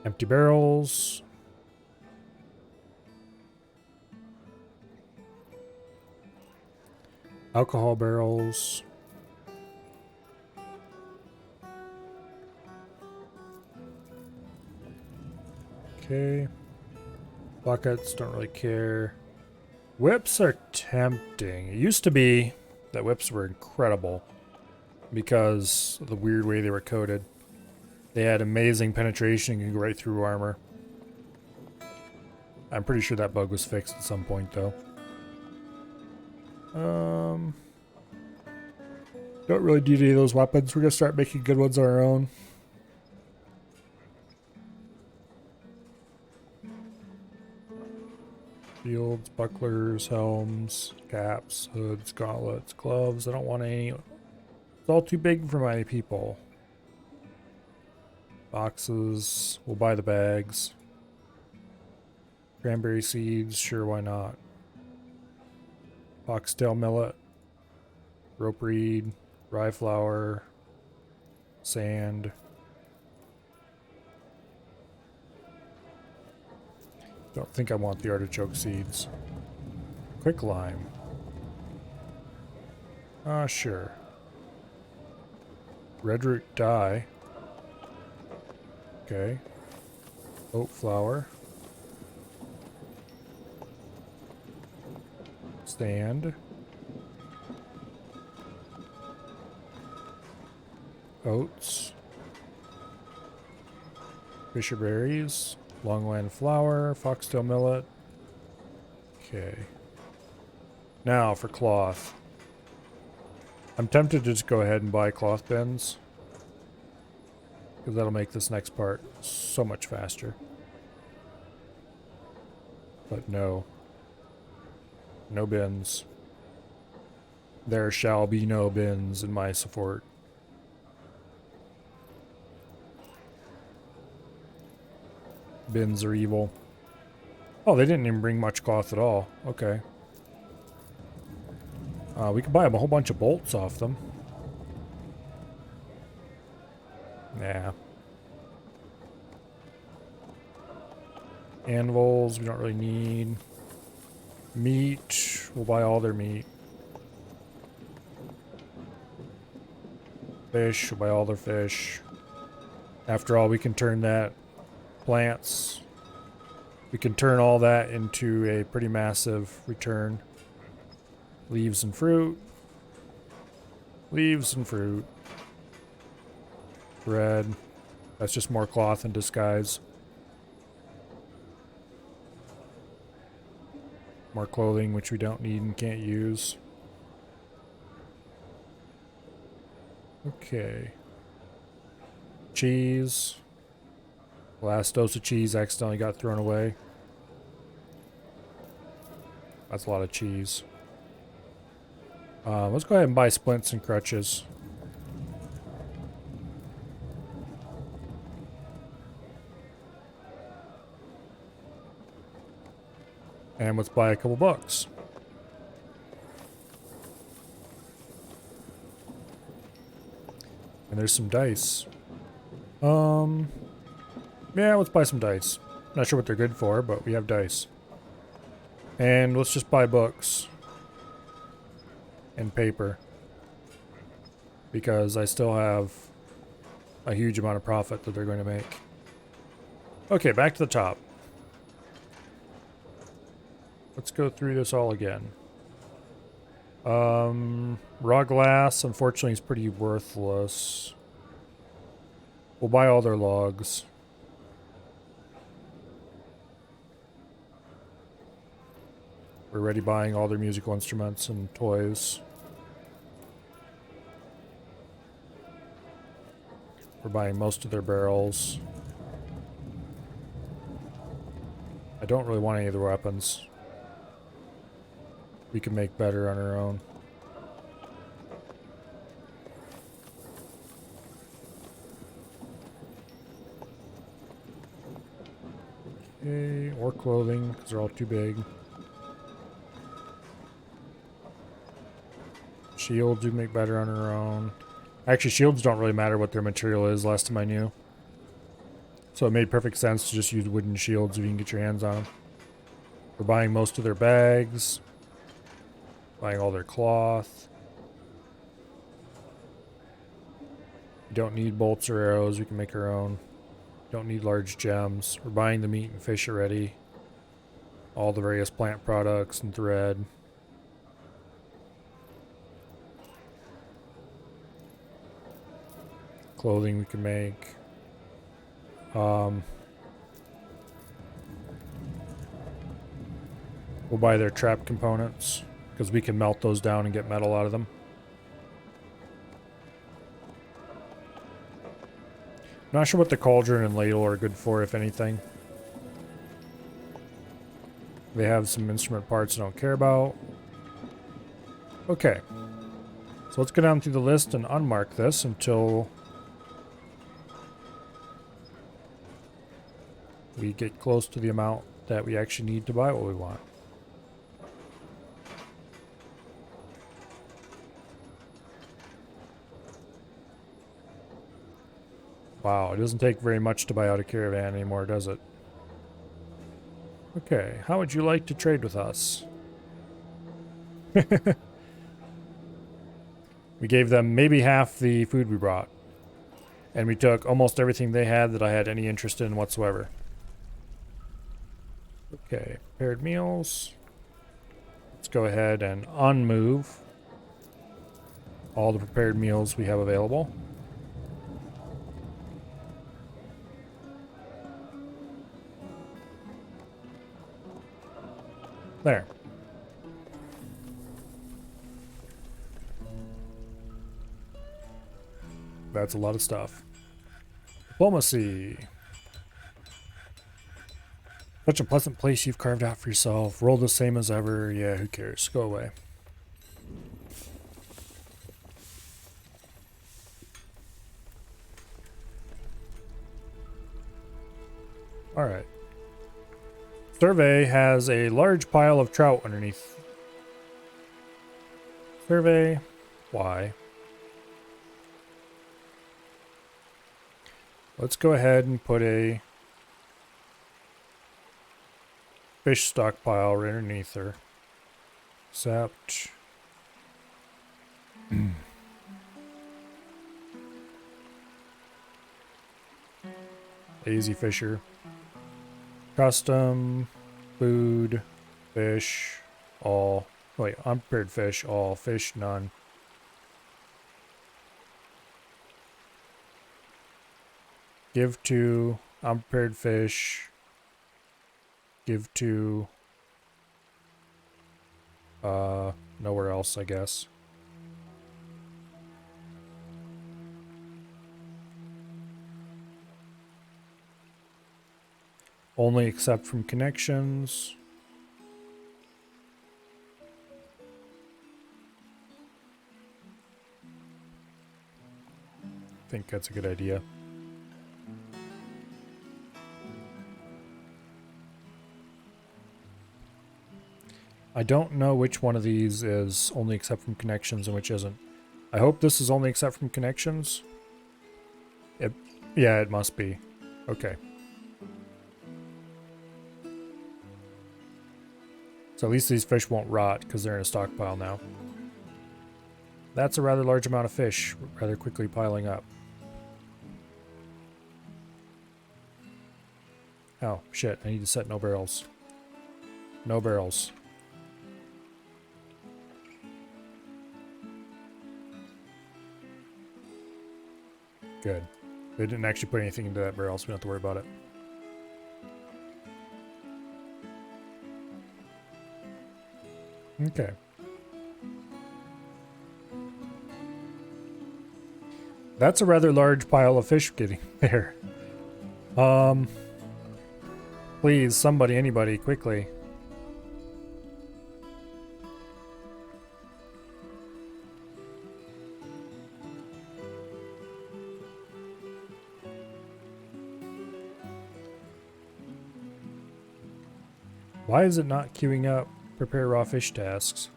Empty barrels. Alcohol barrels. Okay. Buckets, don't really care. Whips are tempting. It used to be that whips were incredible because of the weird way they were coated. They had amazing penetration and could go right through armor. I'm pretty sure that bug was fixed at some point though. Don't really need any of those weapons. We're gonna start making good ones on our own. Shields, bucklers, helms, caps, hoods, gauntlets, gloves. I don't want any. It's all too big for my people. Boxes. We'll buy the bags. Cranberry seeds. Sure, why not? Foxtail millet. Rope reed. Rye flour. Sand. Don't think I want the artichoke seeds. Quick lime. Sure. Redroot dye. Okay. Oat flour. Stand. Oats. Fisher berries. Longland flour. Foxtail millet. Okay. Now for cloth. I'm tempted to just go ahead and buy cloth bins, because that'll make this next part so much faster. But no. No bins. There shall be no bins in my support. Bins are evil. Oh, they didn't even bring much cloth at all. Okay. We could buy them a whole bunch of bolts off them. Nah. Anvils, we don't really need. Meat, we'll buy all their meat. Fish, we'll buy all their fish. After all, we can turn that plants. We can turn all that into a pretty massive return. Leaves and fruit. Leaves and fruit. Bread. That's just more cloth in disguise. More clothing, which we don't need and can't use. Okay. Cheese. Last dose of cheese accidentally got thrown away. That's a lot of cheese. Let's go ahead and buy splints and crutches. And let's buy a couple books. And there's some dice. Yeah, let's buy some dice. Not sure what they're good for, but we have dice. And let's just buy books. And paper. Because I still have a huge amount of profit that they're going to make. Okay, back to the top. Let's go through this all again. Raw glass, unfortunately, is pretty worthless. We'll buy all their logs. We're already buying all their musical instruments and toys. We're buying most of their barrels. I don't really want any of the weapons. We can make better on our own. Okay, or clothing, because they're all too big. Shields we can make better on our own. Actually, shields don't really matter what their material is, last time I knew. So it made perfect sense to just use wooden shields if you can get your hands on them. We're buying most of their bags. Buying all their cloth. We don't need bolts or arrows, we can make our own. Don't need large gems. We're buying the meat and fish already. All the various plant products and thread. Clothing we can make. We'll buy their trap components, because we can melt those down and get metal out of them. Not sure what the cauldron and ladle are good for, if anything. They have some instrument parts I don't care about. Okay. So let's go down through the list and unmark this until we get close to the amount that we actually need to buy what we want. Wow, it doesn't take very much to buy out a caravan anymore, does it? Okay, how would you like to trade with us? We gave them maybe half the food we brought. And we took almost everything they had that I had any interest in whatsoever. Okay, prepared meals. Let's go ahead and unmove all the prepared meals we have available. There. That's a lot of stuff. Diplomacy. Such a pleasant place you've carved out for yourself. Roll the same as ever. Yeah, who cares? Go away. Alright. Survey has a large pile of trout underneath. Survey. Why? Let's go ahead and put a fish stockpile right underneath her. Except... Lazy fisher. Custom, food, fish, all. Wait, unprepared fish, all. Fish, none. Give to unprepared fish. Give to nowhere else, I guess. Only accept from connections. I think that's a good idea. I don't know which one of these is only accept from connections and which isn't. I hope this is only accept from connections. Yeah, it must be. Okay. So at least these fish won't rot because they're in a stockpile now. That's a rather large amount of fish, rather quickly piling up. Oh, shit. I need to set no barrels. No barrels. Good. They didn't actually put anything into that barrel, so we don't have to worry about it. Okay. That's a rather large pile of fish getting there. Please, somebody, anybody, quickly. Why is it not queuing up prepare raw fish tasks?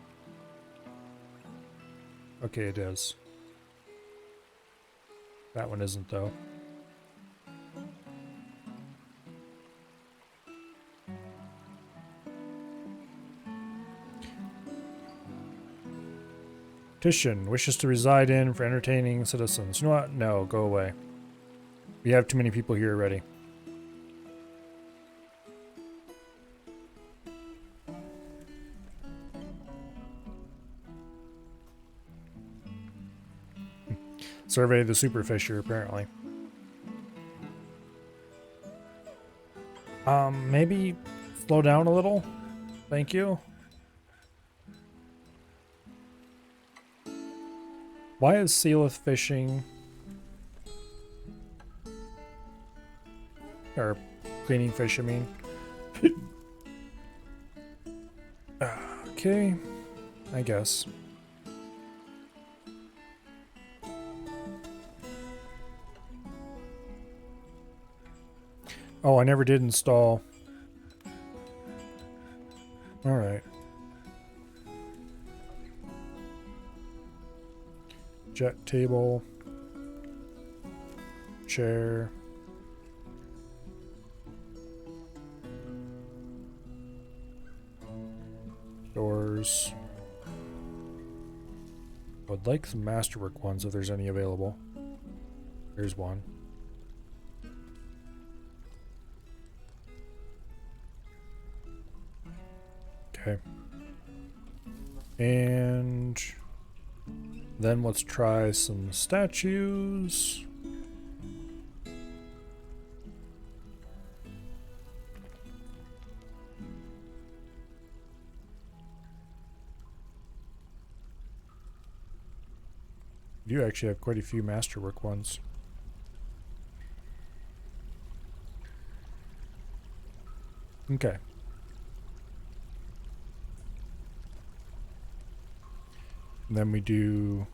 Okay, it is. That one isn't, though. Petition wishes to reside in for entertaining citizens. You know what? No, go away. We have too many people here already. Survey the superfisher, apparently. Maybe slow down a little? Thank you. Why is Sealith fishing... or cleaning fish, I mean. Okay, I guess. Oh, I never did install. Alright. Jet table. Chair. Doors. I would like some masterwork ones if there's any available. There's one. Okay. And then let's try some statues. You actually have quite a few masterwork ones. Okay. And then we do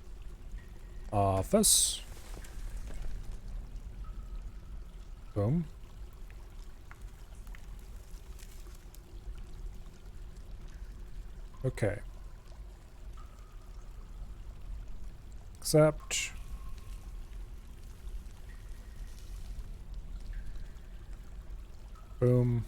office. Boom. Okay. Accept. Boom.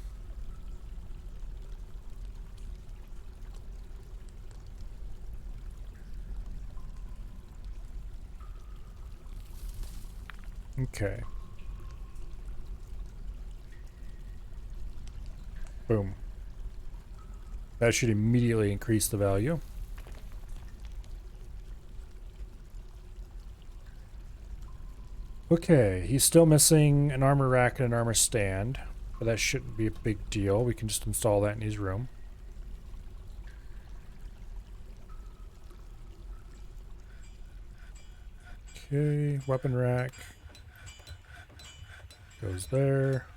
Okay. Boom. That should immediately increase the value. Okay, he's still missing an armor rack and an armor stand, but that shouldn't be a big deal. We can just install that in his room. Okay, weapon rack goes there.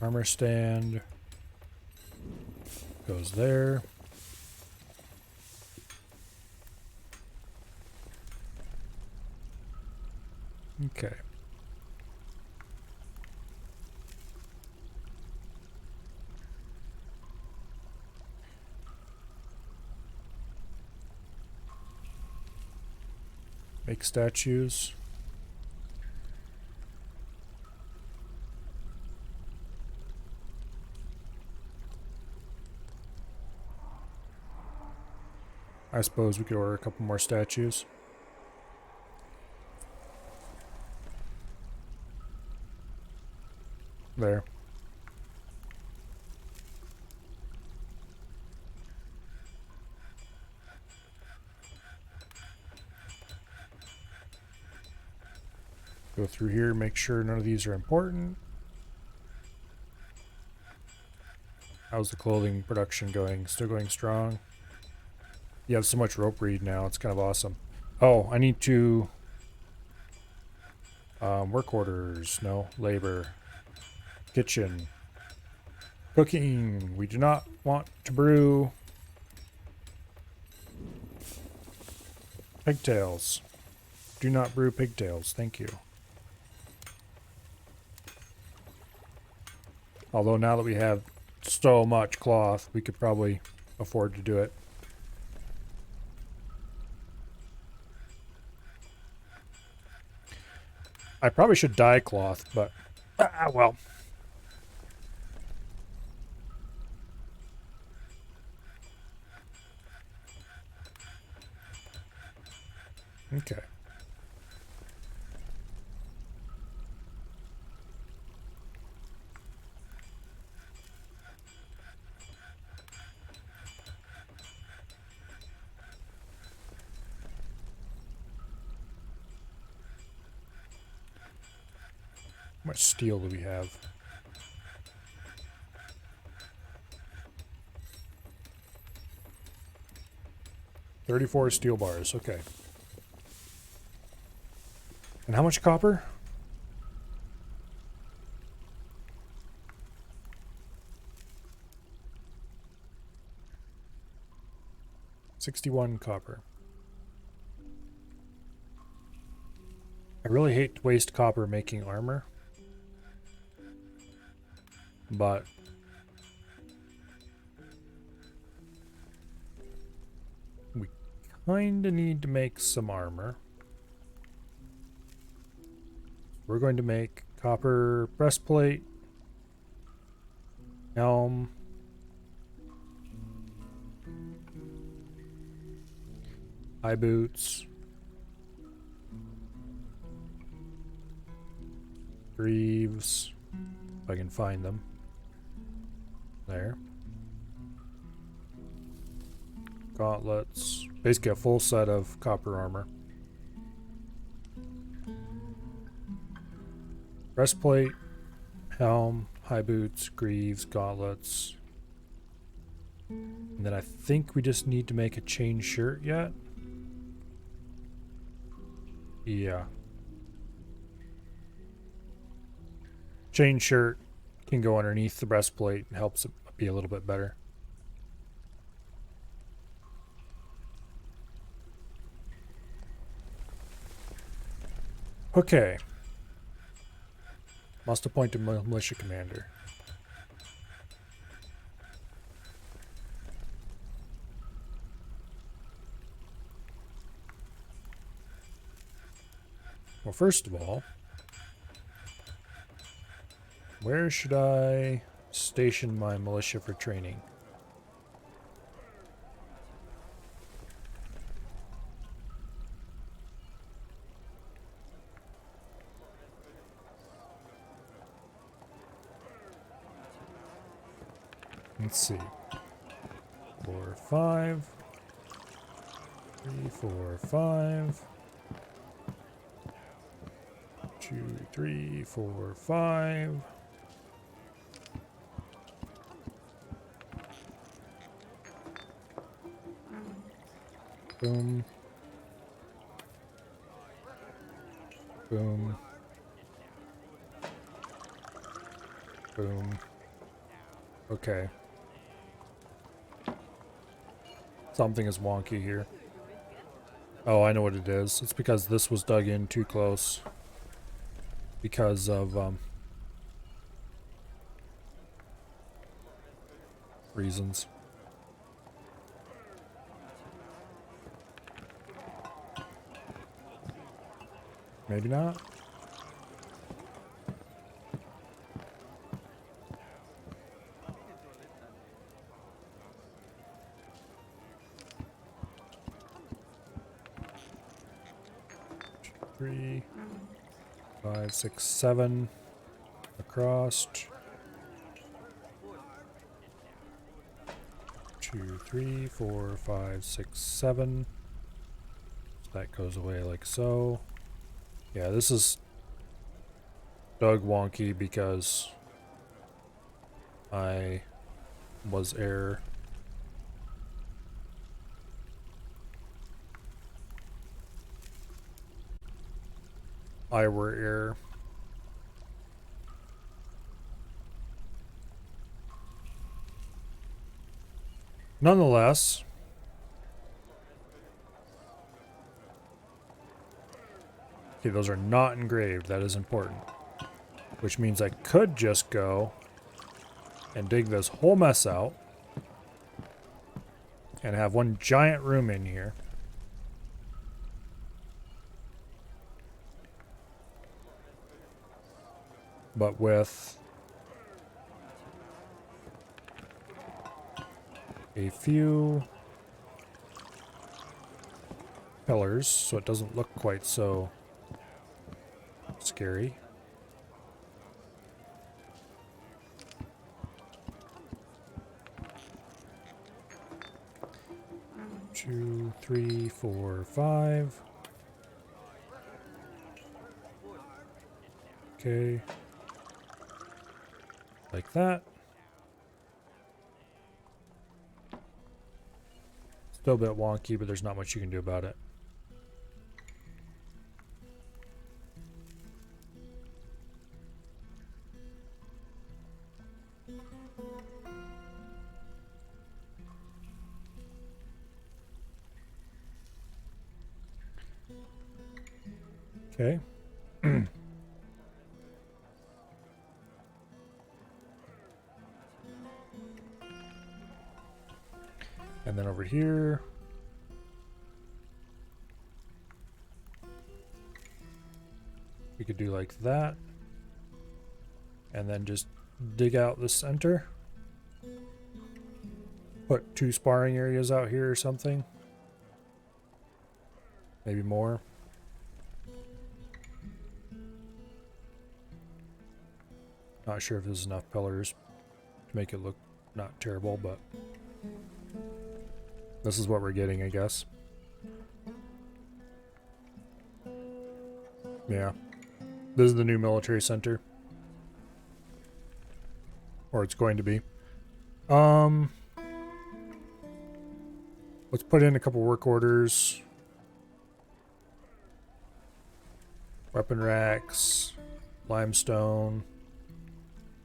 Armor stand goes there. Okay. Make statues. I suppose we could order a couple more statues. There. Go through here, make sure none of these are important. How's the clothing production going? Still going strong? You have so much rope reed now, it's kind of awesome. Oh, I need to... work orders. No. Labor. Kitchen. Cooking. We do not want to brew pigtails. Do not brew pigtails. Thank you. Although now that we have so much cloth, we could probably afford to do it. I probably should dye cloth, but well. Okay. How much steel do we have? $34 steel bars. Okay. And how much copper? $61 copper. I really hate to waste copper making armor, but we kinda need to make some armor. We're going to make copper breastplate, helm, high boots, Greaves, if I can find them. There. Gauntlets. Basically a full set of copper armor. Breastplate, helm, high boots, greaves, gauntlets. And then I think we just need to make a chain shirt yet. Yeah. Chain shirt can go underneath the breastplate and helps it be a little bit better. Okay. Must appoint a militia commander. Well, first of all, where should I station my militia for training? Let's see. 4, 5. 3, 4, 5. 2, 3, 4, 5. Boom. Boom. Boom. Okay. Something is wonky here. Oh, I know what it is. It's because this was dug in too close. Because of, reasons. Maybe not. Three, 5, 6, 7 across. 2, 3, 4, 5, 6, 7. So that goes away like so. Yeah, this is dug wonky because I was error. I were error. Nonetheless, okay, those are not engraved. That is important. Which means I could just go and dig this whole mess out and have one giant room in here. But with a few pillars, so it doesn't look quite so scary. Two, 3, 4, 5. Okay. Like that. Still a bit wonky, but there's not much you can do about it. Okay. And then over here, we could do like that. And then just dig out the center. Put 2 sparring areas out here or something. Maybe more. Not sure if there's enough pillars to make it look not terrible, but this is what we're getting, I guess. Yeah. This is the new military center. Or it's going to be. Let's put in a couple work orders. Weapon racks. Limestone.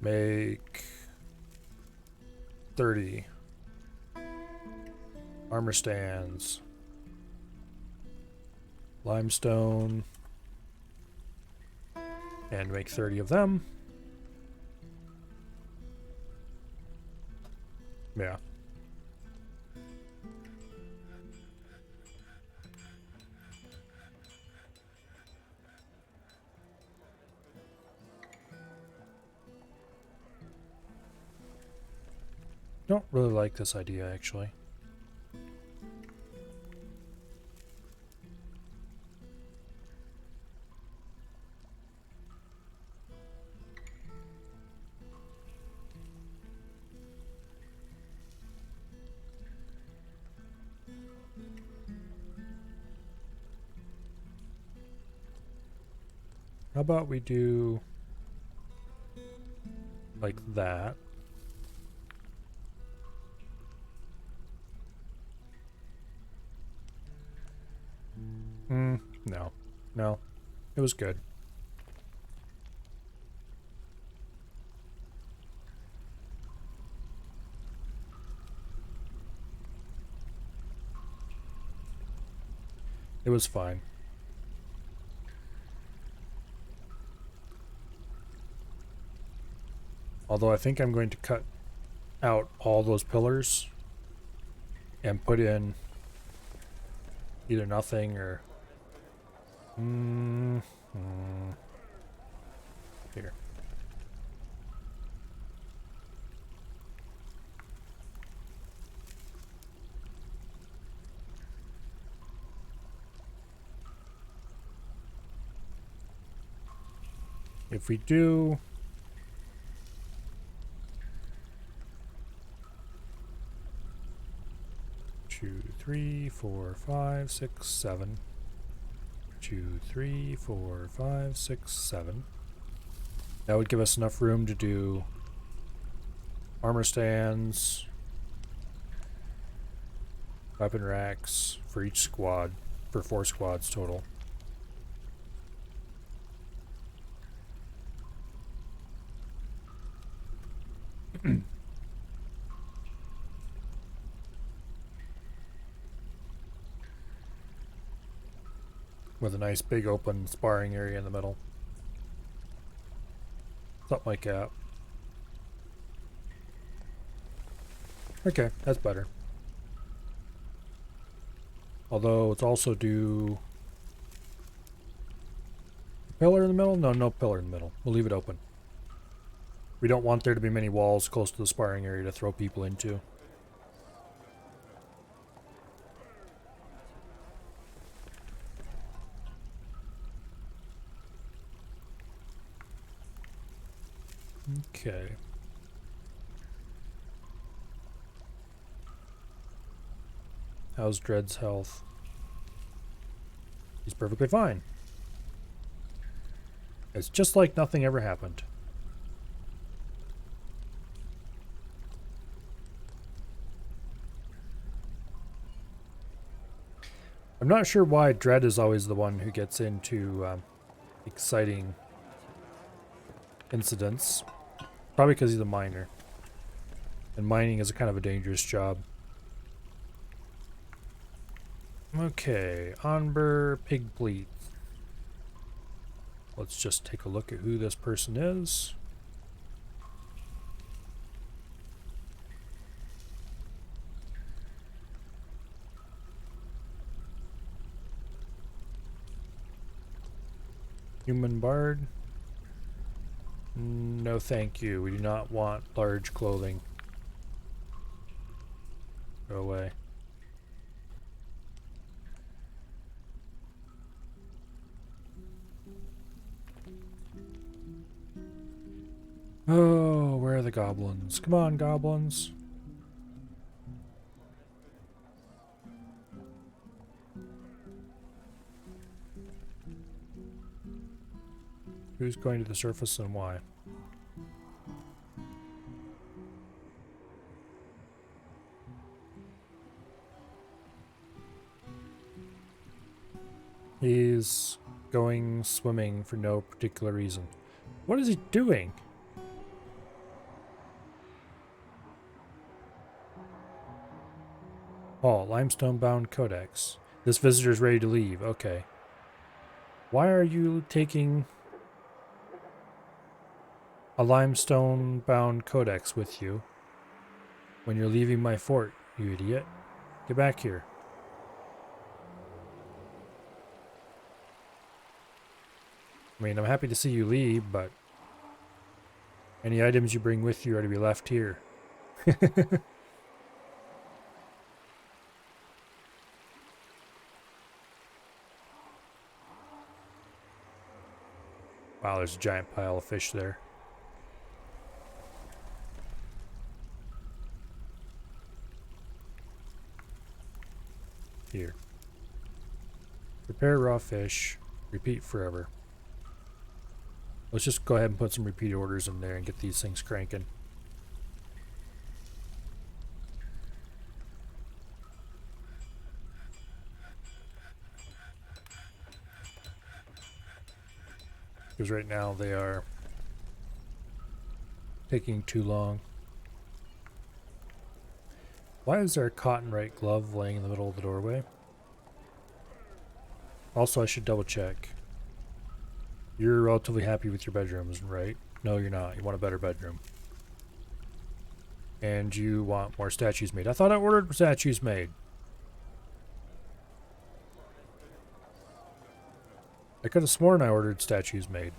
Make 30. Armor stands. Limestone. And make 30 of them. Yeah. Don't really like this idea, actually. How about we do like that? No. No. It was good. It was fine. Although I think I'm going to cut out all those pillars and put in either nothing or here. If we do 2, 3, 4, 5, 6, 7. 2, 3, 4, 5, 6, 7. That would give us enough room to do armor stands, weapon racks for each squad, for 4 squads total. With a nice big open sparring area in the middle. Something like that. Okay, that's better. Although let's also do pillar in the middle? No, no pillar in the middle. We'll leave it open. We don't want there to be many walls close to the sparring area to throw people into. Okay. How's Dread's health? He's perfectly fine. It's just like nothing ever happened. I'm not sure why Dread is always the one who gets into exciting incidents. Probably because he's a miner. And mining is a kind of a dangerous job. Okay, Onber Pigbleat. Let's just take a look at who this person is. Human Bard. No thank you. We do not want large clothing. Go away. Oh, where are the goblins? Come on, goblins. Who's going to the surface and why? He's going swimming for no particular reason. What is he doing? Oh, limestone-bound codex. This visitor is ready to leave. Okay. Why are you taking a limestone-bound codex with you when you're leaving my fort, you idiot? Get back here. I mean, I'm happy to see you leave, but any items you bring with you are to be left here. Wow, there's a giant pile of fish there. Here. Prepare raw fish. Repeat forever. Let's just go ahead and put some repeat orders in there and get these things cranking. Because right now they are taking too long. Why is there a cotton-right glove laying in the middle of the doorway? Also, I should double check. You're relatively happy with your bedrooms, right? No, you're not. You want a better bedroom. And you want more statues made. I thought I ordered statues made. I could have sworn I ordered statues made.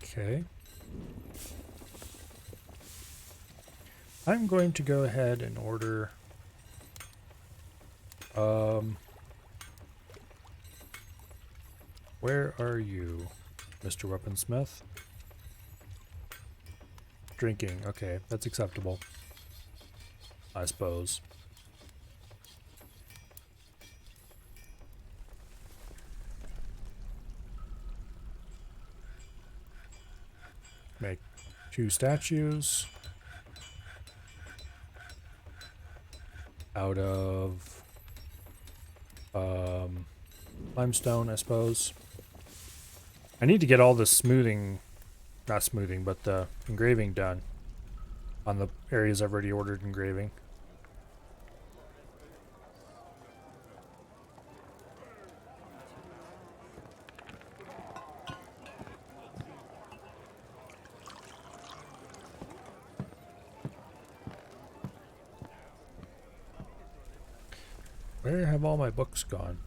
Okay. I'm going to go ahead and order where are you, Mr. Weaponsmith? Drinking. Okay, that's acceptable, I suppose. Make 2 statues out of limestone, I suppose. I need to get all the smoothing, not smoothing, but the engraving done on the areas I've already ordered engraving. Where have all my books gone?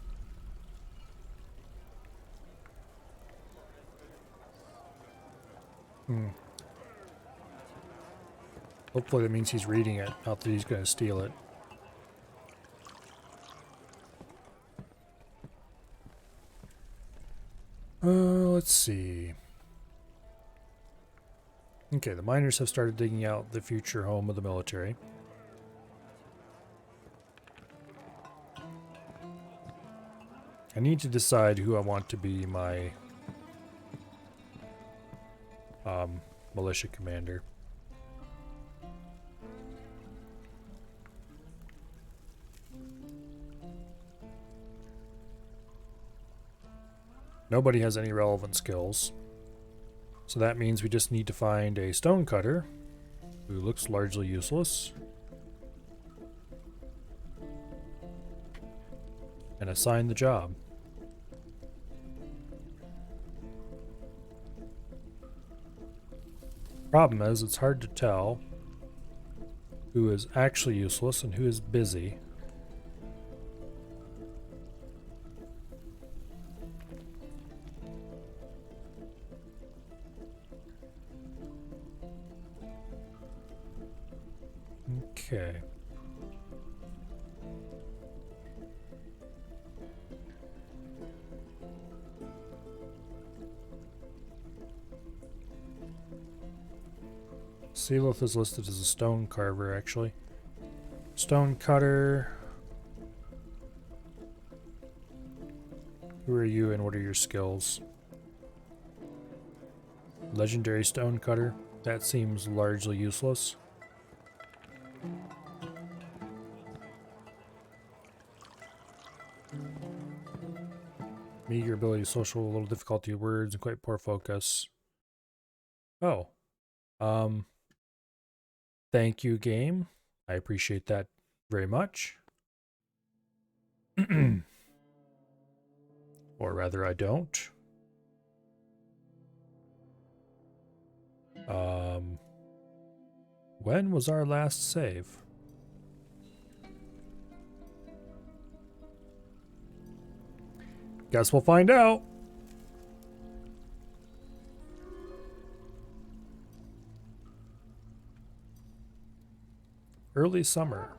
Hopefully that means he's reading it, not that he's going to steal it. Let's see. Okay, the miners have started digging out the future home of the military. I need to decide who I want to be my militia commander. Nobody has any relevant skills. So that means we just need to find a stonecutter who looks largely useless and assign the job. Problem is, it's hard to tell who is actually useless and who is busy. Okay. Sealoth is listed as a stone carver, actually. Stone cutter. Who are you and what are your skills? Legendary stone cutter. That seems largely useless. Meager ability, social, little difficulty of words, and quite poor focus. Oh. Thank you, game. I appreciate that very much. Or rather, I don't. When was our last save? Guess we'll find out. Early summer.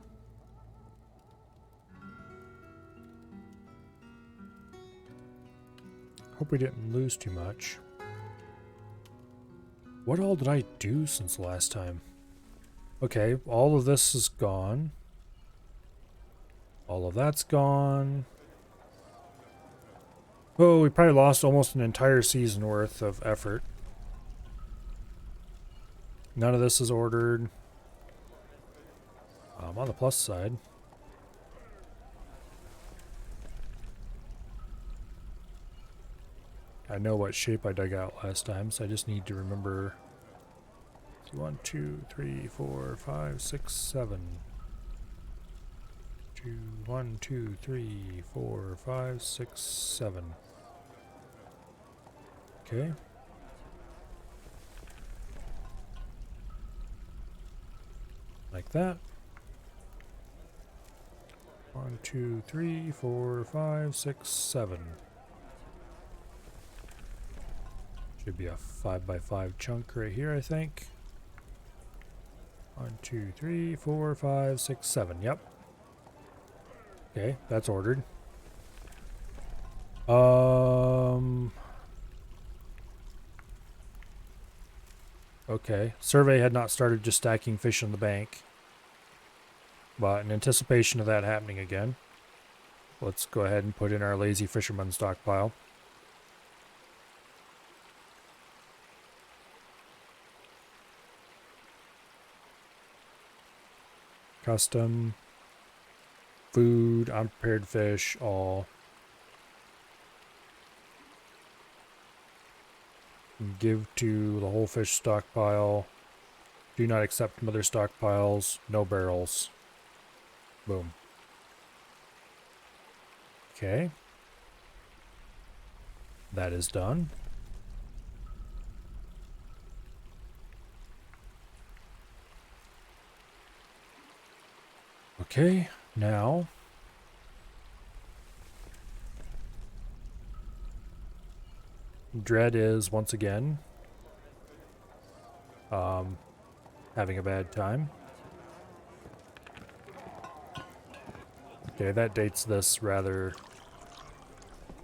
Hope we didn't lose too much. What all did I do since the last time? Okay, all of this is gone. All of that's gone. Oh, we probably lost almost an entire season worth of effort. None of this is ordered. On the plus side. I know what shape I dug out last time, so I just need to remember. 1, 2, 3, 4, 5, 6, 7. 1, 2, 3, 4, 5, 6, 7. Okay. Like that. 1, 2, 3, 4, 5, 6, 7. Should be a 5x5 chunk right here, I think. 1, 2, 3, 4, 5, 6, 7. Yep. Okay, that's ordered. Okay. Survey had not started just stacking fish in the bank. But in anticipation of that happening again, let's go ahead and put in our lazy fisherman stockpile. Custom, food, unprepared fish, all. Give to the whole fish stockpile. Do not accept from other stockpiles. No barrels. Boom. Okay. That is done. Okay, now Dread is once again having a bad time. Okay, that dates this rather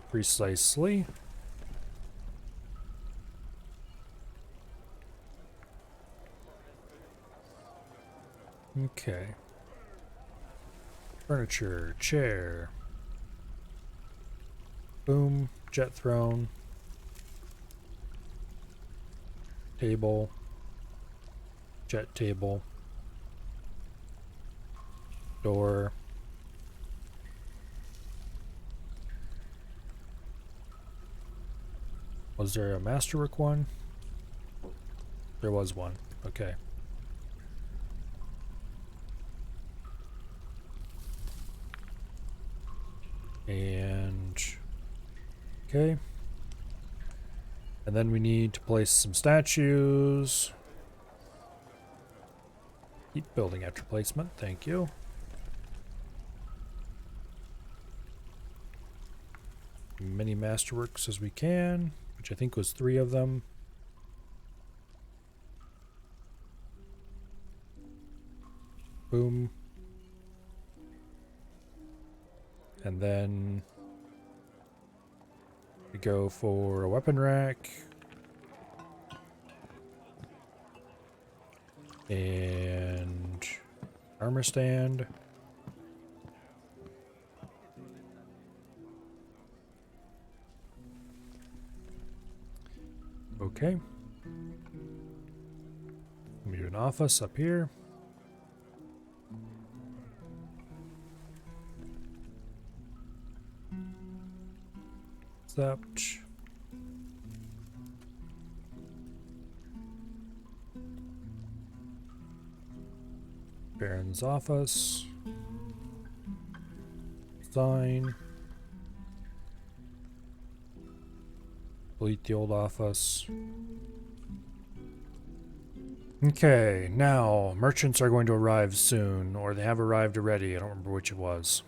precisely. Okay. Furniture, chair. Boom, jet throne. Table. Jet table. Door. Was there a masterwork one? There was one. Okay. And okay. And then we need to place some statues. Keep building after placement. Thank you. Many masterworks as we can, which I think was 3 of them. Boom. And then we go for a weapon rack. And armor stand. Okay. We do an office up here. Accept. Baron's office. Sign. Delete the old office. Okay, now merchants are going to arrive soon, or they have arrived already. I don't remember which it was.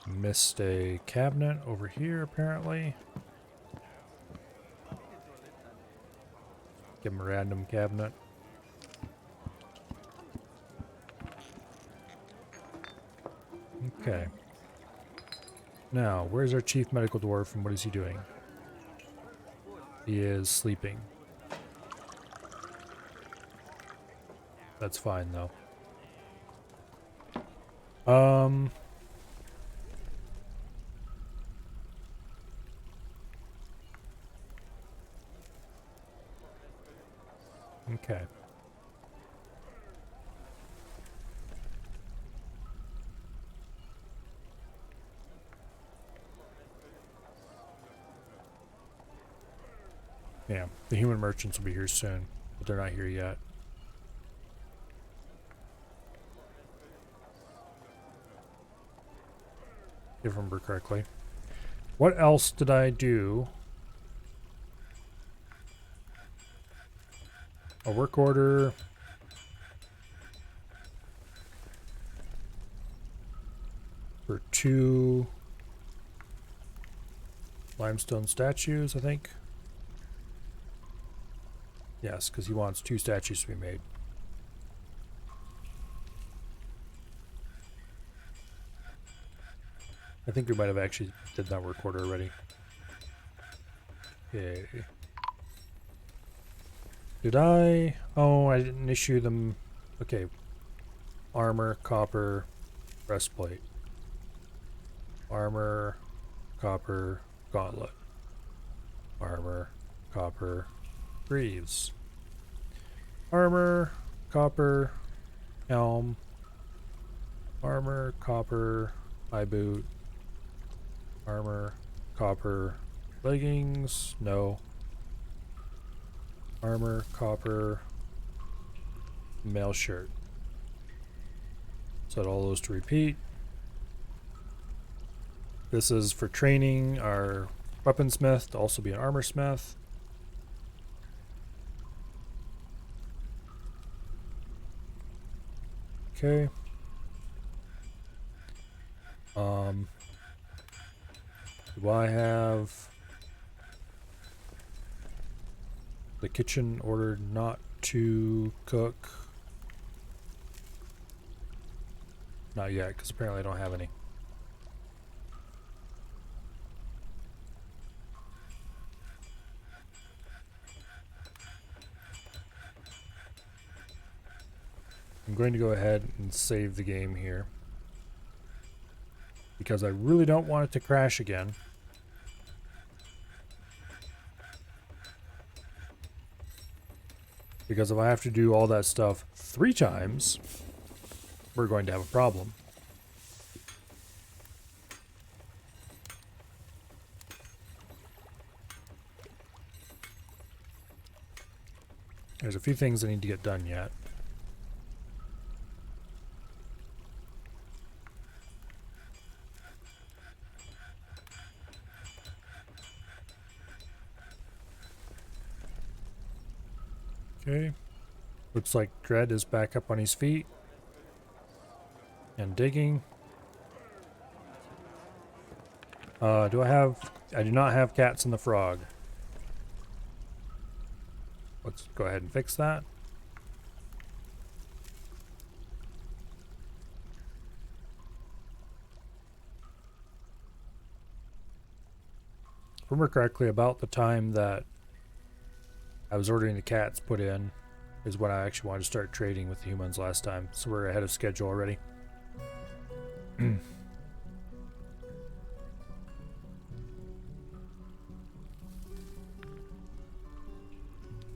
Missed a cabinet over here, apparently. Give him a random cabinet. Okay. Now, where's our chief medical dwarf and what is he doing? He is sleeping. That's fine, though. Okay. Yeah, the human merchants will be here soon, but they're not here yet. If I remember correctly. What else did I do? A work order. For 2 limestone statues, I think. Yes, because he wants 2 statues to be made. I think we might have actually did that work order already. Okay. Did I? Oh, I didn't issue them. Okay. Armor, copper, breastplate. Armor, copper, gauntlet. Armor, copper, greaves. Armor, copper, helm. Armor, copper, high boot. Armor, copper, leggings, no. Armor, copper, mail shirt. Set all those to repeat. This is for training our weaponsmith to also be an armor smith. Okay. Do I have the kitchen ordered not to cook? Not yet, because apparently I don't have any. I'm going to go ahead and save the game here, because I really don't want it to crash again. Because if I have to do all that stuff 3 times, we're going to have a problem. There's a few things I need to get done yet. Okay. Looks like Dread is back up on his feet. And digging. I do not have Cats and the Frog. Let's go ahead and fix that. If I remember correctly, about the time that I was ordering the cats put in is when I actually wanted to start trading with the humans last time. So we're ahead of schedule already.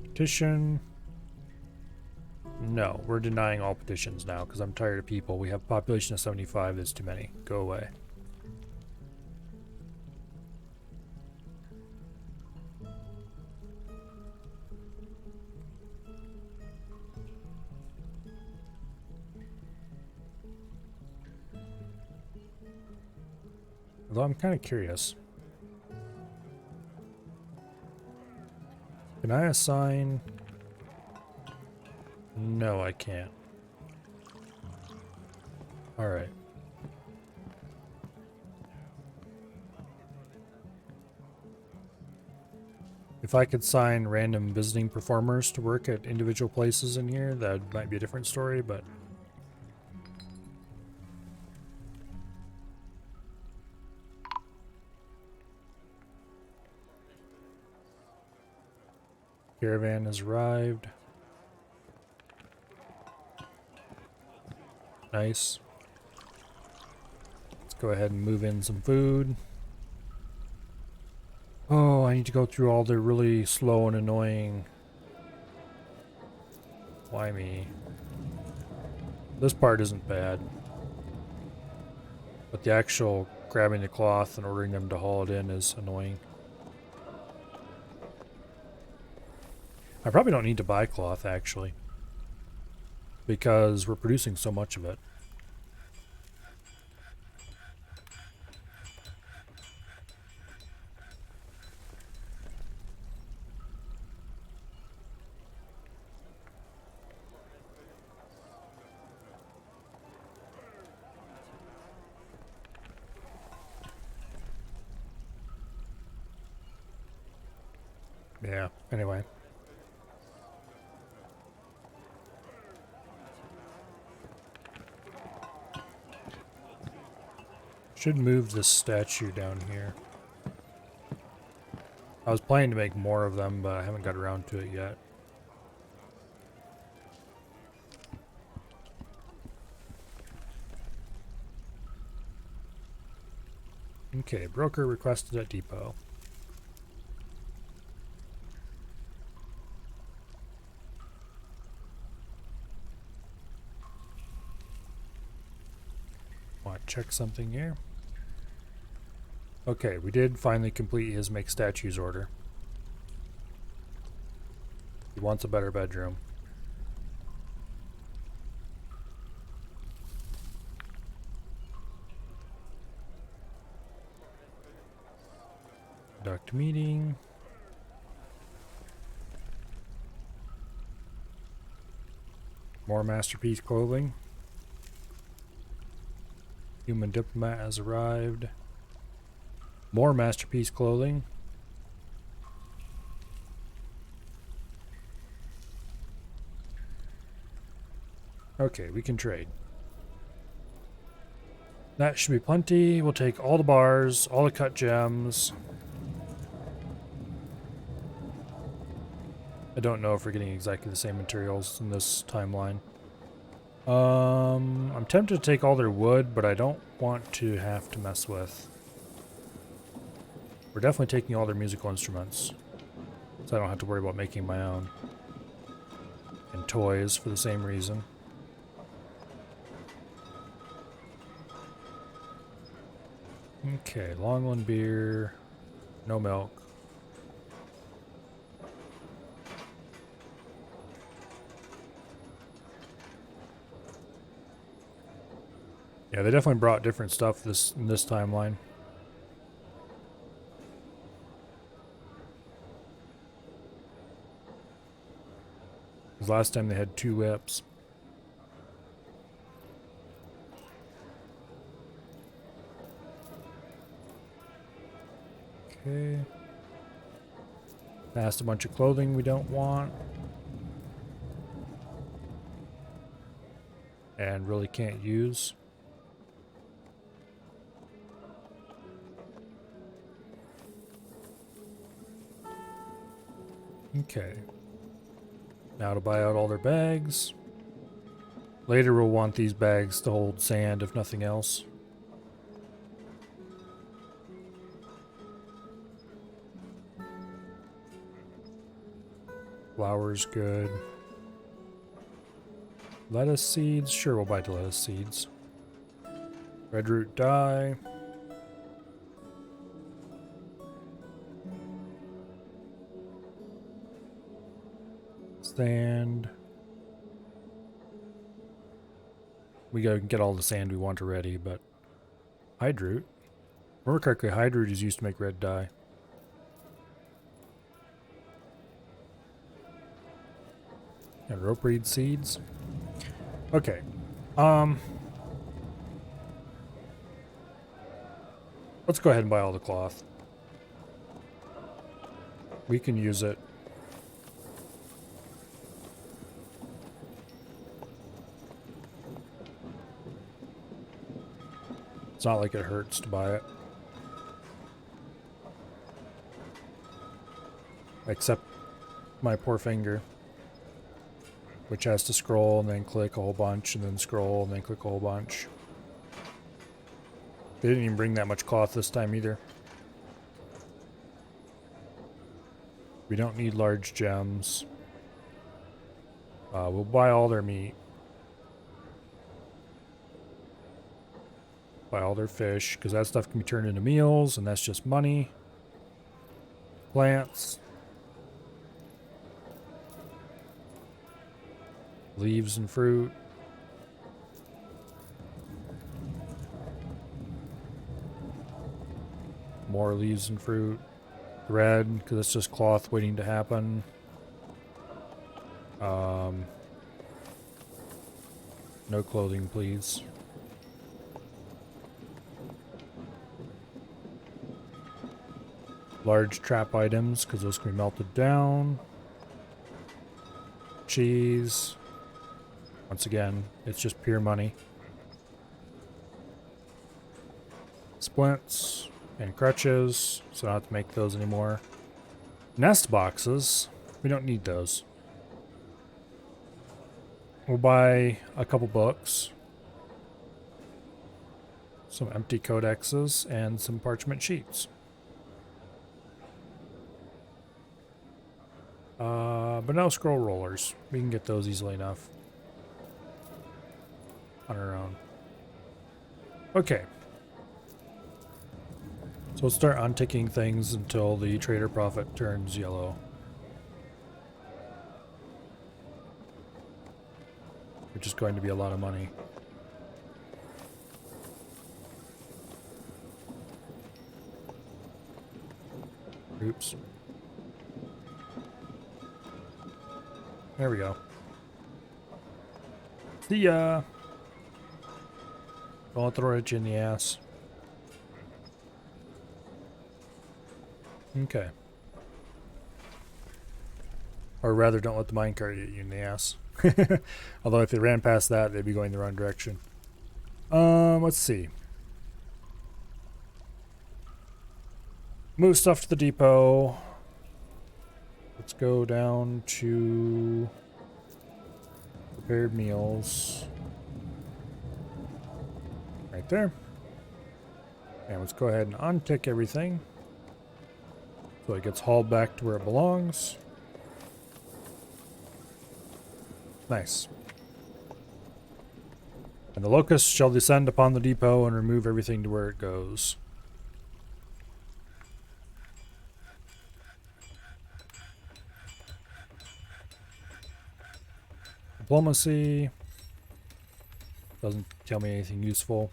Petition. No, we're denying all petitions now because I'm tired of people. We have a population of 75. That's too many. Go away. Although I'm kind of curious. Can I assign... No, I can't. Alright. If I could assign random visiting performers to work at individual places in here, that might be a different story, but... Caravan has arrived. Nice. Let's go ahead and move in some food. Oh, I need to go through all the really slow and annoying... Why me? This part isn't bad. But the actual grabbing the cloth and ordering them to haul it in is annoying. I probably don't need to buy cloth, actually. Because we're producing so much of it. Yeah, anyway. Should move this statue down here. I was planning to make more of them, but I haven't got around to it yet. Okay, broker requested at depot. Want to check something here? Okay, we did finally complete his make statues order. He wants a better bedroom. Conduct meeting. More masterpiece clothing. Human diplomat has arrived. More masterpiece clothing. Okay, we can trade. That should be plenty. We'll take all the bars, all the cut gems. I don't know if we're getting exactly the same materials in this timeline. I'm tempted to take all their wood, but I don't want to have to mess with. We're definitely taking all their musical instruments, so I don't have to worry about making my own. And toys for the same reason. Okay, Longland beer, no milk. Yeah, they definitely brought different stuff in this timeline. Because last time they had 2 whips. Okay. Passed a bunch of clothing we don't want. and really can't use. Okay. Now to buy out all their bags. Later we'll want these bags to hold sand if nothing else. Flour's good. Lettuce seeds? Sure, we'll buy the lettuce seeds. Red root dye. Sand. We gotta get all the sand we want already, but hydroot. Remember correctly, hydroot is used to make red dye. And rope reed seeds. Okay. Let's go ahead and buy all the cloth. We can use it. It's not like it hurts to buy it. Except my poor finger, which has to scroll and then click a whole bunch and then scroll and then click a whole bunch. They didn't even bring that much cloth this time either. We don't need large gems. We'll buy all their meat. Buy all their fish, because that stuff can be turned into meals, and that's just money. Plants. Leaves and fruit. More leaves and fruit. Thread, because it's just cloth waiting to happen. No clothing, please. Large trap items, because those can be melted down. Cheese. Once again, it's just pure money. Splints and crutches, so I don't have to make those anymore. Nest boxes, we don't need those. We'll buy a couple books, some empty codexes, and some parchment sheets. But no scroll rollers. We can get those easily enough on our own. Okay. So we'll start unticking things until the trader profit turns yellow. Which is going to be a lot of money. Oops. There we go. See ya! Don't throw it in the ass. Okay. Or rather, don't let the minecart hit you in the ass. Although if they ran past that, they'd be going the wrong direction. Let's see. Move stuff to the depot. Let's go down to prepared meals. Right there. And let's go ahead and untick everything, so it gets hauled back to where it belongs. Nice. And the locusts shall descend upon the depot and remove everything to where it goes. Diplomacy doesn't tell me anything useful.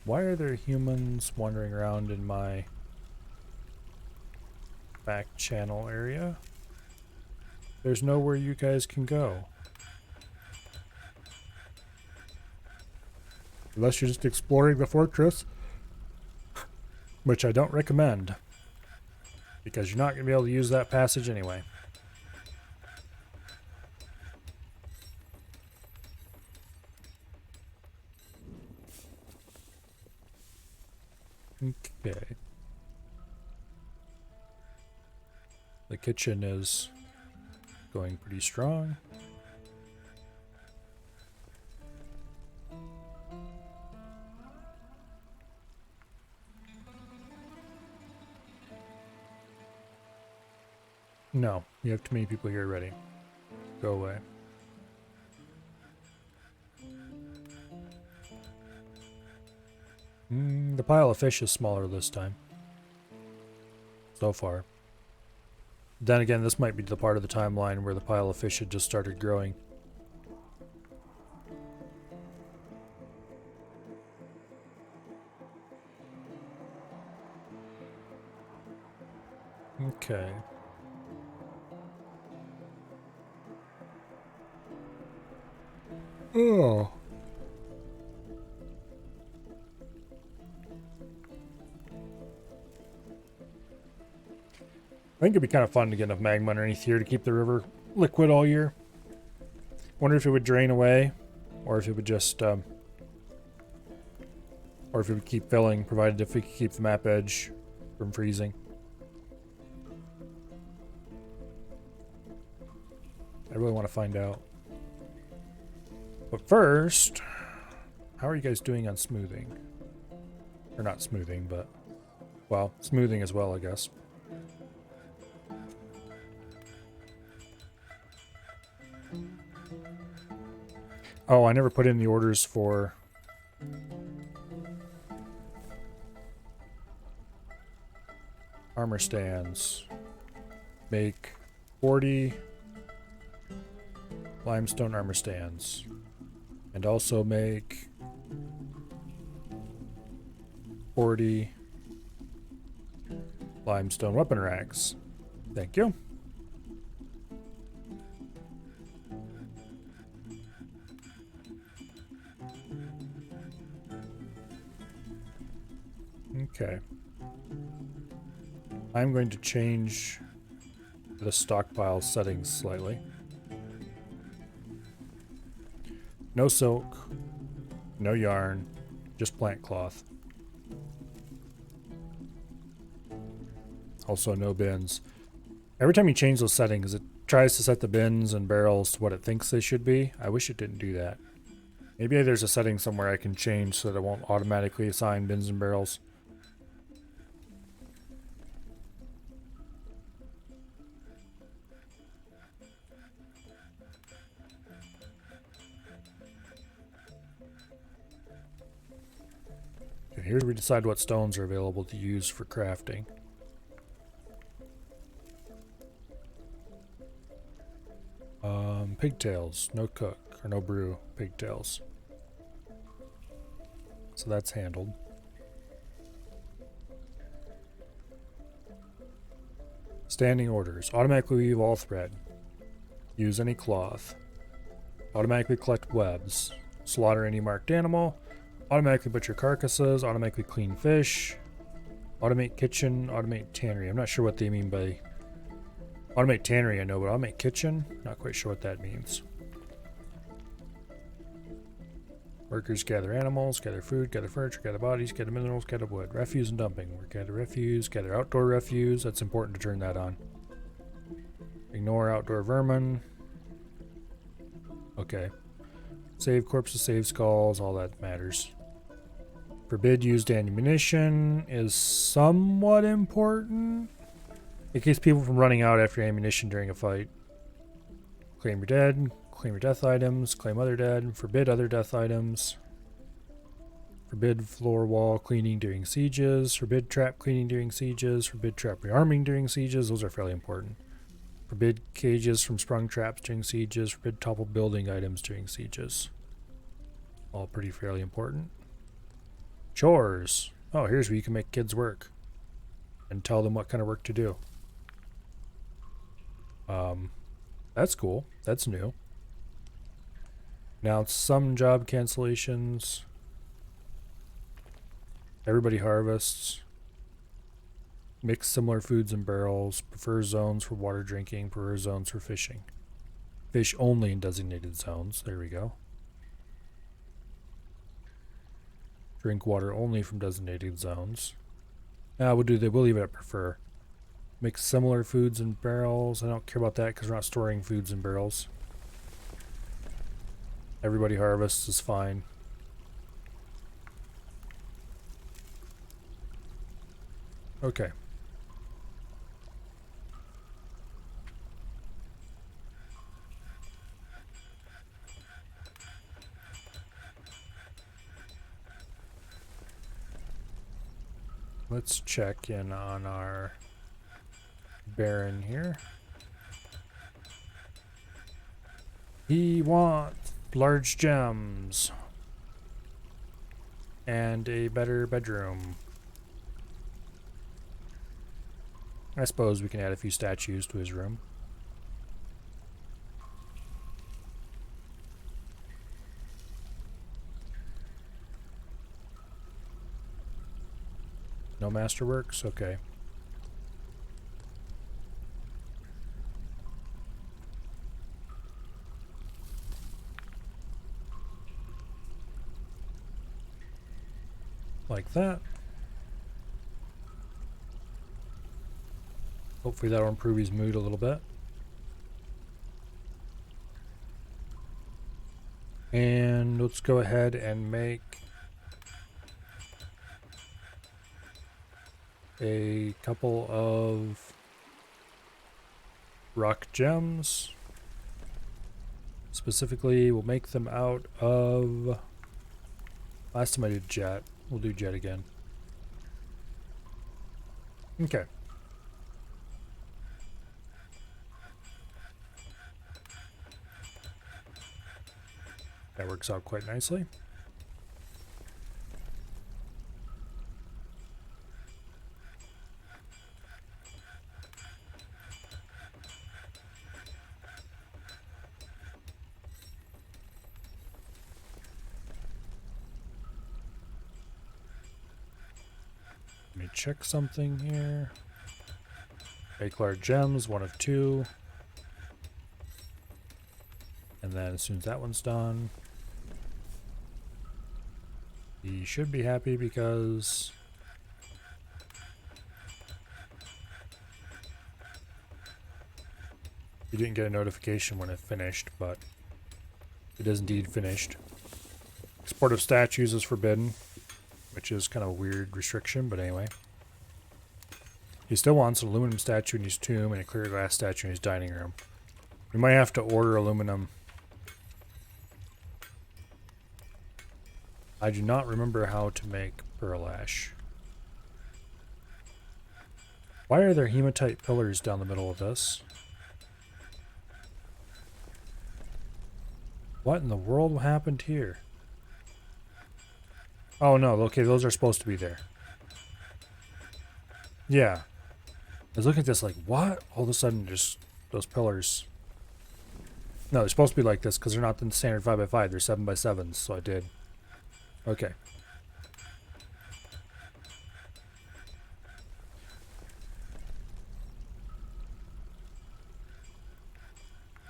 Why are there humans wandering around in my back channel area? There's nowhere you guys can go. Unless you're just exploring the fortress, which I don't recommend. because you're not going to be able to use that passage anyway. Okay. The kitchen is going pretty strong. No, you have too many people here already. Go away. The pile of fish is smaller this time. So far. Then again, this might be the part of the timeline where the pile of fish had just started growing. Okay. Oh. I think it'd be kind of fun to get enough magma underneath here to keep the river liquid all year. Wonder if it would drain away, or if it would just, or if it would keep filling, provided if we could keep the map edge from freezing. I really want to find out. But first, how are you guys doing on smoothing? Or not smoothing, but, well, smoothing as well, I guess. Oh, I never put in the orders for armor stands. Make 40 limestone armor stands. And also make 40 limestone weapon racks. Thank you. Okay. I'm going to change the stockpile settings slightly. No silk, no yarn, just plant cloth. Also no bins. Every time you change those settings, it tries to set the bins and barrels to what it thinks they should be. I wish it didn't do that. Maybe there's a setting somewhere I can change so that it won't automatically assign bins and barrels. Here's where we decide what stones are available to use for crafting. Pigtails, no cook, or no brew, pigtails. So that's handled. Standing orders. Automatically weave all thread. Use any cloth. Automatically collect webs. Slaughter any marked animal. Automatically butcher carcasses, automatically clean fish, automate kitchen, automate tannery. I'm not sure what they mean by automate tannery, I know, but automate kitchen, not quite sure what that means. Workers gather animals, gather food, gather furniture, gather bodies, gather minerals, gather wood. Refuse and dumping. Work gather refuse, gather outdoor refuse. That's important to turn that on. Ignore outdoor vermin. Okay. Save corpses, save skulls, all that matters. Forbid used ammunition is somewhat important. It keeps people from running out after ammunition during a fight. Claim your dead. Claim your death items. Claim other dead. Forbid other death items. Forbid floor wall cleaning during sieges. Forbid trap cleaning during sieges. Forbid trap rearming during sieges. Those are fairly important. Forbid cages from sprung traps during sieges. Forbid toppled building items during sieges. All pretty fairly important. Chores. Oh, here's where you can make kids work. And tell them what kind of work to do. That's cool. That's new. Now some job cancellations. Everybody harvests. Mix similar foods in barrels. Prefer zones for water drinking. Prefer zones for fishing. Fish only in designated zones. There we go. Drink water only from designated zones. We'll leave it at prefer. Mix similar foods in barrels. I don't care about that because we're not storing foods in barrels. Everybody harvests is fine. Okay. Let's check in on our Baron here. He wants large gems and a better bedroom. I suppose we can add a few statues to his room. No masterworks? Okay. Like that. Hopefully that'll improve his mood a little bit. And let's go ahead and make a couple of rock gems. Specifically, we'll make them out of... Last time I did jet. We'll do jet again. Okay. That works out quite nicely. Let me check something here. Make large gems, 1 of 2. And then as soon as that one's done, he should be happy because he didn't get a notification when it finished, but it is indeed finished. Export of statues is forbidden, which is kind of a weird restriction, but anyway. He still wants an aluminum statue in his tomb and a clear glass statue in his dining room. We might have to order aluminum. I do not remember how to make pearl ash. Why are there hematite pillars down the middle of this? What in the world happened here? Oh no, okay, those are supposed to be there. Yeah. I was looking at this like, what? All of a sudden, just those pillars. No, they're supposed to be like this because they're not the standard 5x5, they're 7x7s, so I did. Okay.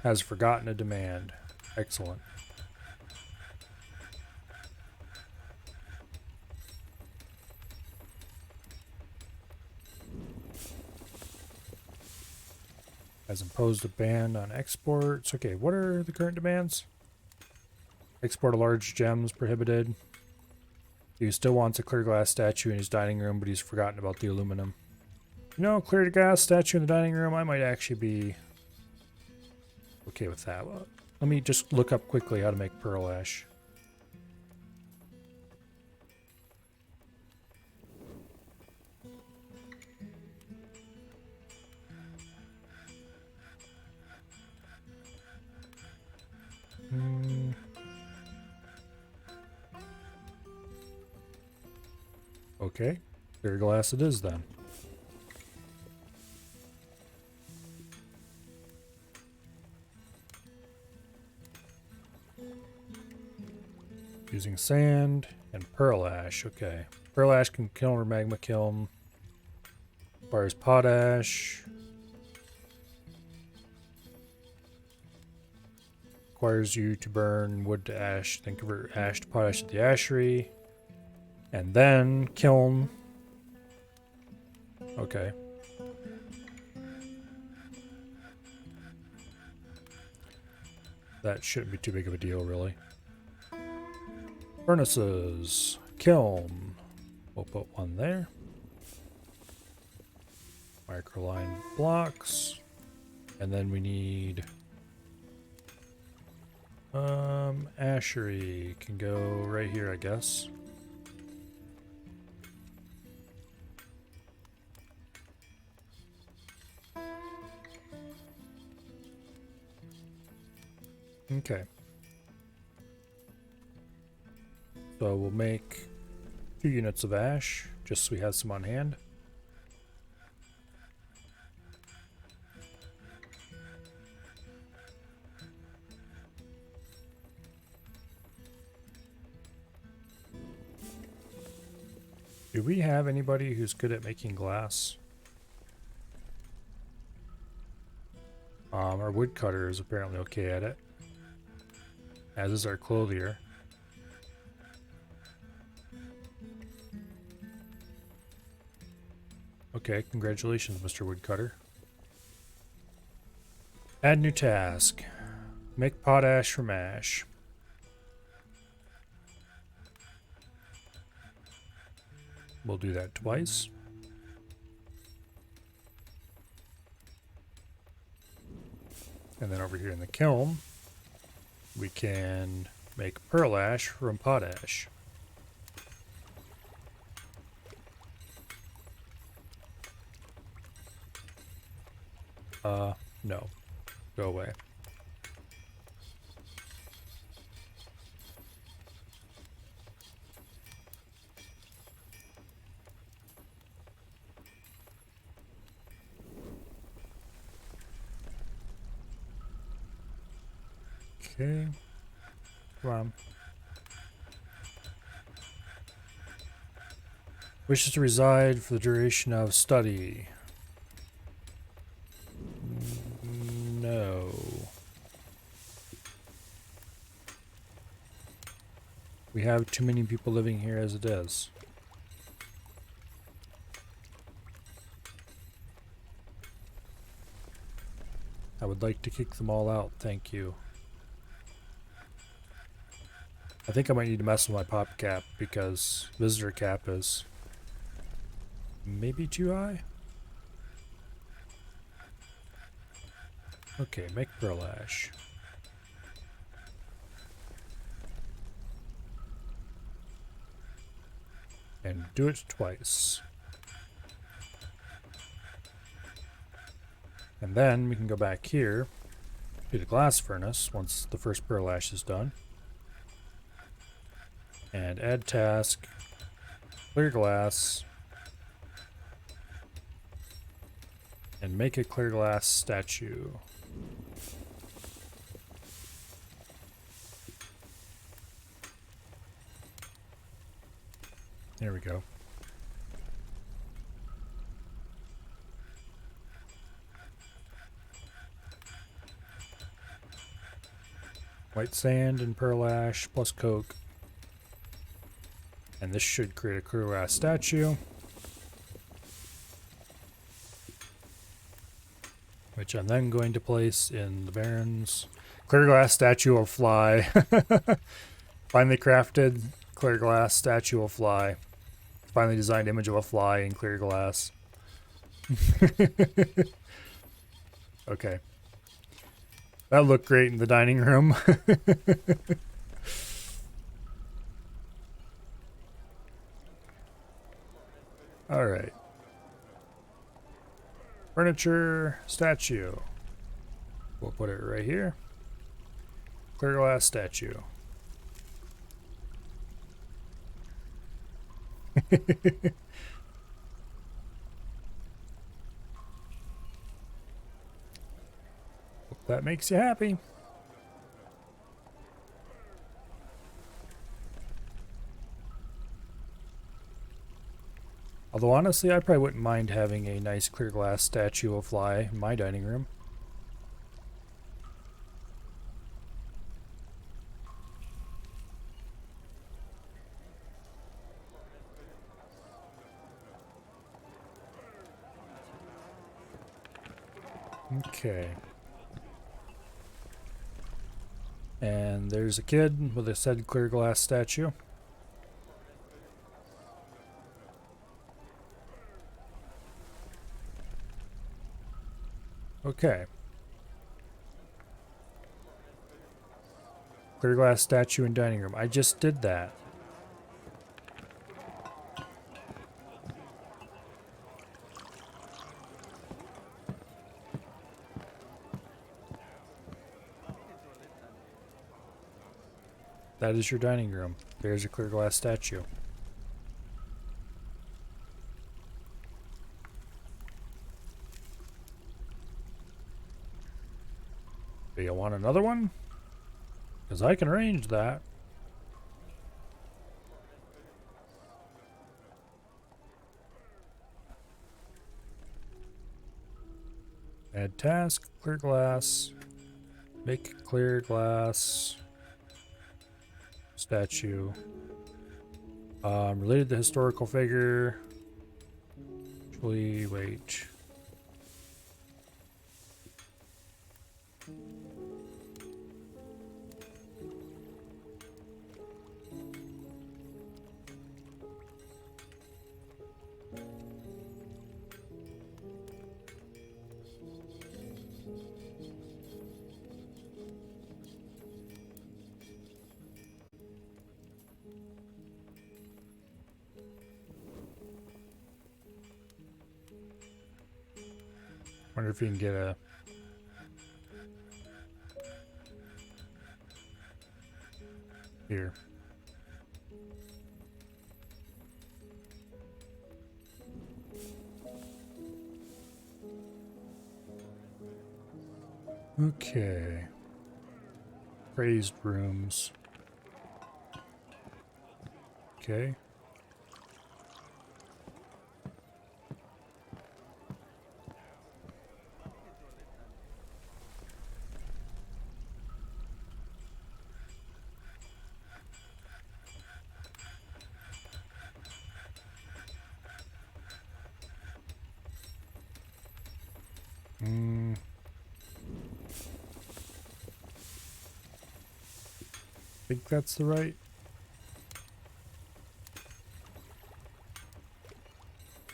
Has forgotten a demand. Excellent. Has imposed a ban on exports. Okay, what are the current demands? Export of large gems prohibited. He still wants a clear glass statue in his dining room, but he's forgotten about the aluminum. You know, clear glass statue in the dining room, I might actually be okay with that. Let me just look up quickly how to make pearl ash. Okay, clear glass it is then. Using sand and pearl ash. Okay, pearl ash can kiln or magma kiln. Requires potash. Requires you to burn wood to ash, then convert ash to potash at the ashery. And then kiln. Okay. That shouldn't be too big of a deal, really. Furnaces. Kiln. We'll put one there. Microline blocks. And then we need... ashery can go right here, I guess. Okay. So we'll make 2 units of ash, just so we have some on hand. Do we have anybody who's good at making glass? Our woodcutter is apparently okay at it, as is our clothier. Okay, congratulations, Mr. Woodcutter. Add new task. Make potash from ash. We'll do that twice. And then over here in the kiln, we can make pearl ash from potash. No. Go away. Okay. Come on. Wishes to reside for the duration of study. No. We have too many people living here as it is. I would like to kick them all out, thank you. I think I might need to mess with my pop cap because visitor cap is maybe too high. Okay, make pearl ash. And do it twice. And then we can go back here to the glass furnace once the first pearl ash is done. And add task, clear glass, and make a clear glass statue. There we go. White sand and pearl ash plus coke. And this should create a clear glass statue. Which I'm then going to place in the Baron's. Clear glass statue will fly. Finally crafted clear glass statue will fly. Finally designed image of a fly in clear glass. Okay. That looked great in the dining room. Alright. Furniture, statue. We'll put it right here. Clear glass statue. Hope that makes you happy. Although honestly, I probably wouldn't mind having a nice clear glass statue of Fly in my dining room. Okay. And there's a kid with a said clear glass statue. Okay. Clear glass statue in dining room. I just did that. That is your dining room. There's your clear glass statue. Do you want another one? Because I can arrange that. Add task, clear glass. Make clear glass statue. Related to historical figure. Actually, wait. Wonder if you can get a... Here. Okay. Praised rooms. Okay. Think that's the right.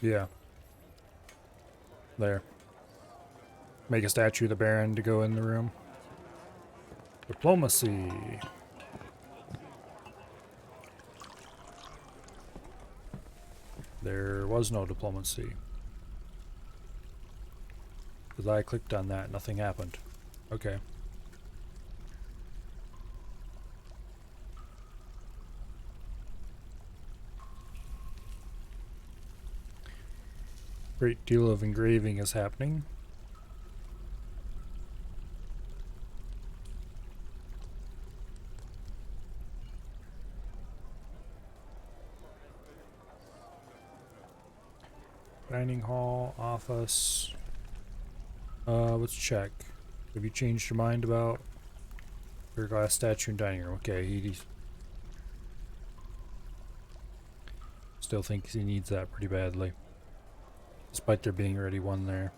Yeah. There. Make a statue of the Baron to go in the room. Diplomacy. There was no diplomacy. Because I clicked on that, nothing happened. Okay. Great deal of engraving is happening. Dining hall, office. Let's check. Have you changed your mind about your glass statue and dining room? Okay, he still thinks he needs that pretty badly. Despite there being already one there.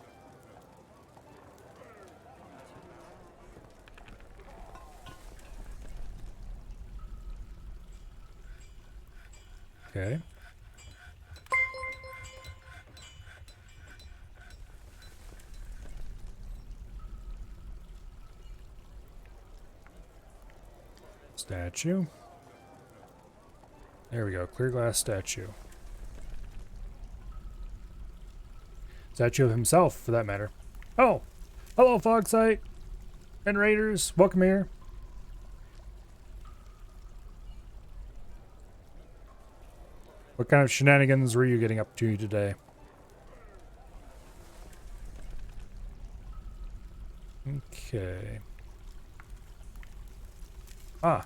Okay. Statue. There we go. Clear glass statue. Statue of himself, for that matter. Oh! Hello, Fogsight! And Raiders, welcome here. What kind of shenanigans were you getting up to today? Okay. Ah,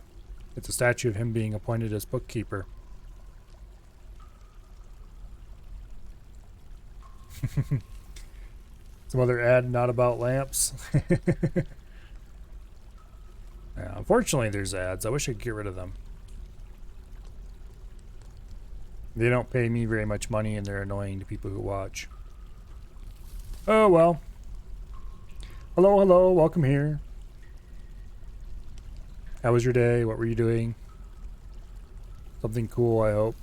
it's a statue of him being appointed as bookkeeper. Some other ad not about lamps. Yeah, unfortunately, there's ads. I wish I could get rid of them. They don't pay me very much money and they're annoying to people who watch. Oh well. Hello, hello, welcome here. How was your day? What were you doing? Something cool, I hope.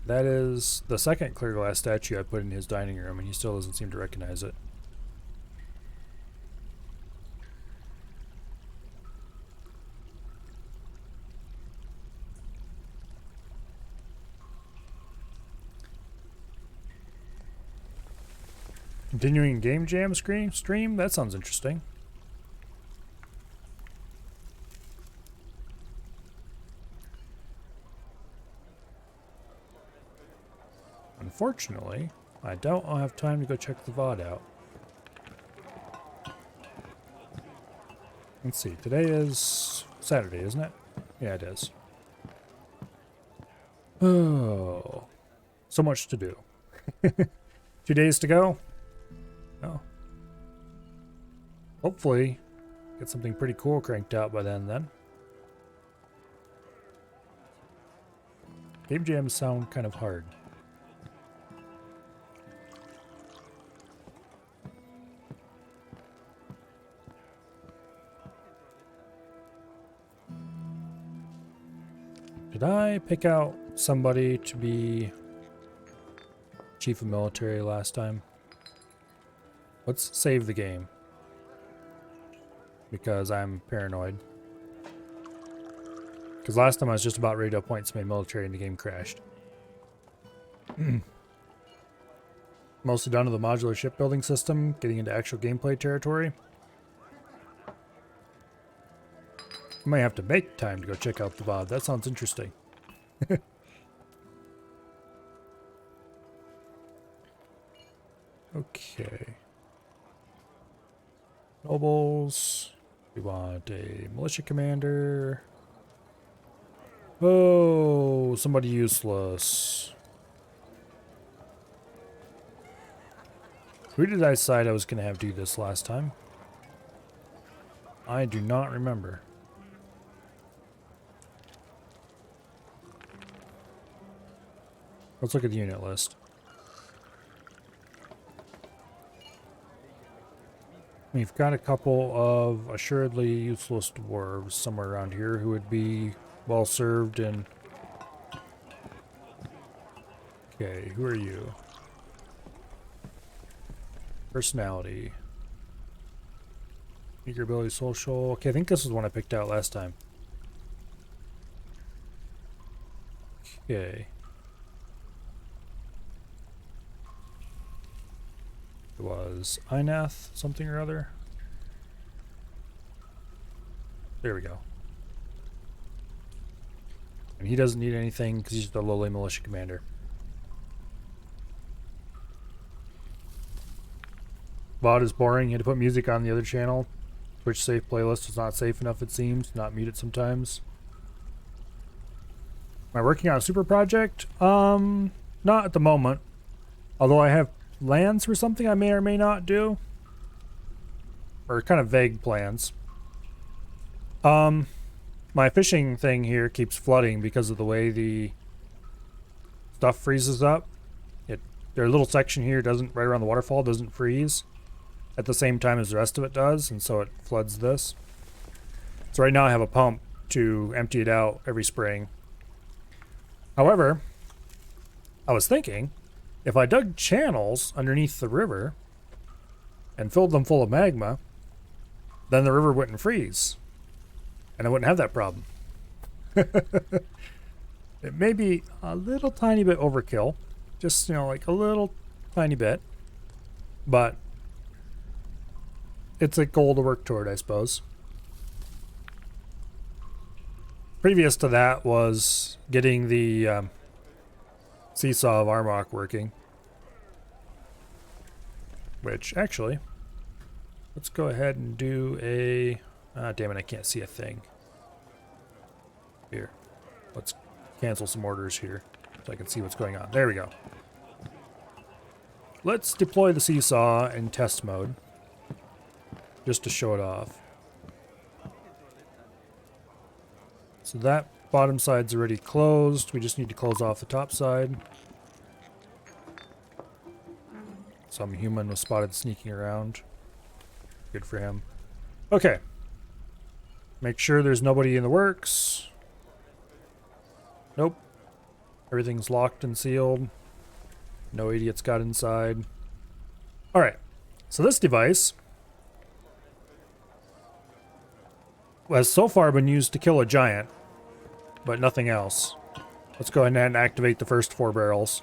That is the second clear glass statue I put in his dining room, and he still doesn't seem to recognize it. Continuing Game Jam stream? That sounds interesting. Unfortunately, I don't have time to go check the VOD out. Let's see, today is Saturday, isn't it? Yeah, it is. Oh, so much to do. 2 days to go. Oh. Hopefully, get something pretty cool cranked out by then. Game jams sound kind of hard. Did I pick out somebody to be chief of military last time? Let's save the game. Because I'm paranoid. Because last time I was just about ready to appoint somebody military and the game crashed. Mostly done to the modular shipbuilding system, getting into actual gameplay territory. I might have to make time to go check out the VOD. That sounds interesting. Okay. Nobles. We want a militia commander. Oh, somebody useless. Who did I decide I was going to have do this last time? I do not remember. Let's look at the unit list. We've got a couple of assuredly useless dwarves somewhere around here who would be well served in... Okay, who are you? Personality. Eager ability, social. Okay, I think this is one I picked out last time. Okay. It was Inath something or other. There we go. And he doesn't need anything because he's the lowly militia commander. VOD is boring. You had to put music on the other channel. Twitch safe playlist is not safe enough, it seems. Not mute it sometimes. Am I working on a super project? Not at the moment. Although I have plans for something I may or may not do. Or kind of vague plans. My fishing thing here keeps flooding because of the way the stuff freezes up. Their little section here doesn't, right around the waterfall, doesn't freeze at the same time as the rest of it does, and so it floods this. So right now I have a pump to empty it out every spring. However, I was thinking, if I dug channels underneath the river and filled them full of magma, then the river wouldn't freeze. And I wouldn't have that problem. It may be a little tiny bit overkill. Just, like a little tiny bit. But it's a goal to work toward, I suppose. Previous to that was getting the Seesaw of Armok working. Which, actually, let's go ahead and do a... damn it, I can't see a thing. Here. Let's cancel some orders here so I can see what's going on. There we go. Let's deploy the seesaw in test mode just to show it off. So that bottom side's already closed. We just need to close off the top side. Some human was spotted sneaking around. Good for him. Okay. Make sure there's nobody in the works. Nope. Everything's locked and sealed. No idiots got inside. Alright. So this device has so far been used to kill a giant, but nothing else. Let's go ahead and activate the first 4 barrels.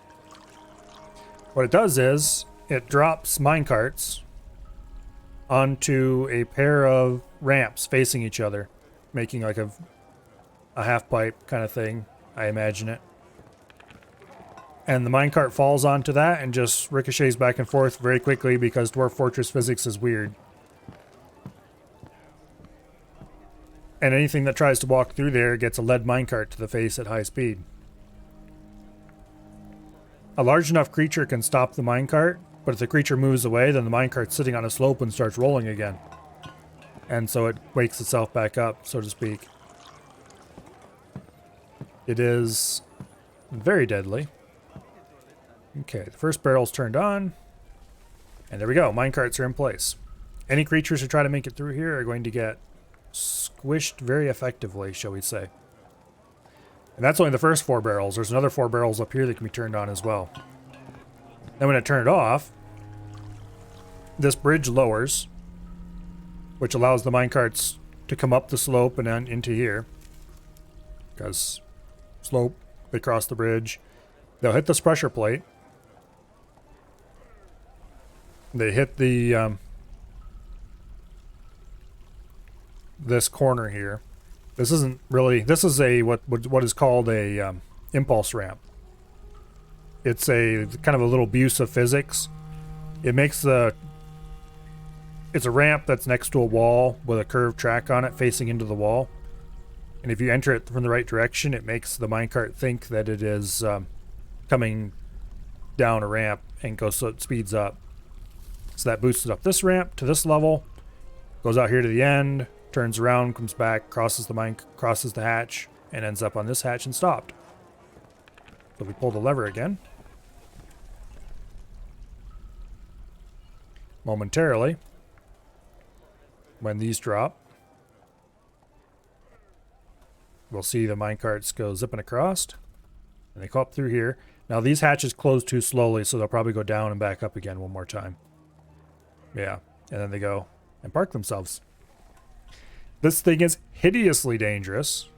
What it does is it drops minecarts onto a pair of ramps facing each other, making like a half pipe kind of thing, I imagine it. And the minecart falls onto that and just ricochets back and forth very quickly because Dwarf Fortress physics is weird. And anything that tries to walk through there gets a lead minecart to the face at high speed. A large enough creature can stop the minecart, but if the creature moves away, then the minecart's sitting on a slope and starts rolling again. And so it wakes itself back up, so to speak. It is very deadly. Okay, the first barrel's turned on. And there we go, minecarts are in place. Any creatures who try to make it through here are going to get squished very effectively, shall we say. And that's only the first 4 barrels. There's another 4 barrels up here that can be turned on as well. Then when I turn it off, this bridge lowers, which allows the minecarts to come up the slope and then into here. Because slope, they cross the bridge. They'll hit this pressure plate. They hit the this corner here. This isn't really. This is a what is called a impulse ramp. It's a kind of a little abuse of physics. It makes the. It's a ramp that's next to a wall with a curved track on it facing into the wall. And if you enter it from the right direction, it makes the minecart think that it is coming down a ramp and goes so it speeds up. So that boosts up this ramp to this level, goes out here to the end, turns around, comes back, crosses the hatch, and ends up on this hatch and stopped. So we pull the lever again. Momentarily, when these drop, we'll see the minecarts go zipping across, and they go up through here. Now these hatches close too slowly, so they'll probably go down and back up again one more time. Yeah, and then they go and park themselves. This thing is hideously dangerous,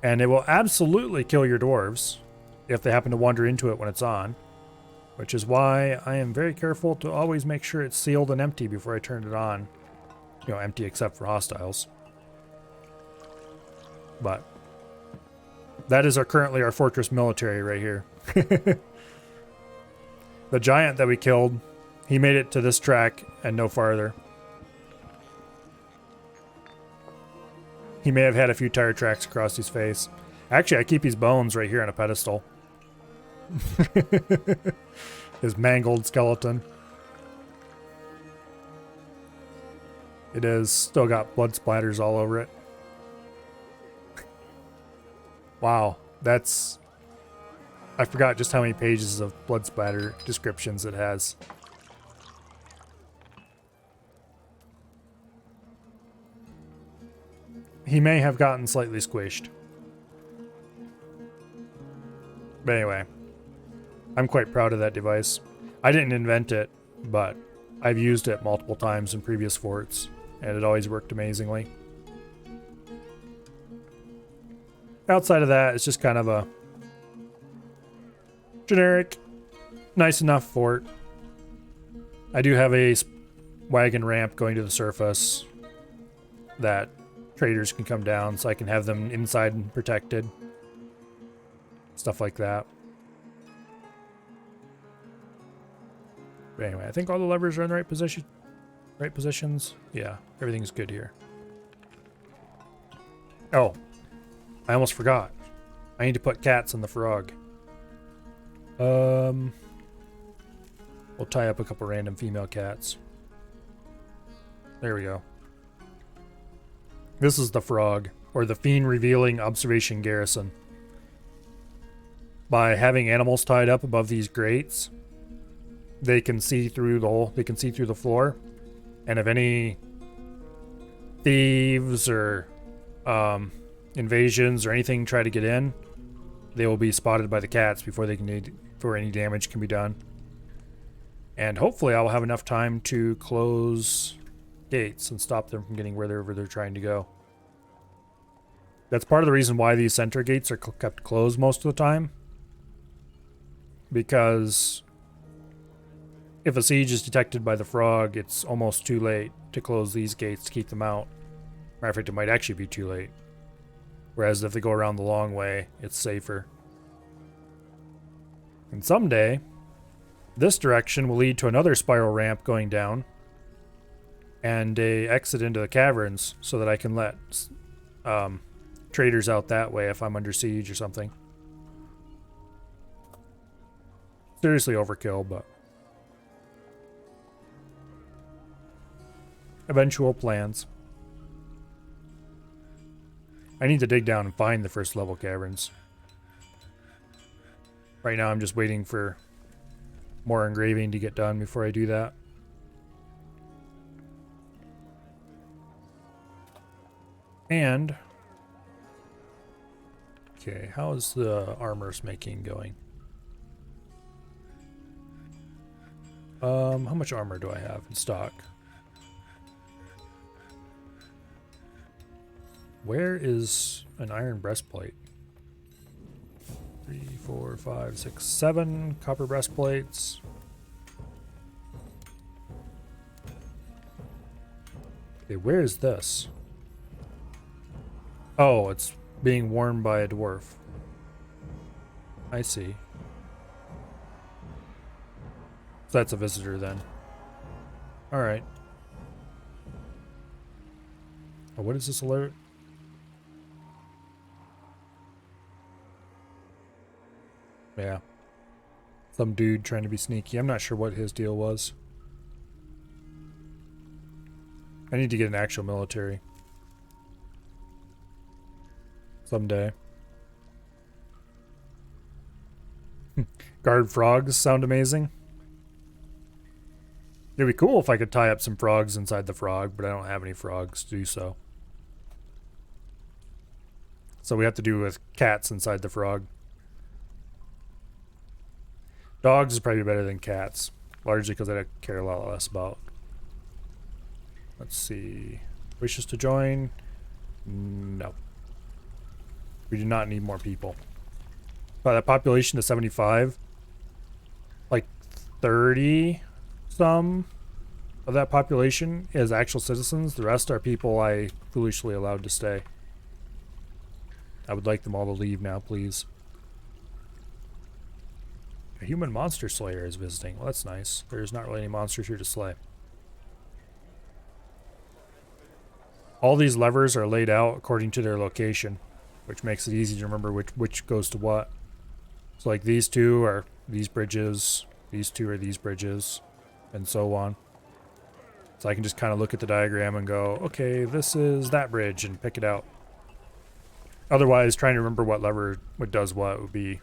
and it will absolutely kill your dwarves if they happen to wander into it when it's on, which is why I am very careful to always make sure it's sealed and empty before I turn it on. You know, empty except for hostiles. But that is currently our fortress military right here. The giant that we killed, he made it to this track and no farther. He may have had a few tire tracks across his face. Actually, I keep his bones right here on a pedestal. His mangled skeleton. It is still got blood splatters all over it. Wow, that's... I forgot just how many pages of blood splatter descriptions it has. He may have gotten slightly squished. But anyway, I'm quite proud of that device. I didn't invent it, but I've used it multiple times in previous forts, and it always worked amazingly. Outside of that, it's just kind of a generic, nice enough fort. I do have a wagon ramp going to the surface that traders can come down, so I can have them inside and protected. Stuff like that. But anyway, I think all the levers are in the right position. Right positions. Yeah, everything's good here. Oh, I almost forgot. I need to put cats in the frog. We'll tie up a couple random female cats. There we go. This is the frog, or the fiend revealing observation garrison. By having animals tied up above these grates, they can see through the hole. They can see through the floor, and if any thieves or invasions or anything try to get in, they will be spotted by the cats before any damage can be done. And hopefully, I will have enough time to close gates and stop them from getting wherever they're trying to go. That's part of the reason why these center gates are kept closed most of the time. Because if a siege is detected by the frog, it's almost too late to close these gates to keep them out. Matter of fact, it might actually be too late. Whereas if they go around the long way, it's safer. And someday, this direction will lead to another spiral ramp going down and a exit into the caverns so that I can let traders out that way if I'm under siege or something. Seriously overkill, but eventual plans. I need to dig down and find the first level caverns. Right now I'm just waiting for more engraving to get done before I do that. And okay, how's the armor's making going? How much armor do I have in stock? Where is an iron breastplate? 3, 4, 5, 6, 7 copper breastplates. Okay, where is this? Oh, it's being worn by a dwarf. I see. So that's a visitor then. Alright. Oh, what is this alert? Yeah. Some dude trying to be sneaky. I'm not sure what his deal was. I need to get an actual military. Someday. Guard frogs sound amazing. It'd be cool if I could tie up some frogs inside the frog, but I don't have any frogs to do so. So we have to do with cats inside the frog. Dogs is probably better than cats, largely because I care a lot less about. Let's see. Wishes to join? No. We do not need more people. By that population to 75, like 30 some of that population is actual citizens. The rest are people I foolishly allowed to stay. I would like them all to leave now, please. A human monster slayer is visiting. Well, that's nice. There's not really any monsters here to slay. All these levers are laid out according to their location, which makes it easy to remember which goes to what. So like these two are these bridges, these two are these bridges, and so on. So I can just kind of look at the diagram and go, okay, this is that bridge, and pick it out. Otherwise, trying to remember what lever does what would be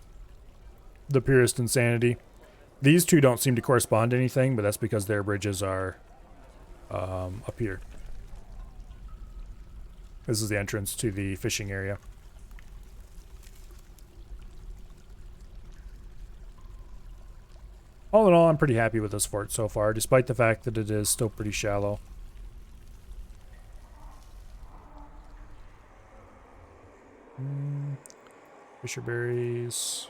the purest insanity. These two don't seem to correspond to anything, but that's because their bridges are up here. This is the entrance to the fishing area. All in all, I'm pretty happy with this fort so far, despite the fact that it is still pretty shallow. Fisher berries.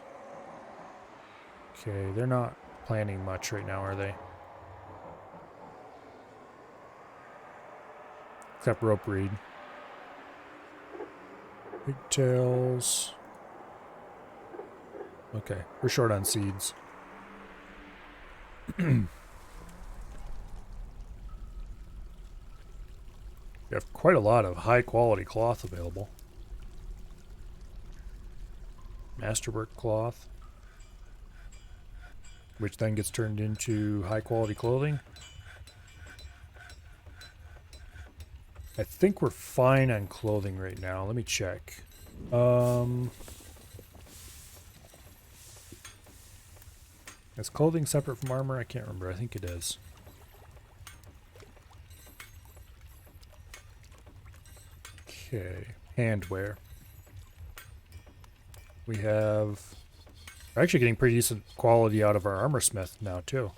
Okay, they're not planning much right now, are they? Except rope reed. Pigtails. Okay, we're short on seeds. We have quite a lot of high quality cloth available. Masterwork cloth, which then gets turned into high quality clothing. I think we're fine on clothing right now. Let me check. Is clothing separate from armor? I can't remember. I think it is. Okay, handwear. We have... We're actually getting pretty decent quality out of our armor smith now, too.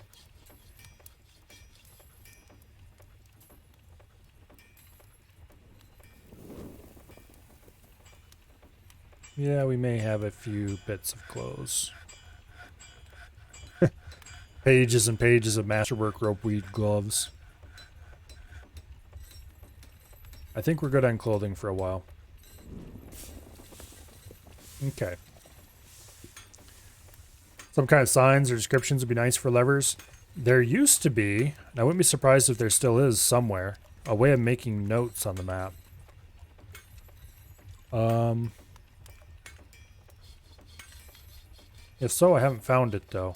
Yeah, we may have a few bits of clothes. Pages and pages of masterwork ropeweed gloves. I think we're good on clothing for a while. Okay. Some kind of signs or descriptions would be nice for levers. There used to be, and I wouldn't be surprised if there still is somewhere, a way of making notes on the map. If so, I haven't found it though.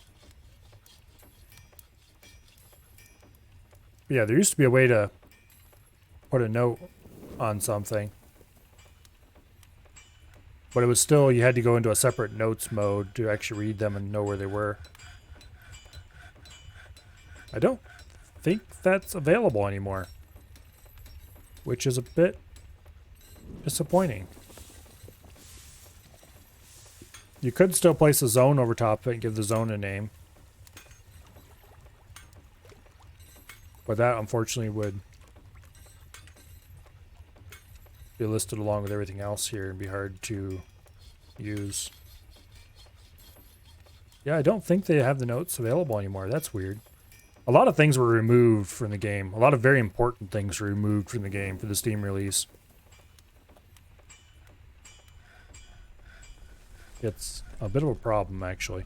Yeah, there used to be a way to put a note on something. But it was still, you had to go into a separate notes mode to actually read them and know where they were. I don't think that's available anymore, which is a bit disappointing. You could still place a zone over top of it and give the zone a name. But that, unfortunately, would be listed along with everything else here and be hard to use. Yeah, I don't think they have the notes available anymore. That's weird. A lot of things were removed from the game. A lot of very important things were removed from the game for the Steam release. It's a bit of a problem, actually.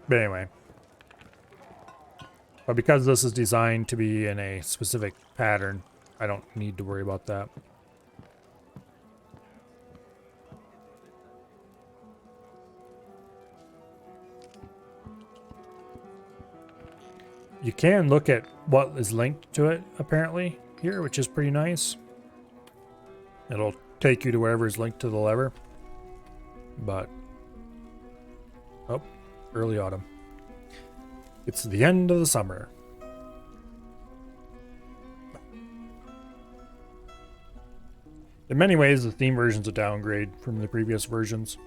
But anyway. But because this is designed to be in a specific pattern, I don't need to worry about that. You can look at what is linked to it, apparently, here, which is pretty nice. It'll take you to wherever is linked to the lever. But... oh, early autumn. It's the end of the summer. In many ways, the theme version's a downgrade from the previous versions.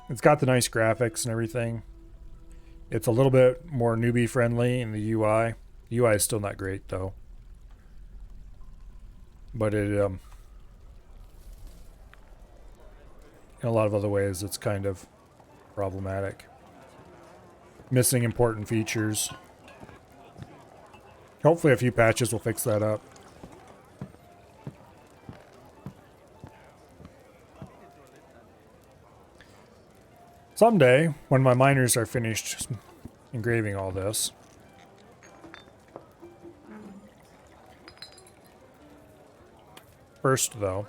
It's got the nice graphics and everything. It's a little bit more newbie friendly in the UI. The UI is still not great though. But it, in a lot of other ways, it's kind of problematic. Missing important features. Hopefully a few patches will fix that up. Someday, when my miners are finished engraving all this, first though,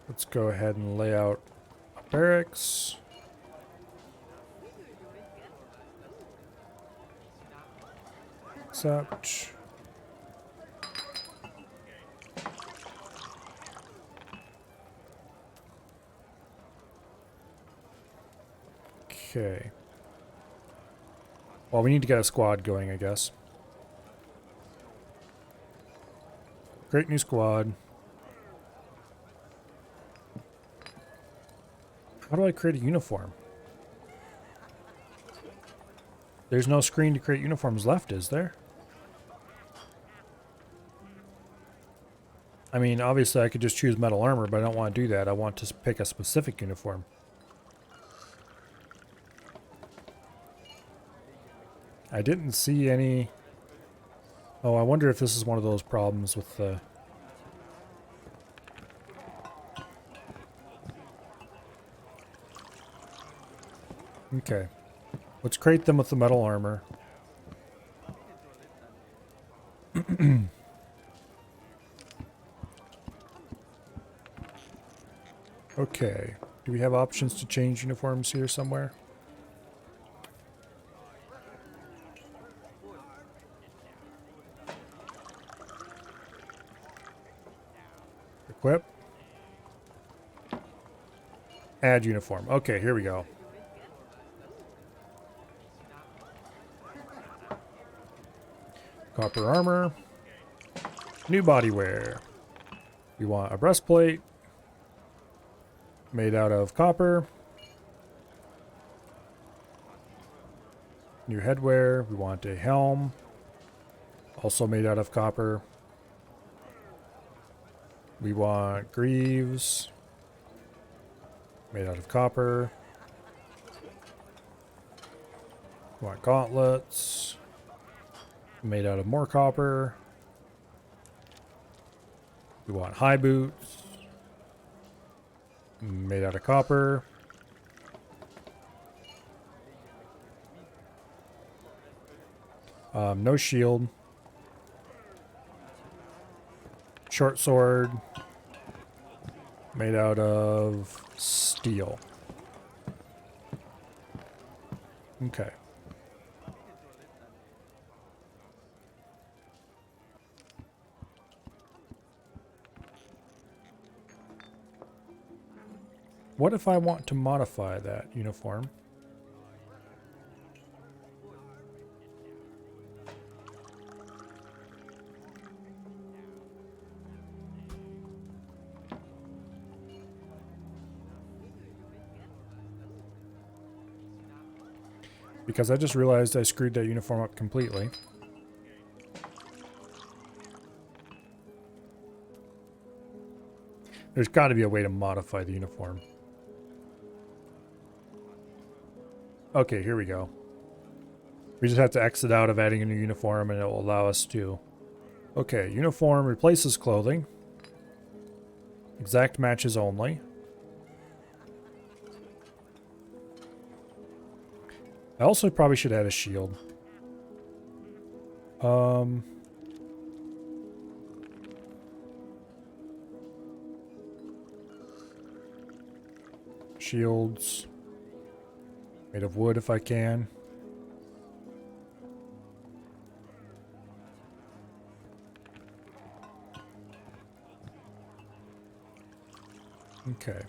let's go ahead and lay out a barracks. Except... okay. Well, we need to get a squad going, I guess. Great new squad. How do I create a uniform? There's no screen to create uniforms left, is there? I mean, obviously I could just choose metal armor, but I don't want to do that. I want to pick a specific uniform. I didn't see any... oh, I wonder if this is one of those problems with the... Okay. Let's crate them with the metal armor. Okay. Do we have options to change uniforms here somewhere? Equip. Add uniform. Okay, here we go. Copper armor. New body wear. We want a breastplate made out of copper. New headwear. We want a helm, also made out of copper. We want greaves, made out of copper. We want gauntlets, made out of more copper. We want high boots, made out of copper. No shield. Short sword, made out of steel. Okay. What if I want to modify that uniform? Because I just realized I screwed that uniform up completely. There's got to be a way to modify the uniform. Okay, here we go. We just have to exit out of adding a new uniform and it will allow us to. Okay, uniform replaces clothing. Exact matches only. I also probably should add a shield. Shields. Made of wood if I can. Okay.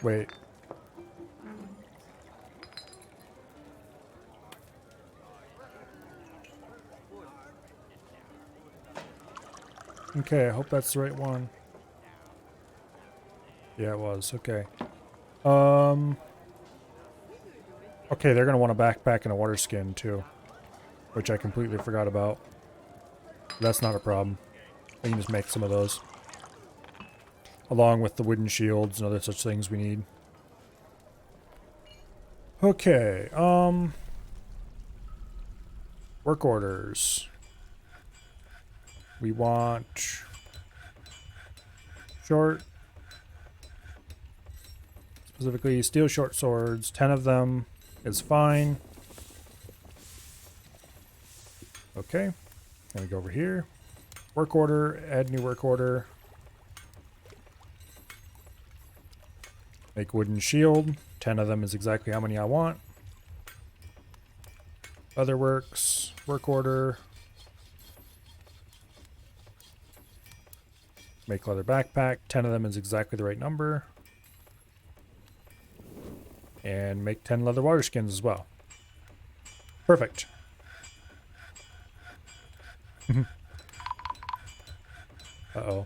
Wait. Okay, I hope that's the right one. Yeah, it was. Okay. Okay, they're gonna want a backpack and a water skin too, which I completely forgot about. That's not a problem. We can just make some of those, along with the wooden shields and other such things we need. Okay. Work orders. We want short, specifically steel short swords. 10 of them is fine. Okay. Let me go over here. Work order, add new work order. Make wooden shield. 10 of them is exactly how many I want. Other works, work order. Make leather backpack. 10 of them is exactly the right number. And make 10 leather water skins as well. Perfect. Uh-oh.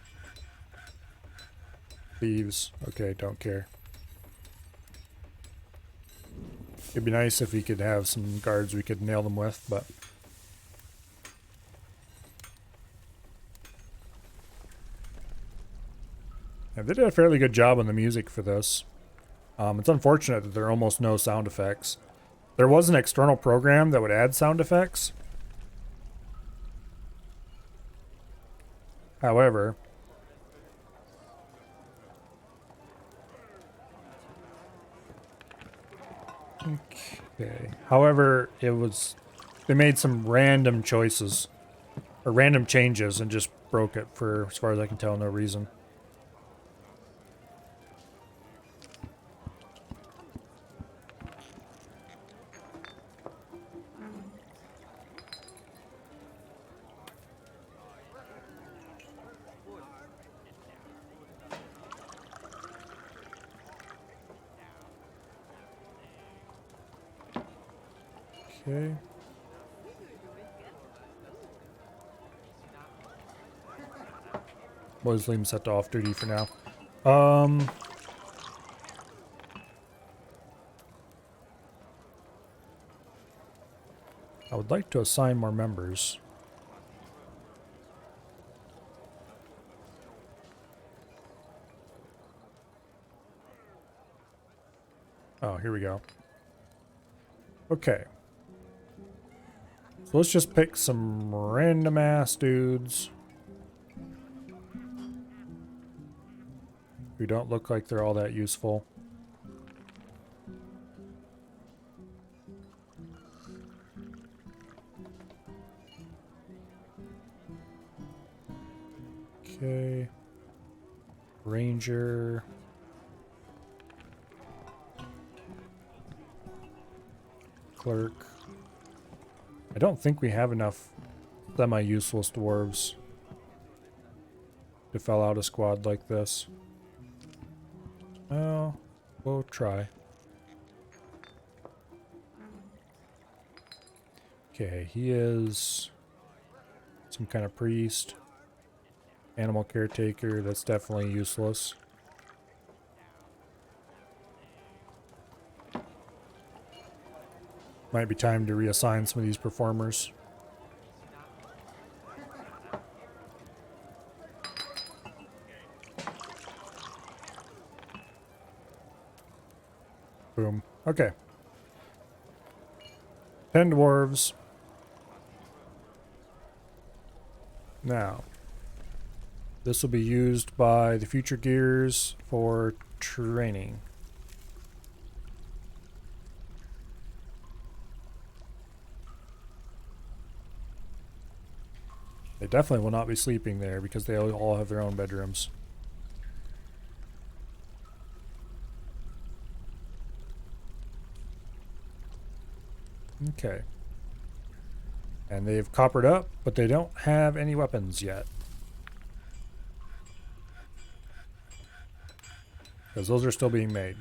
Thieves. Okay, don't care. It'd be nice if we could have some guards we could nail them with, but... Yeah, they did a fairly good job on the music for this. It's unfortunate that there are almost no sound effects. There was an external program that would add sound effects, However, okay. However, they made some random choices or random changes and just broke it for, as far as I can tell, no reason. Okay. We'll just leave him set to off duty for now. I would like to assign more members. Oh, here we go. Okay. So let's just pick some random ass dudes who don't look like they're all that useful. Okay. Ranger. Clerk. I don't think we have enough semi-useless dwarves to fill out a squad like this. Well, we'll try. Okay, he is some kind of priest. Animal caretaker, that's definitely useless. Might be time to reassign some of these performers. Boom. Okay. 10 dwarves. Now, this will be used by the future gears for training. They definitely will not be sleeping there because they all have their own bedrooms. Okay. And they've coppered up, but they don't have any weapons yet. Because those are still being made.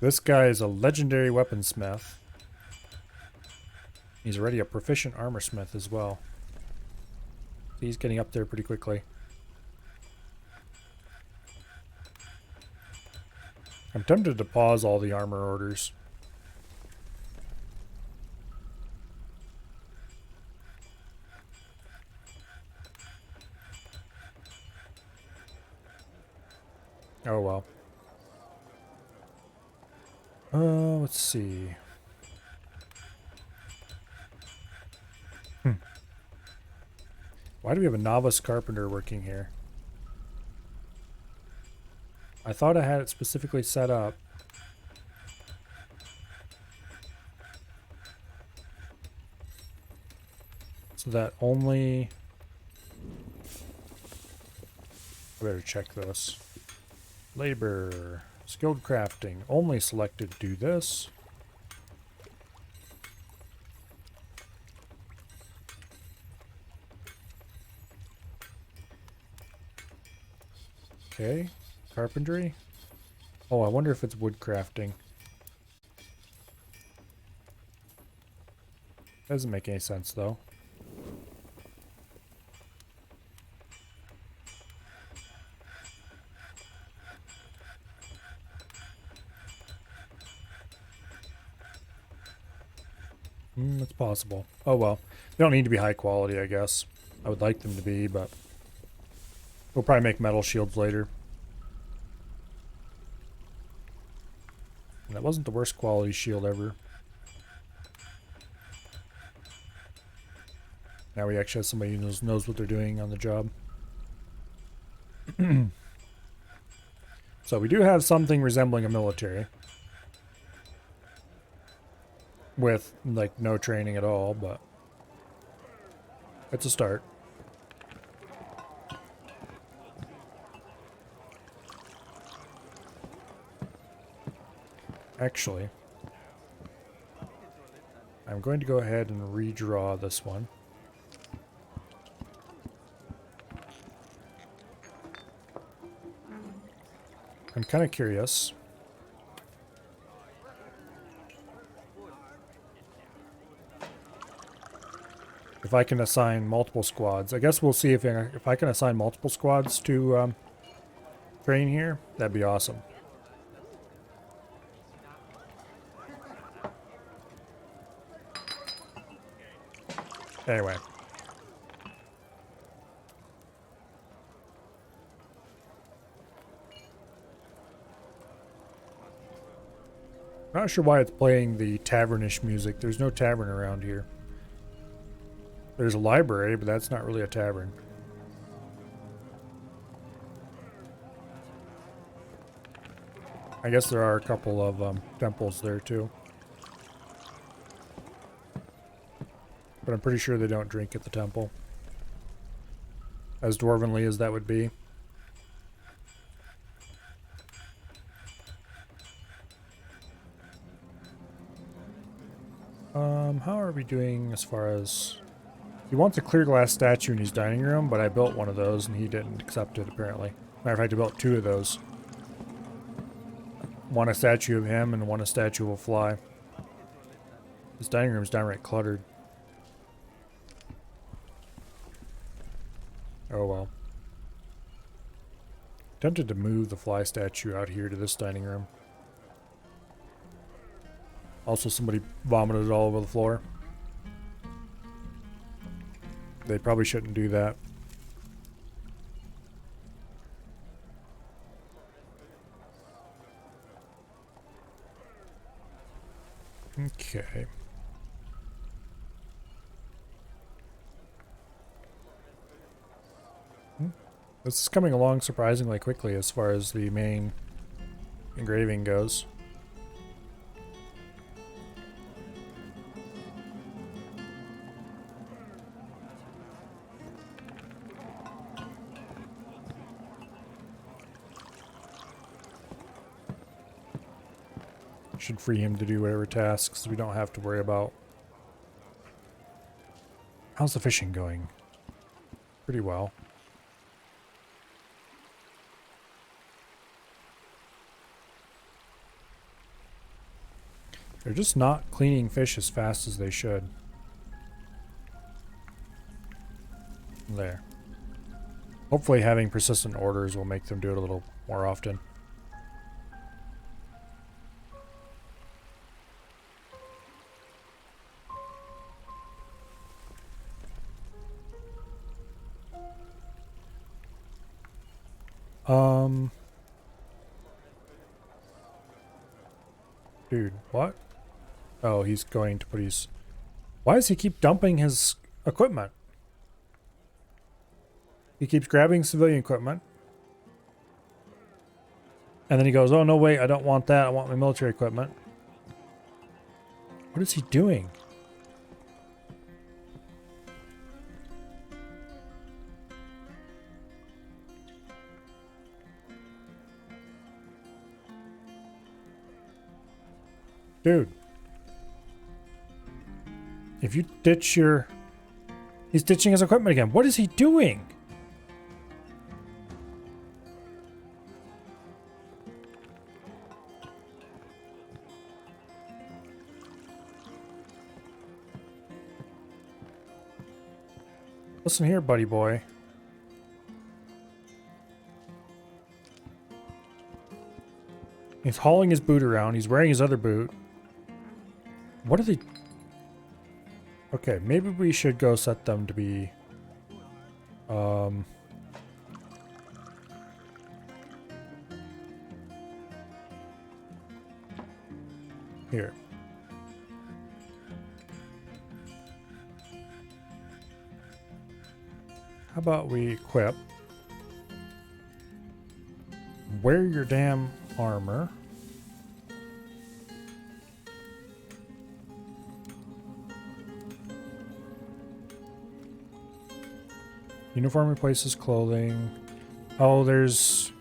This guy is a legendary weaponsmith. He's already a proficient armorsmith as well. He's getting up there pretty quickly. I'm tempted to pause all the armor orders. Oh well. Let's see. Why do we have a novice carpenter working here? I thought I had it specifically set up. So that only... I better check this. Labor. Skilled crafting. Only selected to do this. Okay. Carpentry. Oh, I wonder if it's wood crafting. Doesn't make any sense though. It's possible. Oh well. They don't need to be high quality, I guess. I would like them to be, but we'll probably make metal shields later. And that wasn't the worst quality shield ever. Now we actually have somebody who knows what they're doing on the job. So we do have something resembling a military. With, like, no training at all, but it's a start. Actually, I'm going to go ahead and redraw this one. I'm kind of curious. If I can assign multiple squads. I guess we'll see if I can assign multiple squads to train here. That'd be awesome. Anyway. Not sure why it's playing the tavernish music. There's no tavern around here. There's a library, but that's not really a tavern. I guess there are a couple of temples there too. But I'm pretty sure they don't drink at the temple. As dwarvenly as that would be. How are we doing as far as... He wants a clear glass statue in his dining room, but I built one of those and he didn't accept it apparently. Matter of fact, I built 2 of those. One a statue of him and one a statue of a fly. His dining room is downright cluttered. Oh well. Tempted to move the fly statue out here to this dining room. Also, somebody vomited all over the floor. They probably shouldn't do that. Okay. This is coming along surprisingly quickly as far as the main engraving goes. Should free him to do whatever tasks we don't have to worry about. How's the fishing going? Pretty well. They're just not cleaning fish as fast as they should. There. Hopefully having persistent orders will make them do it a little more often. Dude, what? Oh, he's going to put his... Why does he keep dumping his equipment? He keeps grabbing civilian equipment. And then he goes, oh, no, wait, I don't want that. I want my military equipment. What is he doing? Dude. If you ditch your... He's ditching his equipment again. What is he doing? Listen here, buddy boy. He's hauling his boot around. He's wearing his other boot. What are they... Okay, maybe we should go set them to be... Here. how about we equip? Wear your damn armor. Uniform replaces clothing. Oh, there's...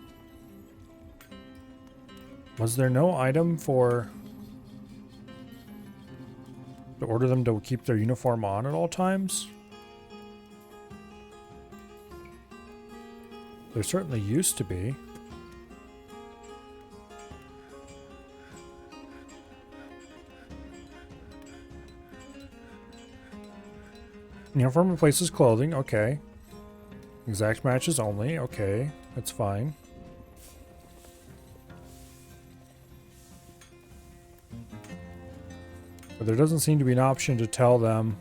Was there no item for... to order them to keep their uniform on at all times? There certainly used to be. Uniform replaces clothing, okay. Exact matches only, okay. That's fine. But there doesn't seem to be an option to tell them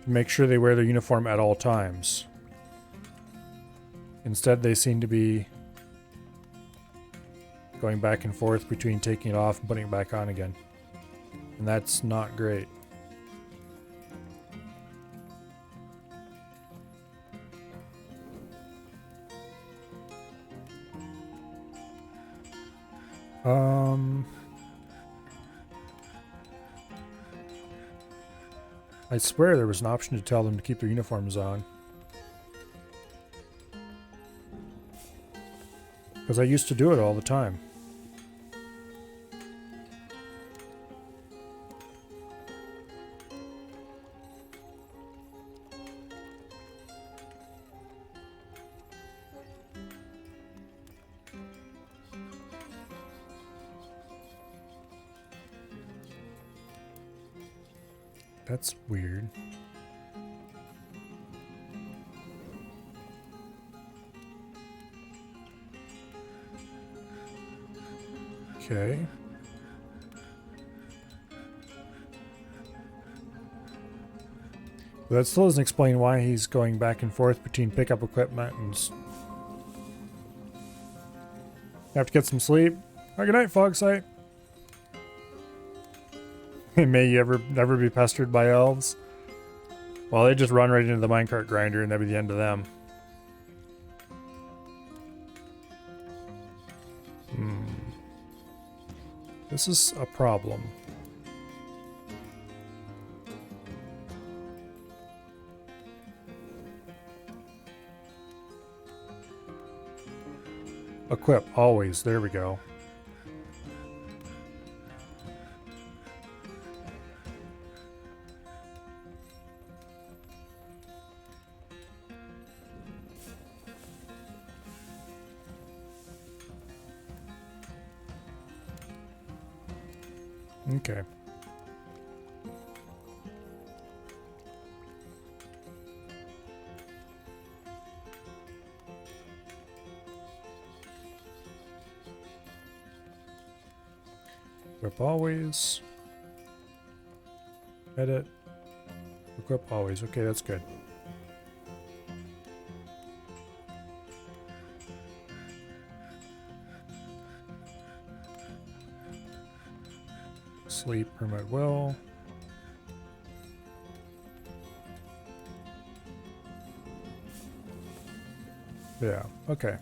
to make sure they wear their uniform at all times. Instead, they seem to be going back and forth between taking it off and putting it back on again. And that's not great. I swear there was an option to tell them to keep their uniforms on. Because I used to do it all the time. That's weird. Okay. But that still doesn't explain why he's going back and forth between pickup equipment and... Have to get some sleep. Oh, good night, Fogsight. May you never be pestered by elves. Well, they just run right into the minecart grinder and that'd be the end of them. This is a problem. Equip, always. There we go. Okay. Equip always. Edit. Equip always. Okay, that's good. Sleep, permit will. Yeah, okay.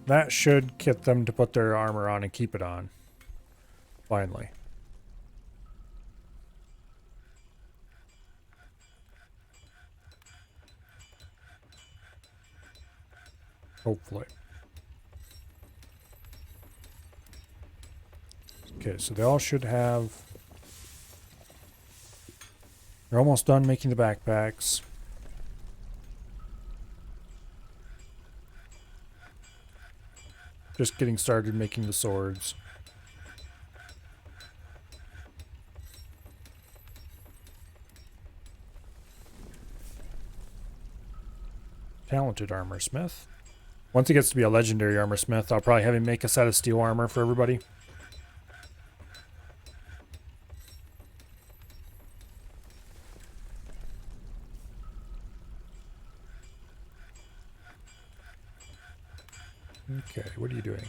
That should get them to put their armor on and keep it on. Finally. Hopefully. Okay, so they all should have... They're almost done making the backpacks. Just getting started making the swords. Talented armor smith. Once he gets to be a legendary armor smith, I'll probably have him make a set of steel armor for everybody. Okay, what are you doing?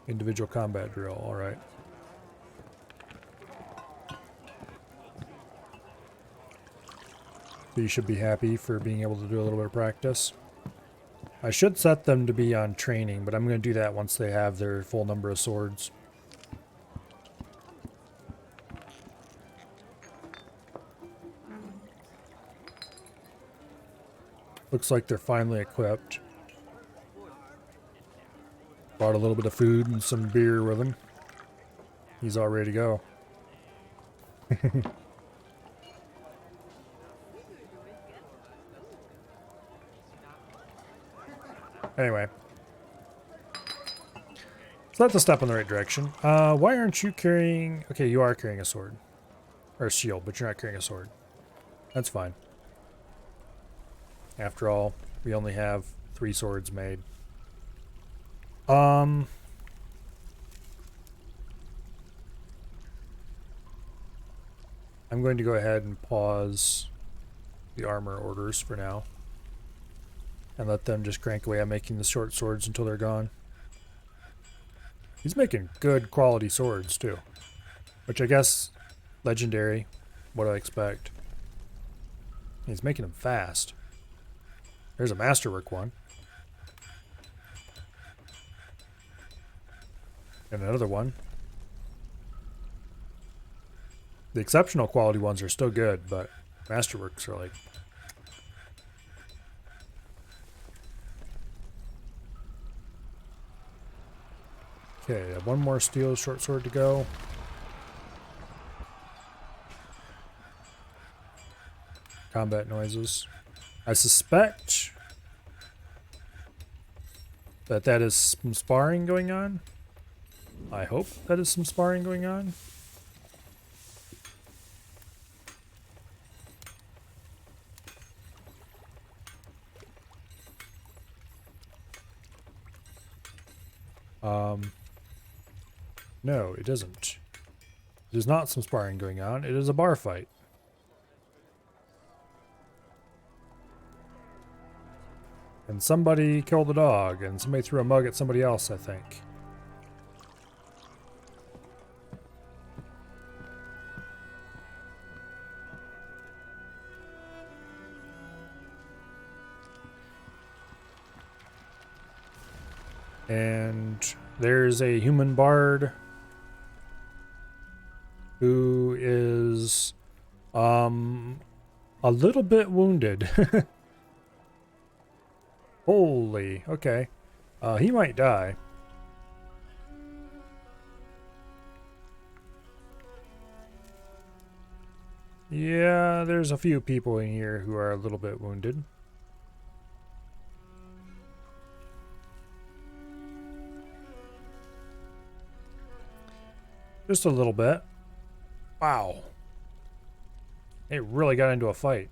Individual combat drill, alright. So you should be happy for being able to do a little bit of practice. I should set them to be on training, but I'm going to do that once they have their full number of swords. Looks like they're finally equipped. Brought a little bit of food and some beer with him. He's all ready to go. Anyway. So that's a step in the right direction. Why aren't you carrying... Okay, you are carrying a sword. Or a shield, but you're not carrying a sword. That's fine. After all, we only have 3 swords made. I'm going to go ahead and pause the armor orders for now. And let them just crank away on making the short swords until they're gone. He's making good quality swords, too. Which I guess, legendary, what I expect. He's making them fast. There's a masterwork one. And another one. The exceptional quality ones are still good, but masterworks are like... Okay, I have one more steel short sword to go. Combat noises. I suspect that that is some sparring going on. I hope that is some sparring going on. No, it isn't. It is not some sparring going on. It is a bar fight. And somebody killed a dog, and somebody threw a mug at somebody else, I think. And there's a human bard who is a little bit wounded. Holy, okay. He might die. Yeah, there's a few people in here who are a little bit wounded. Just a little bit. Wow. It really got into a fight.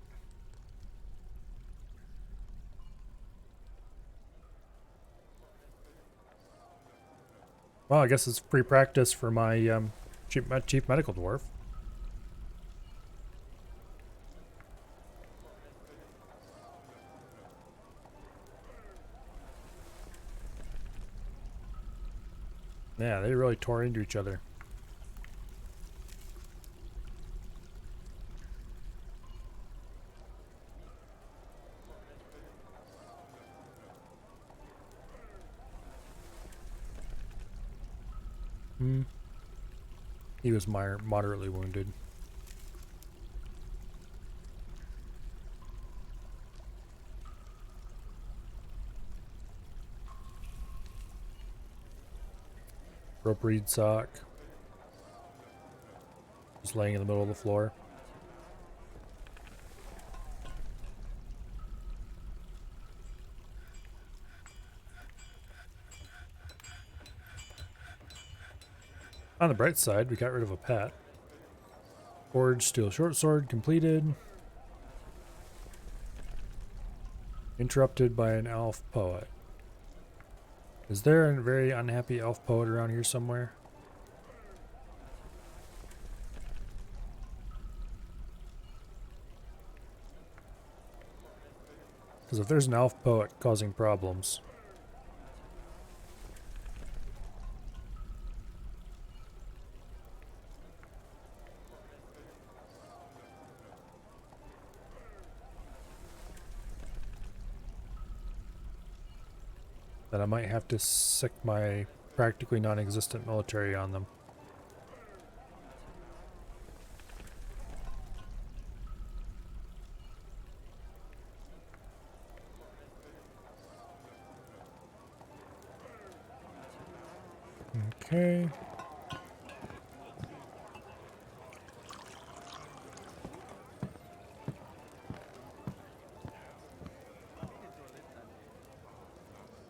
Well, I guess it's free practice for my chief medical dwarf. Yeah, they really tore into each other. He was moderately wounded. Rope reed sock. Just laying in the middle of the floor. On the bright side, we got rid of a pet. Forged steel short sword completed. Interrupted by an elf poet. Is there a very unhappy elf poet around here somewhere? Because if there's an elf poet causing problems... that I might have to sick my practically non-existent military on them. Okay.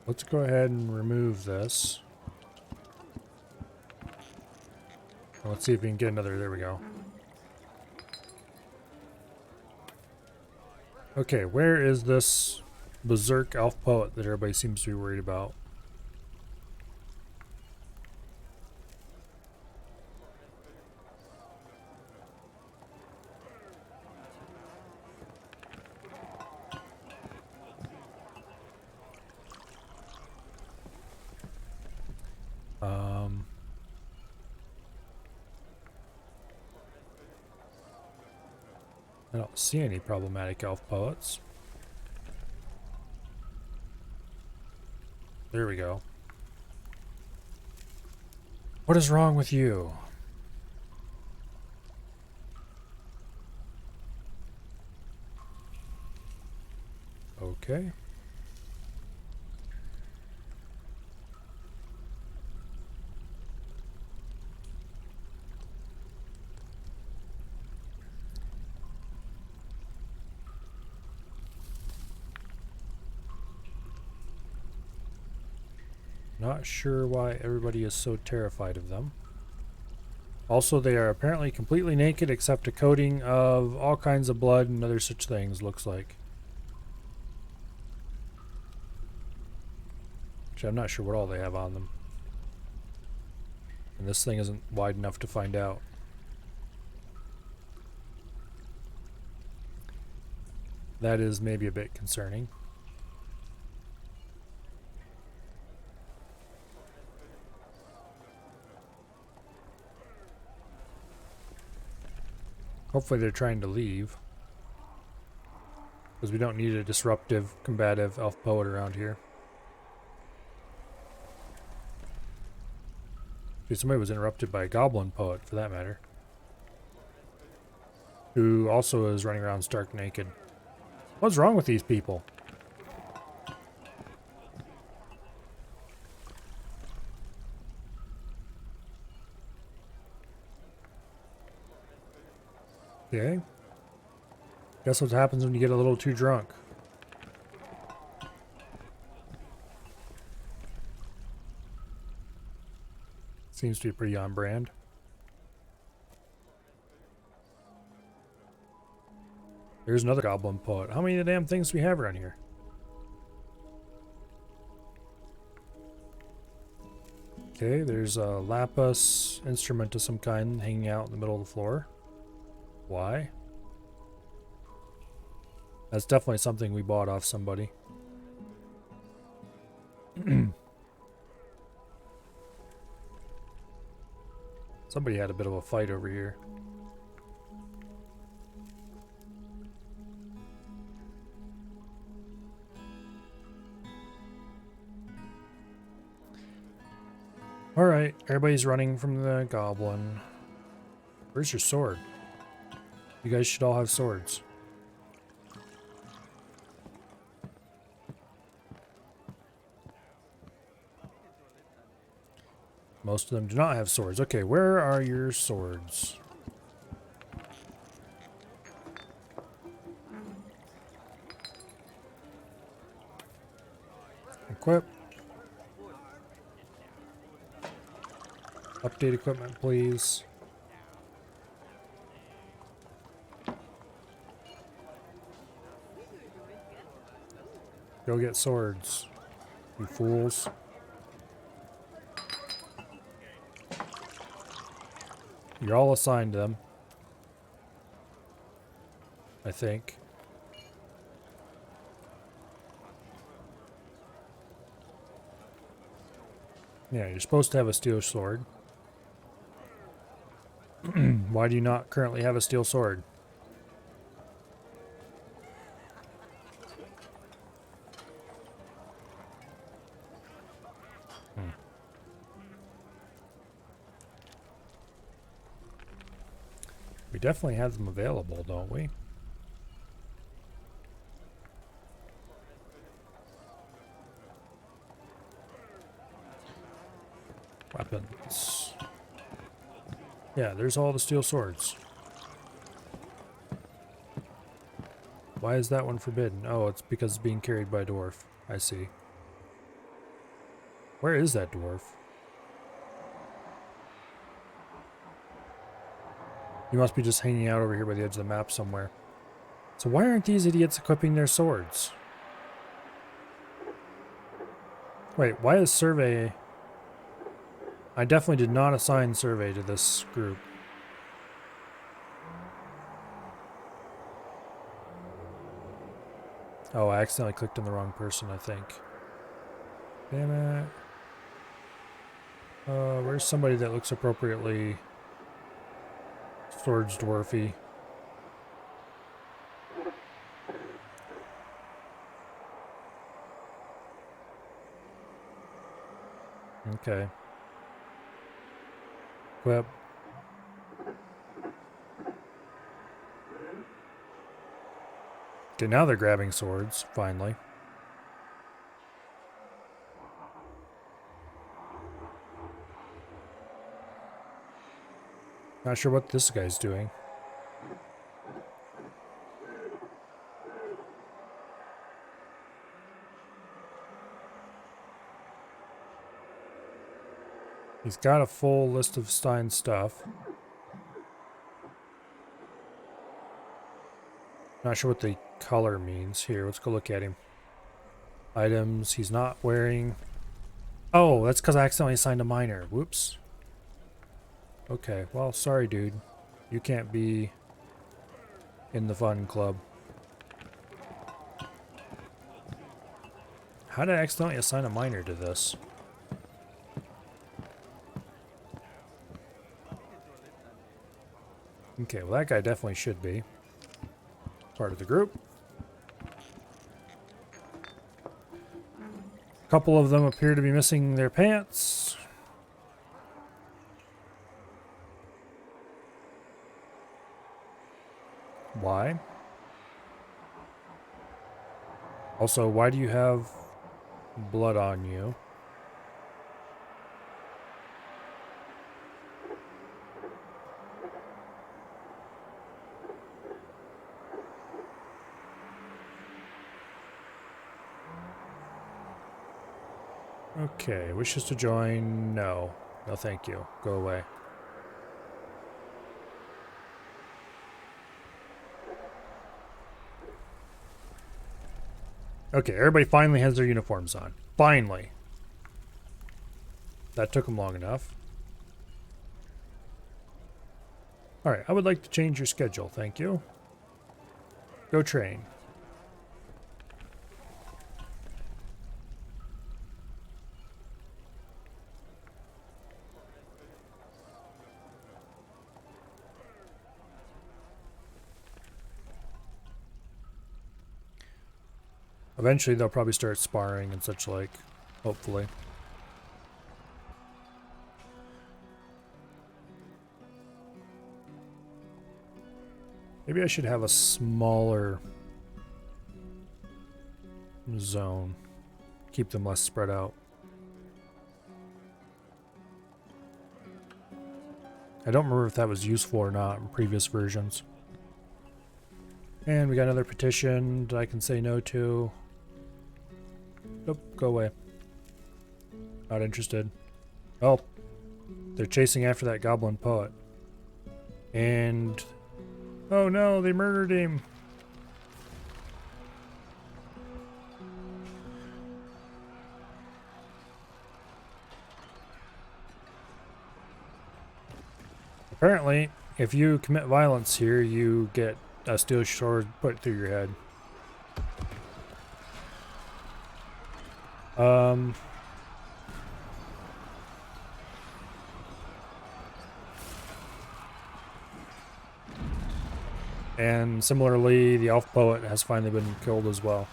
Let's go ahead and remove this. Let's see if we can get another. There we go. Okay, where is this berserk elf poet that everybody seems to be worried about? I don't see any problematic elf poets. There we go. What is wrong with you? Okay. Not sure why everybody is so terrified of them. Also, they are apparently completely naked except a coating of all kinds of blood and other such things, looks like. Actually, I'm not sure what all they have on them. And this thing isn't wide enough to find out. That is maybe a bit concerning. Hopefully they're trying to leave. Because we don't need a disruptive, combative elf poet around here. Actually, somebody was interrupted by a goblin poet, for that matter. Who also is running around stark naked. What's wrong with these people? Okay. Guess what happens when you get a little too drunk. Seems to be pretty on brand. There's another goblin poet. How many of the damn things do we have around here? Okay, there's a lapis instrument of some kind hanging out in the middle of the floor. Why? That's definitely something we bought off somebody. Somebody had a bit of a fight over here. Alright, everybody's running from the goblin. Where's your sword? You guys should all have swords. Most of them do not have swords. Okay, where are your swords? Equip. Update equipment, please. Go get swords, you fools. You're all assigned them, I think. Yeah, you're supposed to have a steel sword. Why do you not currently have a steel sword? Hmm. We definitely have them available, don't we? Weapons. Yeah, there's all the steel swords. Why is that one forbidden? Oh, it's because it's being carried by a dwarf. I see. Where is that dwarf? He must be just hanging out over here by the edge of the map somewhere. So why aren't these idiots equipping their swords? Wait, why is survey... I definitely did not assign survey to this group. Oh, I accidentally clicked on the wrong person, I think. Damn it. Where's somebody that looks appropriately swords dwarfy? Okay. Equip. Okay, now they're grabbing swords, finally. Not sure what this guy's doing. He's got a full list of Stein stuff. Not sure what the color means. Here, let's go look at him. Items he's not wearing. Oh, that's because I accidentally assigned a miner. Whoops. Okay, well, sorry, dude. You can't be in the fun club. How did I accidentally assign a miner to this? Okay, well, that guy definitely should be part of the group. A couple of them appear to be missing their pants. Why? Also, why do you have blood on you? Okay, wishes to join? No. No, thank you. Go away. Okay, everybody finally has their uniforms on. Finally. That took them long enough. Alright, I would like to change your schedule, thank you. Go train. Eventually they'll probably start sparring and such like, hopefully. Maybe I should have a smaller zone. Keep them less spread out. I don't remember if that was useful or not in previous versions. And we got another petition that I can say no to. Nope, go away. Not interested. Oh, they're chasing after that goblin poet. And... oh no, they murdered him. Apparently, if you commit violence here, you get a steel sword put through your head. And similarly, the elf poet has finally been killed as well.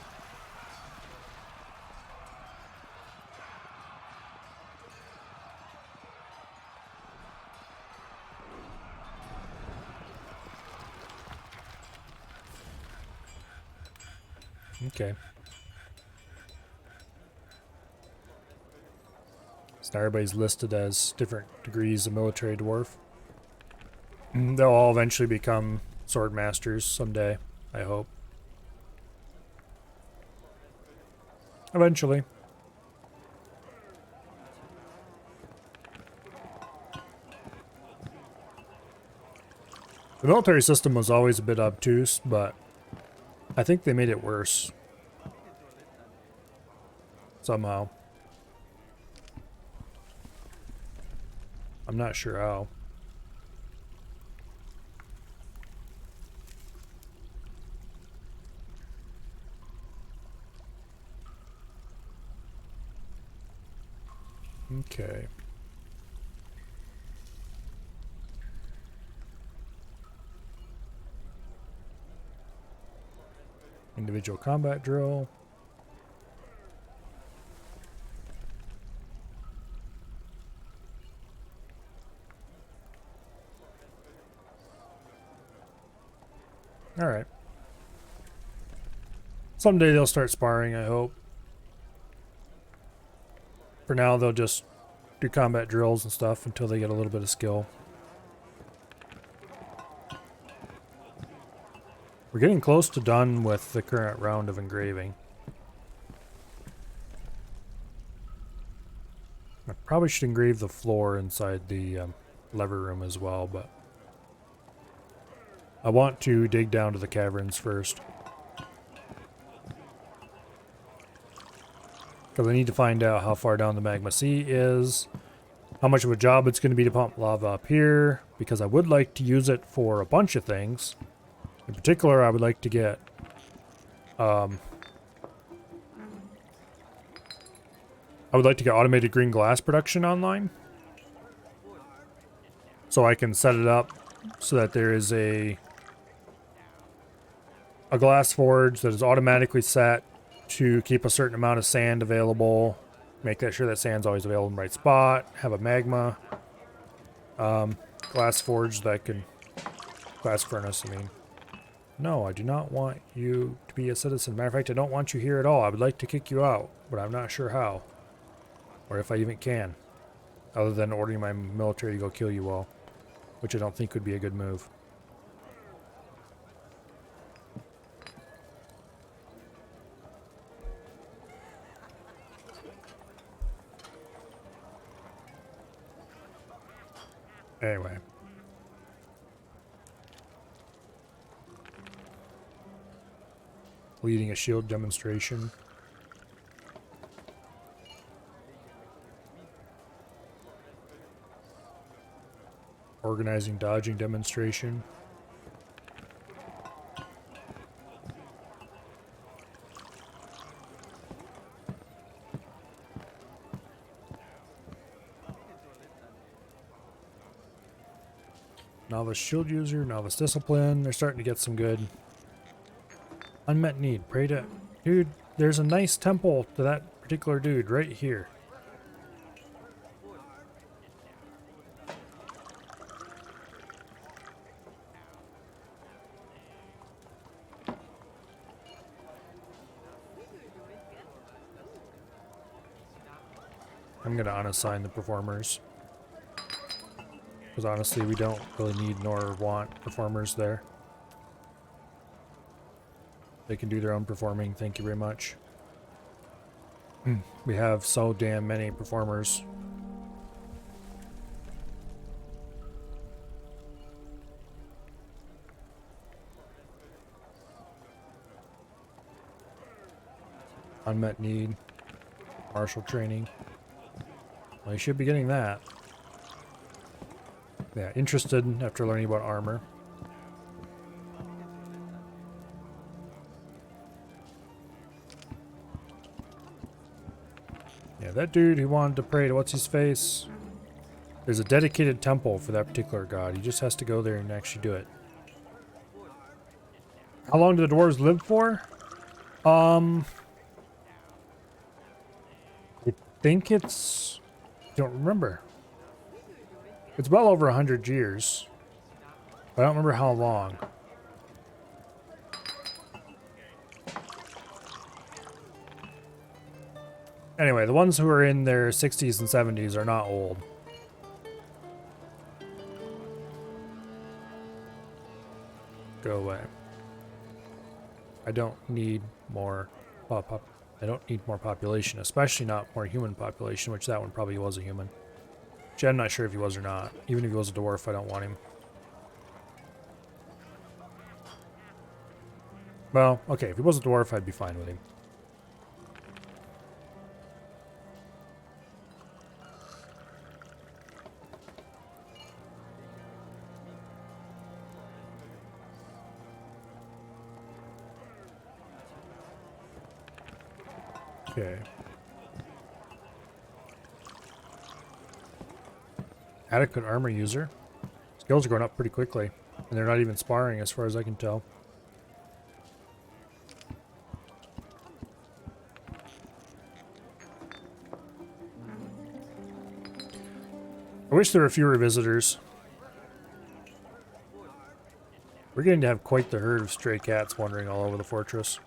Okay. So now everybody's listed as different degrees of military dwarf. They'll all eventually become sword masters someday, I hope. Eventually. The military system was always a bit obtuse, but I think they made it worse. Somehow. I'm not sure how. Okay. Individual combat drill. Alright. Someday they'll start sparring, I hope. For now, they'll just do combat drills and stuff until they get a little bit of skill. We're getting close to done with the current round of engraving. I probably should engrave the floor inside the lever room as well, but I want to dig down to the caverns first. Because I need to find out how far down the magma sea is, how much of a job it's going to be to pump lava up here, because I would like to use it for a bunch of things. In particular, I would like to get automated green glass production online. So I can set it up so that there is a glass forge that is automatically set to keep a certain amount of sand available, make that sure that sand's always available in the right spot, have a magma glass forge that can, glass furnace, I mean. No, I do not want you to be a citizen. Matter of fact, I don't want you here at all. I would like to kick you out, but I'm not sure how. Or if I even can. Other than ordering my military to go kill you all. Which I don't think would be a good move. Anyway. Leading a shield demonstration. Organizing dodging demonstration. Novice shield user, novice discipline. They're starting to get some good. Unmet need. Pray to... Dude, there's a nice temple to that particular dude right here. I'm going to unassign the performers. Because honestly, we don't really need nor want performers there. They can do their own performing, thank you very much. We have so damn many performers. Unmet need. Martial training. Well, you should be getting that. Yeah, interested after learning about armor. Yeah, that dude who wanted to pray to what's-his-face, there's a dedicated temple for that particular god. He just has to go there and actually do it. How long do the dwarves live for? I think it's... I don't remember. It's well over 100 years. But I don't remember how long. Anyway, the ones who are in their 60s and 70s are not old. Go away. I don't need more I don't need more population, especially not more human population, which that one probably was a human. Which I'm not sure if he was or not. Even if he was a dwarf, I don't want him. Well, okay, if he was a dwarf, I'd be fine with him. Okay. Adequate armor user. Skills are going up pretty quickly. And they're not even sparring as far as I can tell. I wish there were fewer visitors. We're getting to have quite the herd of stray cats wandering all over the fortress.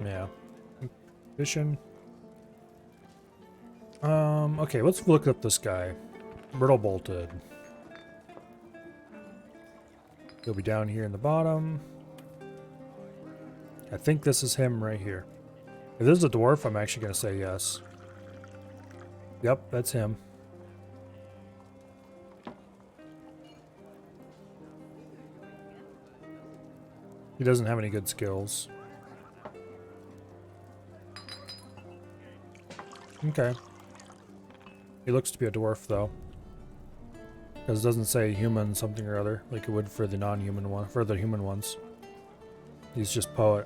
Yeah. Vision. Okay, let's look up this guy. Brittle bolted. He'll be down here in the bottom. I think this is him right here. If this is a dwarf, I'm actually going to say yes. Yep, that's him. He doesn't have any good skills. Okay. He looks to be a dwarf, though. Because it doesn't say human something or other, like it would for the non-human one, for the human ones. He's just poet.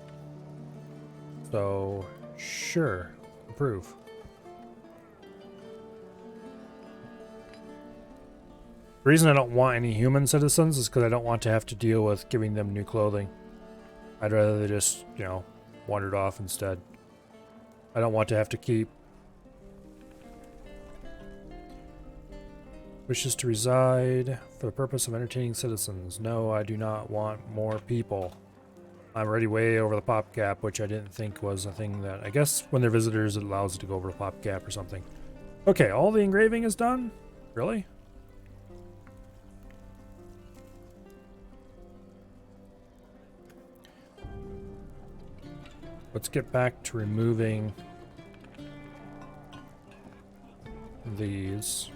So, sure. Approve. The reason I don't want any human citizens is because I don't want to have to deal with giving them new clothing. I'd rather they just, you know, wandered off instead. I don't want to have to keep wishes to reside for the purpose of entertaining citizens. No, I do not want more people. I'm already way over the pop cap, which I didn't think was a thing that... I guess when they're visitors, it allows it to go over the pop cap or something. Okay, all the engraving is done? Really? Let's get back to removing these.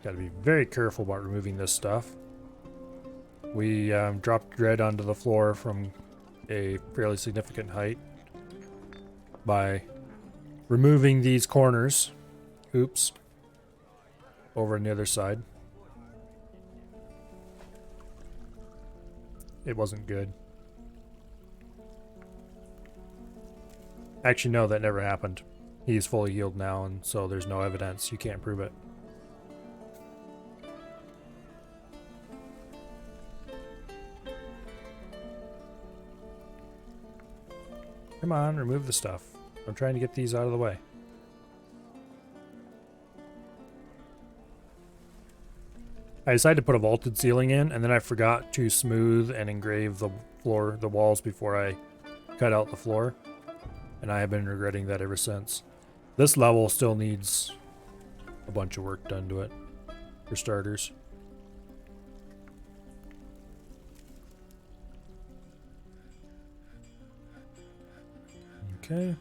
Gotta be very careful about removing this stuff. We dropped Dread onto the floor from a fairly significant height by removing these corners. Oops. Over on the other side. It wasn't good. Actually, no, that never happened. He's fully healed now, and so there's no evidence. You can't prove it. Come on, remove the stuff. I'm trying to get these out of the way. I decided to put a vaulted ceiling in, and then I forgot to smooth and engrave the floor, the walls before I cut out the floor. And I have been regretting that ever since. This level still needs a bunch of work done to it, for starters. Okay.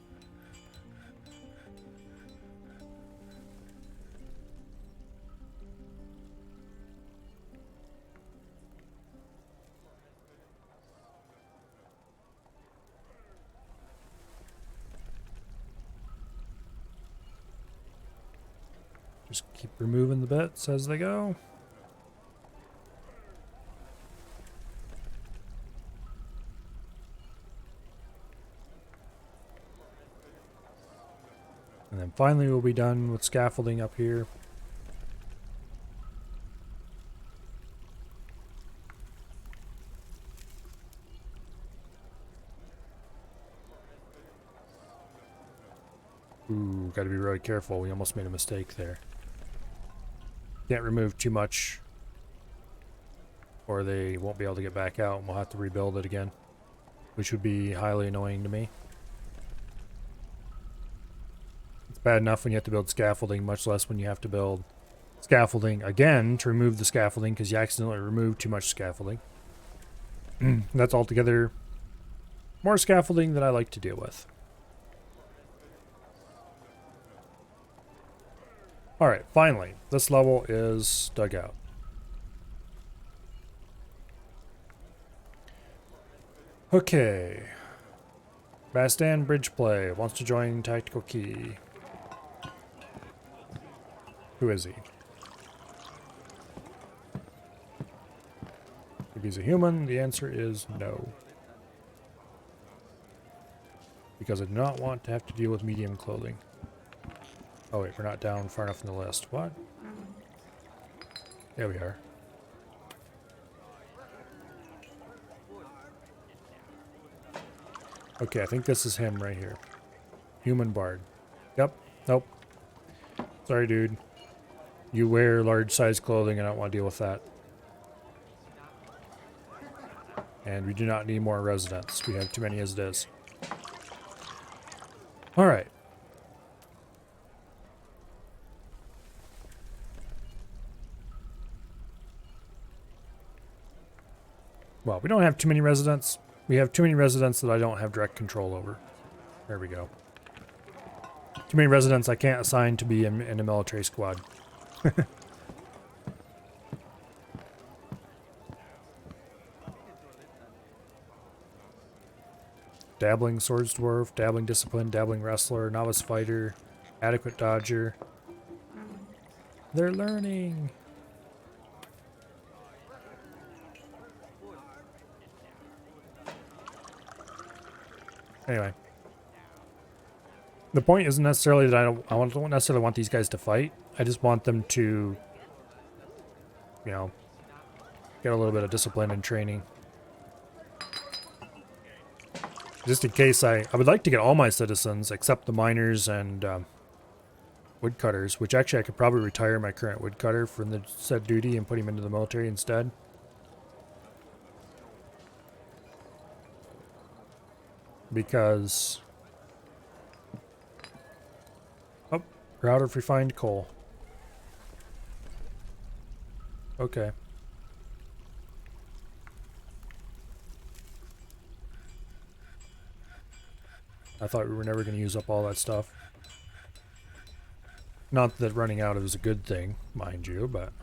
Just keep removing the bits as they go. And then finally we'll be done with scaffolding up here. Ooh, gotta be really careful. We almost made a mistake there. Can't remove too much, or they won't be able to get back out and we'll have to rebuild it again, which would be highly annoying to me. It's bad enough when you have to build scaffolding, much less when you have to build scaffolding again to remove the scaffolding because you accidentally removed too much scaffolding. That's altogether more scaffolding than I like to deal with. Alright, finally, this level is dug out. Okay. Bastan Bridgeplay wants to join Tactical Key. Who is he? If he's a human, the answer is no. Because I do not want to have to deal with medium clothing. Oh wait, we're not down far enough in the list. What? There we are. Okay, I think this is him right here. Human bard. Yep. Nope. Sorry, dude. You wear large size clothing and I don't want to deal with that. And we do not need more residents. We have too many as it is. Alright. Well, we don't have too many residents. We have too many residents that I don't have direct control over. There we go. Too many residents I can't assign to be in a military squad. Dabbling swords dwarf, dabbling discipline, dabbling wrestler, novice fighter, adequate dodger. They're learning. Anyway, the point isn't necessarily that I don't necessarily want these guys to fight. I just want them to, you know, get a little bit of discipline and training. Just in case I would like to get all my citizens except the miners and woodcutters, which actually I could probably retire my current woodcutter from the said duty and put him into the military instead. Because... Oh, we're out of refined coal. Okay. I thought we were never going to use up all that stuff. Not that running out is a good thing, mind you, but...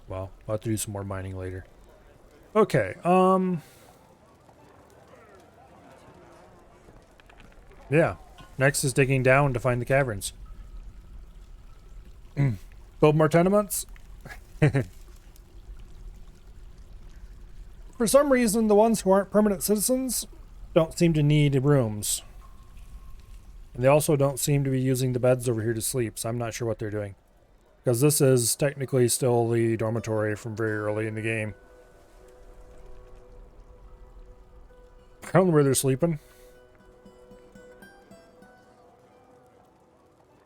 Well, I'll have to do some more mining later. Okay, yeah. Next is digging down to find the caverns. Build more tenements? For some reason, the ones who aren't permanent citizens don't seem to need rooms. And they also don't seem to be using the beds over here to sleep, so I'm not sure what they're doing. Because this is technically still the dormitory from very early in the game. I don't know where they're sleeping.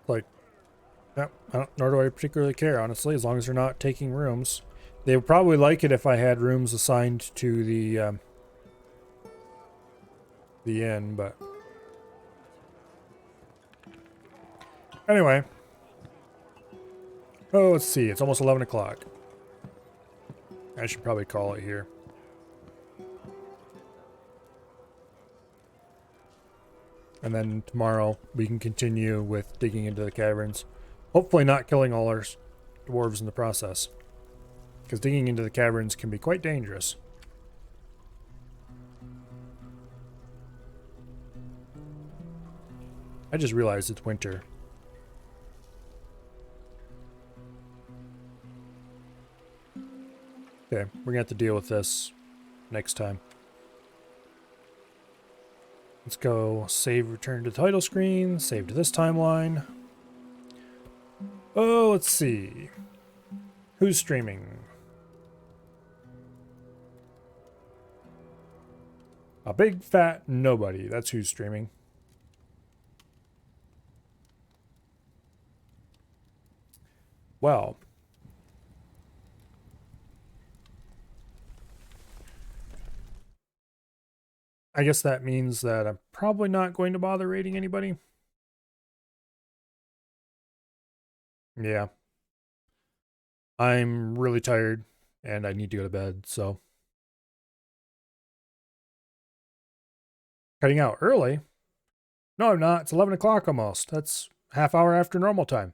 Like, yeah, nor do I particularly care, honestly, as long as they're not taking rooms. They would probably like it if I had rooms assigned to the inn, but... Anyway. Oh, let's see. It's almost 11 o'clock. I should probably call it here. And then tomorrow we can continue with digging into the caverns. Hopefully not killing all our dwarves in the process. Because digging into the caverns can be quite dangerous. I just realized it's winter. Okay, we're gonna have to deal with this next time. Let's go save, return to the title screen, save to this timeline. Oh, let's see. Who's streaming? A big fat nobody. That's who's streaming. Well, I guess that means that I'm probably not going to bother raiding anybody. Yeah. I'm really tired and I need to go to bed, so. Cutting out early? No, I'm not. It's 11 o'clock almost. That's half hour after normal time.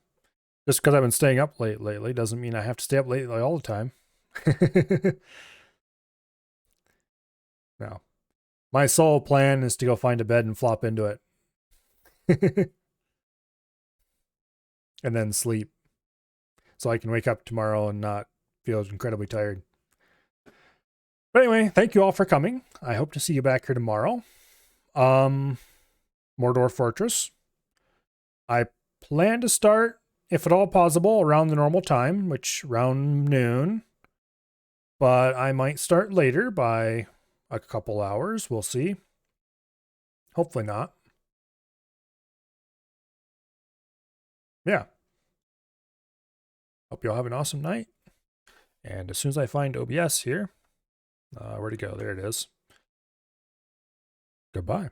Just because I've been staying up late lately doesn't mean I have to stay up late all the time. No. My sole plan is to go find a bed and flop into it. And then sleep. So I can wake up tomorrow and not feel incredibly tired. But anyway, thank you all for coming. I hope to see you back here tomorrow. Mordor Fortress. I plan to start, if at all possible, around the normal time, which around noon. But I might start later by a couple hours. We'll see. Hopefully not. Yeah. Hope you all have an awesome night. And as soon as I find OBS here, where'd it go? There it is. Goodbye.